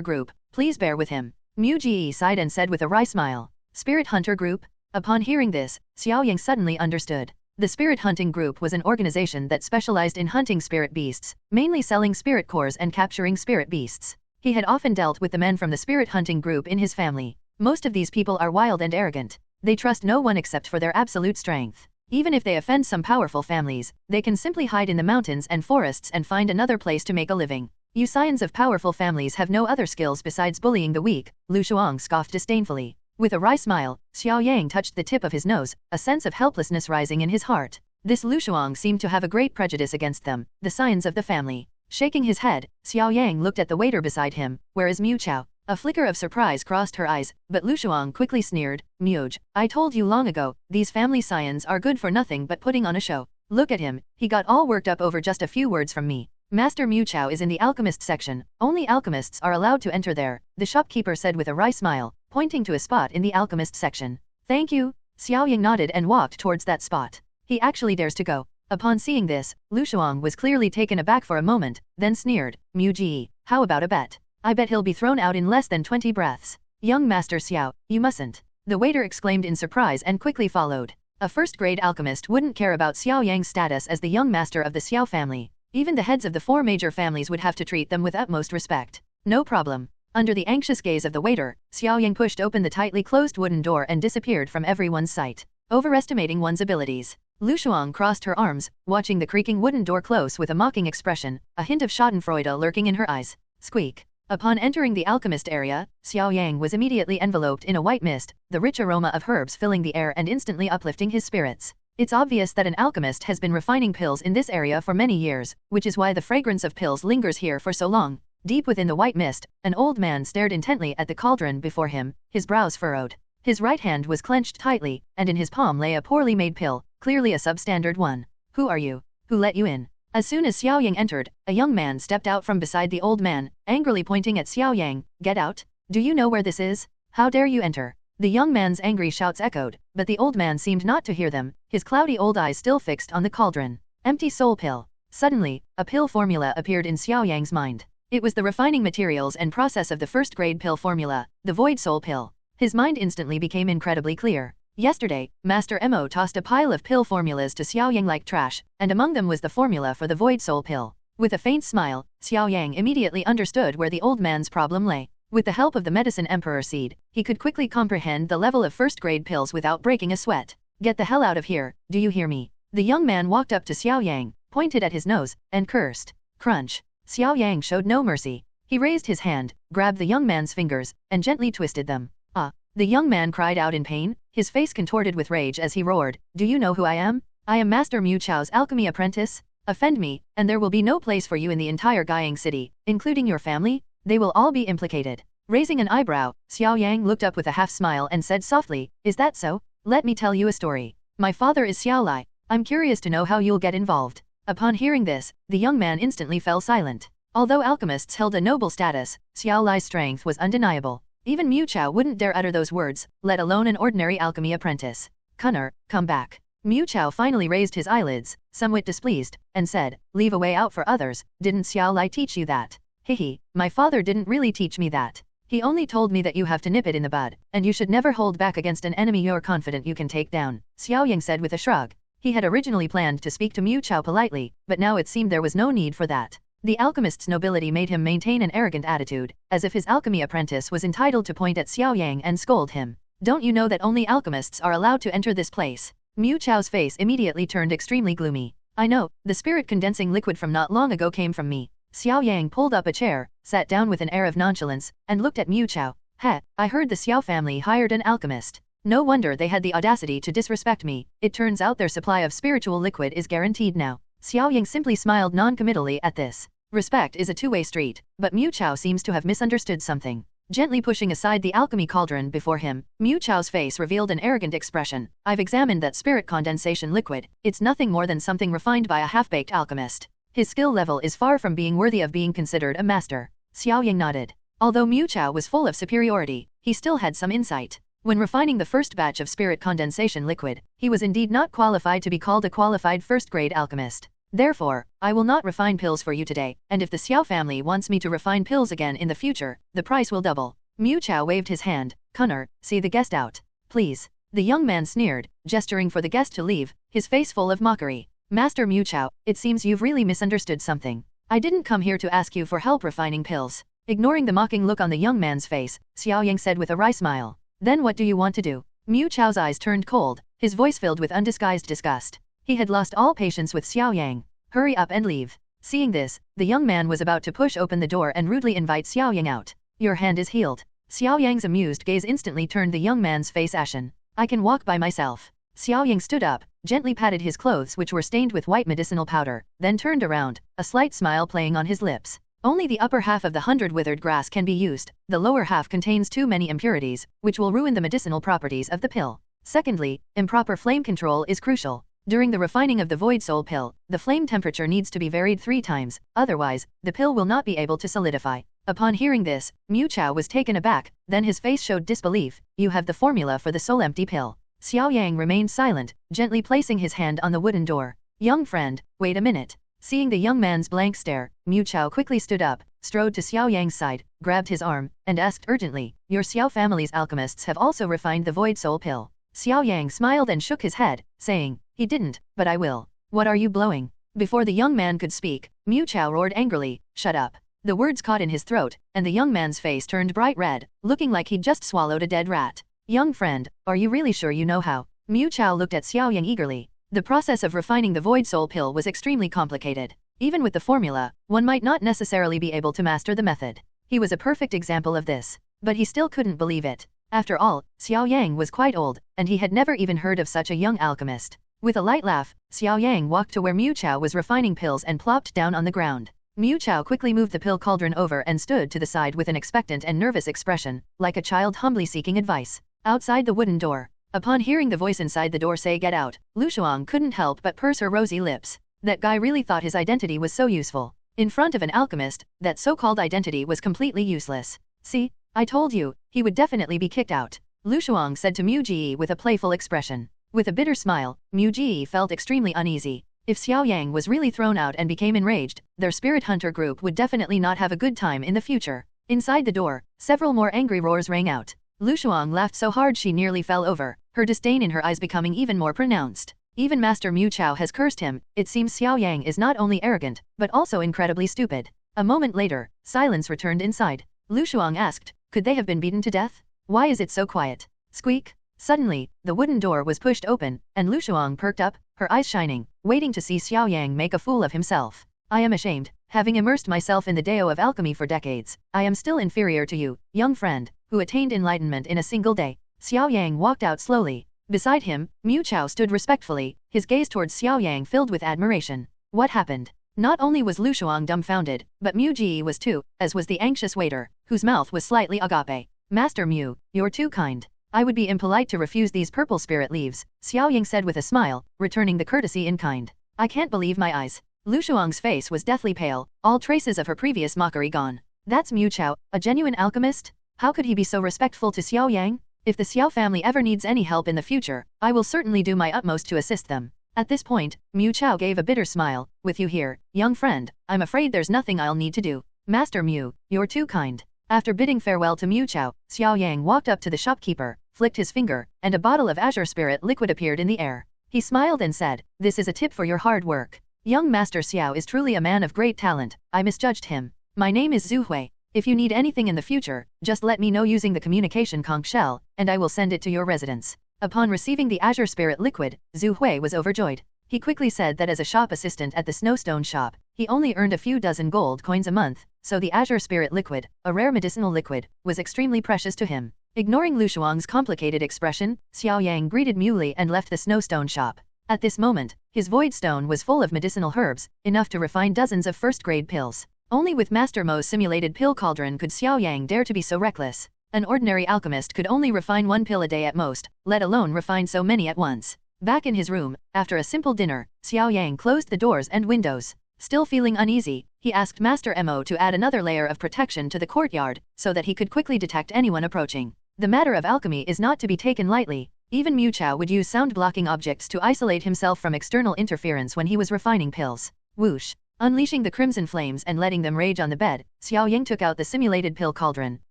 group, please bear with him." Mu Ji sighed and said with a wry smile. "Spirit Hunter group?" Upon hearing this, Xiao Yang suddenly understood. The Spirit Hunting Group was an organization that specialized in hunting spirit beasts, mainly selling spirit cores and capturing spirit beasts. He had often dealt with the men from the Spirit Hunting Group in his family. Most of these people are wild and arrogant. They trust no one except for their absolute strength. Even if they offend some powerful families, they can simply hide in the mountains and forests and find another place to make a living. "You scions of powerful families have no other skills besides bullying the weak," Lu Shuang scoffed disdainfully. With a wry smile, Xiao Yang touched the tip of his nose, a sense of helplessness rising in his heart. This Lu Shuang seemed to have a great prejudice against them, the scions of the family. Shaking his head, Xiao Yang looked at the waiter beside him. "Where is Mu Chao?" A flicker of surprise crossed her eyes, but Lu Shuang quickly sneered, "Muj, I told you long ago, these family scions are good for nothing but putting on a show. Look at him, he got all worked up over just a few words from me." "Master Mu Chao is in the alchemist section, only alchemists are allowed to enter there," the shopkeeper said with a wry smile, pointing to a spot in the alchemist section. "Thank you." Xiao Yang nodded and walked towards that spot. He actually dares to go. Upon seeing this, Lu Shuang was clearly taken aback for a moment, then sneered, "Mu Ji, how about a bet? I bet he'll be thrown out in less than 20 breaths." "Young Master Xiao, you mustn't." The waiter exclaimed in surprise and quickly followed. A first-grade alchemist wouldn't care about Xiao Yang's status as the young master of the Xiao family. Even the heads of the 4 major families would have to treat them with utmost respect. "No problem." Under the anxious gaze of the waiter, Xiao Yang pushed open the tightly closed wooden door and disappeared from everyone's sight. overestimating one's abilities. Lu Shuang crossed her arms, watching the creaking wooden door close with a mocking expression, a hint of schadenfreude lurking in her eyes. Squeak. Upon entering the alchemist area, Xiao Yang was immediately enveloped in a white mist, the rich aroma of herbs filling the air and instantly uplifting his spirits. It's obvious that an alchemist has been refining pills in this area for many years, which is why the fragrance of pills lingers here for so long. Deep within the white mist, an old man stared intently at the cauldron before him, his brows furrowed. His right hand was clenched tightly, and in his palm lay a poorly made pill, clearly a substandard one. Who are you? Who let you in? As soon as Xiao Yang entered, a young man stepped out from beside the old man, angrily pointing at Xiao Yang. Get out! Do you know where this is? How dare you enter? The young man's angry shouts echoed, but the old man seemed not to hear them, his cloudy old eyes still fixed on the cauldron. Empty soul pill. Suddenly, a pill formula appeared in Xiao Yang's mind. It was the refining materials and process of the first-grade pill formula, the void soul pill. His mind instantly became incredibly clear. Yesterday, Master Mo tossed a pile of pill formulas to Xiao Yang like trash, and among them was the formula for the void soul pill. With a faint smile, Xiao Yang immediately understood where the old man's problem lay. With the help of the medicine emperor seed, he could quickly comprehend the level of first-grade pills without breaking a sweat. Get the hell out of here, do you hear me? The young man walked up to Xiao Yang, pointed at his nose, and cursed. Crunch. Xiao Yang showed no mercy. He raised his hand, grabbed the young man's fingers, and gently twisted them. Ah! The young man cried out in pain, his face contorted with rage as he roared, do you know who I am? I am Master Mu Chao's alchemy apprentice. Offend me, and there will be no place for you in the entire Guiyang city, including your family. They will all be implicated. Raising an eyebrow, Xiao Yang looked up with a half-smile and said softly, is that so? Let me tell you a story. My father is Xiao Lai. I'm curious to know how you'll get involved. Upon hearing this, the young man instantly fell silent. Although alchemists held a noble status, Xiao Lai's strength was undeniable. Even Mu Chao wouldn't dare utter those words, let alone an ordinary alchemy apprentice. Cunner, come back. Mu Chao finally raised his eyelids, somewhat displeased, and said, leave a way out for others, didn't Xiao Lai teach you that? Hihi, my father didn't really teach me that. He only told me that you have to nip it in the bud, and you should never hold back against an enemy you're confident you can take down, Xiao Yang said with a shrug. He had originally planned to speak to Mu Chao politely, but now it seemed there was no need for that. The alchemist's nobility made him maintain an arrogant attitude, as if his alchemy apprentice was entitled to point at Xiao Yang and scold him. Don't you know that only alchemists are allowed to enter this place? Mu Chao's face immediately turned extremely gloomy. I know, the spirit condensing liquid from not long ago came from me. Xiao Yang pulled up a chair, sat down with an air of nonchalance, and looked at Mu Chao. Heh, I heard the Xiao family hired an alchemist. No wonder they had the audacity to disrespect me. It turns out their supply of spiritual liquid is guaranteed now. Xiao Yang simply smiled non-committally at this. Respect is a two-way street, but Mu Chao seems to have misunderstood something. Gently pushing aside the alchemy cauldron before him, Mu Chao's face revealed an arrogant expression. I've examined that spirit condensation liquid. It's nothing more than something refined by a half-baked alchemist. His skill level is far from being worthy of being considered a master. Xiao Yang nodded. Although Mu Chao was full of superiority, he still had some insight. When refining the first batch of spirit condensation liquid, he was indeed not qualified to be called a qualified first-grade alchemist. Therefore, I will not refine pills for you today, and if the Xiao family wants me to refine pills again in the future, the price will double. Mu Chao waved his hand. Cunner, see the guest out. Please. The young man sneered, gesturing for the guest to leave, his face full of mockery. Master Mu Chao, it seems you've really misunderstood something. I didn't come here to ask you for help refining pills. Ignoring the mocking look on the young man's face, Xiao Yang said with a wry smile. Then what do you want to do? Mu Chao's eyes turned cold, his voice filled with undisguised disgust. He had lost all patience with Xiao Yang. Hurry up and leave. Seeing this, the young man was about to push open the door and rudely invite Xiao Yang out. Your hand is healed. Xiao Yang's amused gaze instantly turned the young man's face ashen. I can walk by myself. Xiao Yang stood up, gently patted his clothes which were stained with white medicinal powder, then turned around, a slight smile playing on his lips. Only the upper half of the 100 withered grass can be used, the lower half contains too many impurities, which will ruin the medicinal properties of the pill. Secondly, improper flame control is crucial. During the refining of the void soul pill, the flame temperature needs to be varied 3 times, otherwise, the pill will not be able to solidify. Upon hearing this, Mu Chao was taken aback, then his face showed disbelief. You have the formula for the soul empty pill. Xiao Yang remained silent, gently placing his hand on the wooden door. Young friend, wait a minute. Seeing the young man's blank stare, Mu Chao quickly stood up, strode to Xiao Yang's side, grabbed his arm, and asked urgently, your Xiao family's alchemists have also refined the void soul pill. Xiao Yang smiled and shook his head, saying, he didn't, but I will. What are you blowing? Before the young man could speak, Mu Chao roared angrily, shut up. The words caught in his throat, and the young man's face turned bright red, looking like he'd just swallowed a dead rat. Young friend, are you really sure you know how? Mu Chao looked at Xiao Yang eagerly. The process of refining the Void Soul pill was extremely complicated. Even with the formula, one might not necessarily be able to master the method. He was a perfect example of this. But he still couldn't believe it. After all, Xiao Yang was quite old, and he had never even heard of such a young alchemist. With a light laugh, Xiao Yang walked to where Mu Chao was refining pills and plopped down on the ground. Mu Chao quickly moved the pill cauldron over and stood to the side with an expectant and nervous expression, like a child humbly seeking advice. Outside the wooden door. Upon hearing the voice inside the door say "Get out," Lu Shuang couldn't help but purse her rosy lips. That guy really thought his identity was so useful. In front of an alchemist, that so-called identity was completely useless. See? I told you, he would definitely be kicked out. Lu Shuang said to Mu Ji with a playful expression. With a bitter smile, Mu Ji felt extremely uneasy. If Xiao Yang was really thrown out and became enraged, their spirit hunter group would definitely not have a good time in the future. Inside the door, several more angry roars rang out. Lu Shuang laughed so hard she nearly fell over, her disdain in her eyes becoming even more pronounced. Even Master Mu Chao has cursed him. It seems Xiao Yang is not only arrogant, but also incredibly stupid. A moment later, silence returned inside. Lu Shuang asked, could they have been beaten to death? Why is it so quiet? Squeak! Suddenly, the wooden door was pushed open, and Lu Shuang perked up, her eyes shining, waiting to see Xiao Yang make a fool of himself. I am ashamed. Having immersed myself in the Dao of alchemy for decades, I am still inferior to you, young friend, who attained enlightenment in a single day. Xiao Yang walked out slowly. Beside him, Mu Chao stood respectfully, his gaze towards Xiao Yang filled with admiration. What happened? Not only was Lu Shuang dumbfounded, but Mu Ji was too, as was the anxious waiter, whose mouth was slightly agape. Master Mu, you're too kind. I would be impolite to refuse these purple spirit leaves, Xiao Yang said with a smile, returning the courtesy in kind. I can't believe my eyes. Lu Shuang's face was deathly pale, all traces of her previous mockery gone. That's Mu Chao, a genuine alchemist? How could he be so respectful to Xiao Yang? If the Xiao family ever needs any help in the future, I will certainly do my utmost to assist them. At this point, Mu Chao gave a bitter smile. With you here, young friend, I'm afraid there's nothing I'll need to do. Master Mu, you're too kind. After bidding farewell to Mu Chao, Xiao Yang walked up to the shopkeeper, flicked his finger, and a bottle of azure spirit liquid appeared in the air. He smiled and said, this is a tip for your hard work. Young Master Xiao is truly a man of great talent. I misjudged him. My name is Zhu Hui. If you need anything in the future, just let me know using the communication conch shell, and I will send it to your residence. Upon receiving the azure spirit liquid, Zhu Hui was overjoyed. He quickly said that as a shop assistant at the snowstone shop, he only earned a few dozen gold coins a month, so the azure spirit liquid, a rare medicinal liquid, was extremely precious to him. Ignoring Lu Shuang's complicated expression, Xiao Yang greeted Muley and left the snowstone shop. At this moment, his void stone was full of medicinal herbs, enough to refine dozens of first-grade pills. Only with Master Mo's simulated pill cauldron could Xiao Yang dare to be so reckless. An ordinary alchemist could only refine one pill a day at most, let alone refine so many at once. Back in his room, after a simple dinner, Xiao Yang closed the doors and windows. Still feeling uneasy, he asked Master Mo to add another layer of protection to the courtyard, so that he could quickly detect anyone approaching. The matter of alchemy is not to be taken lightly. Even Mu Chao would use sound-blocking objects to isolate himself from external interference when he was refining pills. Whoosh! Unleashing the crimson flames and letting them rage on the bed, Xiao Yang took out the simulated pill cauldron,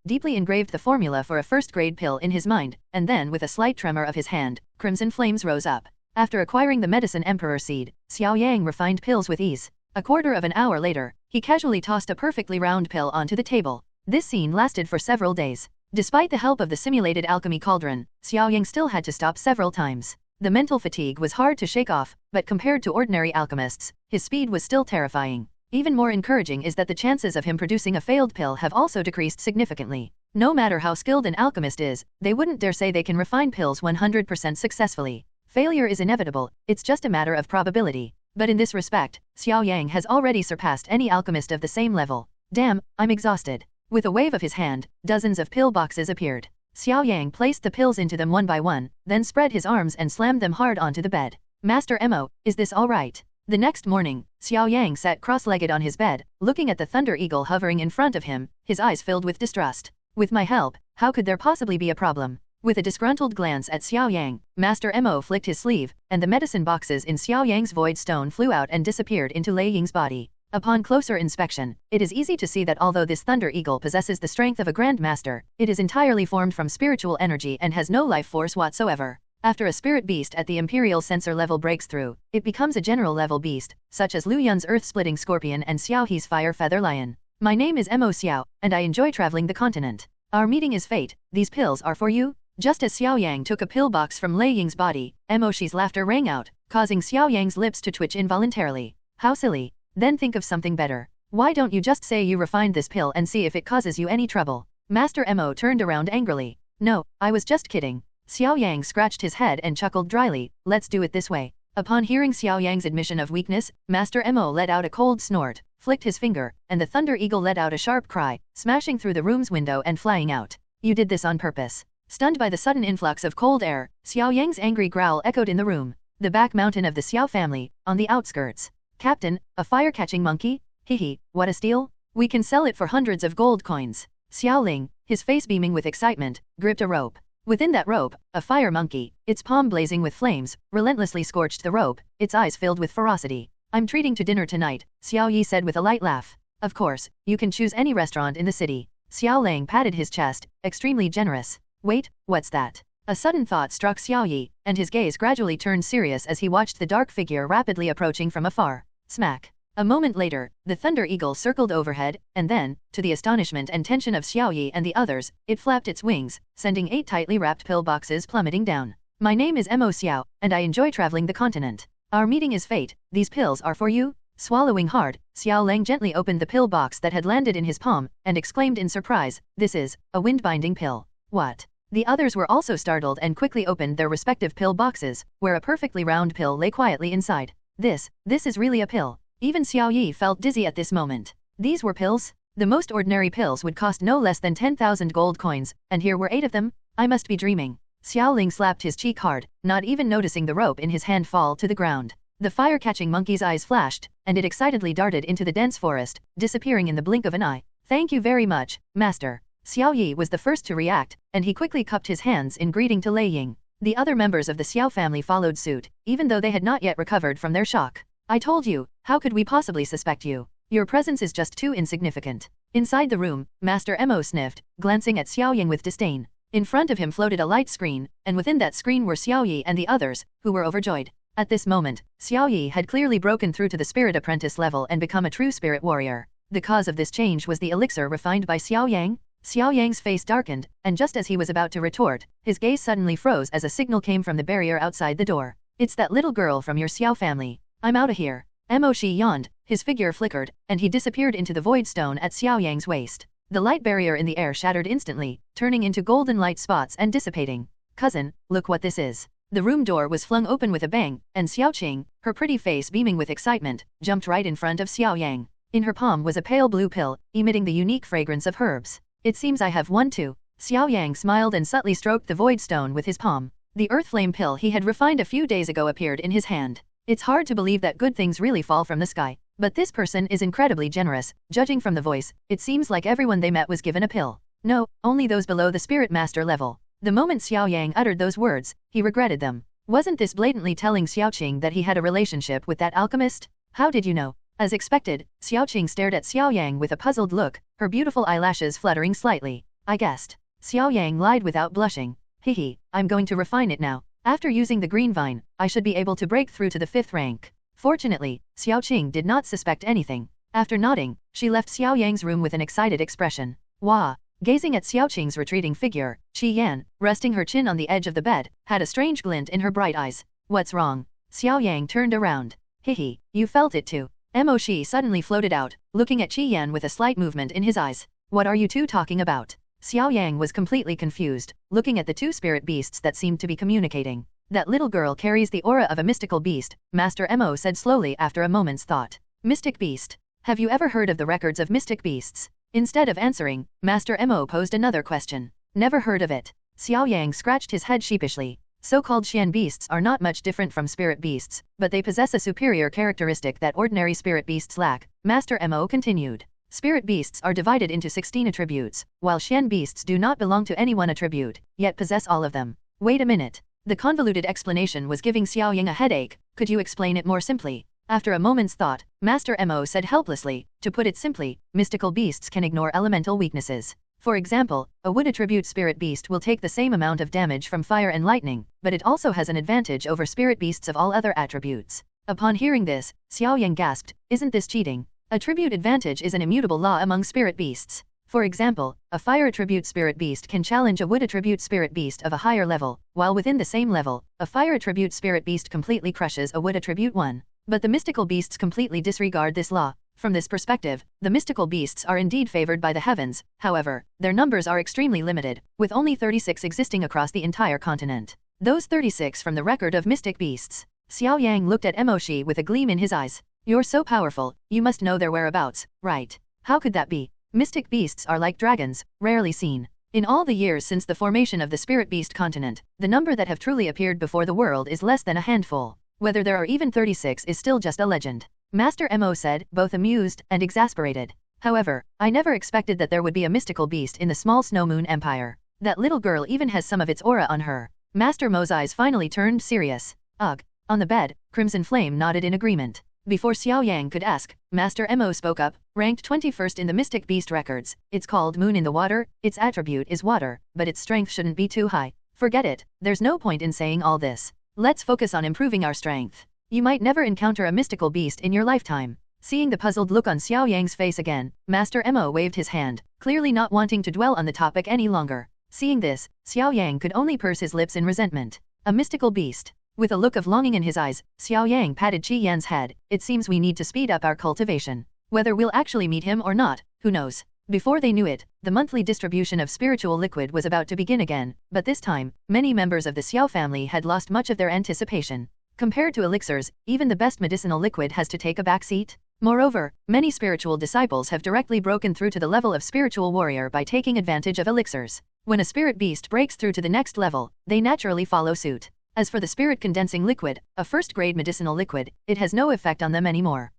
deeply engraved the formula for a first-grade pill in his mind, and then with a slight tremor of his hand, crimson flames rose up. After acquiring the medicine Emperor seed, Xiao Yang refined pills with ease. A quarter of an hour later, he casually tossed a perfectly round pill onto the table. This scene lasted for several days. Despite the help of the simulated alchemy cauldron, Xiao Yang still had to stop several times. The mental fatigue was hard to shake off, but compared to ordinary alchemists, his speed was still terrifying. Even more encouraging is that the chances of him producing a failed pill have also decreased significantly. No matter how skilled an alchemist is, they wouldn't dare say they can refine pills 100% successfully. Failure is inevitable, it's just a matter of probability. But in this respect, Xiao Yang has already surpassed any alchemist of the same level. Damn, I'm exhausted. With a wave of his hand, dozens of pill boxes appeared. Xiao Yang placed the pills into them one by one, then spread his arms and slammed them hard onto the bed. Master Mo, is this all right? The next morning, Xiao Yang sat cross-legged on his bed, looking at the Thunder Eagle hovering in front of him, his eyes filled with distrust. With my help, how could there possibly be a problem? With a disgruntled glance at Xiao Yang, Master Mo flicked his sleeve, and the medicine boxes in Xiao Yang's void stone flew out and disappeared into Lei Ying's body. Upon closer inspection, it is easy to see that although this Thunder Eagle possesses the strength of a Grand Master, it is entirely formed from spiritual energy and has no life force whatsoever. After a spirit beast at the Imperial Sensor level breaks through, it becomes a general level beast, such as Lu Yun's Earth-splitting Scorpion and Xiao He's Fire Feather Lion. My name is Mo Xiao, and I enjoy traveling the continent. Our meeting is fate, these pills are for you? Just as Xiao Yang took a pillbox from Lei Ying's body, Moshi's laughter rang out, causing Xiao Yang's lips to twitch involuntarily. How silly. Then think of something better. Why don't you just say you refined this pill and see if it causes you any trouble? Master Mo turned around angrily. No, I was just kidding. Xiao Yang scratched his head and chuckled dryly. Let's do it this way. Upon hearing Xiao Yang's admission of weakness, Master Mo let out a cold snort, flicked his finger, and the Thunder Eagle let out a sharp cry, smashing through the room's window and flying out. You did this on purpose. Stunned by the sudden influx of cold air, Xiao Yang's angry growl echoed in the room. The back mountain of the Xiao family, on the outskirts. Captain, a fire-catching monkey? Hehe, what a steal. We can sell it for hundreds of gold coins. Xiao Ling, his face beaming with excitement, gripped a rope. Within that rope, a fire monkey, its palm blazing with flames, relentlessly scorched the rope, its eyes filled with ferocity. I'm treating to dinner tonight, Xiao Yi said with a light laugh. Of course, you can choose any restaurant in the city. Xiao Ling patted his chest, extremely generous. Wait, what's that? A sudden thought struck Xiao Yi, and his gaze gradually turned serious as he watched the dark figure rapidly approaching from afar. Smack. A moment later, the Thunder Eagle circled overhead, and then, to the astonishment and tension of Xiao Yi and the others, it flapped its wings, sending 8 tightly wrapped pillboxes plummeting down. My name is Mo Xiao, and I enjoy traveling the continent. Our meeting is fate, these pills are for you? Swallowing hard, Xiao Lang gently opened the pill box that had landed in his palm, and exclaimed in surprise, this is, a wind-binding pill. What? The others were also startled and quickly opened their respective pill boxes, where a perfectly round pill lay quietly inside. This is really a pill. Even Xiao Yi felt dizzy at this moment. These were pills? The most ordinary pills would cost no less than 10,000 gold coins, and here were 8 of them? I must be dreaming. Xiao Ling slapped his cheek hard, not even noticing the rope in his hand fall to the ground. The fire-catching monkey's eyes flashed, and it excitedly darted into the dense forest, disappearing in the blink of an eye. Thank you very much, Master. Xiao Yi was the first to react, and he quickly cupped his hands in greeting to Lei Ying. The other members of the Xiao family followed suit, even though they had not yet recovered from their shock. I told you, how could we possibly suspect you? Your presence is just too insignificant. Inside the room, Master Mo sniffed, glancing at Xiao Ying with disdain. In front of him floated a light screen, and within that screen were Xiao Yi and the others, who were overjoyed. At this moment, Xiao Yi had clearly broken through to the spirit apprentice level and become a true spirit warrior. The cause of this change was the elixir refined by Xiao Yang. Xiao Yang's face darkened, and just as he was about to retort, his gaze suddenly froze as a signal came from the barrier outside the door. It's that little girl from your Xiao family. I'm outta here. Moshi yawned, his figure flickered, and he disappeared into the void stone at Xiao Yang's waist. The light barrier in the air shattered instantly, turning into golden light spots and dissipating. Cousin, look what this is. The room door was flung open with a bang, and Xiao Qing, her pretty face beaming with excitement, jumped right in front of Xiao Yang. In her palm was a pale blue pill, emitting the unique fragrance of herbs. It seems I have one too. Xiao Yang smiled and subtly stroked the void stone with his palm. The earth flame pill he had refined a few days ago appeared in his hand. It's hard to believe that good things really fall from the sky. But this person is incredibly generous. Judging from the voice, it seems like everyone they met was given a pill. No, only those below the spirit master level. The moment Xiao Yang uttered those words, he regretted them. Wasn't this blatantly telling Xiao Qing that he had a relationship with that alchemist? How did you know? As expected, Xiao Qing stared at Xiao Yang with a puzzled look, her beautiful eyelashes fluttering slightly. I guessed. Xiao Yang lied without blushing. Hehe, I'm going to refine it now. After using the green vine, I should be able to break through to the 5th rank. Fortunately, Xiao Qing did not suspect anything. After nodding, she left Xiao Yang's room with an excited expression. Wah! Gazing at Xiao Qing's retreating figure, Qi Yan, resting her chin on the edge of the bed, had a strange glint in her bright eyes. What's wrong? Xiao Yang turned around. Hehe, you felt it too. Mo-shi suddenly floated out, looking at Qi Yan with a slight movement in his eyes. What are you two talking about? Xiao Yang was completely confused, looking at the 2 spirit beasts that seemed to be communicating. That little girl carries the aura of a mystical beast, Master Mo said slowly after a moment's thought. Mystic beast. Have you ever heard of the records of mystic beasts? Instead of answering, Master Mo posed another question. Never heard of it. Xiao Yang scratched his head sheepishly. So-called Xian beasts are not much different from spirit beasts, but they possess a superior characteristic that ordinary spirit beasts lack, Master Mo continued. Spirit beasts are divided into 16 attributes, while Xian beasts do not belong to any one attribute, yet possess all of them. Wait a minute. The convoluted explanation was giving Xiao Yang a headache. Could you explain it more simply? After a moment's thought, Master Mo said helplessly, to put it simply, mystical beasts can ignore elemental weaknesses. For example, a wood attribute spirit beast will take the same amount of damage from fire and lightning, but it also has an advantage over spirit beasts of all other attributes. Upon hearing this, Xiao Yang gasped, isn't this cheating? Attribute advantage is an immutable law among spirit beasts. For example, a fire attribute spirit beast can challenge a wood attribute spirit beast of a higher level, while within the same level, a fire attribute spirit beast completely crushes a wood attribute one. But the mystical beasts completely disregard this law. From this perspective, the mystical beasts are indeed favored by the heavens, however, their numbers are extremely limited, with only 36 existing across the entire continent. Those 36 from the record of mystic beasts. Xiao Yang looked at Emoshi with a gleam in his eyes. You're so powerful, you must know their whereabouts, right? How could that be? Mystic beasts are like dragons, rarely seen. In all the years since the formation of the spirit beast continent, the number that have truly appeared before the world is less than a handful. Whether there are even 36 is still just a legend. Master Mo said, both amused and exasperated. However, I never expected that there would be a mystical beast in the small snow moon empire. That little girl even has some of its aura on her. Master Mo's eyes finally turned serious. Ugh. On the bed, Crimson Flame nodded in agreement. Before Xiao Yang could ask, Master Mo spoke up, ranked 21st in the Mystic Beast records. It's called Moon in the Water, its attribute is water, but its strength shouldn't be too high. Forget it, there's no point in saying all this. Let's focus on improving our strength. You might never encounter a mystical beast in your lifetime. Seeing the puzzled look on Xiao Yang's face again, Master Mo waved his hand, clearly not wanting to dwell on the topic any longer. Seeing this, Xiao Yang could only purse his lips in resentment. A mystical beast. With a look of longing in his eyes, Xiao Yang patted Qi Yan's head. It seems we need to speed up our cultivation. Whether we'll actually meet him or not, who knows? Before they knew it, the monthly distribution of spiritual liquid was about to begin again, but this time, many members of the Xiao family had lost much of their anticipation. Compared to elixirs, even the best medicinal liquid has to take a back seat. Moreover, many spiritual disciples have directly broken through to the level of spiritual warrior by taking advantage of elixirs. When a spirit beast breaks through to the next level, they naturally follow suit. As for the spirit condensing liquid, a first-grade medicinal liquid, it has no effect on them anymore.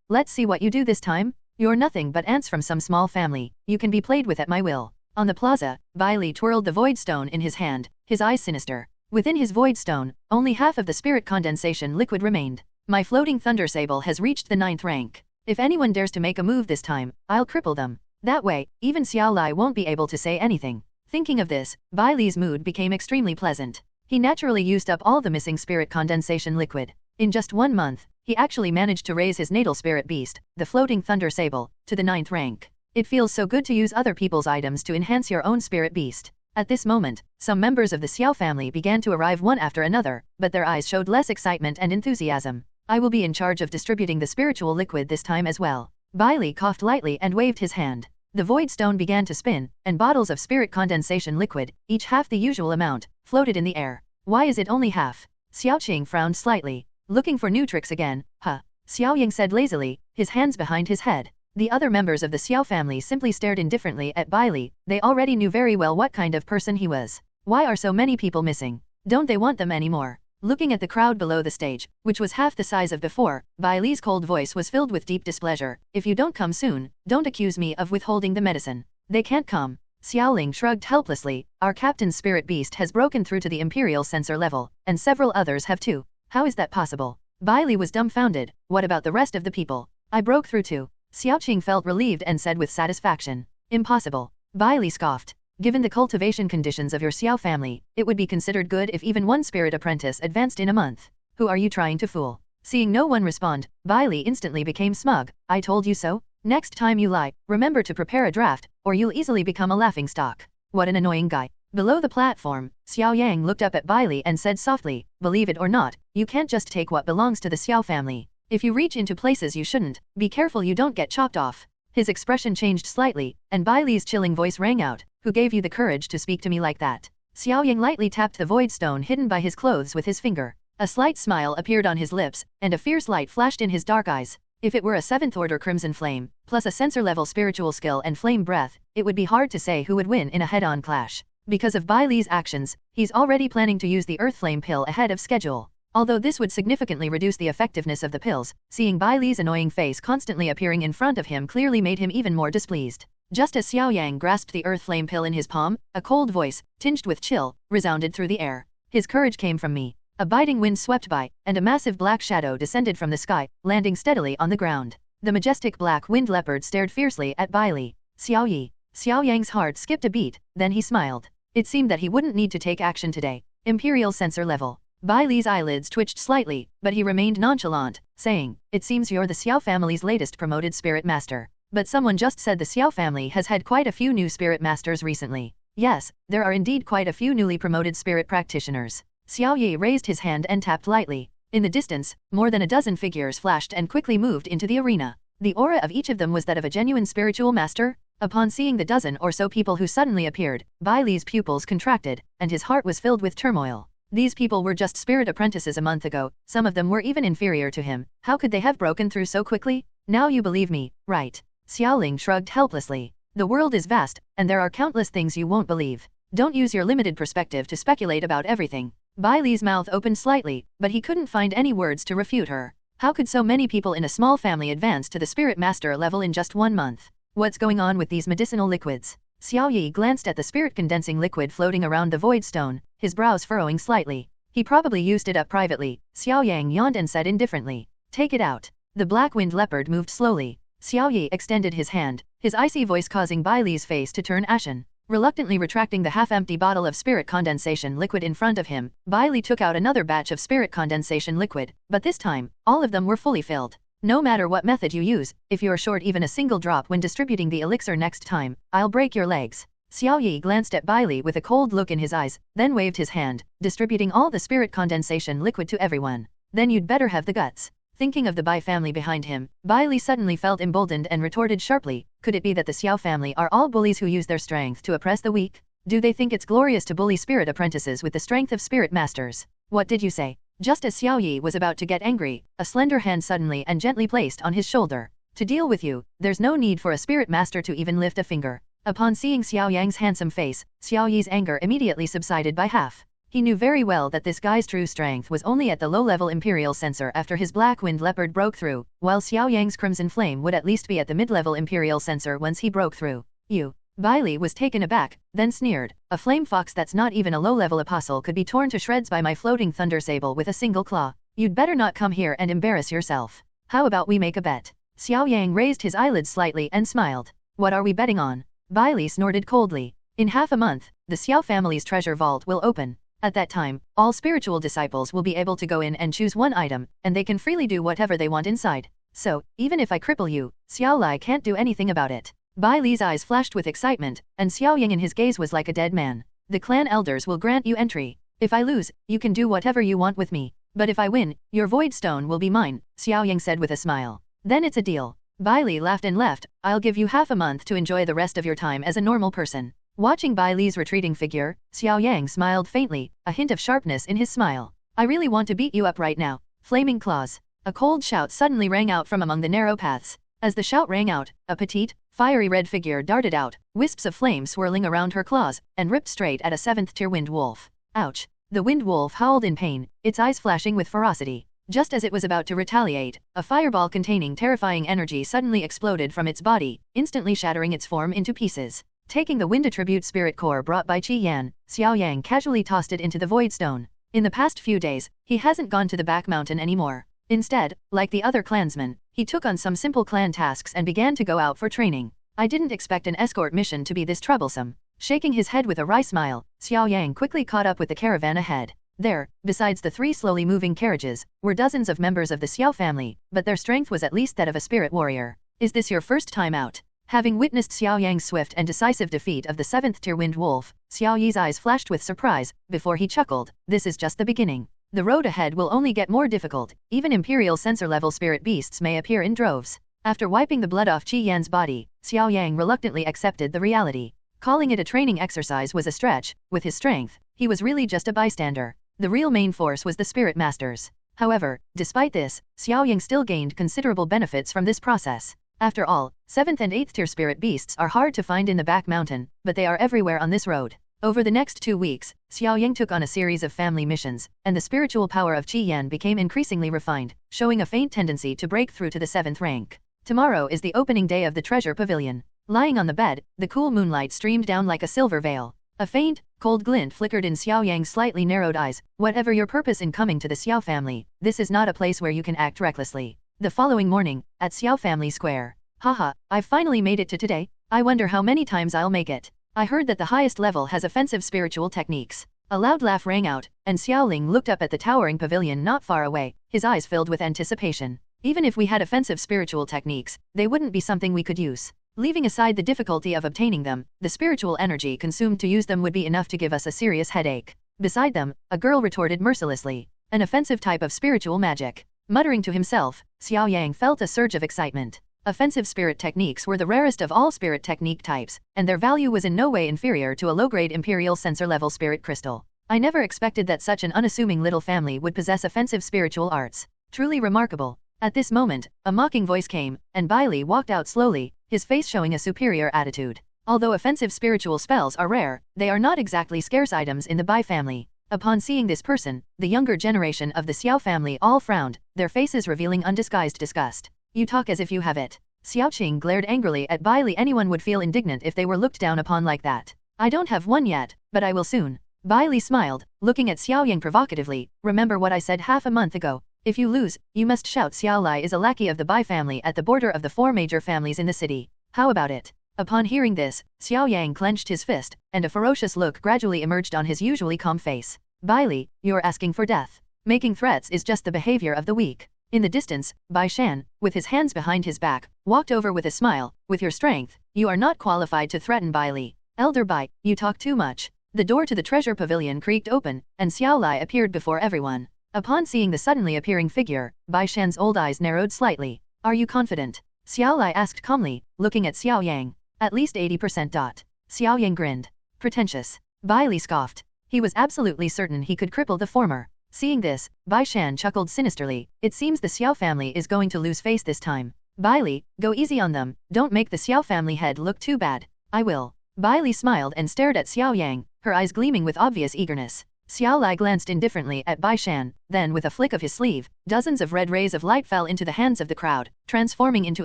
Let's see what you do this time. You're nothing but ants from some small family. You can be played with at my will. On the plaza, Bai Li twirled the void stone in his hand, his eyes sinister. Within his void stone, only half of the spirit condensation liquid remained. My floating thunder sable has reached the 9th rank. If anyone dares to make a move this time, I'll cripple them. That way, even Xiao Lai won't be able to say anything. Thinking of this, Bai Li's mood became extremely pleasant. He naturally used up all the missing spirit condensation liquid. In just 1 month, he actually managed to raise his natal spirit beast, the floating thunder sable, to the 9th rank. It feels so good to use other people's items to enhance your own spirit beast. At this moment, some members of the Xiao family began to arrive one after another, but their eyes showed less excitement and enthusiasm. I will be in charge of distributing the spiritual liquid this time as well. Bai Li coughed lightly and waved his hand. The void stone began to spin, and bottles of spirit condensation liquid, each half the usual amount, floated in the air. Why is it only half? Xiaoqing frowned slightly. Looking for new tricks again, huh? Xiao Yang said lazily, his hands behind his head. The other members of the Xiao family simply stared indifferently at Bai Li. They already knew very well what kind of person he was. Why are so many people missing? Don't they want them anymore? Looking at the crowd below the stage, which was half the size of before, Bai Li's cold voice was filled with deep displeasure. If you don't come soon, don't accuse me of withholding the medicine. They can't come. Xiaoling shrugged helplessly. Our captain's spirit beast has broken through to the imperial sensor level, and several others have too. How is that possible? Bai Li was dumbfounded. What about the rest of the people? I broke through too. Xiaoqing felt relieved and said with satisfaction. Impossible. Bai Li scoffed. Given the cultivation conditions of your Xiao family, it would be considered good if even one spirit apprentice advanced in a month. Who are you trying to fool? Seeing no one respond, Bai Li instantly became smug. I told you so? Next time you lie, remember to prepare a draft, or you'll easily become a laughingstock. What an annoying guy. Below the platform, Xiao Yang looked up at Bai Li and said softly, believe it or not, you can't just take what belongs to the Xiao family. If you reach into places you shouldn't, be careful you don't get chopped off. His expression changed slightly, and Bai Li's chilling voice rang out, who gave you the courage to speak to me like that? Xiao Yang lightly tapped the void stone hidden by his clothes with his finger. A slight smile appeared on his lips, and a fierce light flashed in his dark eyes. If it were a 7th order Crimson Flame, plus a sensor-level spiritual skill and flame breath, it would be hard to say who would win in a head-on clash. Because of Bai Li's actions, he's already planning to use the Earth Flame pill ahead of schedule. Although this would significantly reduce the effectiveness of the pills, seeing Bai Li's annoying face constantly appearing in front of him clearly made him even more displeased. Just as Xiao Yang grasped the Earth Flame pill in his palm, a cold voice, tinged with chill, resounded through the air. His courage came from me. A biting wind swept by, and a massive black shadow descended from the sky, landing steadily on the ground. The majestic black winged leopard stared fiercely at Bai Li. Xiao Yi. Xiao Yang's heart skipped a beat, then he smiled. It seemed that he wouldn't need to take action today. Imperial sensor level. Bai Li's eyelids twitched slightly, but he remained nonchalant, saying, it seems you're the Xiao family's latest promoted spirit master. But someone just said the Xiao family has had quite a few new spirit masters recently. Yes, there are indeed quite a few newly promoted spirit practitioners. Xiao Yi raised his hand and tapped lightly. In the distance, more than a dozen figures flashed and quickly moved into the arena. The aura of each of them was that of a genuine spiritual master. Upon seeing the dozen or so people who suddenly appeared, Bai Li's pupils contracted, and his heart was filled with turmoil. These people were just spirit apprentices a month ago, some of them were even inferior to him. How could they have broken through so quickly? Now you believe me, right? Xiaoling shrugged helplessly. The world is vast, and there are countless things you won't believe. Don't use your limited perspective to speculate about everything. Bai Li's mouth opened slightly, but he couldn't find any words to refute her. How could so many people in a small family advance to the spirit master level in just 1 month? What's going on with these medicinal liquids? Xiao Yi glanced at the spirit condensing liquid floating around the void stone, his brows furrowing slightly. He probably used it up privately. Xiao Yang yawned and said indifferently, "Take it out." The black-winged leopard moved slowly. Xiao Yi extended his hand, his icy voice causing Bai Li's face to turn ashen. Reluctantly retracting the half-empty bottle of spirit condensation liquid in front of him, Bai Li took out another batch of spirit condensation liquid, but this time, all of them were fully filled. No matter what method you use, if you're short even a single drop when distributing the elixir next time, I'll break your legs. Xiao Yi glanced at Bai Li with a cold look in his eyes, then waved his hand, distributing all the spirit condensation liquid to everyone. Then you'd better have the guts. Thinking of the Bai family behind him, Bai Li suddenly felt emboldened and retorted sharply, could it be that the Xiao family are all bullies who use their strength to oppress the weak? Do they think it's glorious to bully spirit apprentices with the strength of spirit masters? What did you say? Just as Xiao Yi was about to get angry, a slender hand suddenly and gently placed on his shoulder. To deal with you, there's no need for a spirit master to even lift a finger. Upon seeing Xiao Yang's handsome face, Xiao Yi's anger immediately subsided by half. He knew very well that this guy's true strength was only at the low-level Imperial Sensor after his black-winged leopard broke through, while Xiao Yang's Crimson Flame would at least be at the mid-level Imperial Sensor once he broke through. You. Bai Li was taken aback, then sneered, a flame fox that's not even a low-level apostle could be torn to shreds by my floating thunder sable with a single claw. You'd better not come here and embarrass yourself. How about we make a bet? Xiao Yang raised his eyelids slightly and smiled. What are we betting on? Bai Li snorted coldly. In half a month, the Xiao family's treasure vault will open. At that time, all spiritual disciples will be able to go in and choose one item, and they can freely do whatever they want inside. So, even if I cripple you, Xiao Lai can't do anything about it. Bai Li's eyes flashed with excitement, and Xiao Yang in his gaze was like a dead man. The clan elders will grant you entry. If I lose, you can do whatever you want with me. But if I win, your void stone will be mine, Xiao Yang said with a smile. Then it's a deal. Bai Li laughed and left, I'll give you half a month to enjoy the rest of your time as a normal person. Watching Bai Li's retreating figure, Xiao Yang smiled faintly, a hint of sharpness in his smile. I really want to beat you up right now. Flaming claws. A cold shout suddenly rang out from among the narrow paths. As the shout rang out, a petite, fiery red figure darted out, wisps of flame swirling around her claws, and ripped straight at a 7th-tier wind wolf. Ouch! The wind wolf howled in pain, its eyes flashing with ferocity. Just as it was about to retaliate, a fireball containing terrifying energy suddenly exploded from its body, instantly shattering its form into pieces. Taking the wind attribute spirit core brought by Qi Yan, Xiao Yang casually tossed it into the void stone. In the past few days, he hasn't gone to the back mountain anymore. Instead, like the other clansmen, he took on some simple clan tasks and began to go out for training. I didn't expect an escort mission to be this troublesome. Shaking his head with a wry smile, Xiao Yang quickly caught up with the caravan ahead. There, besides the 3 slowly moving carriages, were dozens of members of the Xiao family, but their strength was at least that of a spirit warrior. Is this your first time out? Having witnessed Xiao Yang's swift and decisive defeat of the 7th-tier wind wolf, Xiao Yi's eyes flashed with surprise, before he chuckled, this is just the beginning. The road ahead will only get more difficult, even Imperial Sensor-level spirit beasts may appear in droves. After wiping the blood off Qi Yan's body, Xiao Yang reluctantly accepted the reality. Calling it a training exercise was a stretch. With his strength, he was really just a bystander. The real main force was the spirit masters. However, despite this, Xiao Yang still gained considerable benefits from this process. After all, 7th and 8th tier spirit beasts are hard to find in the back mountain, but they are everywhere on this road. Over the next 2 weeks, Xiao Yang took on a series of family missions, and the spiritual power of Qi Yan became increasingly refined, showing a faint tendency to break through to the 7th rank. Tomorrow is the opening day of the treasure pavilion. Lying on the bed, the cool moonlight streamed down like a silver veil. A faint, cold glint flickered in Xiao Yang's slightly narrowed eyes. Whatever your purpose in coming to the Xiao family, this is not a place where you can act recklessly. The following morning, at Xiao Family Square. Haha, I've finally made it to today. I wonder how many times I'll make it. I heard that the highest level has offensive spiritual techniques. A loud laugh rang out, and Xiaoling looked up at the towering pavilion not far away, his eyes filled with anticipation. Even if we had offensive spiritual techniques, they wouldn't be something we could use. Leaving aside the difficulty of obtaining them, the spiritual energy consumed to use them would be enough to give us a serious headache. Beside them, a girl retorted mercilessly. An offensive type of spiritual magic. Muttering to himself, Xiao Yang felt a surge of excitement. Offensive spirit techniques were the rarest of all spirit technique types, and their value was in no way inferior to a low-grade Imperial Sensor-level spirit crystal. I never expected that such an unassuming little family would possess offensive spiritual arts. Truly remarkable. At this moment, a mocking voice came, and Bailey walked out slowly, his face showing a superior attitude. Although offensive spiritual spells are rare, they are not exactly scarce items in the Bai family. Upon seeing this person, the younger generation of the Xiao family all frowned, their faces revealing undisguised disgust. You talk as if you have it. Xiao Qing glared angrily at Bailey. Anyone would feel indignant if they were looked down upon like that. I don't have one yet, but I will soon. Bailey smiled, looking at Xiao Yang provocatively. Remember what I said half a month ago. If you lose, you must shout Xiao Lai is a lackey of the Bai family at the border of the 4 major families in the city. How about it? Upon hearing this, Xiao Yang clenched his fist, and a ferocious look gradually emerged on his usually calm face. Bailey, you're asking for death. Making threats is just the behavior of the weak. In the distance, Bai Shan, with his hands behind his back, walked over with a smile. With your strength, you are not qualified to threaten Bailey. Elder Bai, you talk too much. The door to the treasure pavilion creaked open, and Xiao Lai appeared before everyone. Upon seeing the suddenly appearing figure, Bai Shan's old eyes narrowed slightly. Are you confident? Xiao Lai asked calmly, looking at Xiao Yang. At least 80%. Xiao Yang grinned. Pretentious. Bailey scoffed. He was absolutely certain he could cripple the former. Seeing this, Bai Shan chuckled sinisterly. It seems the Xiao family is going to lose face this time. Bailey, go easy on them, don't make the Xiao family head look too bad. I will. Bailey smiled and stared at Xiao Yang, her eyes gleaming with obvious eagerness. Xiao Lai glanced indifferently at Bai Shan, then with a flick of his sleeve, dozens of red rays of light fell into the hands of the crowd, transforming into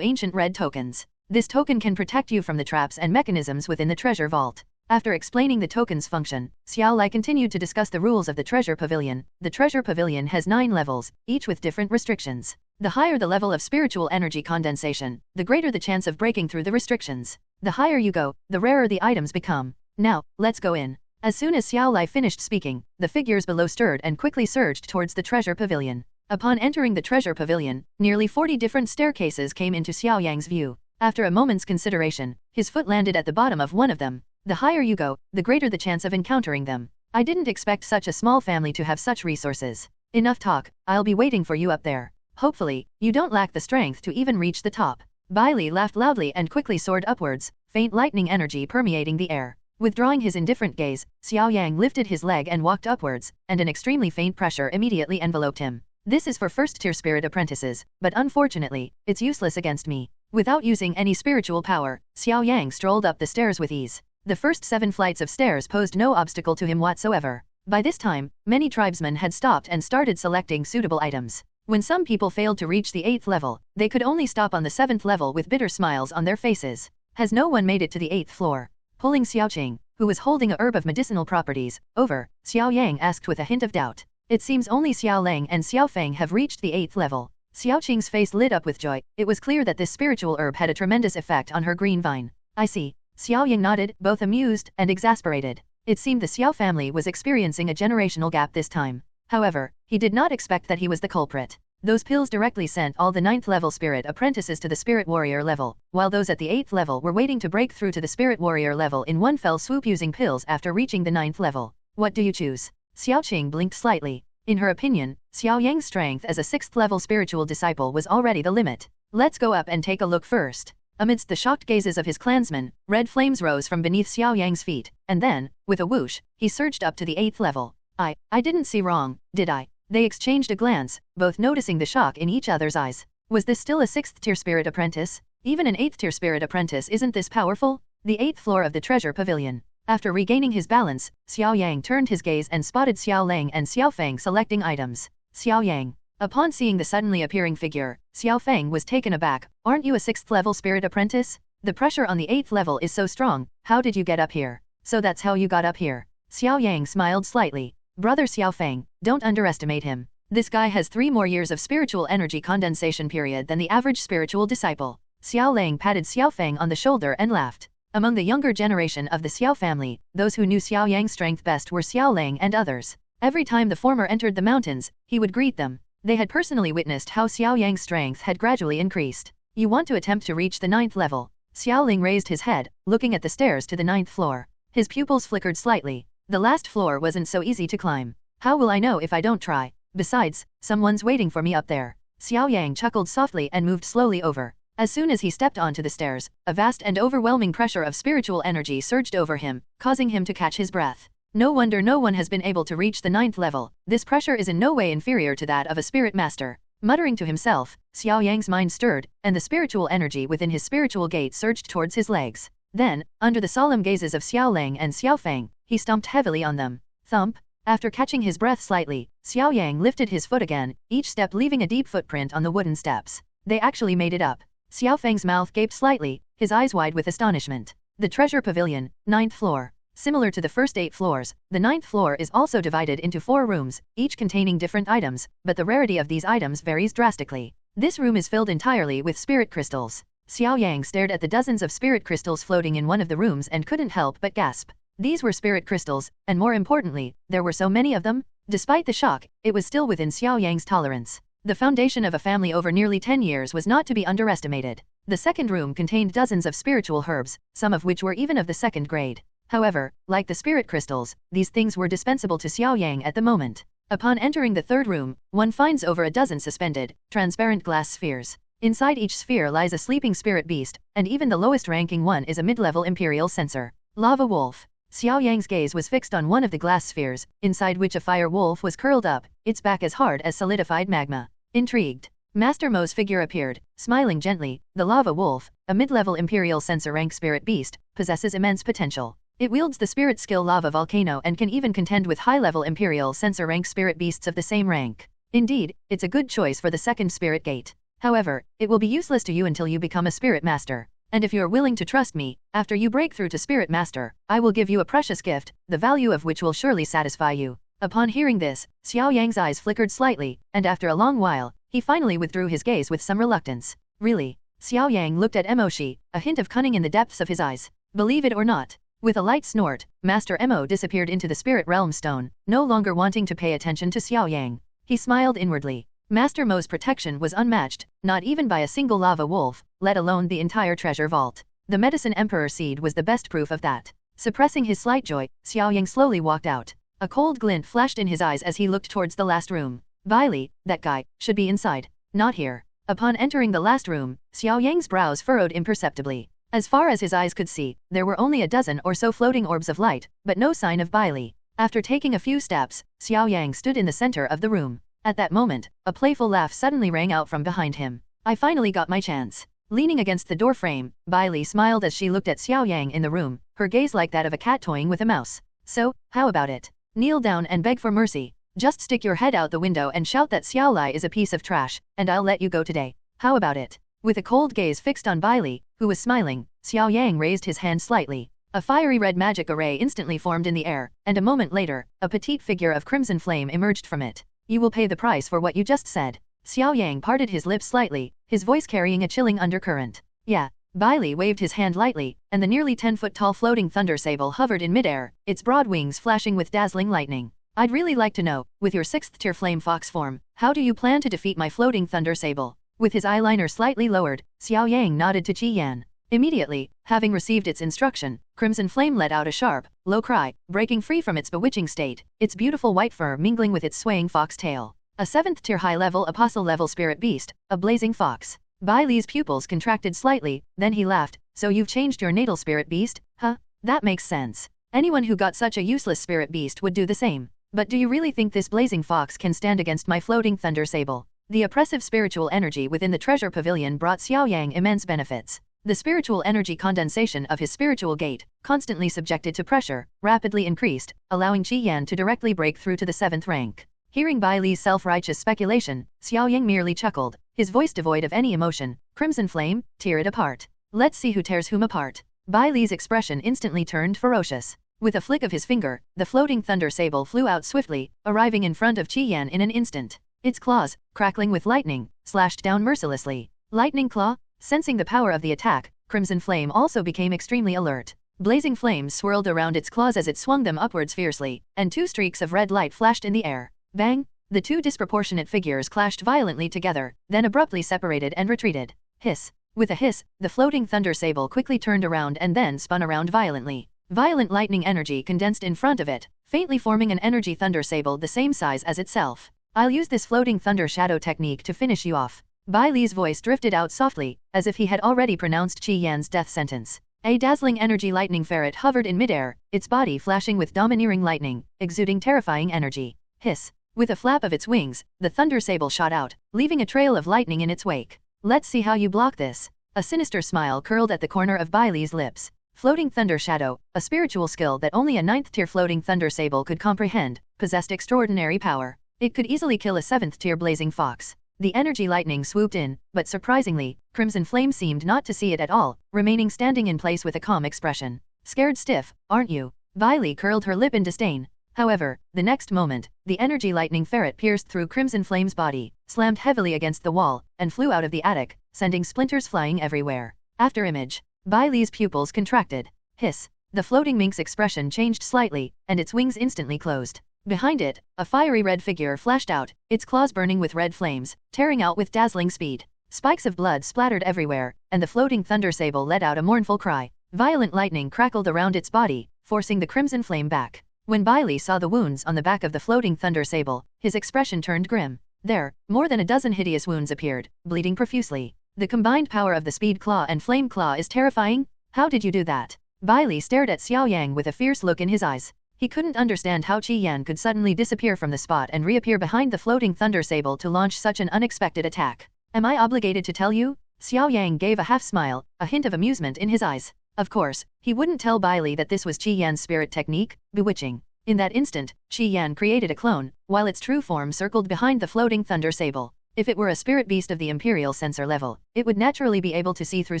ancient red tokens. This token can protect you from the traps and mechanisms within the treasure vault. After explaining the token's function, Xiao Lai continued to discuss the rules of the treasure pavilion. The treasure pavilion has 9 levels, each with different restrictions. The higher the level of spiritual energy condensation, the greater the chance of breaking through the restrictions. The higher you go, the rarer the items become. Now, let's go in. As soon as Xiao Lai finished speaking, the figures below stirred and quickly surged towards the treasure pavilion. Upon entering the treasure pavilion, nearly 40 different staircases came into Xiao Yang's view. After a moment's consideration, his foot landed at the bottom of one of them. The higher you go, the greater the chance of encountering them. I didn't expect such a small family to have such resources. Enough talk, I'll be waiting for you up there. Hopefully, you don't lack the strength to even reach the top. Bailey laughed loudly and quickly soared upwards, faint lightning energy permeating the air. Withdrawing his indifferent gaze, Xiao Yang lifted his leg and walked upwards, and an extremely faint pressure immediately enveloped him. This is for first-tier spirit apprentices, but unfortunately, it's useless against me. Without using any spiritual power, Xiao Yang strolled up the stairs with ease. The first 7 flights of stairs posed no obstacle to him whatsoever. By this time, many tribesmen had stopped and started selecting suitable items. When some people failed to reach the 8th level, they could only stop on the 7th level with bitter smiles on their faces. Has no one made it to the 8th floor? Pulling Xiao Qing, who was holding a herb of medicinal properties, over, Xiao Yang asked with a hint of doubt. It seems only Xiao Lang and Xiao Feng have reached the 8th level. Xiao Qing's face lit up with joy. It was clear that this spiritual herb had a tremendous effect on her green vine. I see. Xiao Yang nodded, both amused and exasperated. It seemed the Xiao family was experiencing a generational gap this time. However, he did not expect that he was the culprit. Those pills directly sent all the 9th level spirit apprentices to the spirit warrior level, while those at the 8th level were waiting to break through to the spirit warrior level in one fell swoop using pills after reaching the 9th level. What do you choose? Xiao Qing blinked slightly. In her opinion, Xiao Yang's strength as a 6th level spiritual disciple was already the limit. Let's go up and take a look first. Amidst the shocked gazes of his clansmen, red flames rose from beneath Xiao Yang's feet, and then, with a whoosh, he surged up to the 8th level. I didn't see wrong, did I? They exchanged a glance, both noticing the shock in each other's eyes. Was this still a 6th-tier spirit apprentice? Even an 8th-tier spirit apprentice isn't this powerful? The 8th floor of the treasure pavilion. After regaining his balance, Xiao Yang turned his gaze and spotted Xiao Lang and Xiao Feng selecting items. Xiao Yang. Upon seeing the suddenly appearing figure, Xiao Feng was taken aback. Aren't you a 6th-level spirit apprentice? The pressure on the 8th level is so strong, how did you get up here? So that's how you got up here. Xiao Yang smiled slightly. Brother Xiao Feng, don't underestimate him. This guy has 3 more years of spiritual energy condensation period than the average spiritual disciple. Xiao Lang patted Xiao Feng on the shoulder and laughed. Among the younger generation of the Xiao family, those who knew Xiao Yang's strength best were Xiao Lang and others. Every time the former entered the mountains, he would greet them. They had personally witnessed how Xiao Yang's strength had gradually increased. You want to attempt to reach the 9th level. Xiao Ling raised his head, looking at the stairs to the 9th floor. His pupils flickered slightly. The last floor wasn't so easy to climb. How will I know if I don't try? Besides, someone's waiting for me up there. Xiao Yang chuckled softly and moved slowly over. As soon as he stepped onto the stairs, a vast and overwhelming pressure of spiritual energy surged over him, causing him to catch his breath. No wonder no one has been able to reach the 9th level. This pressure is in no way inferior to that of a spirit master. Muttering to himself, Xiao Yang's mind stirred, and the spiritual energy within his spiritual gate surged towards his legs. Then, under the solemn gazes of Xiao Lang and Xiao Feng, he stomped heavily on them. Thump! After catching his breath slightly, Xiao Yang lifted his foot again, each step leaving a deep footprint on the wooden steps. They actually made it up. Xiao Feng's mouth gaped slightly, his eyes wide with astonishment. The treasure pavilion, 9th floor. Similar to the first 8 floors, the 9th floor is also divided into 4 rooms, each containing different items, but the rarity of these items varies drastically. This room is filled entirely with spirit crystals. Xiao Yang stared at the dozens of spirit crystals floating in one of the rooms and couldn't help but gasp. These were spirit crystals, and more importantly, there were so many of them. Despite the shock, it was still within Xiao Yang's tolerance. The foundation of a family over nearly 10 years was not to be underestimated. The second room contained dozens of spiritual herbs, some of which were even of the 2nd grade. However, like the spirit crystals, these things were dispensable to Xiao Yang at the moment. Upon entering the 3rd room, one finds over a dozen suspended, transparent glass spheres. Inside each sphere lies a sleeping spirit beast, and even the lowest ranking one is a mid-level imperial censor. Lava wolf. Xiao Yang's gaze was fixed on one of the glass spheres, inside which a fire wolf was curled up, its back as hard as solidified magma. Intrigued, Master Mo's figure appeared, smiling gently. The lava wolf, a mid-level imperial censor rank spirit beast, possesses immense potential. It wields the spirit skill Lava Volcano and can even contend with high-level imperial censor rank spirit beasts of the same rank. Indeed, it's a good choice for the 2nd spirit gate. However, it will be useless to you until you become a spirit master. And if you're willing to trust me, after you break through to spirit master, I will give you a precious gift, the value of which will surely satisfy you. Upon hearing this, Xiao Yang's eyes flickered slightly, and after a long while, he finally withdrew his gaze with some reluctance. Really? Xiao Yang looked at Emoshi, a hint of cunning in the depths of his eyes. Believe it or not. With a light snort, Master Emo disappeared into the spirit realm stone, no longer wanting to pay attention to Xiao Yang. He smiled inwardly. Master Mo's protection was unmatched, not even by a single lava wolf, let alone the entire treasure vault. The Medicine Emperor seed was the best proof of that. Suppressing his slight joy, Xiao Yang slowly walked out. A cold glint flashed in his eyes as he looked towards the last room. Bailey, that guy, should be inside. Not here. Upon entering the last room, Xiao Yang's brows furrowed imperceptibly. As far as his eyes could see, there were only a dozen or so floating orbs of light, but no sign of Bailey. After taking a few steps, Xiao Yang stood in the center of the room. At that moment, a playful laugh suddenly rang out from behind him. I finally got my chance. Leaning against the door frame, Bailey smiled as she looked at Xiao Yang in the room, her gaze like that of a cat toying with a mouse. So, how about it? Kneel down and beg for mercy. Just stick your head out the window and shout that Xiao Lai is a piece of trash, and I'll let you go today. How about it? With a cold gaze fixed on Bailey, who was smiling, Xiao Yang raised his hand slightly. A fiery red magic array instantly formed in the air, and a moment later, a petite figure of crimson flame emerged from it. You will pay the price for what you just said. Xiao Yang parted his lips slightly, his voice carrying a chilling undercurrent. Yeah. Bailey waved his hand lightly, and the nearly 10-foot-tall floating thunder sable hovered in midair, its broad wings flashing with dazzling lightning. I'd really like to know, with your 6th-tier flame fox form, how do you plan to defeat my floating thunder sable? With his eyeliner slightly lowered, Xiao Yang nodded to Qi Yan. Immediately, having received its instruction, Crimson Flame let out a sharp, low cry, breaking free from its bewitching state, its beautiful white fur mingling with its swaying fox tail. A 7th-tier high-level apostle-level spirit beast, a blazing fox. Bailey's pupils contracted slightly, then he laughed. So you've changed your natal spirit beast? Huh? That makes sense. Anyone who got such a useless spirit beast would do the same. But do you really think this blazing fox can stand against my floating thunder sable? The oppressive spiritual energy within the treasure pavilion brought Xiao Yang immense benefits. The spiritual energy condensation of his spiritual gate, constantly subjected to pressure, rapidly increased, allowing Qi Yan to directly break through to the 7th rank. Hearing Bai Li's self-righteous speculation, Xiao Yang merely chuckled, his voice devoid of any emotion. Crimson Flame, tear it apart. Let's see who tears whom apart. Bai Li's expression instantly turned ferocious. With a flick of his finger, the floating thunder sable flew out swiftly, arriving in front of Qi Yan in an instant. Its claws, crackling with lightning, slashed down mercilessly. Lightning Claw? Sensing the power of the attack, Crimson Flame also became extremely alert. Blazing flames swirled around its claws as it swung them upwards fiercely, and 2 streaks of red light flashed in the air. Bang! The two disproportionate figures clashed violently together, then abruptly separated and retreated. Hiss. With a hiss, the floating thunder sable quickly turned around and then spun around violently. Violent lightning energy condensed in front of it, faintly forming an energy thunder sable the same size as itself. I'll use this floating thunder shadow technique to finish you off. Bai Li's voice drifted out softly, as if he had already pronounced Qi Yan's death sentence. A dazzling energy lightning ferret hovered in midair, its body flashing with domineering lightning, exuding terrifying energy. Hiss. With a flap of its wings, the thunder sable shot out, leaving a trail of lightning in its wake. Let's see how you block this. A sinister smile curled at the corner of Bai Li's lips. Floating Thunder Shadow, a spiritual skill that only a 9th-tier floating thunder sable could comprehend, possessed extraordinary power. It could easily kill a 7th-tier blazing fox. The energy lightning swooped in, but surprisingly, Crimson Flame seemed not to see it at all, remaining standing in place with a calm expression. Scared stiff, aren't you? Bai Li curled her lip in disdain. However, the next moment, the energy lightning ferret pierced through Crimson Flame's body, slammed heavily against the wall, and flew out of the attic, sending splinters flying everywhere. After image. Bai Li's pupils contracted. Hiss. The floating mink's expression changed slightly, and its wings instantly closed. Behind it, a fiery red figure flashed out, its claws burning with red flames, tearing out with dazzling speed. Spikes of blood splattered everywhere, and the floating thunder sable let out a mournful cry. Violent lightning crackled around its body, forcing the Crimson Flame back. When Bai Li saw the wounds on the back of the floating thunder sable, his expression turned grim. There, more than a dozen hideous wounds appeared, bleeding profusely. The combined power of the Speed Claw and Flame Claw is terrifying. How did you do that? Bai Li stared at Xiao Yang with a fierce look in his eyes. He couldn't understand how Qi Yan could suddenly disappear from the spot and reappear behind the floating thunder sable to launch such an unexpected attack. Am I obligated to tell you? Xiao Yang gave a half smile, a hint of amusement in his eyes. Of course, he wouldn't tell Bai Li that this was Qi Yan's spirit technique, bewitching. In that instant, Qi Yan created a clone, while its true form circled behind the floating thunder sable. If it were a spirit beast of the Imperial sensor level, it would naturally be able to see through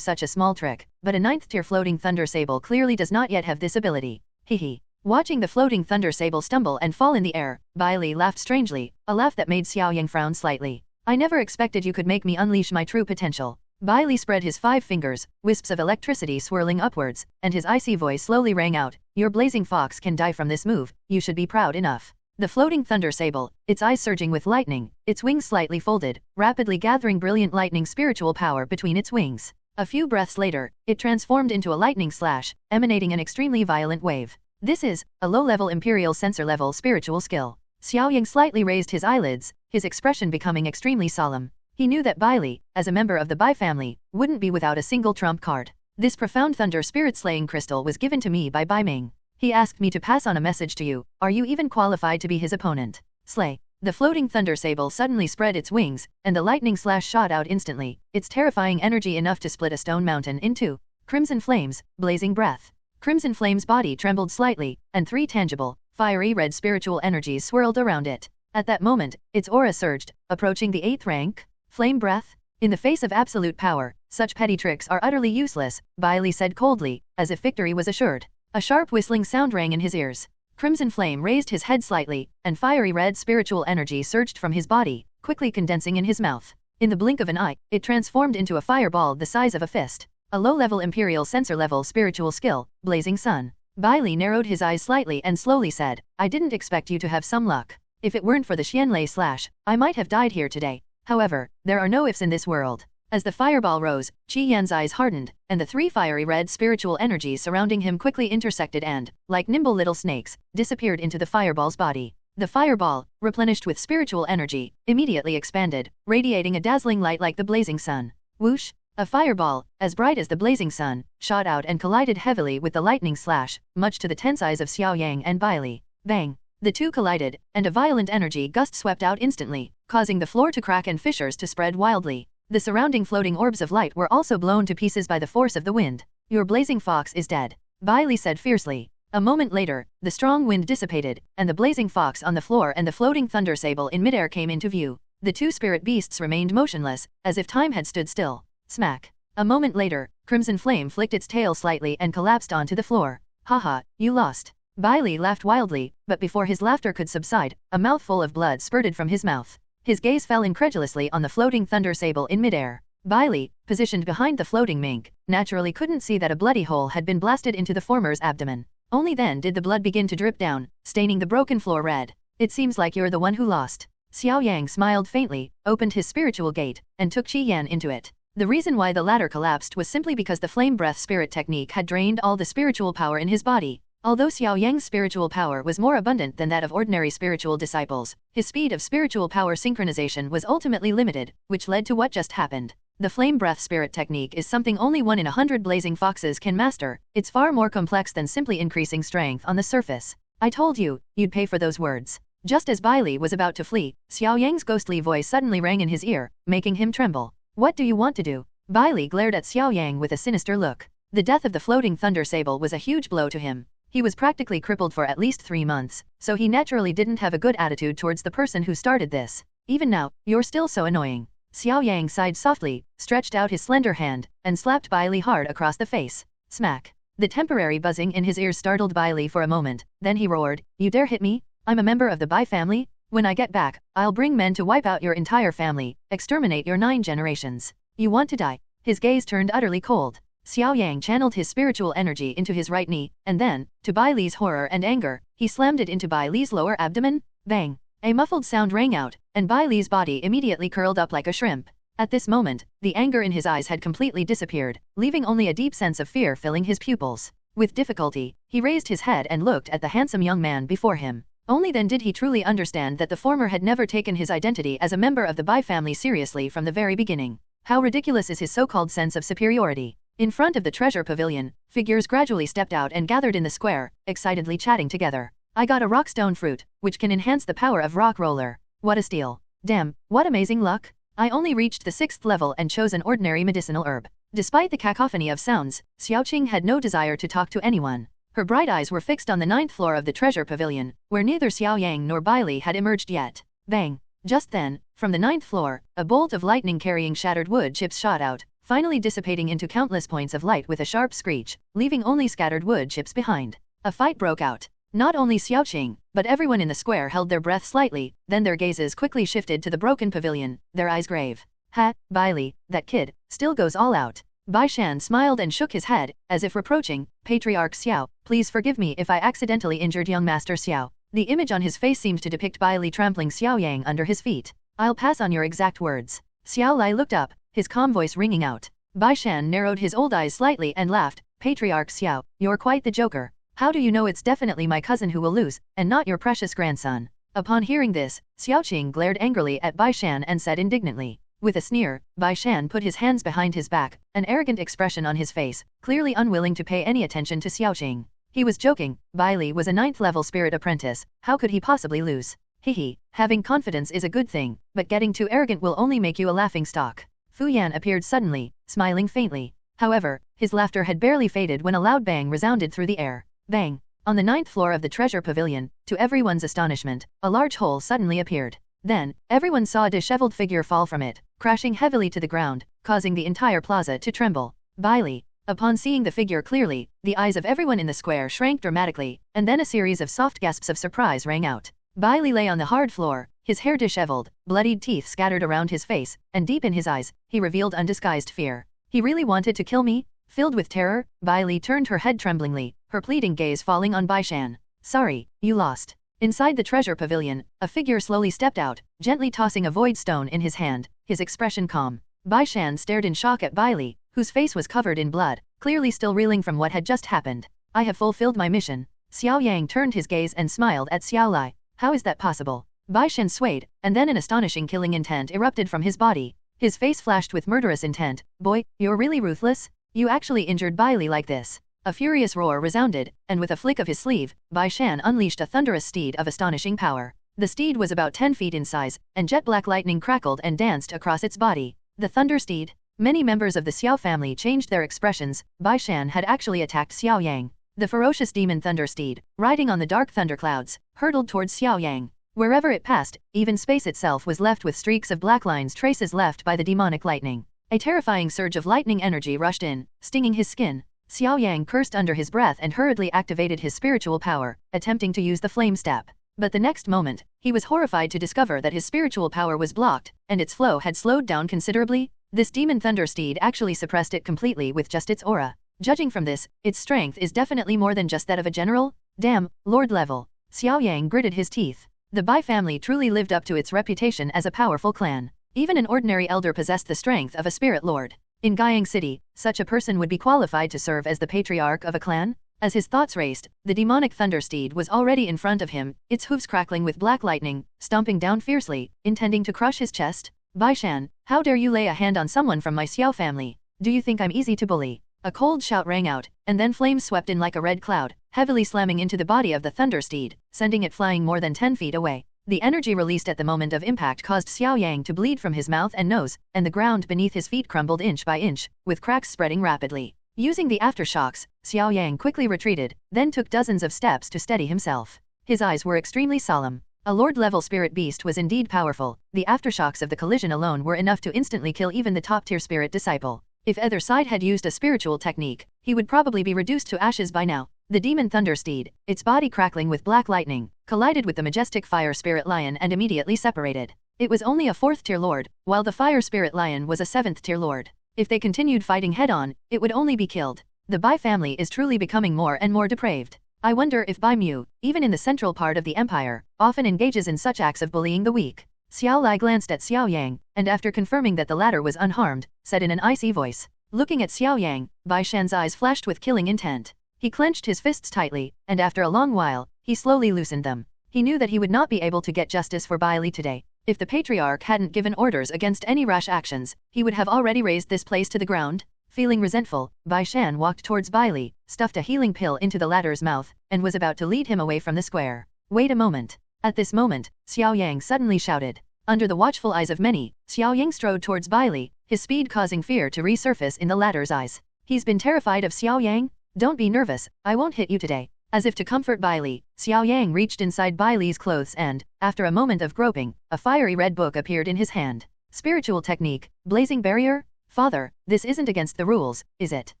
such a small trick, but a 9th-tier floating thunder sable clearly does not yet have this ability. Hehe. Watching the floating thunder sable stumble and fall in the air, Bai Li laughed strangely, a laugh that made Xiao Yang frown slightly. I never expected you could make me unleash my true potential. Bai Li spread his 5 fingers, wisps of electricity swirling upwards, and his icy voice slowly rang out. Your blazing fox can die from this move, you should be proud enough. The floating thunder sable, its eyes surging with lightning, its wings slightly folded, rapidly gathering brilliant lightning spiritual power between its wings. A few breaths later, it transformed into a lightning slash, emanating an extremely violent wave. This is a low-level Imperial sensor-level spiritual skill. Xiao Yang slightly raised his eyelids, his expression becoming extremely solemn. He knew that Bai Li, as a member of the Bai family, wouldn't be without a single trump card. This profound thunder spirit-slaying crystal was given to me by Bai Ming. He asked me to pass on a message to you. Are you even qualified to be his opponent? Slay. The floating thunder sable suddenly spread its wings, and the lightning slash shot out instantly, its terrifying energy enough to split a stone mountain in two. Crimson flames, blazing breath. Crimson Flame's body trembled slightly, and 3 tangible, fiery red spiritual energies swirled around it. At that moment, its aura surged, approaching the 8th rank. Flame breath? In the face of absolute power, such petty tricks are utterly useless, Bai Li said coldly, as if victory was assured. A sharp whistling sound rang in his ears. Crimson Flame raised his head slightly, and fiery red spiritual energy surged from his body, quickly condensing in his mouth. In the blink of an eye, it transformed into a fireball the size of a fist. A low-level Imperial sensor-level spiritual skill, Blazing Sun. Bai Li narrowed his eyes slightly and slowly said, I didn't expect you to have some luck. If it weren't for the Xianlei slash, I might have died here today. However, there are no ifs in this world. As the fireball rose, Qi Yan's eyes hardened, and the 3 fiery red spiritual energies surrounding him quickly intersected and, like nimble little snakes, disappeared into the fireball's body. The fireball, replenished with spiritual energy, immediately expanded, radiating a dazzling light like the blazing sun. Whoosh! A fireball, as bright as the blazing sun, shot out and collided heavily with the lightning slash, much to the tense eyes of Xiao Yang and Bai Li. Bang! The two collided, and a violent energy gust swept out instantly, causing the floor to crack and fissures to spread wildly. The surrounding floating orbs of light were also blown to pieces by the force of the wind. Your blazing fox is dead, Bai Li said fiercely. A moment later, the strong wind dissipated, and the blazing fox on the floor and the floating thunder sable in midair came into view. The 2 spirit beasts remained motionless, as if time had stood still. Smack. A moment later, Crimson Flame flicked its tail slightly and collapsed onto the floor. Haha, you lost. Bai Li laughed wildly, but before his laughter could subside, a mouthful of blood spurted from his mouth. His gaze fell incredulously on the floating thunder sable in midair. Bai Li, positioned behind the floating mink, naturally couldn't see that a bloody hole had been blasted into the former's abdomen. Only then did the blood begin to drip down, staining the broken floor red. It seems like you're the one who lost. Xiao Yang smiled faintly, opened his spiritual gate, and took Qi Yan into it. The reason why the latter collapsed was simply because the flame breath spirit technique had drained all the spiritual power in his body. Although Xiao Yang's spiritual power was more abundant than that of ordinary spiritual disciples, his speed of spiritual power synchronization was ultimately limited, which led to what just happened. The flame breath spirit technique is something only 1 in 100 blazing foxes can master. It's far more complex than simply increasing strength on the surface. I told you, you'd pay for those words. Just as Bai Li was about to flee, Xiao Yang's ghostly voice suddenly rang in his ear, making him tremble. What do you want to do? Bai Li glared at Xiao Yang with a sinister look. The death of the floating thunder sable was a huge blow to him. He was practically crippled for at least 3 months, so he naturally didn't have a good attitude towards the person who started this. Even now, you're still so annoying. Xiao Yang sighed softly, stretched out his slender hand, and slapped Bai Li hard across the face. Smack. The temporary buzzing in his ears startled Bai Li for a moment, then he roared, You dare hit me? I'm a member of the Bai family? When I get back, I'll bring men to wipe out your entire family, exterminate your 9 generations. You want to die? His gaze turned utterly cold. Xiao Yang channeled his spiritual energy into his right knee, and then, to Bai Li's horror and anger, he slammed it into Bai Li's lower abdomen. Bang! A muffled sound rang out, and Bai Li's body immediately curled up like a shrimp. At this moment, the anger in his eyes had completely disappeared, leaving only a deep sense of fear filling his pupils. With difficulty, he raised his head and looked at the handsome young man before him. Only then did he truly understand that the former had never taken his identity as a member of the Bai family seriously from the very beginning. How ridiculous is his so-called sense of superiority. In front of the treasure pavilion, figures gradually stepped out and gathered in the square, excitedly chatting together. I got a rockstone fruit, which can enhance the power of rock roller. What a steal. Damn, what amazing luck. I only reached the 6th level and chose an ordinary medicinal herb. Despite the cacophony of sounds, Xiaoqing had no desire to talk to anyone. Her bright eyes were fixed on the 9th floor of the treasure pavilion, where neither Xiao Yang nor Bai Li had emerged yet. Bang! Just then, from the 9th floor, a bolt of lightning carrying shattered wood chips shot out, finally dissipating into countless points of light with a sharp screech, leaving only scattered wood chips behind. A fight broke out. Not only Xiaoqing, but everyone in the square held their breath slightly, then their gazes quickly shifted to the broken pavilion, their eyes grave. Ha, Bai Li, that kid, still goes all out. Bai Shan smiled and shook his head, as if reproaching, Patriarch Xiao, please forgive me if I accidentally injured young Master Xiao. The image on his face seemed to depict Bai Li trampling Xiao Yang under his feet. I'll pass on your exact words. Xiao Lai looked up, his calm voice ringing out. Bai Shan narrowed his old eyes slightly and laughed, Patriarch Xiao, you're quite the joker. How do you know it's definitely my cousin who will lose, and not your precious grandson? Upon hearing this, Xiaoqing glared angrily at Bai Shan and said indignantly. With a sneer, Bai Shan put his hands behind his back, an arrogant expression on his face, clearly unwilling to pay any attention to Xiaoqing. He was joking, Bai Li was a 9th level spirit apprentice, how could he possibly lose? Hehe, having confidence is a good thing, but getting too arrogant will only make you a laughingstock. Fu Yan appeared suddenly, smiling faintly. However, his laughter had barely faded when a loud bang resounded through the air. Bang! On the 9th floor of the treasure pavilion, to everyone's astonishment, a large hole suddenly appeared. Then, everyone saw a disheveled figure fall from it, crashing heavily to the ground, causing the entire plaza to tremble. Bai Li. Upon seeing the figure clearly, the eyes of everyone in the square shrank dramatically, and then a series of soft gasps of surprise rang out. Bai Li lay on the hard floor, his hair disheveled, bloodied teeth scattered around his face, and deep in his eyes, he revealed undisguised fear. He really wanted to kill me? Filled with terror, Bai Li turned her head tremblingly, her pleading gaze falling on Bai Shan. Sorry, you lost. Inside the treasure pavilion, a figure slowly stepped out, gently tossing a void stone in his hand, his expression calm. Bai Shan stared in shock at Bai Li, whose face was covered in blood, clearly still reeling from what had just happened. I have fulfilled my mission. Xiao Yang turned his gaze and smiled at Xiao Lai. How is that possible? Bai Shan swayed, and then an astonishing killing intent erupted from his body. His face flashed with murderous intent. Boy, you're really ruthless? You actually injured Bai Li like this. A furious roar resounded, and with a flick of his sleeve, Bai Shan unleashed a thunderous steed of astonishing power. The steed was about 10 feet in size, and jet-black lightning crackled and danced across its body. The Thunder Steed. Many members of the Xiao family changed their expressions. Bai Shan had actually attacked Xiao Yang. The ferocious demon Thunder Steed, riding on the dark thunderclouds, hurtled towards Xiao Yang. Wherever it passed, even space itself was left with streaks of black lines, traces left by the demonic lightning. A terrifying surge of lightning energy rushed in, stinging his skin. Xiao Yang cursed under his breath and hurriedly activated his spiritual power, attempting to use the flame step. But the next moment, he was horrified to discover that his spiritual power was blocked, and its flow had slowed down considerably. This demon Thunder Steed actually suppressed it completely with just its aura. Judging from this, its strength is definitely more than just that of a general. Damn, Lord level. Xiao Yang gritted his teeth. The Bai family truly lived up to its reputation as a powerful clan. Even an ordinary elder possessed the strength of a spirit lord. In Guiyang City, such a person would be qualified to serve as the patriarch of a clan? As his thoughts raced, the demonic thunder steed was already in front of him, its hooves crackling with black lightning, stomping down fiercely, intending to crush his chest. Bai Shan, how dare you lay a hand on someone from my Xiao family? Do you think I'm easy to bully? A cold shout rang out, and then flames swept in like a red cloud, heavily slamming into the body of the thunder steed, sending it flying more than 10 feet away. The energy released at the moment of impact caused Xiao Yang to bleed from his mouth and nose, and the ground beneath his feet crumbled inch by inch, with cracks spreading rapidly. Using the aftershocks, Xiao Yang quickly retreated, then took dozens of steps to steady himself. His eyes were extremely solemn. A Lord-level spirit beast was indeed powerful. The aftershocks of the collision alone were enough to instantly kill even the top-tier spirit disciple. If either side had used a spiritual technique, he would probably be reduced to ashes by now. The demon thunder steed, its body crackling with black lightning, collided with the majestic fire spirit lion and immediately separated. It was only a 4th-tier lord, while the fire spirit lion was a 7th-tier lord. If they continued fighting head-on, it would only be killed. The Bai family is truly becoming more and more depraved. I wonder if Bai Mu, even in the central part of the empire, often engages in such acts of bullying the weak. Xiao Lai glanced at Xiao Yang, and after confirming that the latter was unharmed, said in an icy voice. Looking at Xiao Yang, Bai Shan's eyes flashed with killing intent. He clenched his fists tightly, and after a long while, he slowly loosened them. He knew that he would not be able to get justice for Bai Li today. If the patriarch hadn't given orders against any rash actions, he would have already razed this place to the ground. Feeling resentful, Bai Shan walked towards Bai Li, stuffed a healing pill into the latter's mouth, and was about to lead him away from the square. Wait a moment. At this moment, Xiao Yang suddenly shouted. Under the watchful eyes of many, Xiao Yang strode towards Bai Li, his speed causing fear to resurface in the latter's eyes. He's been terrified of Xiao Yang? Don't be nervous, I won't hit you today. As if to comfort Bai Li, Xiao Yang reached inside Bai Li's clothes and, after a moment of groping, a fiery red book appeared in his hand. Spiritual technique, blazing barrier? Father, this isn't against the rules, is it?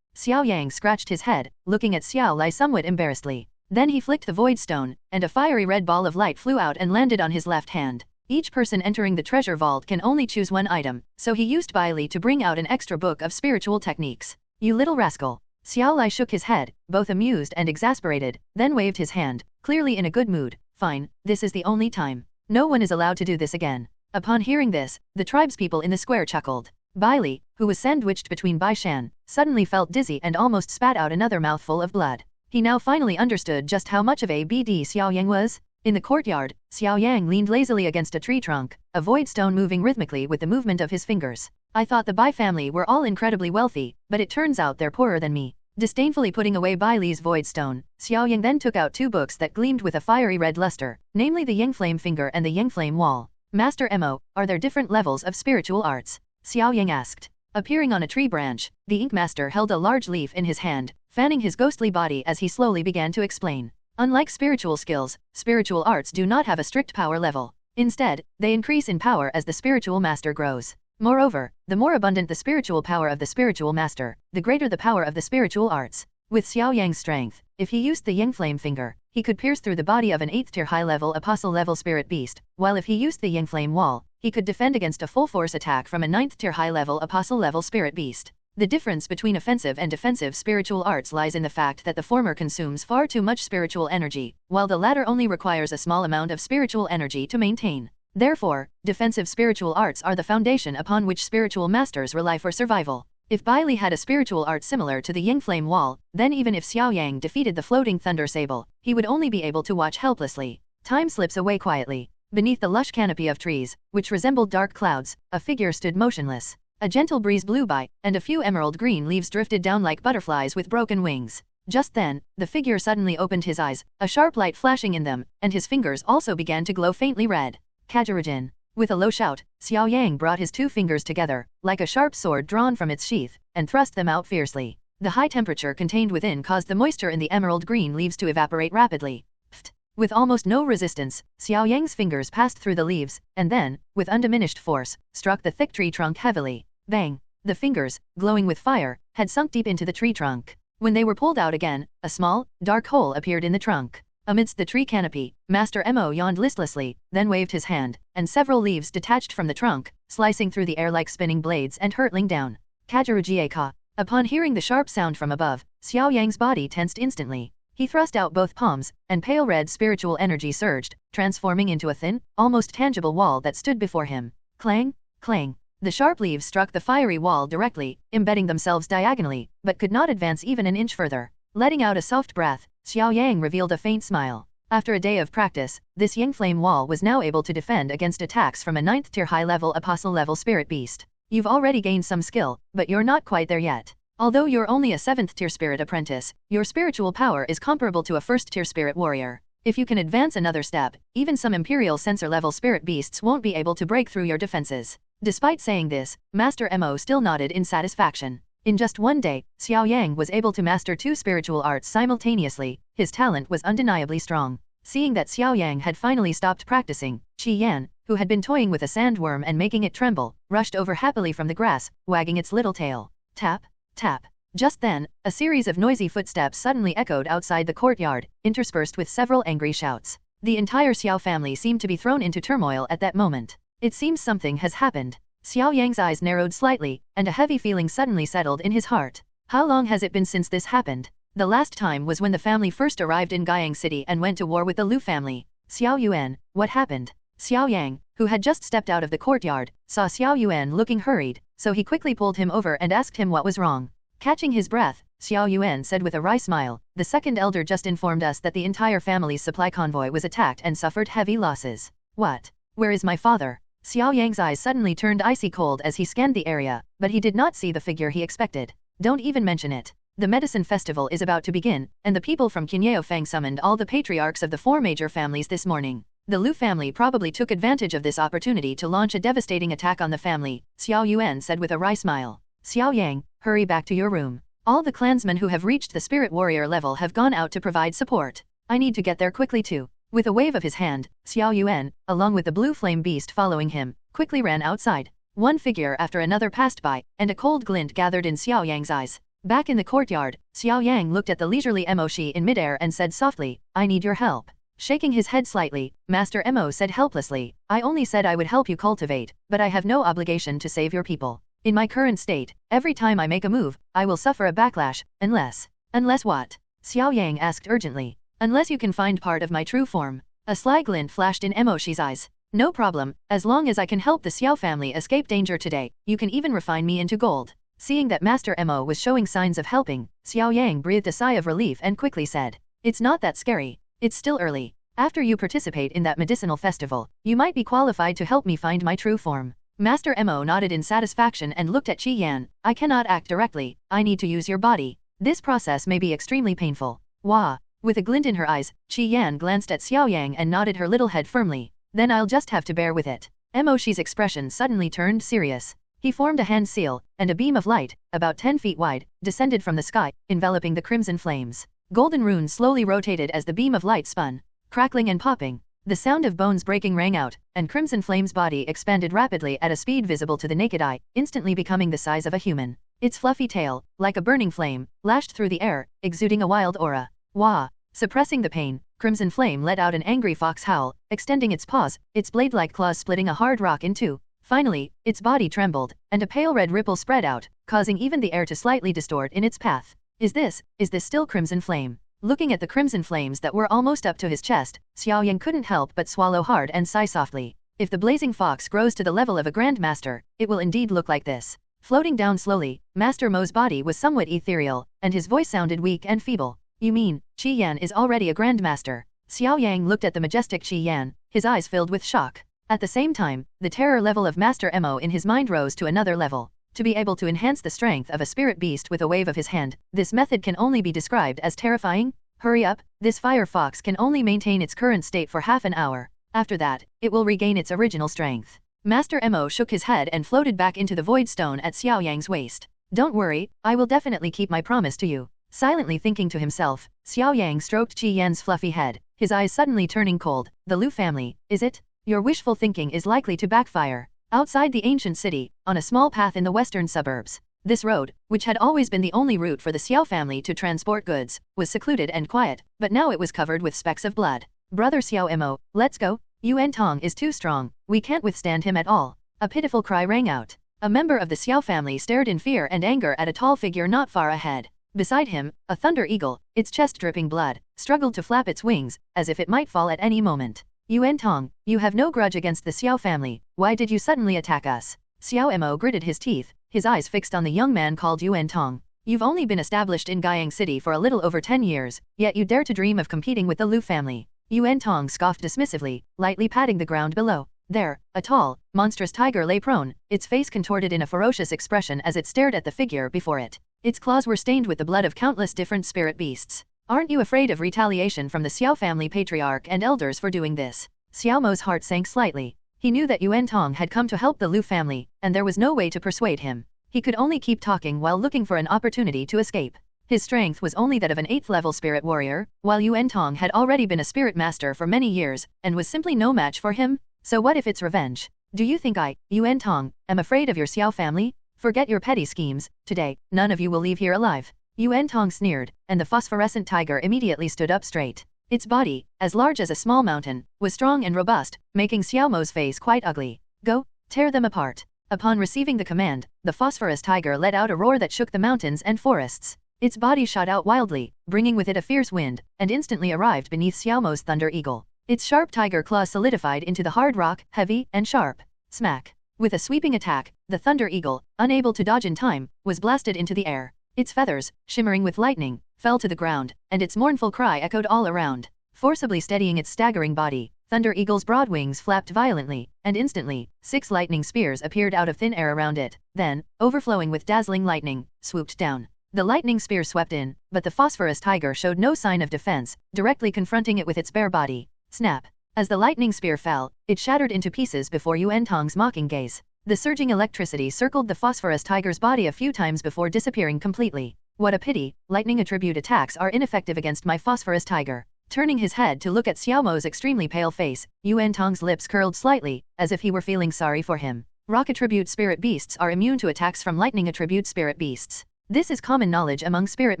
Xiao Yang scratched his head, looking at Xiao Lai somewhat embarrassedly. Then he flicked the void stone, and a fiery red ball of light flew out and landed on his left hand. Each person entering the treasure vault can only choose one item, so he used Bai Li to bring out an extra book of spiritual techniques. You little rascal. Xiao Lai shook his head, both amused and exasperated, then waved his hand, clearly in a good mood. Fine, this is the only time. No one is allowed to do this again. Upon hearing this, the tribespeople in the square chuckled. Bai Li, who was sandwiched between Bai Shan, suddenly felt dizzy and almost spat out another mouthful of blood. He now finally understood just how much of a BD Xiao Yang was. In the courtyard, Xiao Yang leaned lazily against a tree trunk, a void stone moving rhythmically with the movement of his fingers. I thought the Bai family were all incredibly wealthy, but it turns out they're poorer than me. Disdainfully putting away Bai Li's void stone, Xiao Yang then took out 2 books that gleamed with a fiery red luster, namely the Yangflame Finger and the Yangflame Wall. Master Mo, are there different levels of spiritual arts? Xiao Yang asked. Appearing on a tree branch, the Ink Master held a large leaf in his hand, fanning his ghostly body as he slowly began to explain. Unlike spiritual skills, spiritual arts do not have a strict power level. Instead, they increase in power as the spiritual master grows. Moreover, the more abundant the spiritual power of the spiritual master, the greater the power of the spiritual arts. With Xiao Yang's strength, if he used the Yangflame Finger, he could pierce through the body of an 8th-tier high-level apostle-level spirit beast, while if he used the Yangflame Wall, he could defend against a full-force attack from a 9th-tier high-level apostle-level spirit beast. The difference between offensive and defensive spiritual arts lies in the fact that the former consumes far too much spiritual energy, while the latter only requires a small amount of spiritual energy to maintain. Therefore, defensive spiritual arts are the foundation upon which spiritual masters rely for survival. If Bai Li had a spiritual art similar to the Yangflame Wall, then even if Xiao Yang defeated the floating thunder sable, he would only be able to watch helplessly. Time slips away quietly. Beneath the lush canopy of trees, which resembled dark clouds, a figure stood motionless. A gentle breeze blew by, and a few emerald green leaves drifted down like butterflies with broken wings. Just then, the figure suddenly opened his eyes, a sharp light flashing in them, and his fingers also began to glow faintly red. Kajirajin. With a low shout, Xiao Yang brought his 2 fingers together, like a sharp sword drawn from its sheath, and thrust them out fiercely. The high temperature contained within caused the moisture in the emerald green leaves to evaporate rapidly. Pfft. With almost no resistance, Xiao Yang's fingers passed through the leaves, and then, with undiminished force, struck the thick tree trunk heavily. Bang! The fingers, glowing with fire, had sunk deep into the tree trunk. When they were pulled out again, a small, dark hole appeared in the trunk. Amidst the tree canopy, Master Mo yawned listlessly, then waved his hand, and several leaves detached from the trunk, slicing through the air like spinning blades and hurtling down. Kajirujieka. Upon hearing the sharp sound from above, Xiao Yang's body tensed instantly. He thrust out both palms, and pale red spiritual energy surged, transforming into a thin, almost tangible wall that stood before him. Clang, clang. The sharp leaves struck the fiery wall directly, embedding themselves diagonally, but could not advance even an inch further. Letting out a soft breath, Xiao Yang revealed a faint smile. After a day of practice, this Yang Flame Wall was now able to defend against attacks from a 9th tier high-level apostle-level spirit beast. You've already gained some skill, but you're not quite there yet. Although you're only a 7th tier spirit apprentice, your spiritual power is comparable to a 1st tier spirit warrior. If you can advance another step, even some imperial sensor-level spirit beasts won't be able to break through your defenses. Despite saying this, Master Mo still nodded in satisfaction. In just one day, Xiao Yang was able to master 2 spiritual arts simultaneously. His talent was undeniably strong. Seeing that Xiao Yang had finally stopped practicing, Qi Yan, who had been toying with a sandworm and making it tremble, rushed over happily from the grass, wagging its little tail. Tap, tap. Just then, a series of noisy footsteps suddenly echoed outside the courtyard, interspersed with several angry shouts. The entire Xiao family seemed to be thrown into turmoil at that moment. It seems something has happened. Xiao Yang's eyes narrowed slightly, and a heavy feeling suddenly settled in his heart. How long has it been since this happened? The last time was when the family first arrived in Guiyang City and went to war with the Lu family. Xiao Yuan, what happened? Xiao Yang, who had just stepped out of the courtyard, saw Xiao Yuan looking hurried, so he quickly pulled him over and asked him what was wrong. Catching his breath, Xiao Yuan said with a wry smile, "The second elder just informed us that the entire family's supply convoy was attacked and suffered heavy losses." What? Where is my father? Xiao Yang's eyes suddenly turned icy cold as he scanned the area, but he did not see the figure he expected. Don't even mention it. The medicine festival is about to begin, and the people from Qinyao Fang summoned all the patriarchs of the 4 major families this morning. The Lu family probably took advantage of this opportunity to launch a devastating attack on the family, Xiao Yuan said with a wry smile. Xiao Yang, hurry back to your room. All the clansmen who have reached the spirit warrior level have gone out to provide support. I need to get there quickly too. With a wave of his hand, Xiao Yuan, along with the blue flame beast following him, quickly ran outside. One figure after another passed by, and a cold glint gathered in Xiao Yang's eyes. Back in the courtyard, Xiao Yang looked at the leisurely Mo Shi in midair and said softly, "I need your help." Shaking his head slightly, Master Mo said helplessly, "I only said I would help you cultivate, but I have no obligation to save your people. In my current state, every time I make a move, I will suffer a backlash, unless..." "Unless what?" Xiao Yang asked urgently. "Unless you can find part of my true form." A sly glint flashed in Mo Shi's eyes. "No problem, as long as I can help the Xiao family escape danger today, you can even refine me into gold." Seeing that Master Mo was showing signs of helping, Xiao Yang breathed a sigh of relief and quickly said, "It's not that scary. It's still early. After you participate in that medicinal festival, you might be qualified to help me find my true form." Master Mo nodded in satisfaction and looked at Qi Yan. "I cannot act directly, I need to use your body. This process may be extremely painful." Wah! With a glint in her eyes, Qi Yan glanced at Xiao Yang and nodded her little head firmly. "Then I'll just have to bear with it." Mo Shi's expression suddenly turned serious. He formed a hand seal, and a beam of light, about 10 feet wide, descended from the sky, enveloping the crimson flames. Golden runes slowly rotated as the beam of light spun, crackling and popping. The sound of bones breaking rang out, and Crimson Flame's body expanded rapidly at a speed visible to the naked eye, instantly becoming the size of a human. Its fluffy tail, like a burning flame, lashed through the air, exuding a wild aura. Wah! Suppressing the pain, Crimson Flame let out an angry fox howl, extending its paws, its blade-like claws splitting a hard rock in two. Finally, its body trembled, and a pale red ripple spread out, causing even the air to slightly distort in its path. Is this still Crimson Flame? Looking at the crimson flames that were almost up to his chest, Xiao Yang couldn't help but swallow hard and sigh softly. If the blazing fox grows to the level of a grandmaster, it will indeed look like this. Floating down slowly, Master Mo's body was somewhat ethereal, and his voice sounded weak and feeble. "You mean, Qi Yan is already a grandmaster?" Xiao Yang looked at the majestic Qi Yan, his eyes filled with shock. At the same time, the terror level of Master Mo in his mind rose to another level. To be able to enhance the strength of a spirit beast with a wave of his hand, this method can only be described as terrifying. Hurry up, this fire fox can only maintain its current state for half an hour. After that, it will regain its original strength. Master Mo shook his head and floated back into the void stone at Xiao Yang's waist. "Don't worry, I will definitely keep my promise to you." Silently thinking to himself, Xiao Yang stroked Qi Yan's fluffy head, his eyes suddenly turning cold. "The Lu family, is it? Your wishful thinking is likely to backfire." Outside the ancient city, on a small path in the western suburbs, this road, which had always been the only route for the Xiao family to transport goods, was secluded and quiet, but now it was covered with specks of blood. "Brother Xiao Mo, let's go. Yuan Tong is too strong, we can't withstand him at all." A pitiful cry rang out. A member of the Xiao family stared in fear and anger at a tall figure not far ahead. Beside him, a thunder eagle, its chest dripping blood, struggled to flap its wings, as if it might fall at any moment. Yuan Tong, you have no grudge against the Xiao family, why did you suddenly attack us? Xiao Mo gritted his teeth, his eyes fixed on the young man called Yuan Tong. You've only been established in Guiyang City for a little over 10 years, yet you dare to dream of competing with the Lu family. Yuan Tong scoffed dismissively, lightly patting the ground below. There, a tall, monstrous tiger lay prone, its face contorted in a ferocious expression as it stared at the figure before it. Its claws were stained with the blood of countless different spirit beasts. Aren't you afraid of retaliation from the Xiao family patriarch and elders for doing this? Xiao Mo's heart sank slightly. He knew that Yuan Tong had come to help the Lu family, and there was no way to persuade him. He could only keep talking while looking for an opportunity to escape. His strength was only that of an 8th level spirit warrior, while Yuan Tong had already been a spirit master for many years, and was simply no match for him. So what if it's revenge? Do you think I, Yuan Tong, am afraid of your Xiao family? Forget your petty schemes, today, none of you will leave here alive. Yuan Tong sneered, and the phosphorescent tiger immediately stood up straight. Its body, as large as a small mountain, was strong and robust, making Xiao Mo's face quite ugly. Go, tear them apart. Upon receiving the command, the phosphorus tiger let out a roar that shook the mountains and forests. Its body shot out wildly, bringing with it a fierce wind, and instantly arrived beneath Xiao Mo's thunder eagle. Its sharp tiger claws solidified into the hard rock, heavy and sharp. Smack. With a sweeping attack, the thunder eagle, unable to dodge in time, was blasted into the air. Its feathers, shimmering with lightning, fell to the ground, and its mournful cry echoed all around. Forcibly steadying its staggering body, Thunder Eagle's broad wings flapped violently, and instantly, 6 lightning spears appeared out of thin air around it, then, overflowing with dazzling lightning, swooped down. The lightning spear swept in, but the phosphorus tiger showed no sign of defense, directly confronting it with its bare body. Snap! As the lightning spear fell, it shattered into pieces before Yuan Tong's mocking gaze. The surging electricity circled the phosphorus tiger's body a few times before disappearing completely. What a pity, lightning attribute attacks are ineffective against my phosphorus tiger. Turning his head to look at Xiao Mo's extremely pale face, Yuan Tong's lips curled slightly, as if he were feeling sorry for him. Rock attribute spirit beasts are immune to attacks from lightning attribute spirit beasts. This is common knowledge among spirit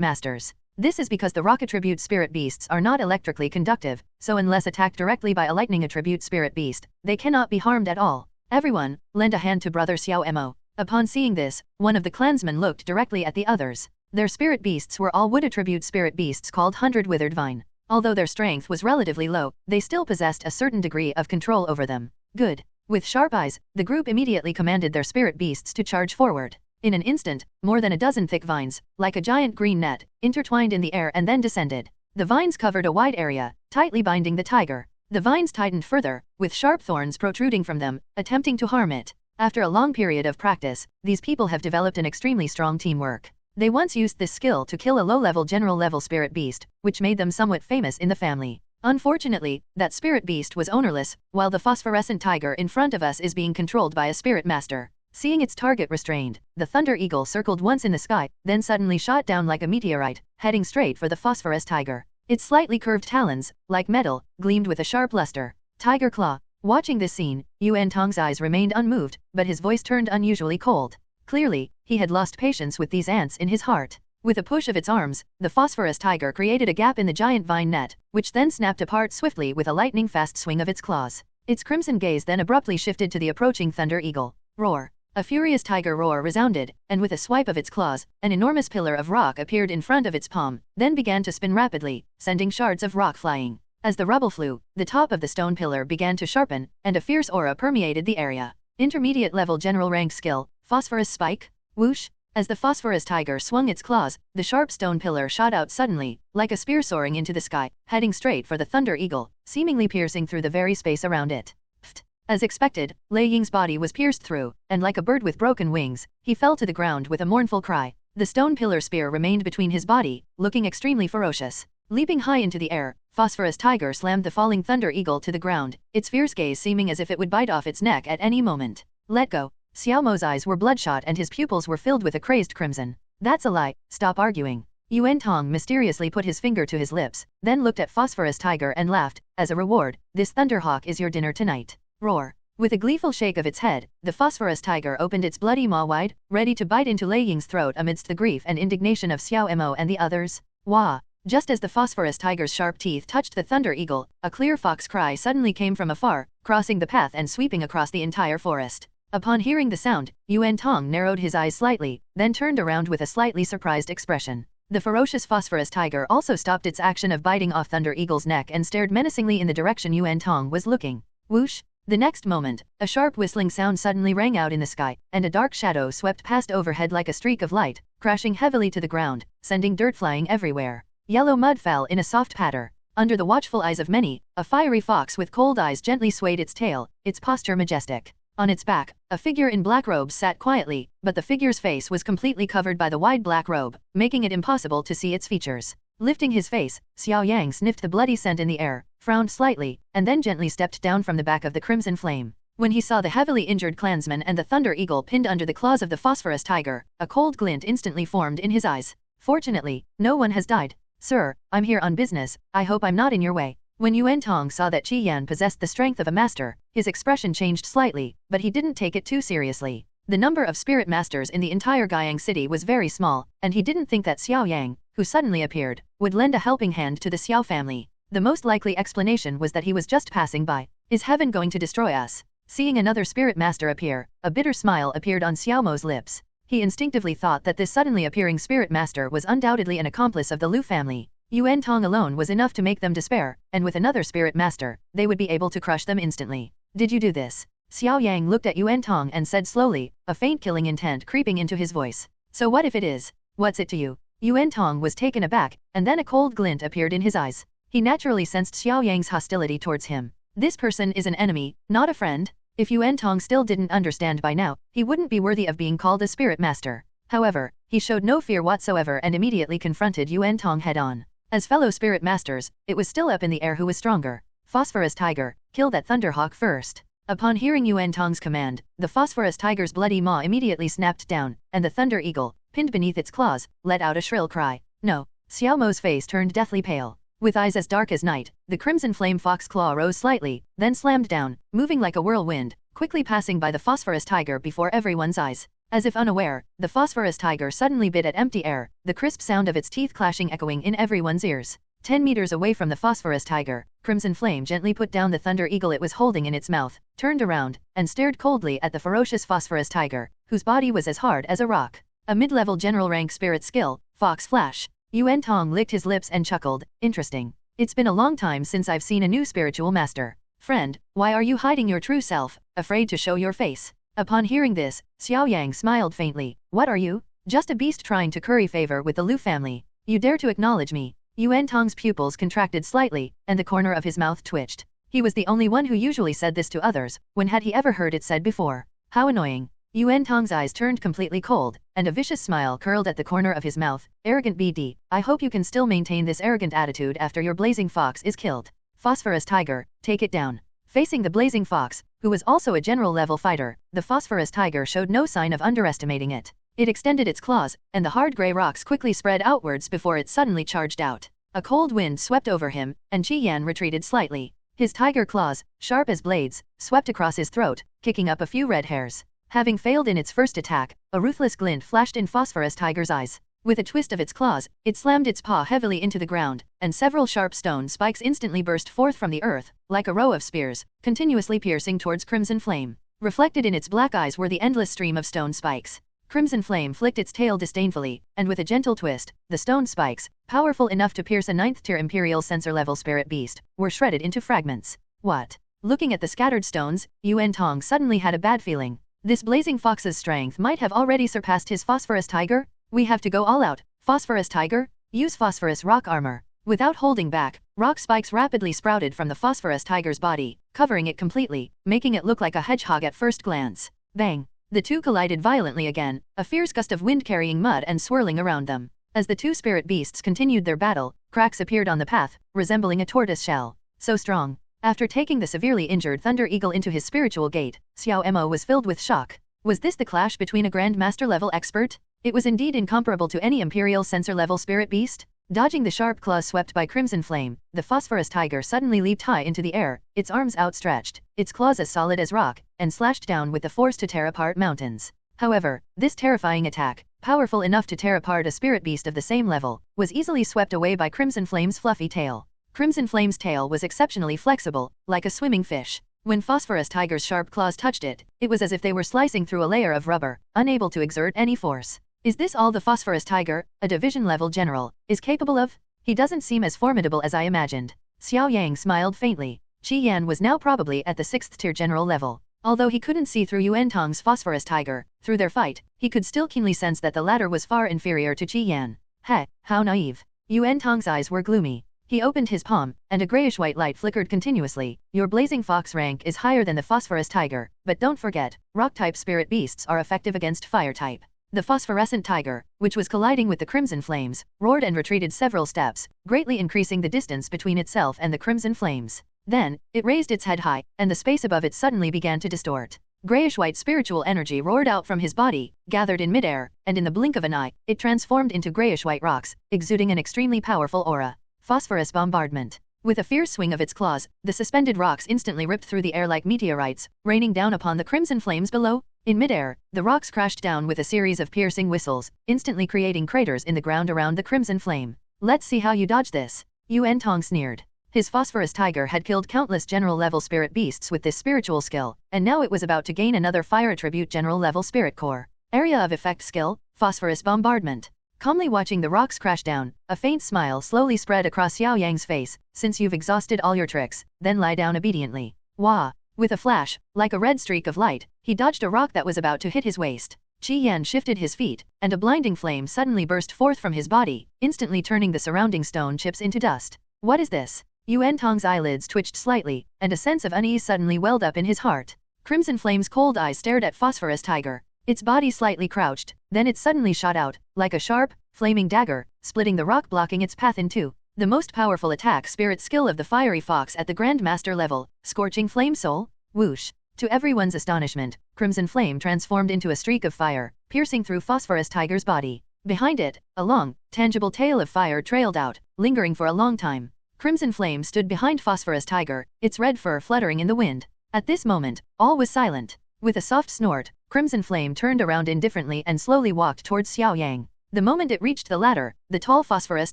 masters. This is because the rock attribute spirit beasts are not electrically conductive, so unless attacked directly by a lightning attribute spirit beast, they cannot be harmed at all. Everyone, lend a hand to brother Xiao Mo. Upon seeing this, one of the clansmen looked directly at the others. Their spirit beasts were all wood attribute spirit beasts called 100 Withered Vine. Although their strength was relatively low, they still possessed a certain degree of control over them. Good. With sharp eyes, the group immediately commanded their spirit beasts to charge forward. In an instant, more than a dozen thick vines, like a giant green net, intertwined in the air and then descended. The vines covered a wide area, tightly binding the tiger. The vines tightened further, with sharp thorns protruding from them, attempting to harm it. After a long period of practice, these people have developed an extremely strong teamwork. They once used this skill to kill a low-level general-level spirit beast, which made them somewhat famous in the family. Unfortunately, that spirit beast was ownerless, while the phosphorescent tiger in front of us is being controlled by a spirit master. Seeing its target restrained, the thunder eagle circled once in the sky, then suddenly shot down like a meteorite, heading straight for the phosphorus tiger. Its slightly curved talons, like metal, gleamed with a sharp luster. Tiger claw. Watching this scene, Yuan Tong's eyes remained unmoved, but his voice turned unusually cold. Clearly, he had lost patience with these ants in his heart. With a push of its arms, the phosphorus tiger created a gap in the giant vine net, which then snapped apart swiftly with a lightning-fast swing of its claws. Its crimson gaze then abruptly shifted to the approaching thunder eagle. Roar! A furious tiger roar resounded, and with a swipe of its claws, an enormous pillar of rock appeared in front of its palm, then began to spin rapidly, sending shards of rock flying. As the rubble flew, the top of the stone pillar began to sharpen, and a fierce aura permeated the area. Intermediate level general rank skill, Phosphorus Spike. Whoosh! As the phosphorus tiger swung its claws, the sharp stone pillar shot out suddenly, like a spear soaring into the sky, heading straight for the thunder eagle, seemingly piercing through the very space around it. Pfft! As expected, Lei Ying's body was pierced through, and like a bird with broken wings, he fell to the ground with a mournful cry. The stone pillar spear remained between his body, looking extremely ferocious. Leaping high into the air, Phosphorus Tiger slammed the falling thunder eagle to the ground, its fierce gaze seeming as if it would bite off its neck at any moment. Let go. Xiao Mo's eyes were bloodshot and his pupils were filled with a crazed crimson. That's a lie, stop arguing. Yuan Tong mysteriously put his finger to his lips, then looked at Phosphorus Tiger and laughed. As a reward, this Thunderhawk is your dinner tonight. Roar. With a gleeful shake of its head, the Phosphorus Tiger opened its bloody maw wide, ready to bite into Lei Ying's throat amidst the grief and indignation of Xiao Mo and the others. Wah! Just as the Phosphorus Tiger's sharp teeth touched the Thunder Eagle, a clear fox cry suddenly came from afar, crossing the path and sweeping across the entire forest. Upon hearing the sound, Yuan Tong narrowed his eyes slightly, then turned around with a slightly surprised expression. The ferocious phosphorus tiger also stopped its action of biting off Thunder Eagle's neck and stared menacingly in the direction Yuan Tong was looking. Whoosh! The next moment, a sharp whistling sound suddenly rang out in the sky, and a dark shadow swept past overhead like a streak of light, crashing heavily to the ground, sending dirt flying everywhere. Yellow mud fell in a soft patter. Under the watchful eyes of many, a fiery fox with cold eyes gently swayed its tail, its posture majestic. On its back, a figure in black robes sat quietly, but the figure's face was completely covered by the wide black robe, making it impossible to see its features. Lifting his face, Xiao Yang sniffed the bloody scent in the air, frowned slightly, and then gently stepped down from the back of the crimson flame. When he saw the heavily injured clansman and the Thunder Eagle pinned under the claws of the phosphorus tiger, a cold glint instantly formed in his eyes. Fortunately, no one has died. Sir, I'm here on business, I hope I'm not in your way. When Yuan Tong saw that Qi Yan possessed the strength of a master, his expression changed slightly, but he didn't take it too seriously. The number of spirit masters in the entire Guiyang city was very small, and he didn't think that Xiao Yang, who suddenly appeared, would lend a helping hand to the Xiao family. The most likely explanation was that he was just passing by. Is heaven going to destroy us? Seeing another spirit master appear, a bitter smile appeared on Xiao Mo's lips. He instinctively thought that this suddenly appearing spirit master was undoubtedly an accomplice of the Lu family. Yuan Tong alone was enough to make them despair, and with another spirit master, they would be able to crush them instantly. Did you do this? Xiao Yang looked at Yuan Tong and said slowly, a faint killing intent creeping into his voice. So what if it is? What's it to you? Yuan Tong was taken aback, and then a cold glint appeared in his eyes. He naturally sensed Xiao Yang's hostility towards him. This person is an enemy, not a friend. If Yuan Tong still didn't understand by now, he wouldn't be worthy of being called a spirit master. However, he showed no fear whatsoever and immediately confronted Yuan Tong head-on. As fellow spirit masters, it was still up in the air who was stronger. Phosphorus Tiger, kill that Thunderhawk first. Upon hearing Yuan Tong's command, the Phosphorus Tiger's bloody maw immediately snapped down, and the Thunder Eagle, pinned beneath its claws, let out a shrill cry. No. Xiao Mo's face turned deathly pale. With eyes as dark as night, the crimson flame fox claw rose slightly, then slammed down, moving like a whirlwind, quickly passing by the Phosphorus Tiger before everyone's eyes. As if unaware, the Phosphorus Tiger suddenly bit at empty air, the crisp sound of its teeth clashing echoing in everyone's ears. 10 meters away from the Phosphorus Tiger, Crimson Flame gently put down the Thunder Eagle it was holding in its mouth, turned around, and stared coldly at the ferocious Phosphorus Tiger, whose body was as hard as a rock. A mid-level general rank spirit skill, Fox Flash. Yuan Tong licked his lips and chuckled, interesting. It's been a long time since I've seen a new spiritual master. Friend, why are you hiding your true self, afraid to show your face? Upon hearing this, Xiao Yang smiled faintly. What are you? Just a beast trying to curry favor with the Lu family. You dare to acknowledge me? Yuan Tong's pupils contracted slightly, and the corner of his mouth twitched. He was the only one who usually said this to others. When had he ever heard it said before? How annoying. Yuan Tong's eyes turned completely cold, and a vicious smile curled at the corner of his mouth. Arrogant BD, I hope you can still maintain this arrogant attitude after your blazing fox is killed. Phosphorus Tiger, take it down. Facing the blazing fox, who was also a general-level fighter, the Phosphorus Tiger showed no sign of underestimating it. It extended its claws, and the hard gray rocks quickly spread outwards before it suddenly charged out. A cold wind swept over him, and Qi Yan retreated slightly. His tiger claws, sharp as blades, swept across his throat, kicking up a few red hairs. Having failed in its first attack, a ruthless glint flashed in Phosphorus Tiger's eyes. With a twist of its claws, it slammed its paw heavily into the ground, and several sharp stone spikes instantly burst forth from the earth, like a row of spears, continuously piercing towards Crimson Flame. Reflected in its black eyes were the endless stream of stone spikes. Crimson Flame flicked its tail disdainfully, and with a gentle twist, the stone spikes, powerful enough to pierce a 9th-tier Imperial Sensor-level spirit beast, were shredded into fragments. What? Looking at the scattered stones, Yuan Tong suddenly had a bad feeling. This blazing fox's strength might have already surpassed his Phosphorus Tiger? We have to go all out. Phosphorus Tiger? Use Phosphorus Rock Armor. Without holding back, rock spikes rapidly sprouted from the Phosphorus Tiger's body, covering it completely, making it look like a hedgehog at first glance. Bang! The two collided violently again, a fierce gust of wind carrying mud and swirling around them. As the two spirit beasts continued their battle, cracks appeared on the path, resembling a tortoise shell. So strong. After taking the severely injured Thunder Eagle into his spiritual gate, Xiao Mo was filled with shock. Was this the clash between a Grand Master-level expert? It was indeed incomparable to any Imperial Sensor-level spirit beast. Dodging the sharp claws swept by Crimson Flame, the Phosphorus Tiger suddenly leaped high into the air, its arms outstretched, its claws as solid as rock, and slashed down with the force to tear apart mountains. However, this terrifying attack, powerful enough to tear apart a spirit beast of the same level, was easily swept away by Crimson Flame's fluffy tail. Crimson Flame's tail was exceptionally flexible, like a swimming fish. When Phosphorus Tiger's sharp claws touched it, it was as if they were slicing through a layer of rubber, unable to exert any force. Is this all the Phosphorus Tiger, a division-level general, is capable of? He doesn't seem as formidable as I imagined. Xiao Yang smiled faintly. Qi Yan was now probably at the 6th tier general level. Although he couldn't see through Yuan Tong's Phosphorus Tiger, through their fight, he could still keenly sense that the latter was far inferior to Qi Yan. Heh, how naive. Yuan Tong's eyes were gloomy. He opened his palm, and a grayish-white light flickered continuously. Your Blazing Fox rank is higher than the Phosphorus Tiger, but don't forget, Rock-type spirit beasts are effective against Fire-type. The phosphorescent tiger, which was colliding with the crimson flames, roared and retreated several steps, greatly increasing the distance between itself and the crimson flames. Then, it raised its head high, and the space above it suddenly began to distort. Grayish-white spiritual energy roared out from his body, gathered in midair, and in the blink of an eye, it transformed into grayish-white rocks, exuding an extremely powerful aura. Phosphorus bombardment. With a fierce swing of its claws, the suspended rocks instantly ripped through the air like meteorites, raining down upon the crimson flames below. In midair, the rocks crashed down with a series of piercing whistles, instantly creating craters in the ground around the crimson flame. Let's see how you dodge this. Yuan Tong sneered. His Phosphorus Tiger had killed countless general-level spirit beasts with this spiritual skill, and now it was about to gain another fire attribute general-level spirit core. Area of effect skill, Phosphorus bombardment. Calmly watching the rocks crash down, a faint smile slowly spread across Xiao Yang's face. Since you've exhausted all your tricks, then lie down obediently. Wah! With a flash, like a red streak of light, he dodged a rock that was about to hit his waist. Qi Yan shifted his feet, and a blinding flame suddenly burst forth from his body, instantly turning the surrounding stone chips into dust. What is this? Yuan Tong's eyelids twitched slightly, and a sense of unease suddenly welled up in his heart. Crimson Flame's cold eyes stared at Phosphorus Tiger. Its body slightly crouched, then it suddenly shot out, like a sharp, flaming dagger, splitting the rock blocking its path in two. The most powerful attack spirit skill of the fiery fox at the Grandmaster level, Scorching Flame Soul. Whoosh! To everyone's astonishment, Crimson Flame transformed into a streak of fire, piercing through Phosphorus Tiger's body. Behind it, a long, tangible tail of fire trailed out, lingering for a long time. Crimson Flame stood behind Phosphorus Tiger, its red fur fluttering in the wind. At this moment, all was silent. With a soft snort, Crimson Flame turned around indifferently and slowly walked towards Xiao Yang. The moment it reached the latter, the tall Phosphorus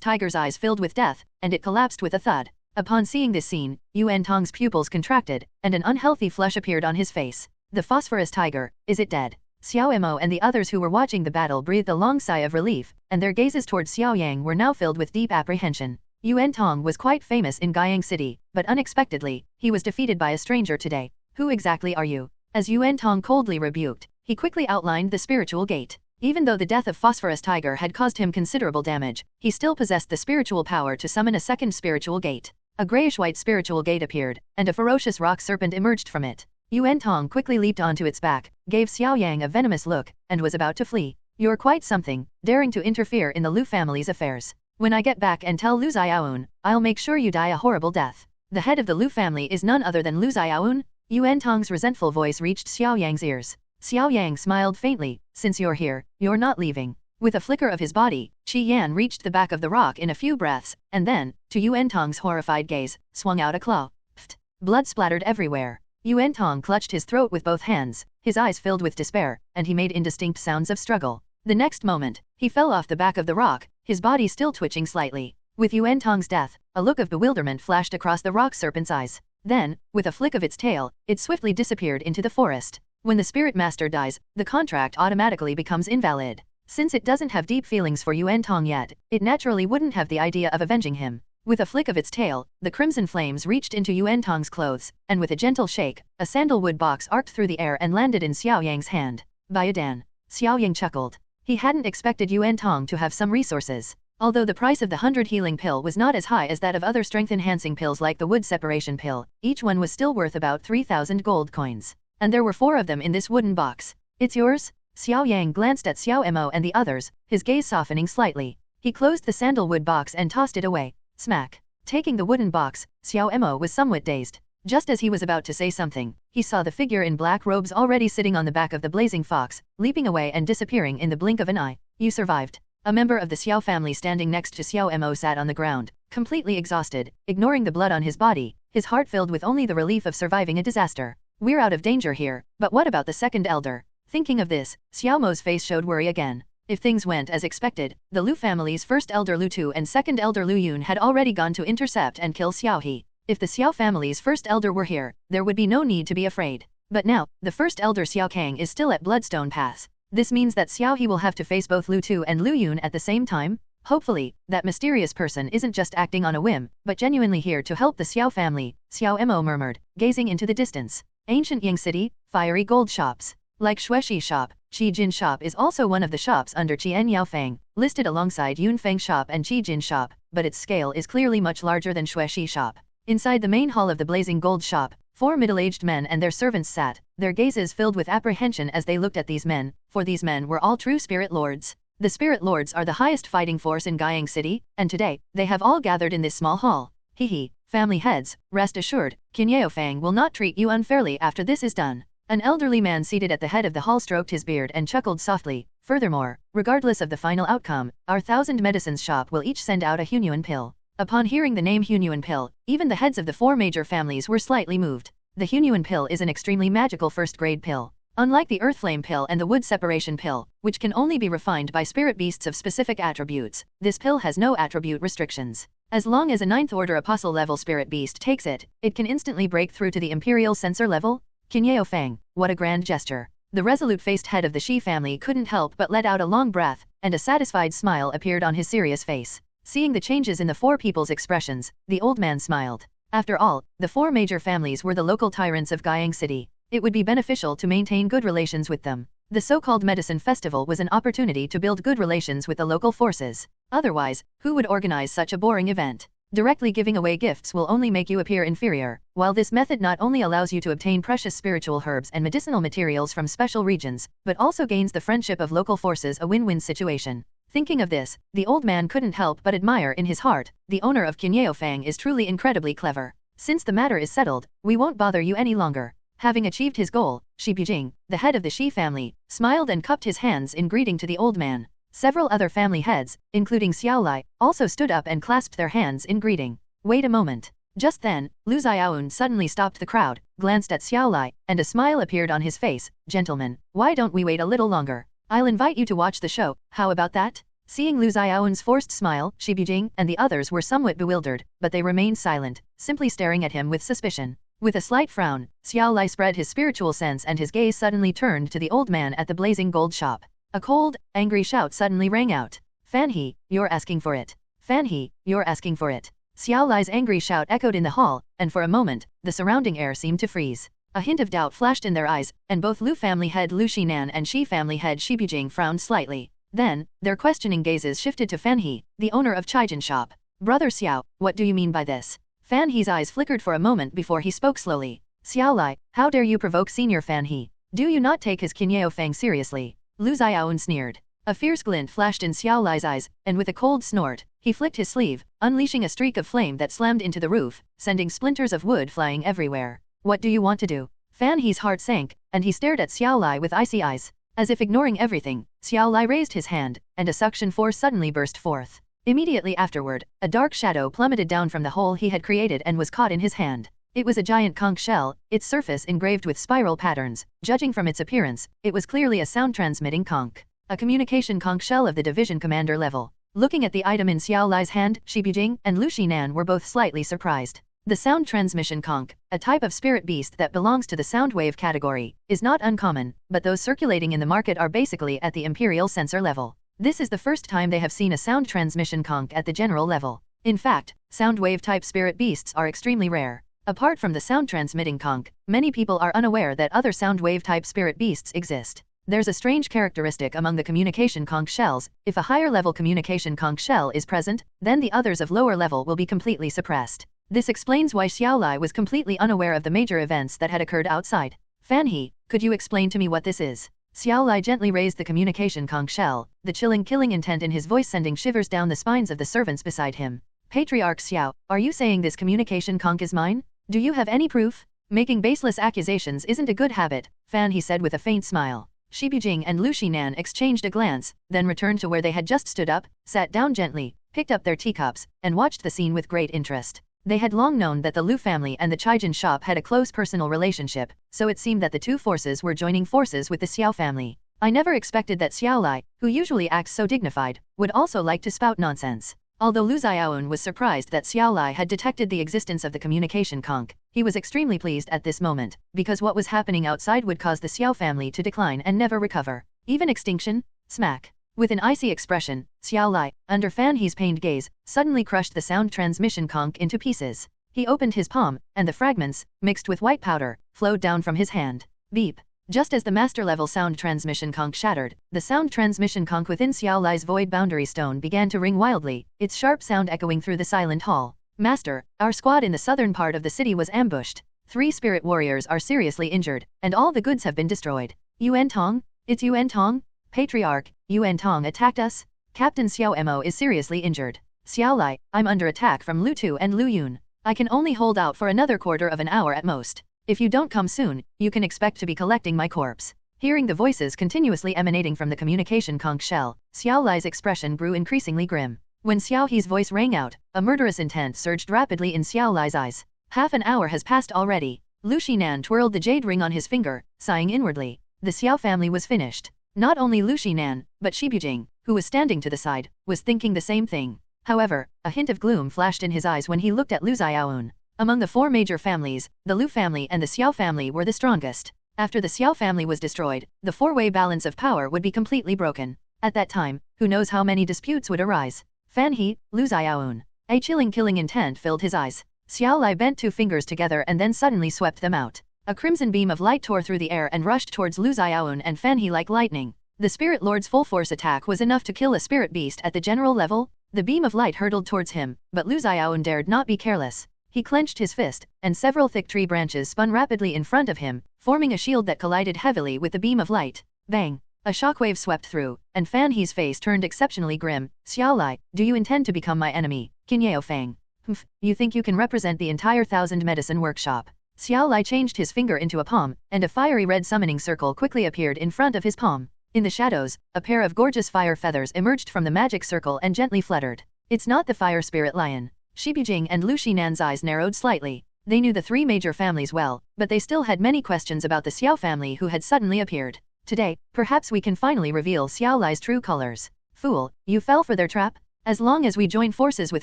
Tiger's eyes filled with death, and it collapsed with a thud. Upon seeing this scene, Yuan Tong's pupils contracted, and an unhealthy flush appeared on his face. The Phosphorus Tiger, is it dead? Xiao Mo and the others who were watching the battle breathed a long sigh of relief, and their gazes towards Xiao Yang were now filled with deep apprehension. Yuan Tong was quite famous in Guiyang City, but unexpectedly, he was defeated by a stranger today. Who exactly are you? As Yuan Tong coldly rebuked, he quickly outlined the spiritual gate. Even though the death of Phosphorus Tiger had caused him considerable damage, he still possessed the spiritual power to summon a second spiritual gate. A grayish-white spiritual gate appeared, and a ferocious rock serpent emerged from it. Yuan Tong quickly leaped onto its back, gave Xiao Yang a venomous look, and was about to flee. You're quite something, daring to interfere in the Lu family's affairs. When I get back and tell Lu Xiaoun, I'll make sure you die a horrible death. The head of the Lu family is none other than Lu Xiaoun? Yuan Tong's resentful voice reached Xiao Yang's ears. Xiao Yang smiled faintly. Since you're here, you're not leaving. With a flicker of his body, Qi Yan reached the back of the rock in a few breaths, and then, to Yuan Tong's horrified gaze, swung out a claw. Pfft! Blood splattered everywhere. Yuan Tong clutched his throat with both hands, his eyes filled with despair, and he made indistinct sounds of struggle. The next moment, he fell off the back of the rock, his body still twitching slightly. With Yuan Tong's death, a look of bewilderment flashed across the rock serpent's eyes. Then, with a flick of its tail, it swiftly disappeared into the forest. When the Spirit Master dies, the contract automatically becomes invalid. Since it doesn't have deep feelings for Yuan Tong yet, it naturally wouldn't have the idea of avenging him. With a flick of its tail, the crimson flames reached into Yuan Tong's clothes, and with a gentle shake, a sandalwood box arced through the air and landed in Xiao Yang's hand. Bayadan. Xiao Yang chuckled. He hadn't expected Yuan Tong to have some resources. Although the price of the 100 healing pill was not as high as that of other strength-enhancing pills like the wood separation pill, each one was still worth about 3,000 gold coins. And there were 4 of them in this wooden box. It's yours? Xiao Yang glanced at Xiao Mo and the others, his gaze softening slightly. He closed the sandalwood box and tossed it away. Smack. Taking the wooden box, Xiao Mo was somewhat dazed. Just as he was about to say something, he saw the figure in black robes already sitting on the back of the blazing fox, leaping away and disappearing in the blink of an eye. You survived. A member of the Xiao family standing next to Xiao Mo sat on the ground, completely exhausted, ignoring the blood on his body, his heart filled with only the relief of surviving a disaster. We're out of danger here, but what about the second elder? Thinking of this, Xiao Mo's face showed worry again. If things went as expected, the Lu family's first elder Lu Tu and second elder Lu Yun had already gone to intercept and kill Xiao He. If the Xiao family's first elder were here, there would be no need to be afraid. But now, the first elder Xiao Kang is still at Bloodstone Pass. This means that Xiao He will have to face both Lu Tu and Lu Yun at the same time? Hopefully, that mysterious person isn't just acting on a whim, but genuinely here to help the Xiao family, Xiao Mo murmured, gazing into the distance. Ancient Ying City, fiery gold shops. Like Xuexi shop, Qi Jin shop is also one of the shops under Qian Yaofeng, listed alongside Yun Feng shop and Qi Jin shop, but its scale is clearly much larger than Xuexi shop. Inside the main hall of the blazing gold shop, 4 middle-aged men and their servants sat, their gazes filled with apprehension as they looked at these men, for these men were all true spirit lords. The spirit lords are the highest fighting force in Guiyang City, and today, they have all gathered in this small hall. Hehe, family heads, rest assured, Qin Yaofeng will not treat you unfairly after this is done. An elderly man seated at the head of the hall stroked his beard and chuckled softly. Furthermore, regardless of the final outcome, our 1,000 medicines shop will each send out a Hunyuan pill. Upon hearing the name Hunyuan pill, even the heads of the 4 major families were slightly moved. The Hunyuan pill is an extremely magical first-grade pill. Unlike the Earthflame pill and the Wood Separation pill, which can only be refined by spirit beasts of specific attributes, this pill has no attribute restrictions. As long as a 9th order apostle level spirit beast takes it, it can instantly break through to the Imperial Censor level. Qin Yaofeng, what a grand gesture. The resolute-faced head of the Shi family couldn't help but let out a long breath, and a satisfied smile appeared on his serious face. Seeing the changes in the 4 people's expressions, the old man smiled. After all, the 4 major families were the local tyrants of Guiyang City. It would be beneficial to maintain good relations with them. The so-called medicine festival was an opportunity to build good relations with the local forces. Otherwise, who would organize such a boring event? Directly giving away gifts will only make you appear inferior, while this method not only allows you to obtain precious spiritual herbs and medicinal materials from special regions, but also gains the friendship of local forces, a win-win situation. Thinking of this, the old man couldn't help but admire in his heart, the owner of Qin Yaofeng is truly incredibly clever. Since the matter is settled, we won't bother you any longer. Having achieved his goal, Shi Bujing, the head of the Shi family, smiled and cupped his hands in greeting to the old man. Several other family heads, including Xiao Lai, also stood up and clasped their hands in greeting. Wait a moment. Just then, Lu Xiaoun suddenly stopped the crowd, glanced at Xiao Lai, and a smile appeared on his face. Gentlemen, why don't we wait a little longer? I'll invite you to watch the show, how about that? Seeing Lu Xiaoun's forced smile, Shi Bujing and the others were somewhat bewildered, but they remained silent, simply staring at him with suspicion. With a slight frown, Xiao Lai spread his spiritual sense and his gaze suddenly turned to the old man at the blazing gold shop. A cold, angry shout suddenly rang out. Fan He, you're asking for it. Fan He, you're asking for it. Xiao Lai's angry shout echoed in the hall, and for a moment, the surrounding air seemed to freeze. A hint of doubt flashed in their eyes, and both Lu family head Lu Xinan and Shi family head Shi Bujing frowned slightly. Then, their questioning gazes shifted to Fan He, the owner of Chaijin shop. Brother Xiao, what do you mean by this? Fan He's eyes flickered for a moment before he spoke slowly. Xiao Lai, how dare you provoke Senior Fan He? Do you not take his Qin Yaofeng seriously? Lu Xiaoun sneered. A fierce glint flashed in Xiao Lai's eyes, and with a cold snort, he flicked his sleeve, unleashing a streak of flame that slammed into the roof, sending splinters of wood flying everywhere. What do you want to do? Fan He's heart sank, and he stared at Xiao Lai with icy eyes. As if ignoring everything, Xiao Lai raised his hand, and a suction force suddenly burst forth. Immediately afterward, a dark shadow plummeted down from the hole he had created and was caught in his hand. It was a giant conch shell, its surface engraved with spiral patterns. Judging from its appearance, it was clearly a sound-transmitting conch. A communication conch shell of the division commander level. Looking at the item in Xiao Lai's hand, Shi Bujing and Lu Xinan were both slightly surprised. The sound transmission conch, a type of spirit beast that belongs to the sound wave category, is not uncommon, but those circulating in the market are basically at the Imperial Censor level. This is the first time they have seen a sound transmission conch at the general level. In fact, sound wave type spirit beasts are extremely rare. Apart from the sound transmitting conch, many people are unaware that other sound wave type spirit beasts exist. There's a strange characteristic among the communication conch shells. If a higher level communication conch shell is present, then the others of lower level will be completely suppressed. This explains why Xiao Lai was completely unaware of the major events that had occurred outside. Fan He, could you explain to me what this is? Xiao Lai gently raised the communication conch shell, the chilling killing intent in his voice sending shivers down the spines of the servants beside him. Patriarch Xiao, are you saying this communication conch is mine? Do you have any proof? Making baseless accusations isn't a good habit, Fan He said with a faint smile. Shi Bujing and Lu Xinan exchanged a glance, then returned to where they had just stood up, sat down gently, picked up their teacups, and watched the scene with great interest. They had long known that the Lu family and the Chaijin shop had a close personal relationship, so it seemed that the two forces were joining forces with the Xiao family. I never expected that Xiao Lai, who usually acts so dignified, would also like to spout nonsense. Although Lu Xiaoun was surprised that Xiao Lai had detected the existence of the communication conch, he was extremely pleased at this moment, because what was happening outside would cause the Xiao family to decline and never recover. Even extinction? Smack. With an icy expression, Xiao Lai, under Fan He's pained gaze, suddenly crushed the sound transmission conch into pieces. He opened his palm, and the fragments, mixed with white powder, flowed down from his hand. Beep. Just as the master-level sound transmission conch shattered, the sound transmission conch within Xiao Lai's void boundary stone began to ring wildly, its sharp sound echoing through the silent hall. Master, our squad in the southern part of the city was ambushed. 3 spirit warriors are seriously injured, and all the goods have been destroyed. Yuan Tong? It's Yuan Tong? Patriarch, Yuan Tong attacked us? Captain Xiao Mo is seriously injured. Xiao Lai, I'm under attack from Lu Tu and Lu Yun. I can only hold out for another quarter of an hour at most. If you don't come soon, you can expect to be collecting my corpse. Hearing the voices continuously emanating from the communication conch shell, Xiao Lai's expression grew increasingly grim. When Xiao He's voice rang out, a murderous intent surged rapidly in Xiao Lai's eyes. Half an hour has passed already. Lu Xinan twirled the jade ring on his finger, sighing inwardly. The Xiao family was finished. Not only Lu Xinan, but Shibujing, who was standing to the side, was thinking the same thing. However, a hint of gloom flashed in his eyes when he looked at Lu Xiaoun. Among the 4 major families, the Lu family and the Xiao family were the strongest. After the Xiao family was destroyed, the 4-way balance of power would be completely broken. At that time, who knows how many disputes would arise. Fan He, Lu Xiaoun. A chilling killing intent filled his eyes. Xiao Lai bent 2 fingers together and then suddenly swept them out. A crimson beam of light tore through the air and rushed towards Lu Xiaoun and Fan He like lightning. The Spirit Lord's full-force attack was enough to kill a spirit beast at the general level. The beam of light hurtled towards him, but Lu Xiaoun dared not be careless. He clenched his fist, and several thick tree branches spun rapidly in front of him, forming a shield that collided heavily with the beam of light. Bang! A shockwave swept through, and Fan He's face turned exceptionally grim. Xiao Lai, do you intend to become my enemy? Qinyao Fang. Humph, you think you can represent the entire 1000 medicine workshop? Xiao Lai changed his finger into a palm, and a fiery red summoning circle quickly appeared in front of his palm. In the shadows, a pair of gorgeous fire feathers emerged from the magic circle and gently fluttered. It's not the fire spirit lion. Shibujing and Lu Xinan's eyes narrowed slightly. They knew the 3 major families well, but they still had many questions about the Xiao family who had suddenly appeared. Today, perhaps we can finally reveal Xiao Lai's true colors. Fool, you fell for their trap? As long as we join forces with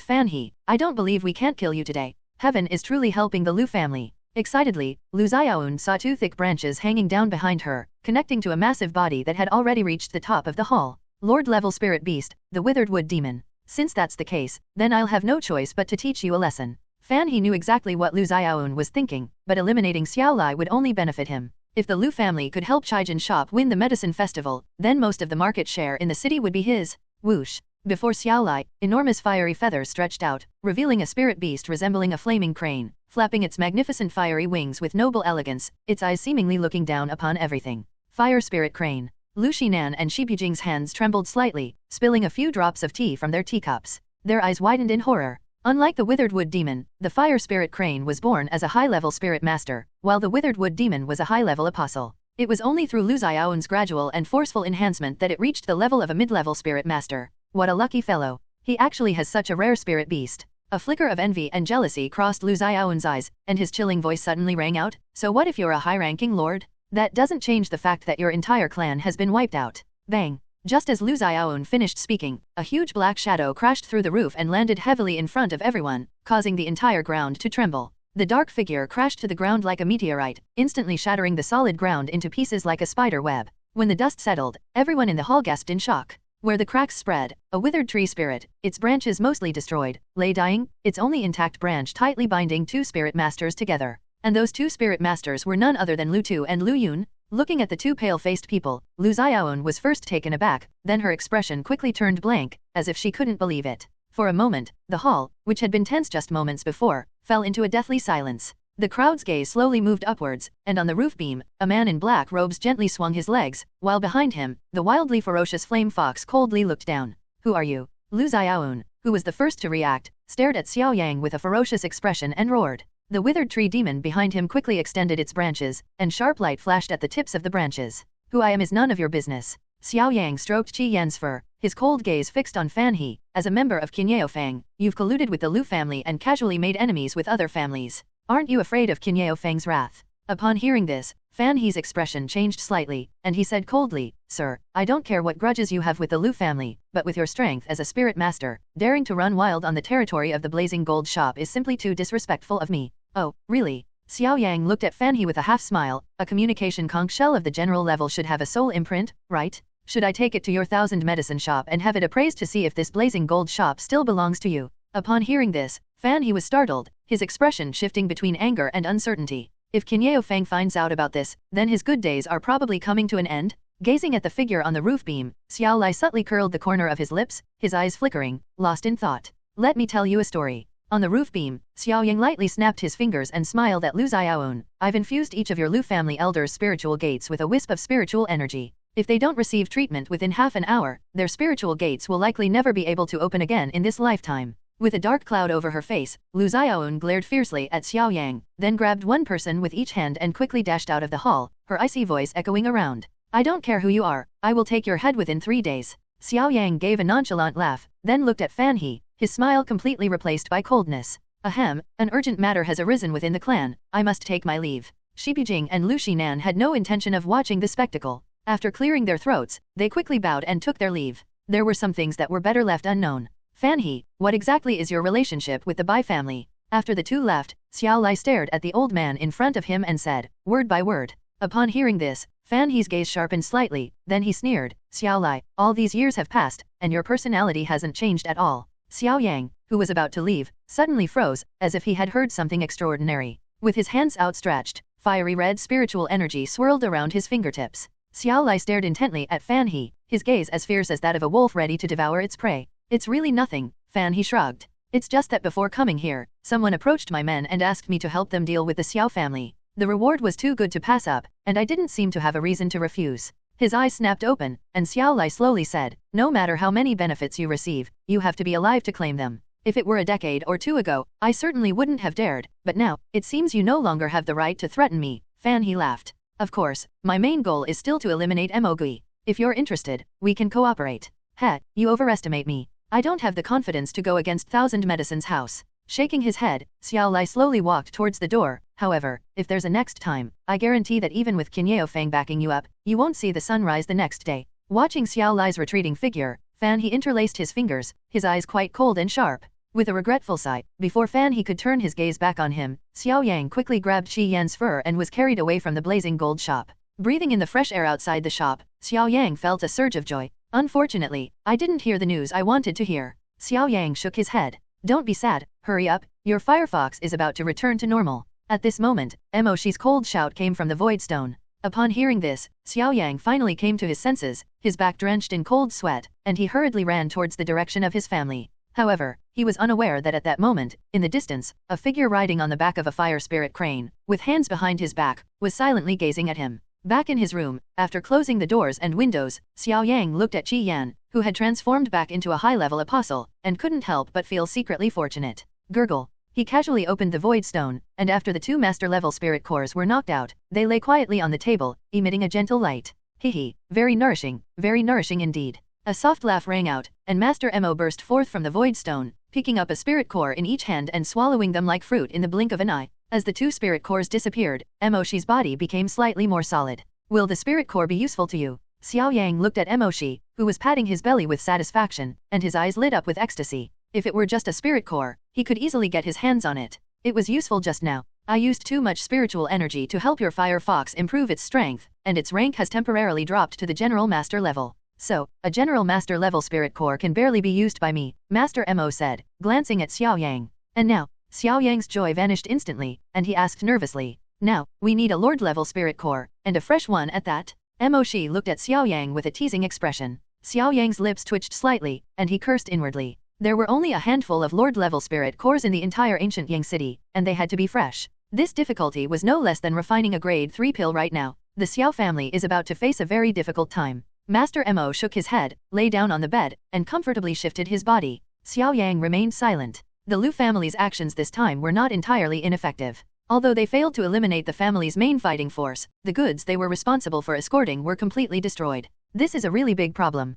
Fan He, I don't believe we can't kill you today. Heaven is truly helping the Lu family. Excitedly, Lu Xiaoun saw 2 thick branches hanging down behind her, connecting to a massive body that had already reached the top of the hall. Lord-level spirit beast, the withered wood demon. Since that's the case, then I'll have no choice but to teach you a lesson. Fan He knew exactly what Lu Xiaoun was thinking, but eliminating Xiao Lai would only benefit him. If the Lu family could help Chaijin shop win the medicine festival, then most of the market share in the city would be his. Whoosh! Before Xiao Lai, enormous fiery feathers stretched out, revealing a spirit beast resembling a flaming crane, flapping its magnificent fiery wings with noble elegance, its eyes seemingly looking down upon everything. Fire spirit crane. Lu Xinan and Shibujing's hands trembled slightly, spilling a few drops of tea from their teacups. Their eyes widened in horror. Unlike the withered wood demon, the fire spirit crane was born as a high-level spirit master, while the withered wood demon was a high-level apostle. It was only through Lu Xiaoun's gradual and forceful enhancement that it reached the level of a mid-level spirit master. What a lucky fellow. He actually has such a rare spirit beast. A flicker of envy and jealousy crossed Lu Xiaoun's eyes, and his chilling voice suddenly rang out, so what if you're a high-ranking lord? That doesn't change the fact that your entire clan has been wiped out. Bang! Just as Lu Xiaoun finished speaking, a huge black shadow crashed through the roof and landed heavily in front of everyone, causing the entire ground to tremble. The dark figure crashed to the ground like a meteorite, instantly shattering the solid ground into pieces like a spider web. When the dust settled, everyone in the hall gasped in shock. Where the cracks spread, a withered tree spirit, its branches mostly destroyed, lay dying, its only intact branch tightly binding 2 spirit masters together. And those 2 spirit masters were none other than Lu Tu and Lu Yun. Looking at the 2 pale-faced people, Lu Xiaoun was first taken aback, then her expression quickly turned blank, as if she couldn't believe it. For a moment, the hall, which had been tense just moments before, fell into a deathly silence. The crowd's gaze slowly moved upwards, and on the roof beam, a man in black robes gently swung his legs, while behind him, the wildly ferocious flame fox coldly looked down. Who are you? Lu Xiaoun, who was the first to react, stared at Xiao Yang with a ferocious expression and roared. The withered tree demon behind him quickly extended its branches, and sharp light flashed at the tips of the branches. Who I am is none of your business. Xiao Yang stroked Qi Yan's fur, his cold gaze fixed on Fan He. As a member of Qinyao Fang, you've colluded with the Lu family and casually made enemies with other families. Aren't you afraid of Qinyao Fang's wrath? Upon hearing this, Fan He's expression changed slightly, and he said coldly, Sir, I don't care what grudges you have with the Lu family, but with your strength as a spirit master, daring to run wild on the territory of the Blazing Gold Shop is simply too disrespectful of me. Oh, really? Xiao Yang looked at Fan He with a half-smile. A communication conch shell of the general level should have a soul imprint, right? Should I take it to your 1,000 medicine shop and have it appraised to see if this blazing gold shop still belongs to you? Upon hearing this, Fan He was startled, his expression shifting between anger and uncertainty. If Qin Fang finds out about this, then his good days are probably coming to an end? Gazing at the figure on the roof beam, Xiao Lai subtly curled the corner of his lips, his eyes flickering, lost in thought. Let me tell you a story. On the roof beam, Xiao Yang lightly snapped his fingers and smiled at Lu Xiaoun. I've infused each of your Lu family elders' spiritual gates with a wisp of spiritual energy. If they don't receive treatment within half an hour, their spiritual gates will likely never be able to open again in this lifetime. With a dark cloud over her face, Lu Xiaoun glared fiercely at Xiao Yang, then grabbed one person with each hand and quickly dashed out of the hall, her icy voice echoing around. I don't care who you are, I will take your head within 3 days. Xiao Yang gave a nonchalant laugh, then looked at Fan He, his smile completely replaced by coldness. Ahem, an urgent matter has arisen within the clan, I must take my leave. Shi Bijing and Lu Xinan had no intention of watching the spectacle. After clearing their throats, they quickly bowed and took their leave. There were some things that were better left unknown. Fan He, what exactly is your relationship with the Bai family? After the two left, Xiao Lai stared at the old man in front of him and said, word by word. Upon hearing this, Fan He's gaze sharpened slightly, then he sneered, Xiao Lai, all these years have passed, and your personality hasn't changed at all. Xiao Yang, who was about to leave, suddenly froze, as if he had heard something extraordinary. With his hands outstretched, fiery red spiritual energy swirled around his fingertips. Xiao Lai stared intently at Fan He, his gaze as fierce as that of a wolf ready to devour its prey. It's really nothing, Fan He shrugged. It's just that before coming here, someone approached my men and asked me to help them deal with the Xiao family. The reward was too good to pass up, and I didn't seem to have a reason to refuse. His eyes snapped open, and Xiao Lai slowly said, no matter how many benefits you receive, you have to be alive to claim them. If it were a decade or two ago, I certainly wouldn't have dared, but now, it seems you no longer have the right to threaten me. Fan He laughed. Of course, my main goal is still to eliminate Mogui. If you're interested, we can cooperate. Heh, you overestimate me. I don't have the confidence to go against 1,000 Medicine's house. Shaking his head, Xiao Lai slowly walked towards the door. However, if there's a next time, I guarantee that even with Qin Fang backing you up, you won't see the sun rise the next day. Watching Xiao Lai's retreating figure, Fan He interlaced his fingers, his eyes quite cold and sharp. With a regretful sigh, before Fan He could turn his gaze back on him, Xiao Yang quickly grabbed Qi Yan's fur and was carried away from the blazing gold shop. Breathing in the fresh air outside the shop, Xiao Yang felt a surge of joy. Unfortunately, I didn't hear the news I wanted to hear. Xiao Yang shook his head. Don't be sad, hurry up, your Firefox is about to return to normal. At this moment, Moshi's cold shout came from the Void Stone. Upon hearing this, Xiao Yang finally came to his senses, his back drenched in cold sweat, and he hurriedly ran towards the direction of his family. However, he was unaware that at that moment, in the distance, a figure riding on the back of a fire spirit crane, with hands behind his back, was silently gazing at him. Back in his room, after closing the doors and windows, Xiao Yang looked at Qi Yan, who had transformed back into a high-level apostle, and couldn't help but feel secretly fortunate. Gurgle. He casually opened the Void Stone, and after the 2 master-level spirit cores were knocked out, they lay quietly on the table, emitting a gentle light. Hehe, very nourishing indeed. A soft laugh rang out, and Master Mo burst forth from the Void Stone, picking up a spirit core in each hand and swallowing them like fruit in the blink of an eye. As the 2 spirit cores disappeared, Moshi's body became slightly more solid. Will the spirit core be useful to you? Xiao Yang looked at Moshi, who was patting his belly with satisfaction, and his eyes lit up with ecstasy. If it were just a spirit core, he could easily get his hands on it. It was useful just now. I used too much spiritual energy to help your Fire Fox improve its strength, and its rank has temporarily dropped to the General Master level. So, a General Master level spirit core can barely be used by me, Master Mo said, glancing at Xiao Yang. And now, Xiao Yang's joy vanished instantly, and he asked nervously, now, we need a Lord level spirit core, and a fresh one at that? Moshi looked at Xiao Yang with a teasing expression. Xiao Yang's lips twitched slightly, and he cursed inwardly. There were only a handful of Lord-level spirit cores in the entire ancient Yang city, and they had to be fresh. This difficulty was no less than refining a grade 3 pill right now. The Xiao family is about to face a very difficult time. Master Mo shook his head, lay down on the bed, and comfortably shifted his body. Xiao Yang remained silent. The Lu family's actions this time were not entirely ineffective. Although they failed to eliminate the family's main fighting force, the goods they were responsible for escorting were completely destroyed. This is a really big problem.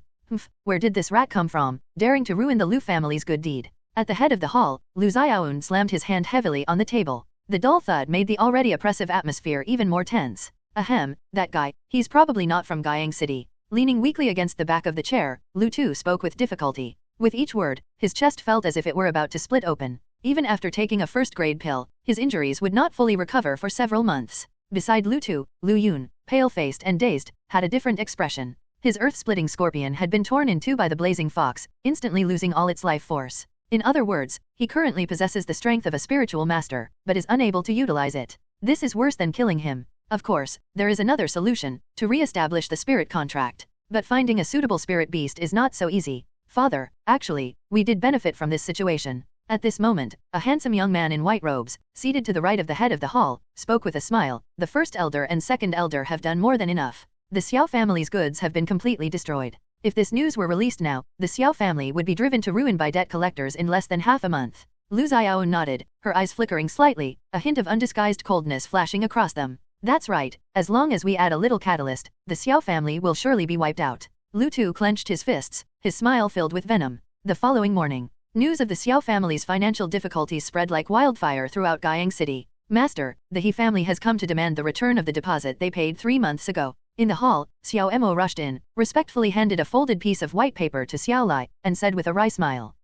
Where did this rat come from, daring to ruin the Lu family's good deed? At the head of the hall, Lu Xiaoun slammed his hand heavily on the table. The dull thud made the already oppressive atmosphere even more tense. Ahem, that guy, he's probably not from Guiyang City. Leaning weakly against the back of the chair, Lu Tu spoke with difficulty. With each word, his chest felt as if it were about to split open. Even after taking a first-grade pill, his injuries would not fully recover for several months. Beside Lu Tu, Lu Yun, pale-faced and dazed, had a different expression. His earth-splitting scorpion had been torn in two by the blazing fox, instantly losing all its life force. In other words, he currently possesses the strength of a spiritual master, but is unable to utilize it. This is worse than killing him. Of course, there is another solution, to re-establish the spirit contract. But finding a suitable spirit beast is not so easy. Father, actually, we did benefit from this situation. At this moment, a handsome young man in white robes, seated to the right of the head of the hall, spoke with a smile. The first elder and second elder have done more than enough. The Xiao family's goods have been completely destroyed. If this news were released now, the Xiao family would be driven to ruin by debt collectors in less than half a month. Lu Xiao nodded, her eyes flickering slightly, a hint of undisguised coldness flashing across them. That's right, as long as we add a little catalyst, the Xiao family will surely be wiped out. Lu Tu clenched his fists, his smile filled with venom. The following morning, news of the Xiao family's financial difficulties spread like wildfire throughout Guiyang City. Master, the He family has come to demand the return of the deposit they paid 3 months ago. In the hall, Xiao Emo rushed in, respectfully handed a folded piece of white paper to Xiao Lai, and said with a wry smile,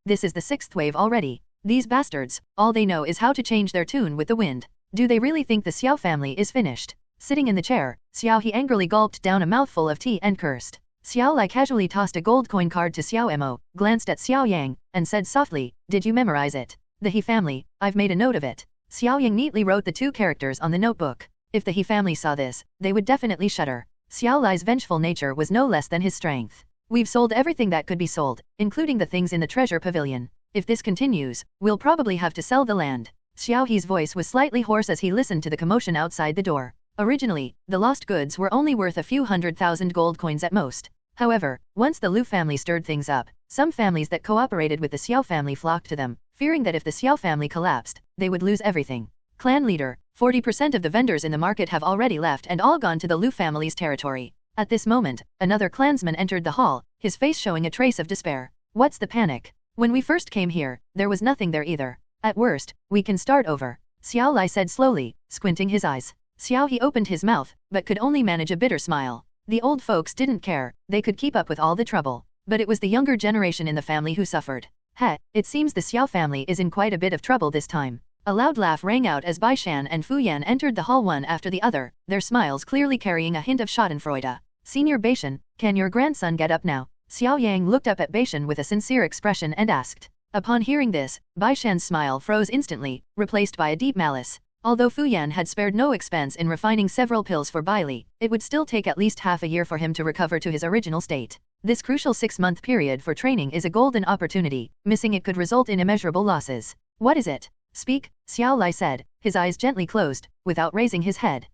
This is the 6th wave already. These bastards, all they know is how to change their tune with the wind. Do they really think the Xiao family is finished? Sitting in the chair, Xiao He angrily gulped down a mouthful of tea and cursed. Xiao Lai casually tossed a gold coin card to Xiao Emo, glanced at Xiao Yang, and said softly, Did you memorize it? The He family, I've made a note of it. Xiao Yang neatly wrote the 2 characters on the notebook. If the He family saw this, they would definitely shudder. Xiao Lai's vengeful nature was no less than his strength. We've sold everything that could be sold, including the things in the treasure pavilion. If this continues, we'll probably have to sell the land. Xiao He's voice was slightly hoarse as he listened to the commotion outside the door. Originally, the lost goods were only worth a few 100,000 gold coins at most. However, once the Lu family stirred things up, some families that cooperated with the Xiao family flocked to them, fearing that if the Xiao family collapsed, they would lose everything. Clan leader, 40% of the vendors in the market have already left and all gone to the Lu family's territory. At this moment, another clansman entered the hall, his face showing a trace of despair. What's the panic? When we first came here, there was nothing there either. At worst, we can start over. Xiao Lai said slowly, squinting his eyes. Xiao He opened his mouth, but could only manage a bitter smile. The old folks didn't care, they could keep up with all the trouble. But it was the younger generation in the family who suffered. It seems the Xiao family is in quite a bit of trouble this time. A loud laugh rang out as Bai Shan and Fu Yan entered the hall one after the other, their smiles clearly carrying a hint of schadenfreude. Senior Baishan, can your grandson get up now? Xiao Yang looked up at Baishan with a sincere expression and asked. Upon hearing this, Bai Shan's smile froze instantly, replaced by a deep malice. Although Fu Yan had spared no expense in refining several pills for Bai Li, it would still take at least half a year for him to recover to his original state. This crucial 6-month period for training is a golden opportunity, missing it could result in immeasurable losses. What is it? Speak, Xiao Lai said, his eyes gently closed, without raising his head.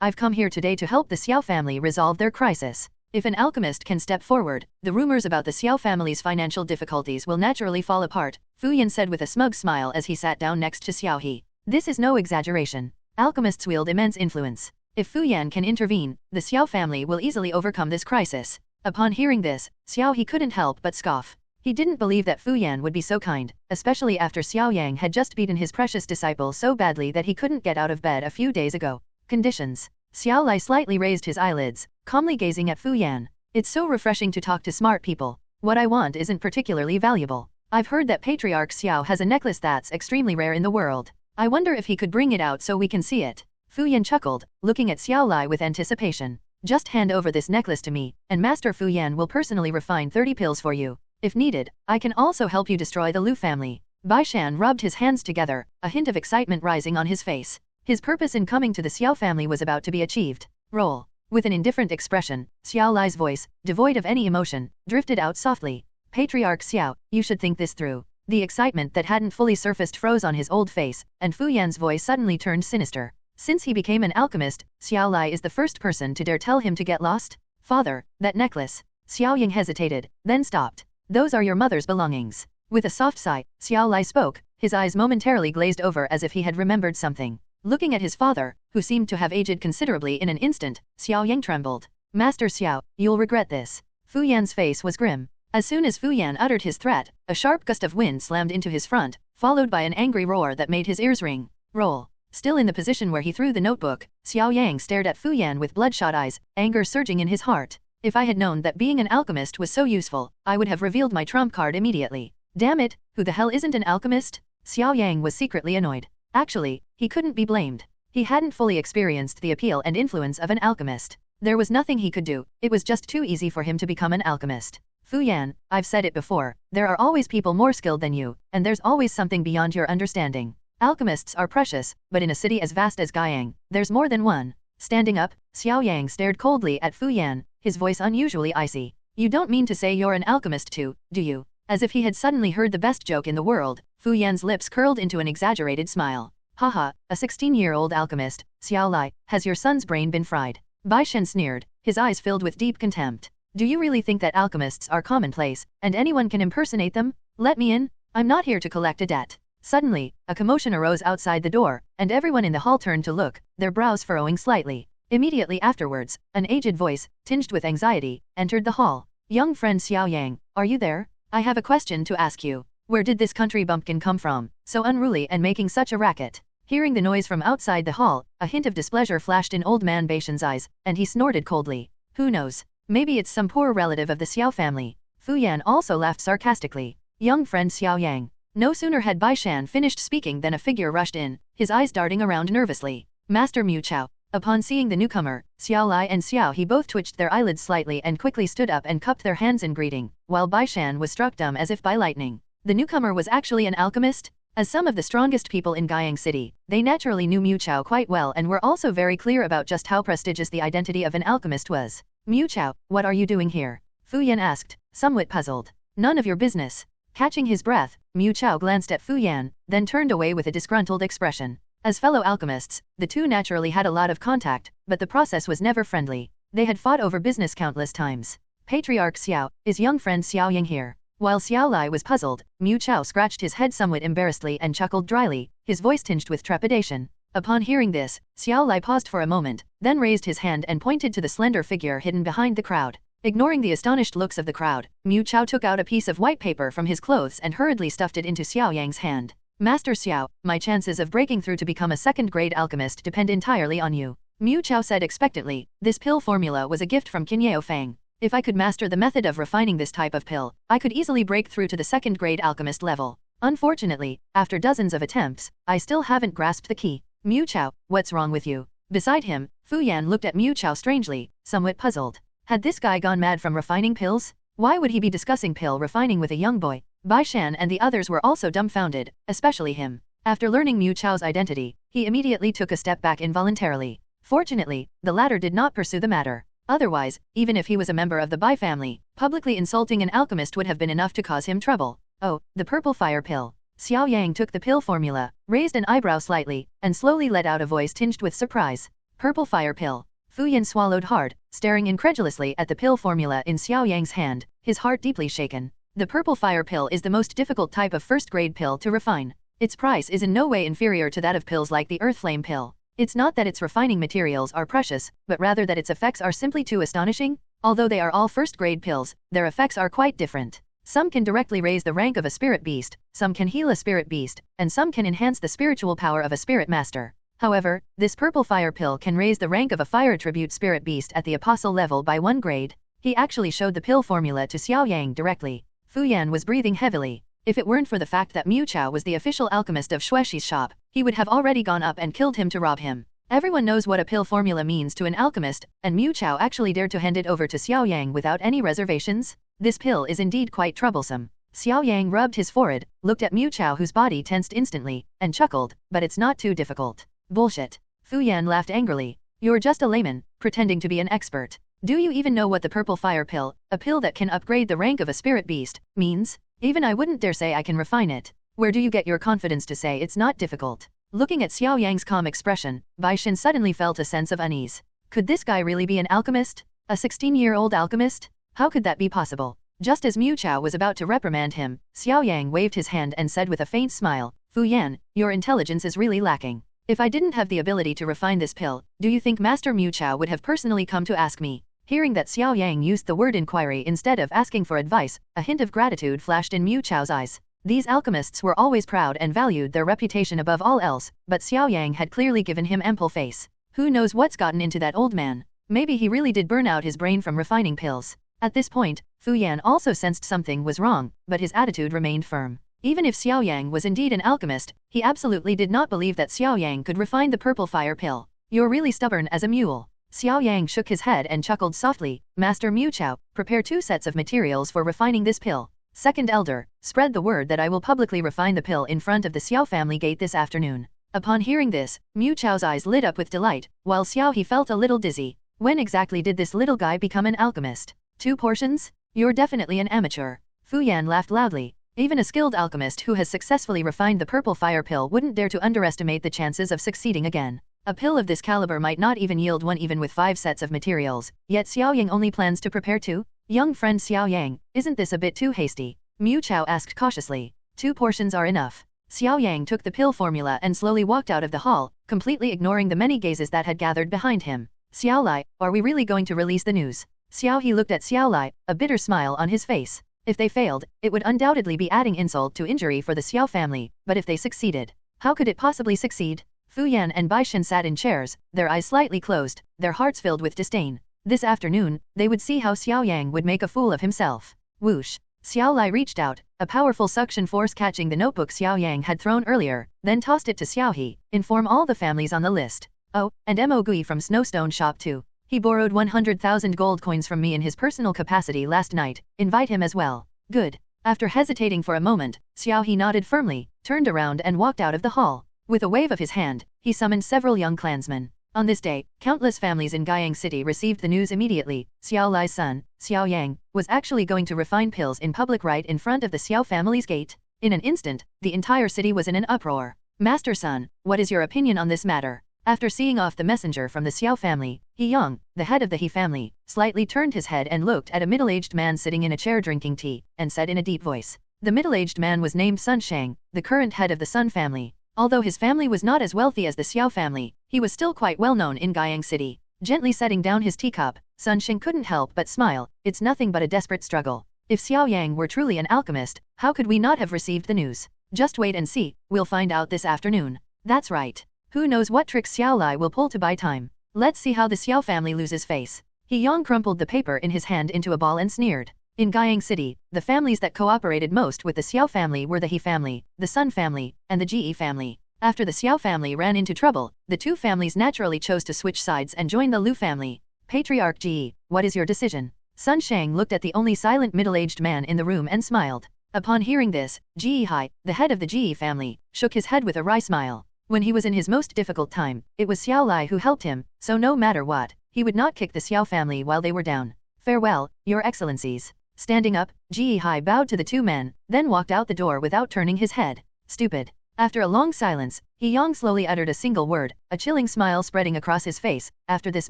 I've come here today to help the Xiao family resolve their crisis. If an alchemist can step forward, the rumors about the Xiao family's financial difficulties will naturally fall apart, Fu Yan said with a smug smile as he sat down next to Xiao He. This is no exaggeration. Alchemists wield immense influence. If Fu Yan can intervene, the Xiao family will easily overcome this crisis. Upon hearing this, Xiao He couldn't help but scoff. He didn't believe that Fu Yan would be so kind, especially after Xiao Yang had just beaten his precious disciple so badly that he couldn't get out of bed a few days ago. Conditions. Xiao Lai slightly raised his eyelids, calmly gazing at Fu Yan. It's so refreshing to talk to smart people. What I want isn't particularly valuable. I've heard that Patriarch Xiao has a necklace that's extremely rare in the world. I wonder if he could bring it out so we can see it. Fu Yan chuckled, looking at Xiao Lai with anticipation. Just hand over this necklace to me, and Master Fu Yan will personally refine 30 pills for you. If needed, I can also help you destroy the Lu family. Bai Shan rubbed his hands together, a hint of excitement rising on his face. His purpose in coming to the Xiao family was about to be achieved. Roll. With an indifferent expression, Xiao Lai's voice, devoid of any emotion, drifted out softly. Patriarch Xiao, you should think this through. The excitement that hadn't fully surfaced froze on his old face, and Fu Yan's voice suddenly turned sinister. Since he became an alchemist, Xiao Lai is the first person to dare tell him to get lost? Father, that necklace. Xiao Yang hesitated, then stopped. Those are your mother's belongings. With a soft sigh, Xiao Lai spoke, his eyes momentarily glazed over as if he had remembered something. Looking at his father, who seemed to have aged considerably in an instant, Xiao Yang trembled. Master Xiao, you'll regret this. Fu Yan's face was grim. As soon as Fu Yan uttered his threat, a sharp gust of wind slammed into his front, followed by an angry roar that made his ears ring. Roll. Still in the position where he threw the notebook, Xiao Yang stared at Fu Yan with bloodshot eyes, anger surging in his heart. If I had known that being an alchemist was so useful, I would have revealed my trump card immediately. Damn it, who the hell isn't an alchemist? Xiao Yang was secretly annoyed. Actually, he couldn't be blamed. He hadn't fully experienced the appeal and influence of an alchemist. There was nothing he could do, it was just too easy for him to become an alchemist. Fu Yan, I've said it before, there are always people more skilled than you, and there's always something beyond your understanding. Alchemists are precious, but in a city as vast as Guiyang, there's more than one. Standing up, Xiao Yang stared coldly at Fu Yan, his voice unusually icy. You don't mean to say you're an alchemist too, do you? As if he had suddenly heard the best joke in the world, Fu Yan's lips curled into an exaggerated smile. Haha, a 16-year-old alchemist, Xiao Lai, has your son's brain been fried? Bai Shen sneered, his eyes filled with deep contempt. Do you really think that alchemists are commonplace, and anyone can impersonate them? Let me in, I'm not here to collect a debt. Suddenly, a commotion arose outside the door, and everyone in the hall turned to look, their brows furrowing slightly. Immediately afterwards, an aged voice, tinged with anxiety, entered the hall. Young friend Xiao Yang, are you there? I have a question to ask you. Where did this country bumpkin come from, so unruly and making such a racket? Hearing the noise from outside the hall, a hint of displeasure flashed in old man Baishan's eyes, and he snorted coldly. Who knows? Maybe it's some poor relative of the Xiao family. Fu Yan also laughed sarcastically. Young friend Xiao Yang. No sooner had Bai Shan finished speaking than a figure rushed in, his eyes darting around nervously. Master Mu Chao. Upon seeing the newcomer, Xiao Lai and Xiao He both twitched their eyelids slightly and quickly stood up and cupped their hands in greeting, while Bai Shan was struck dumb as if by lightning. The newcomer was actually an alchemist? As some of the strongest people in Guiyang City, they naturally knew Mu Chao quite well and were also very clear about just how prestigious the identity of an alchemist was. Mu Chao, what are you doing here? Fu Yan asked, somewhat puzzled. None of your business. Catching his breath, Mu Chao glanced at Fu Yan, then turned away with a disgruntled expression. As fellow alchemists, the two naturally had a lot of contact, but the process was never friendly. They had fought over business countless times. Patriarch Xiao, is young friend Xiao Yang here? While Xiao Lai was puzzled, Mu Chao scratched his head somewhat embarrassedly and chuckled dryly, his voice tinged with trepidation. Upon hearing this, Xiao Lai paused for a moment, then raised his hand and pointed to the slender figure hidden behind the crowd. Ignoring the astonished looks of the crowd, Mu Chao took out a piece of white paper from his clothes and hurriedly stuffed it into Xiao Yang's hand. Master Xiao, my chances of breaking through to become a second-grade alchemist depend entirely on you. Mu Chao said expectantly, this pill formula was a gift from Qinyao Fang. If I could master the method of refining this type of pill, I could easily break through to the second-grade alchemist level. Unfortunately, after dozens of attempts, I still haven't grasped the key. Mu Chao, what's wrong with you? Beside him, Fu Yan looked at Mu Chao strangely, somewhat puzzled. Had this guy gone mad from refining pills? Why would he be discussing pill refining with a young boy? Bai Shan and the others were also dumbfounded, especially him. After learning Mu Chao's identity, he immediately took a step back involuntarily. Fortunately, the latter did not pursue the matter. Otherwise, even if he was a member of the Bai family, publicly insulting an alchemist would have been enough to cause him trouble. Oh, the purple fire pill. Xiao Yang took the pill formula, raised an eyebrow slightly, and slowly let out a voice tinged with surprise. Purple fire pill. Fu Yan swallowed hard, staring incredulously at the pill formula in Xiao Yang's hand, his heart deeply shaken. The purple fire pill is the most difficult type of first-grade pill to refine. Its price is in no way inferior to that of pills like the Earth Flame pill. It's not that its refining materials are precious, but rather that its effects are simply too astonishing. Although they are all first-grade pills, their effects are quite different. Some can directly raise the rank of a spirit beast, some can heal a spirit beast, and some can enhance the spiritual power of a spirit master. However, this purple fire pill can raise the rank of a fire tribute spirit beast at the apostle level by 1 grade. He actually showed the pill formula to Xiao Yang directly. Fu Yan was breathing heavily. If it weren't for the fact that Mu Chao was the official alchemist of Xuexi's shop, he would have already gone up and killed him to rob him. Everyone knows what a pill formula means to an alchemist, and Mu Chao actually dared to hand it over to Xiao Yang without any reservations. This pill is indeed quite troublesome. Xiao Yang rubbed his forehead, looked at Mu Chao whose body tensed instantly, and chuckled, but it's not too difficult. Bullshit. Fu Yan laughed angrily. You're just a layman, pretending to be an expert. Do you even know what the purple fire pill, a pill that can upgrade the rank of a spirit beast, means? Even I wouldn't dare say I can refine it. Where do you get your confidence to say it's not difficult? Looking at Xiao Yang's calm expression, Bai Shan suddenly felt a sense of unease. Could this guy really be an alchemist? A 16-year-old alchemist? How could that be possible? Just as Mu Chao was about to reprimand him, Xiao Yang waved his hand and said with a faint smile, Fu Yan, your intelligence is really lacking. If I didn't have the ability to refine this pill, do you think Master Mu Chao would have personally come to ask me? Hearing that Xiao Yang used the word inquiry instead of asking for advice, a hint of gratitude flashed in Mu Chao's eyes. These alchemists were always proud and valued their reputation above all else, but Xiao Yang had clearly given him ample face. Who knows what's gotten into that old man? Maybe he really did burn out his brain from refining pills. At this point, Fu Yan also sensed something was wrong, but his attitude remained firm. Even if Xiao Yang was indeed an alchemist, he absolutely did not believe that Xiao Yang could refine the purple fire pill. You're really stubborn as a mule. Xiao Yang shook his head and chuckled softly. Master Mu Chao, prepare 2 sets of materials for refining this pill. Second elder, spread the word that I will publicly refine the pill in front of the Xiao family gate this afternoon. Upon hearing this, Mu Chao's eyes lit up with delight, while Xiao He felt a little dizzy. When exactly did this little guy become an alchemist? 2 portions? You're definitely an amateur. Fu Yan laughed loudly. Even a skilled alchemist who has successfully refined the purple fire pill wouldn't dare to underestimate the chances of succeeding again. A pill of this caliber might not even yield 1 even with 5 sets of materials, yet Xiao Yang only plans to prepare 2? Young friend Xiao Yang, isn't this a bit too hasty? Mu Chao asked cautiously. 2 portions are enough. Xiao Yang took the pill formula and slowly walked out of the hall, completely ignoring the many gazes that had gathered behind him. Xiao Lai, are we really going to release the news? Xiao He looked at Xiao Lai, a bitter smile on his face. If they failed, it would undoubtedly be adding insult to injury for the Xiao family, but if they succeeded, how could it possibly succeed? Fu Yan and Bai Shen sat in chairs, their eyes slightly closed, their hearts filled with disdain. This afternoon, they would see how Xiao Yang would make a fool of himself. Whoosh! Xiao Lai reached out, a powerful suction force catching the notebook Xiao Yang had thrown earlier, then tossed it to Xiao He. Inform all the families on the list. Oh, and Mo Gui from Snowstone Shop too. He borrowed 100,000 gold coins from me in his personal capacity last night. Invite him as well. Good. After hesitating for a moment, Xiao He nodded firmly, turned around and walked out of the hall. With a wave of his hand, he summoned several young clansmen. On this day, countless families in Guiyang City received the news immediately. Xiao Lai's son, Xiao Yang, was actually going to refine pills in public right in front of the Xiao family's gate. In an instant, the entire city was in an uproar. Master son, what is your opinion on this matter? After seeing off the messenger from the Xiao family, He Yang, the head of the He family, slightly turned his head and looked at a middle-aged man sitting in a chair drinking tea, and said in a deep voice. The middle-aged man was named Sun Shang, the current head of the Sun family. Although his family was not as wealthy as the Xiao family, he was still quite well known in Guiyang City. Gently setting down his teacup, Sun Shang couldn't help but smile. It's nothing but a desperate struggle. If Xiao Yang were truly an alchemist, how could we not have received the news? Just wait and see, we'll find out this afternoon. That's right. Who knows what tricks Xiao Lai will pull to buy time. Let's see how the Xiao family loses face. He Yang crumpled the paper in his hand into a ball and sneered. In Guiyang City, the families that cooperated most with the Xiao family were the He family, the Sun family, and the Ge family. After the Xiao family ran into trouble, the 2 families naturally chose to switch sides and join the Lu family. Patriarch Ge, what is your decision? Sun Shang looked at the only silent middle-aged man in the room and smiled. Upon hearing this, Ge Hai, the head of the Ge family, shook his head with a wry smile. When he was in his most difficult time, it was Xiao Lai who helped him, so no matter what, he would not kick the Xiao family while they were down. Farewell, your excellencies. Standing up, Ge Hai bowed to the 2 men, then walked out the door without turning his head. Stupid. After a long silence, He Yang slowly uttered a single word, a chilling smile spreading across his face. After this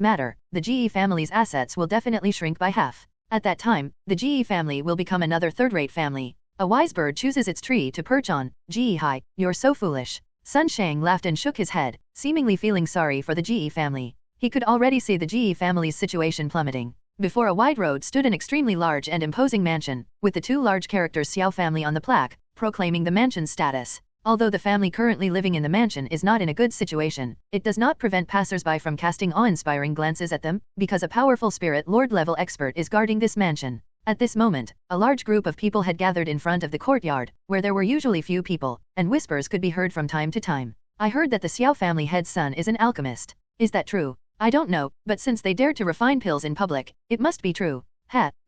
matter, the Ge family's assets will definitely shrink by half. At that time, the Ge family will become another third-rate family. A wise bird chooses its tree to perch on. Ge Hai, you're so foolish. Sun Shang laughed and shook his head, seemingly feeling sorry for the Ge family. He could already see the Ge family's situation plummeting. Before a wide road stood an extremely large and imposing mansion, with the 2 large characters Xiao family on the plaque, proclaiming the mansion's status. Although the family currently living in the mansion is not in a good situation, it does not prevent passersby from casting awe-inspiring glances at them, because a powerful spirit lord-level expert is guarding this mansion. At this moment, a large group of people had gathered in front of the courtyard, where there were usually few people, and whispers could be heard from time to time. I heard that the Xiao family head's son is an alchemist. Is that true? I don't know, but since they dared to refine pills in public, it must be true.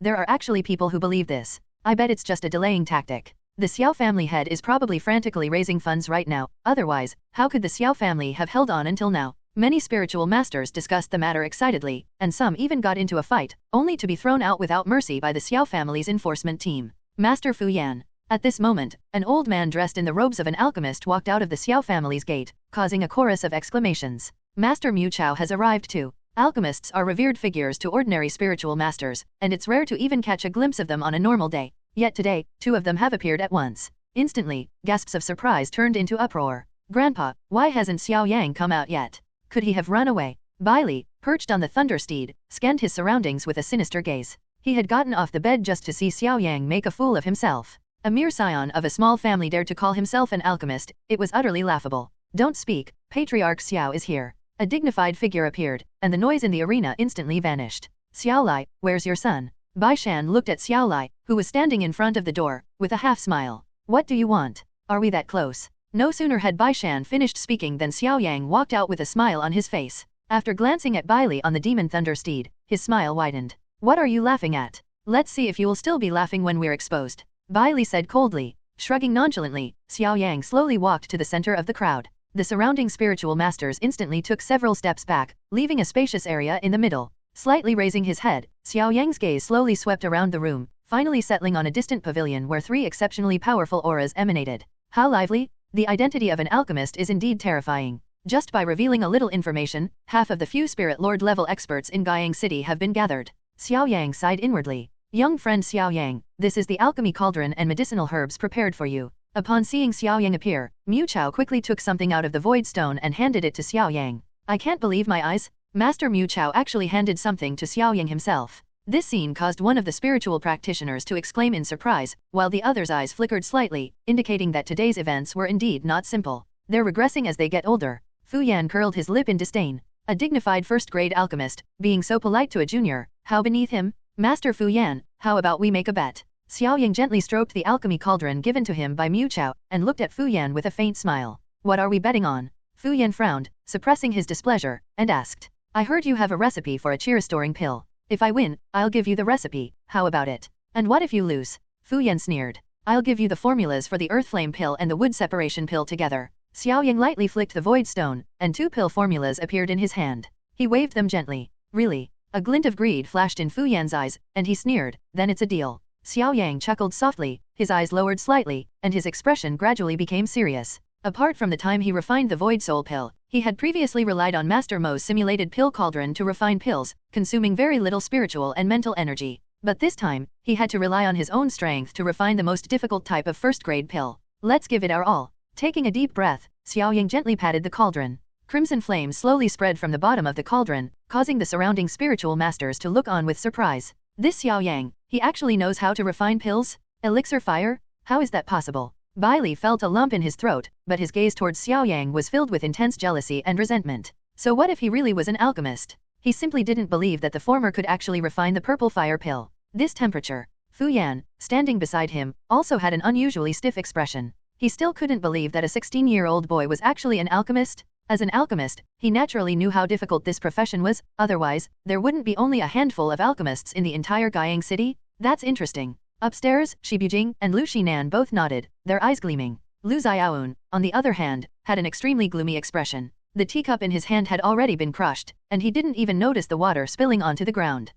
There are actually people who believe this. I bet it's just a delaying tactic. The Xiao family head is probably frantically raising funds right now, otherwise, how could the Xiao family have held on until now? Many spiritual masters discussed the matter excitedly, and some even got into a fight, only to be thrown out without mercy by the Xiao family's enforcement team. Master Fu Yan. At this moment, an old man dressed in the robes of an alchemist walked out of the Xiao family's gate, causing a chorus of exclamations. Master Mu Chao has arrived too. Alchemists are revered figures to ordinary spiritual masters, and it's rare to even catch a glimpse of them on a normal day. Yet today, 2 of them have appeared at once. Instantly, gasps of surprise turned into uproar. Grandpa, why hasn't Xiao Yang come out yet? Could he have run away? Bai Li, perched on the thunder steed, scanned his surroundings with a sinister gaze. He had gotten off the bed just to see Xiao Yang make a fool of himself. A mere scion of a small family dared to call himself an alchemist. It was utterly laughable. Don't speak, Patriarch Xiao is here. A dignified figure appeared, and the noise in the arena instantly vanished. Xiao Lai, where's your son? Bai Shan looked at Xiao Lai, who was standing in front of the door, with a half-smile. What do you want? Are we that close? No sooner had Bai Shan finished speaking than Xiao Yang walked out with a smile on his face. After glancing at Bailey on the demon thunder steed, his smile widened. What are you laughing at? Let's see if you will still be laughing when we're exposed. Bailey said coldly. Shrugging nonchalantly, Xiao Yang slowly walked to the center of the crowd. The surrounding spiritual masters instantly took several steps back, leaving a spacious area in the middle. Slightly raising his head, Xiao Yang's gaze slowly swept around the room, finally settling on a distant pavilion where 3 exceptionally powerful auras emanated. How lively! The identity of an alchemist is indeed terrifying. Just by revealing a little information, half of the few Spirit Lord level experts in Guiyang City have been gathered. Xiao Yang sighed inwardly. Young friend Xiao Yang, this is the alchemy cauldron and medicinal herbs prepared for you. Upon seeing Xiao Yang appear, Mu Chao quickly took something out of the void stone and handed it to Xiao Yang. I can't believe my eyes. Master Mu Chao actually handed something to Xiao Yang himself. This scene caused one of the spiritual practitioners to exclaim in surprise, while the other's eyes flickered slightly, indicating that today's events were indeed not simple. They're regressing as they get older. Fu Yan curled his lip in disdain. A dignified first-grade alchemist, being so polite to a junior, how beneath him? Master Fu Yan, how about we make a bet? Xiao Yang gently stroked the alchemy cauldron given to him by Mu Chao, and looked at Fu Yan with a faint smile. What are we betting on? Fu Yan frowned, suppressing his displeasure, and asked. I heard you have a recipe for a cheer-restoring pill. If I win, I'll give you the recipe, how about it? And what if you lose? Fu Yan sneered. I'll give you the formulas for the earth flame pill and the wood separation pill together. Xiao Yang lightly flicked the void stone, and 2 pill formulas appeared in his hand. He waved them gently. Really? A glint of greed flashed in Fu Yan's eyes, and he sneered, then it's a deal. Xiao Yang chuckled softly, his eyes lowered slightly, and his expression gradually became serious. Apart from the time he refined the void soul pill, he had previously relied on Master Mo's simulated pill cauldron to refine pills, consuming very little spiritual and mental energy. But this time, he had to rely on his own strength to refine the most difficult type of first-grade pill. Let's give it our all. Taking a deep breath, Xiao Yang gently patted the cauldron. Crimson flames slowly spread from the bottom of the cauldron, causing the surrounding spiritual masters to look on with surprise. This Xiao Yang, he actually knows how to refine pills? Elixir fire? How is that possible? Bailey felt a lump in his throat, but his gaze towards Xiao Yang was filled with intense jealousy and resentment. So what if he really was an alchemist? He simply didn't believe that the former could actually refine the purple fire pill. This temperature. Fu Yan, standing beside him, also had an unusually stiff expression. He still couldn't believe that a 16-year-old boy was actually an alchemist. As an alchemist, he naturally knew how difficult this profession was, otherwise, there wouldn't be only a handful of alchemists in the entire Guiyang City. That's interesting. Upstairs, Shi Bujing and Lu Xinan both nodded, their eyes gleaming. Lu Xiaoun, on the other hand, had an extremely gloomy expression. The teacup in his hand had already been crushed, and he didn't even notice the water spilling onto the ground.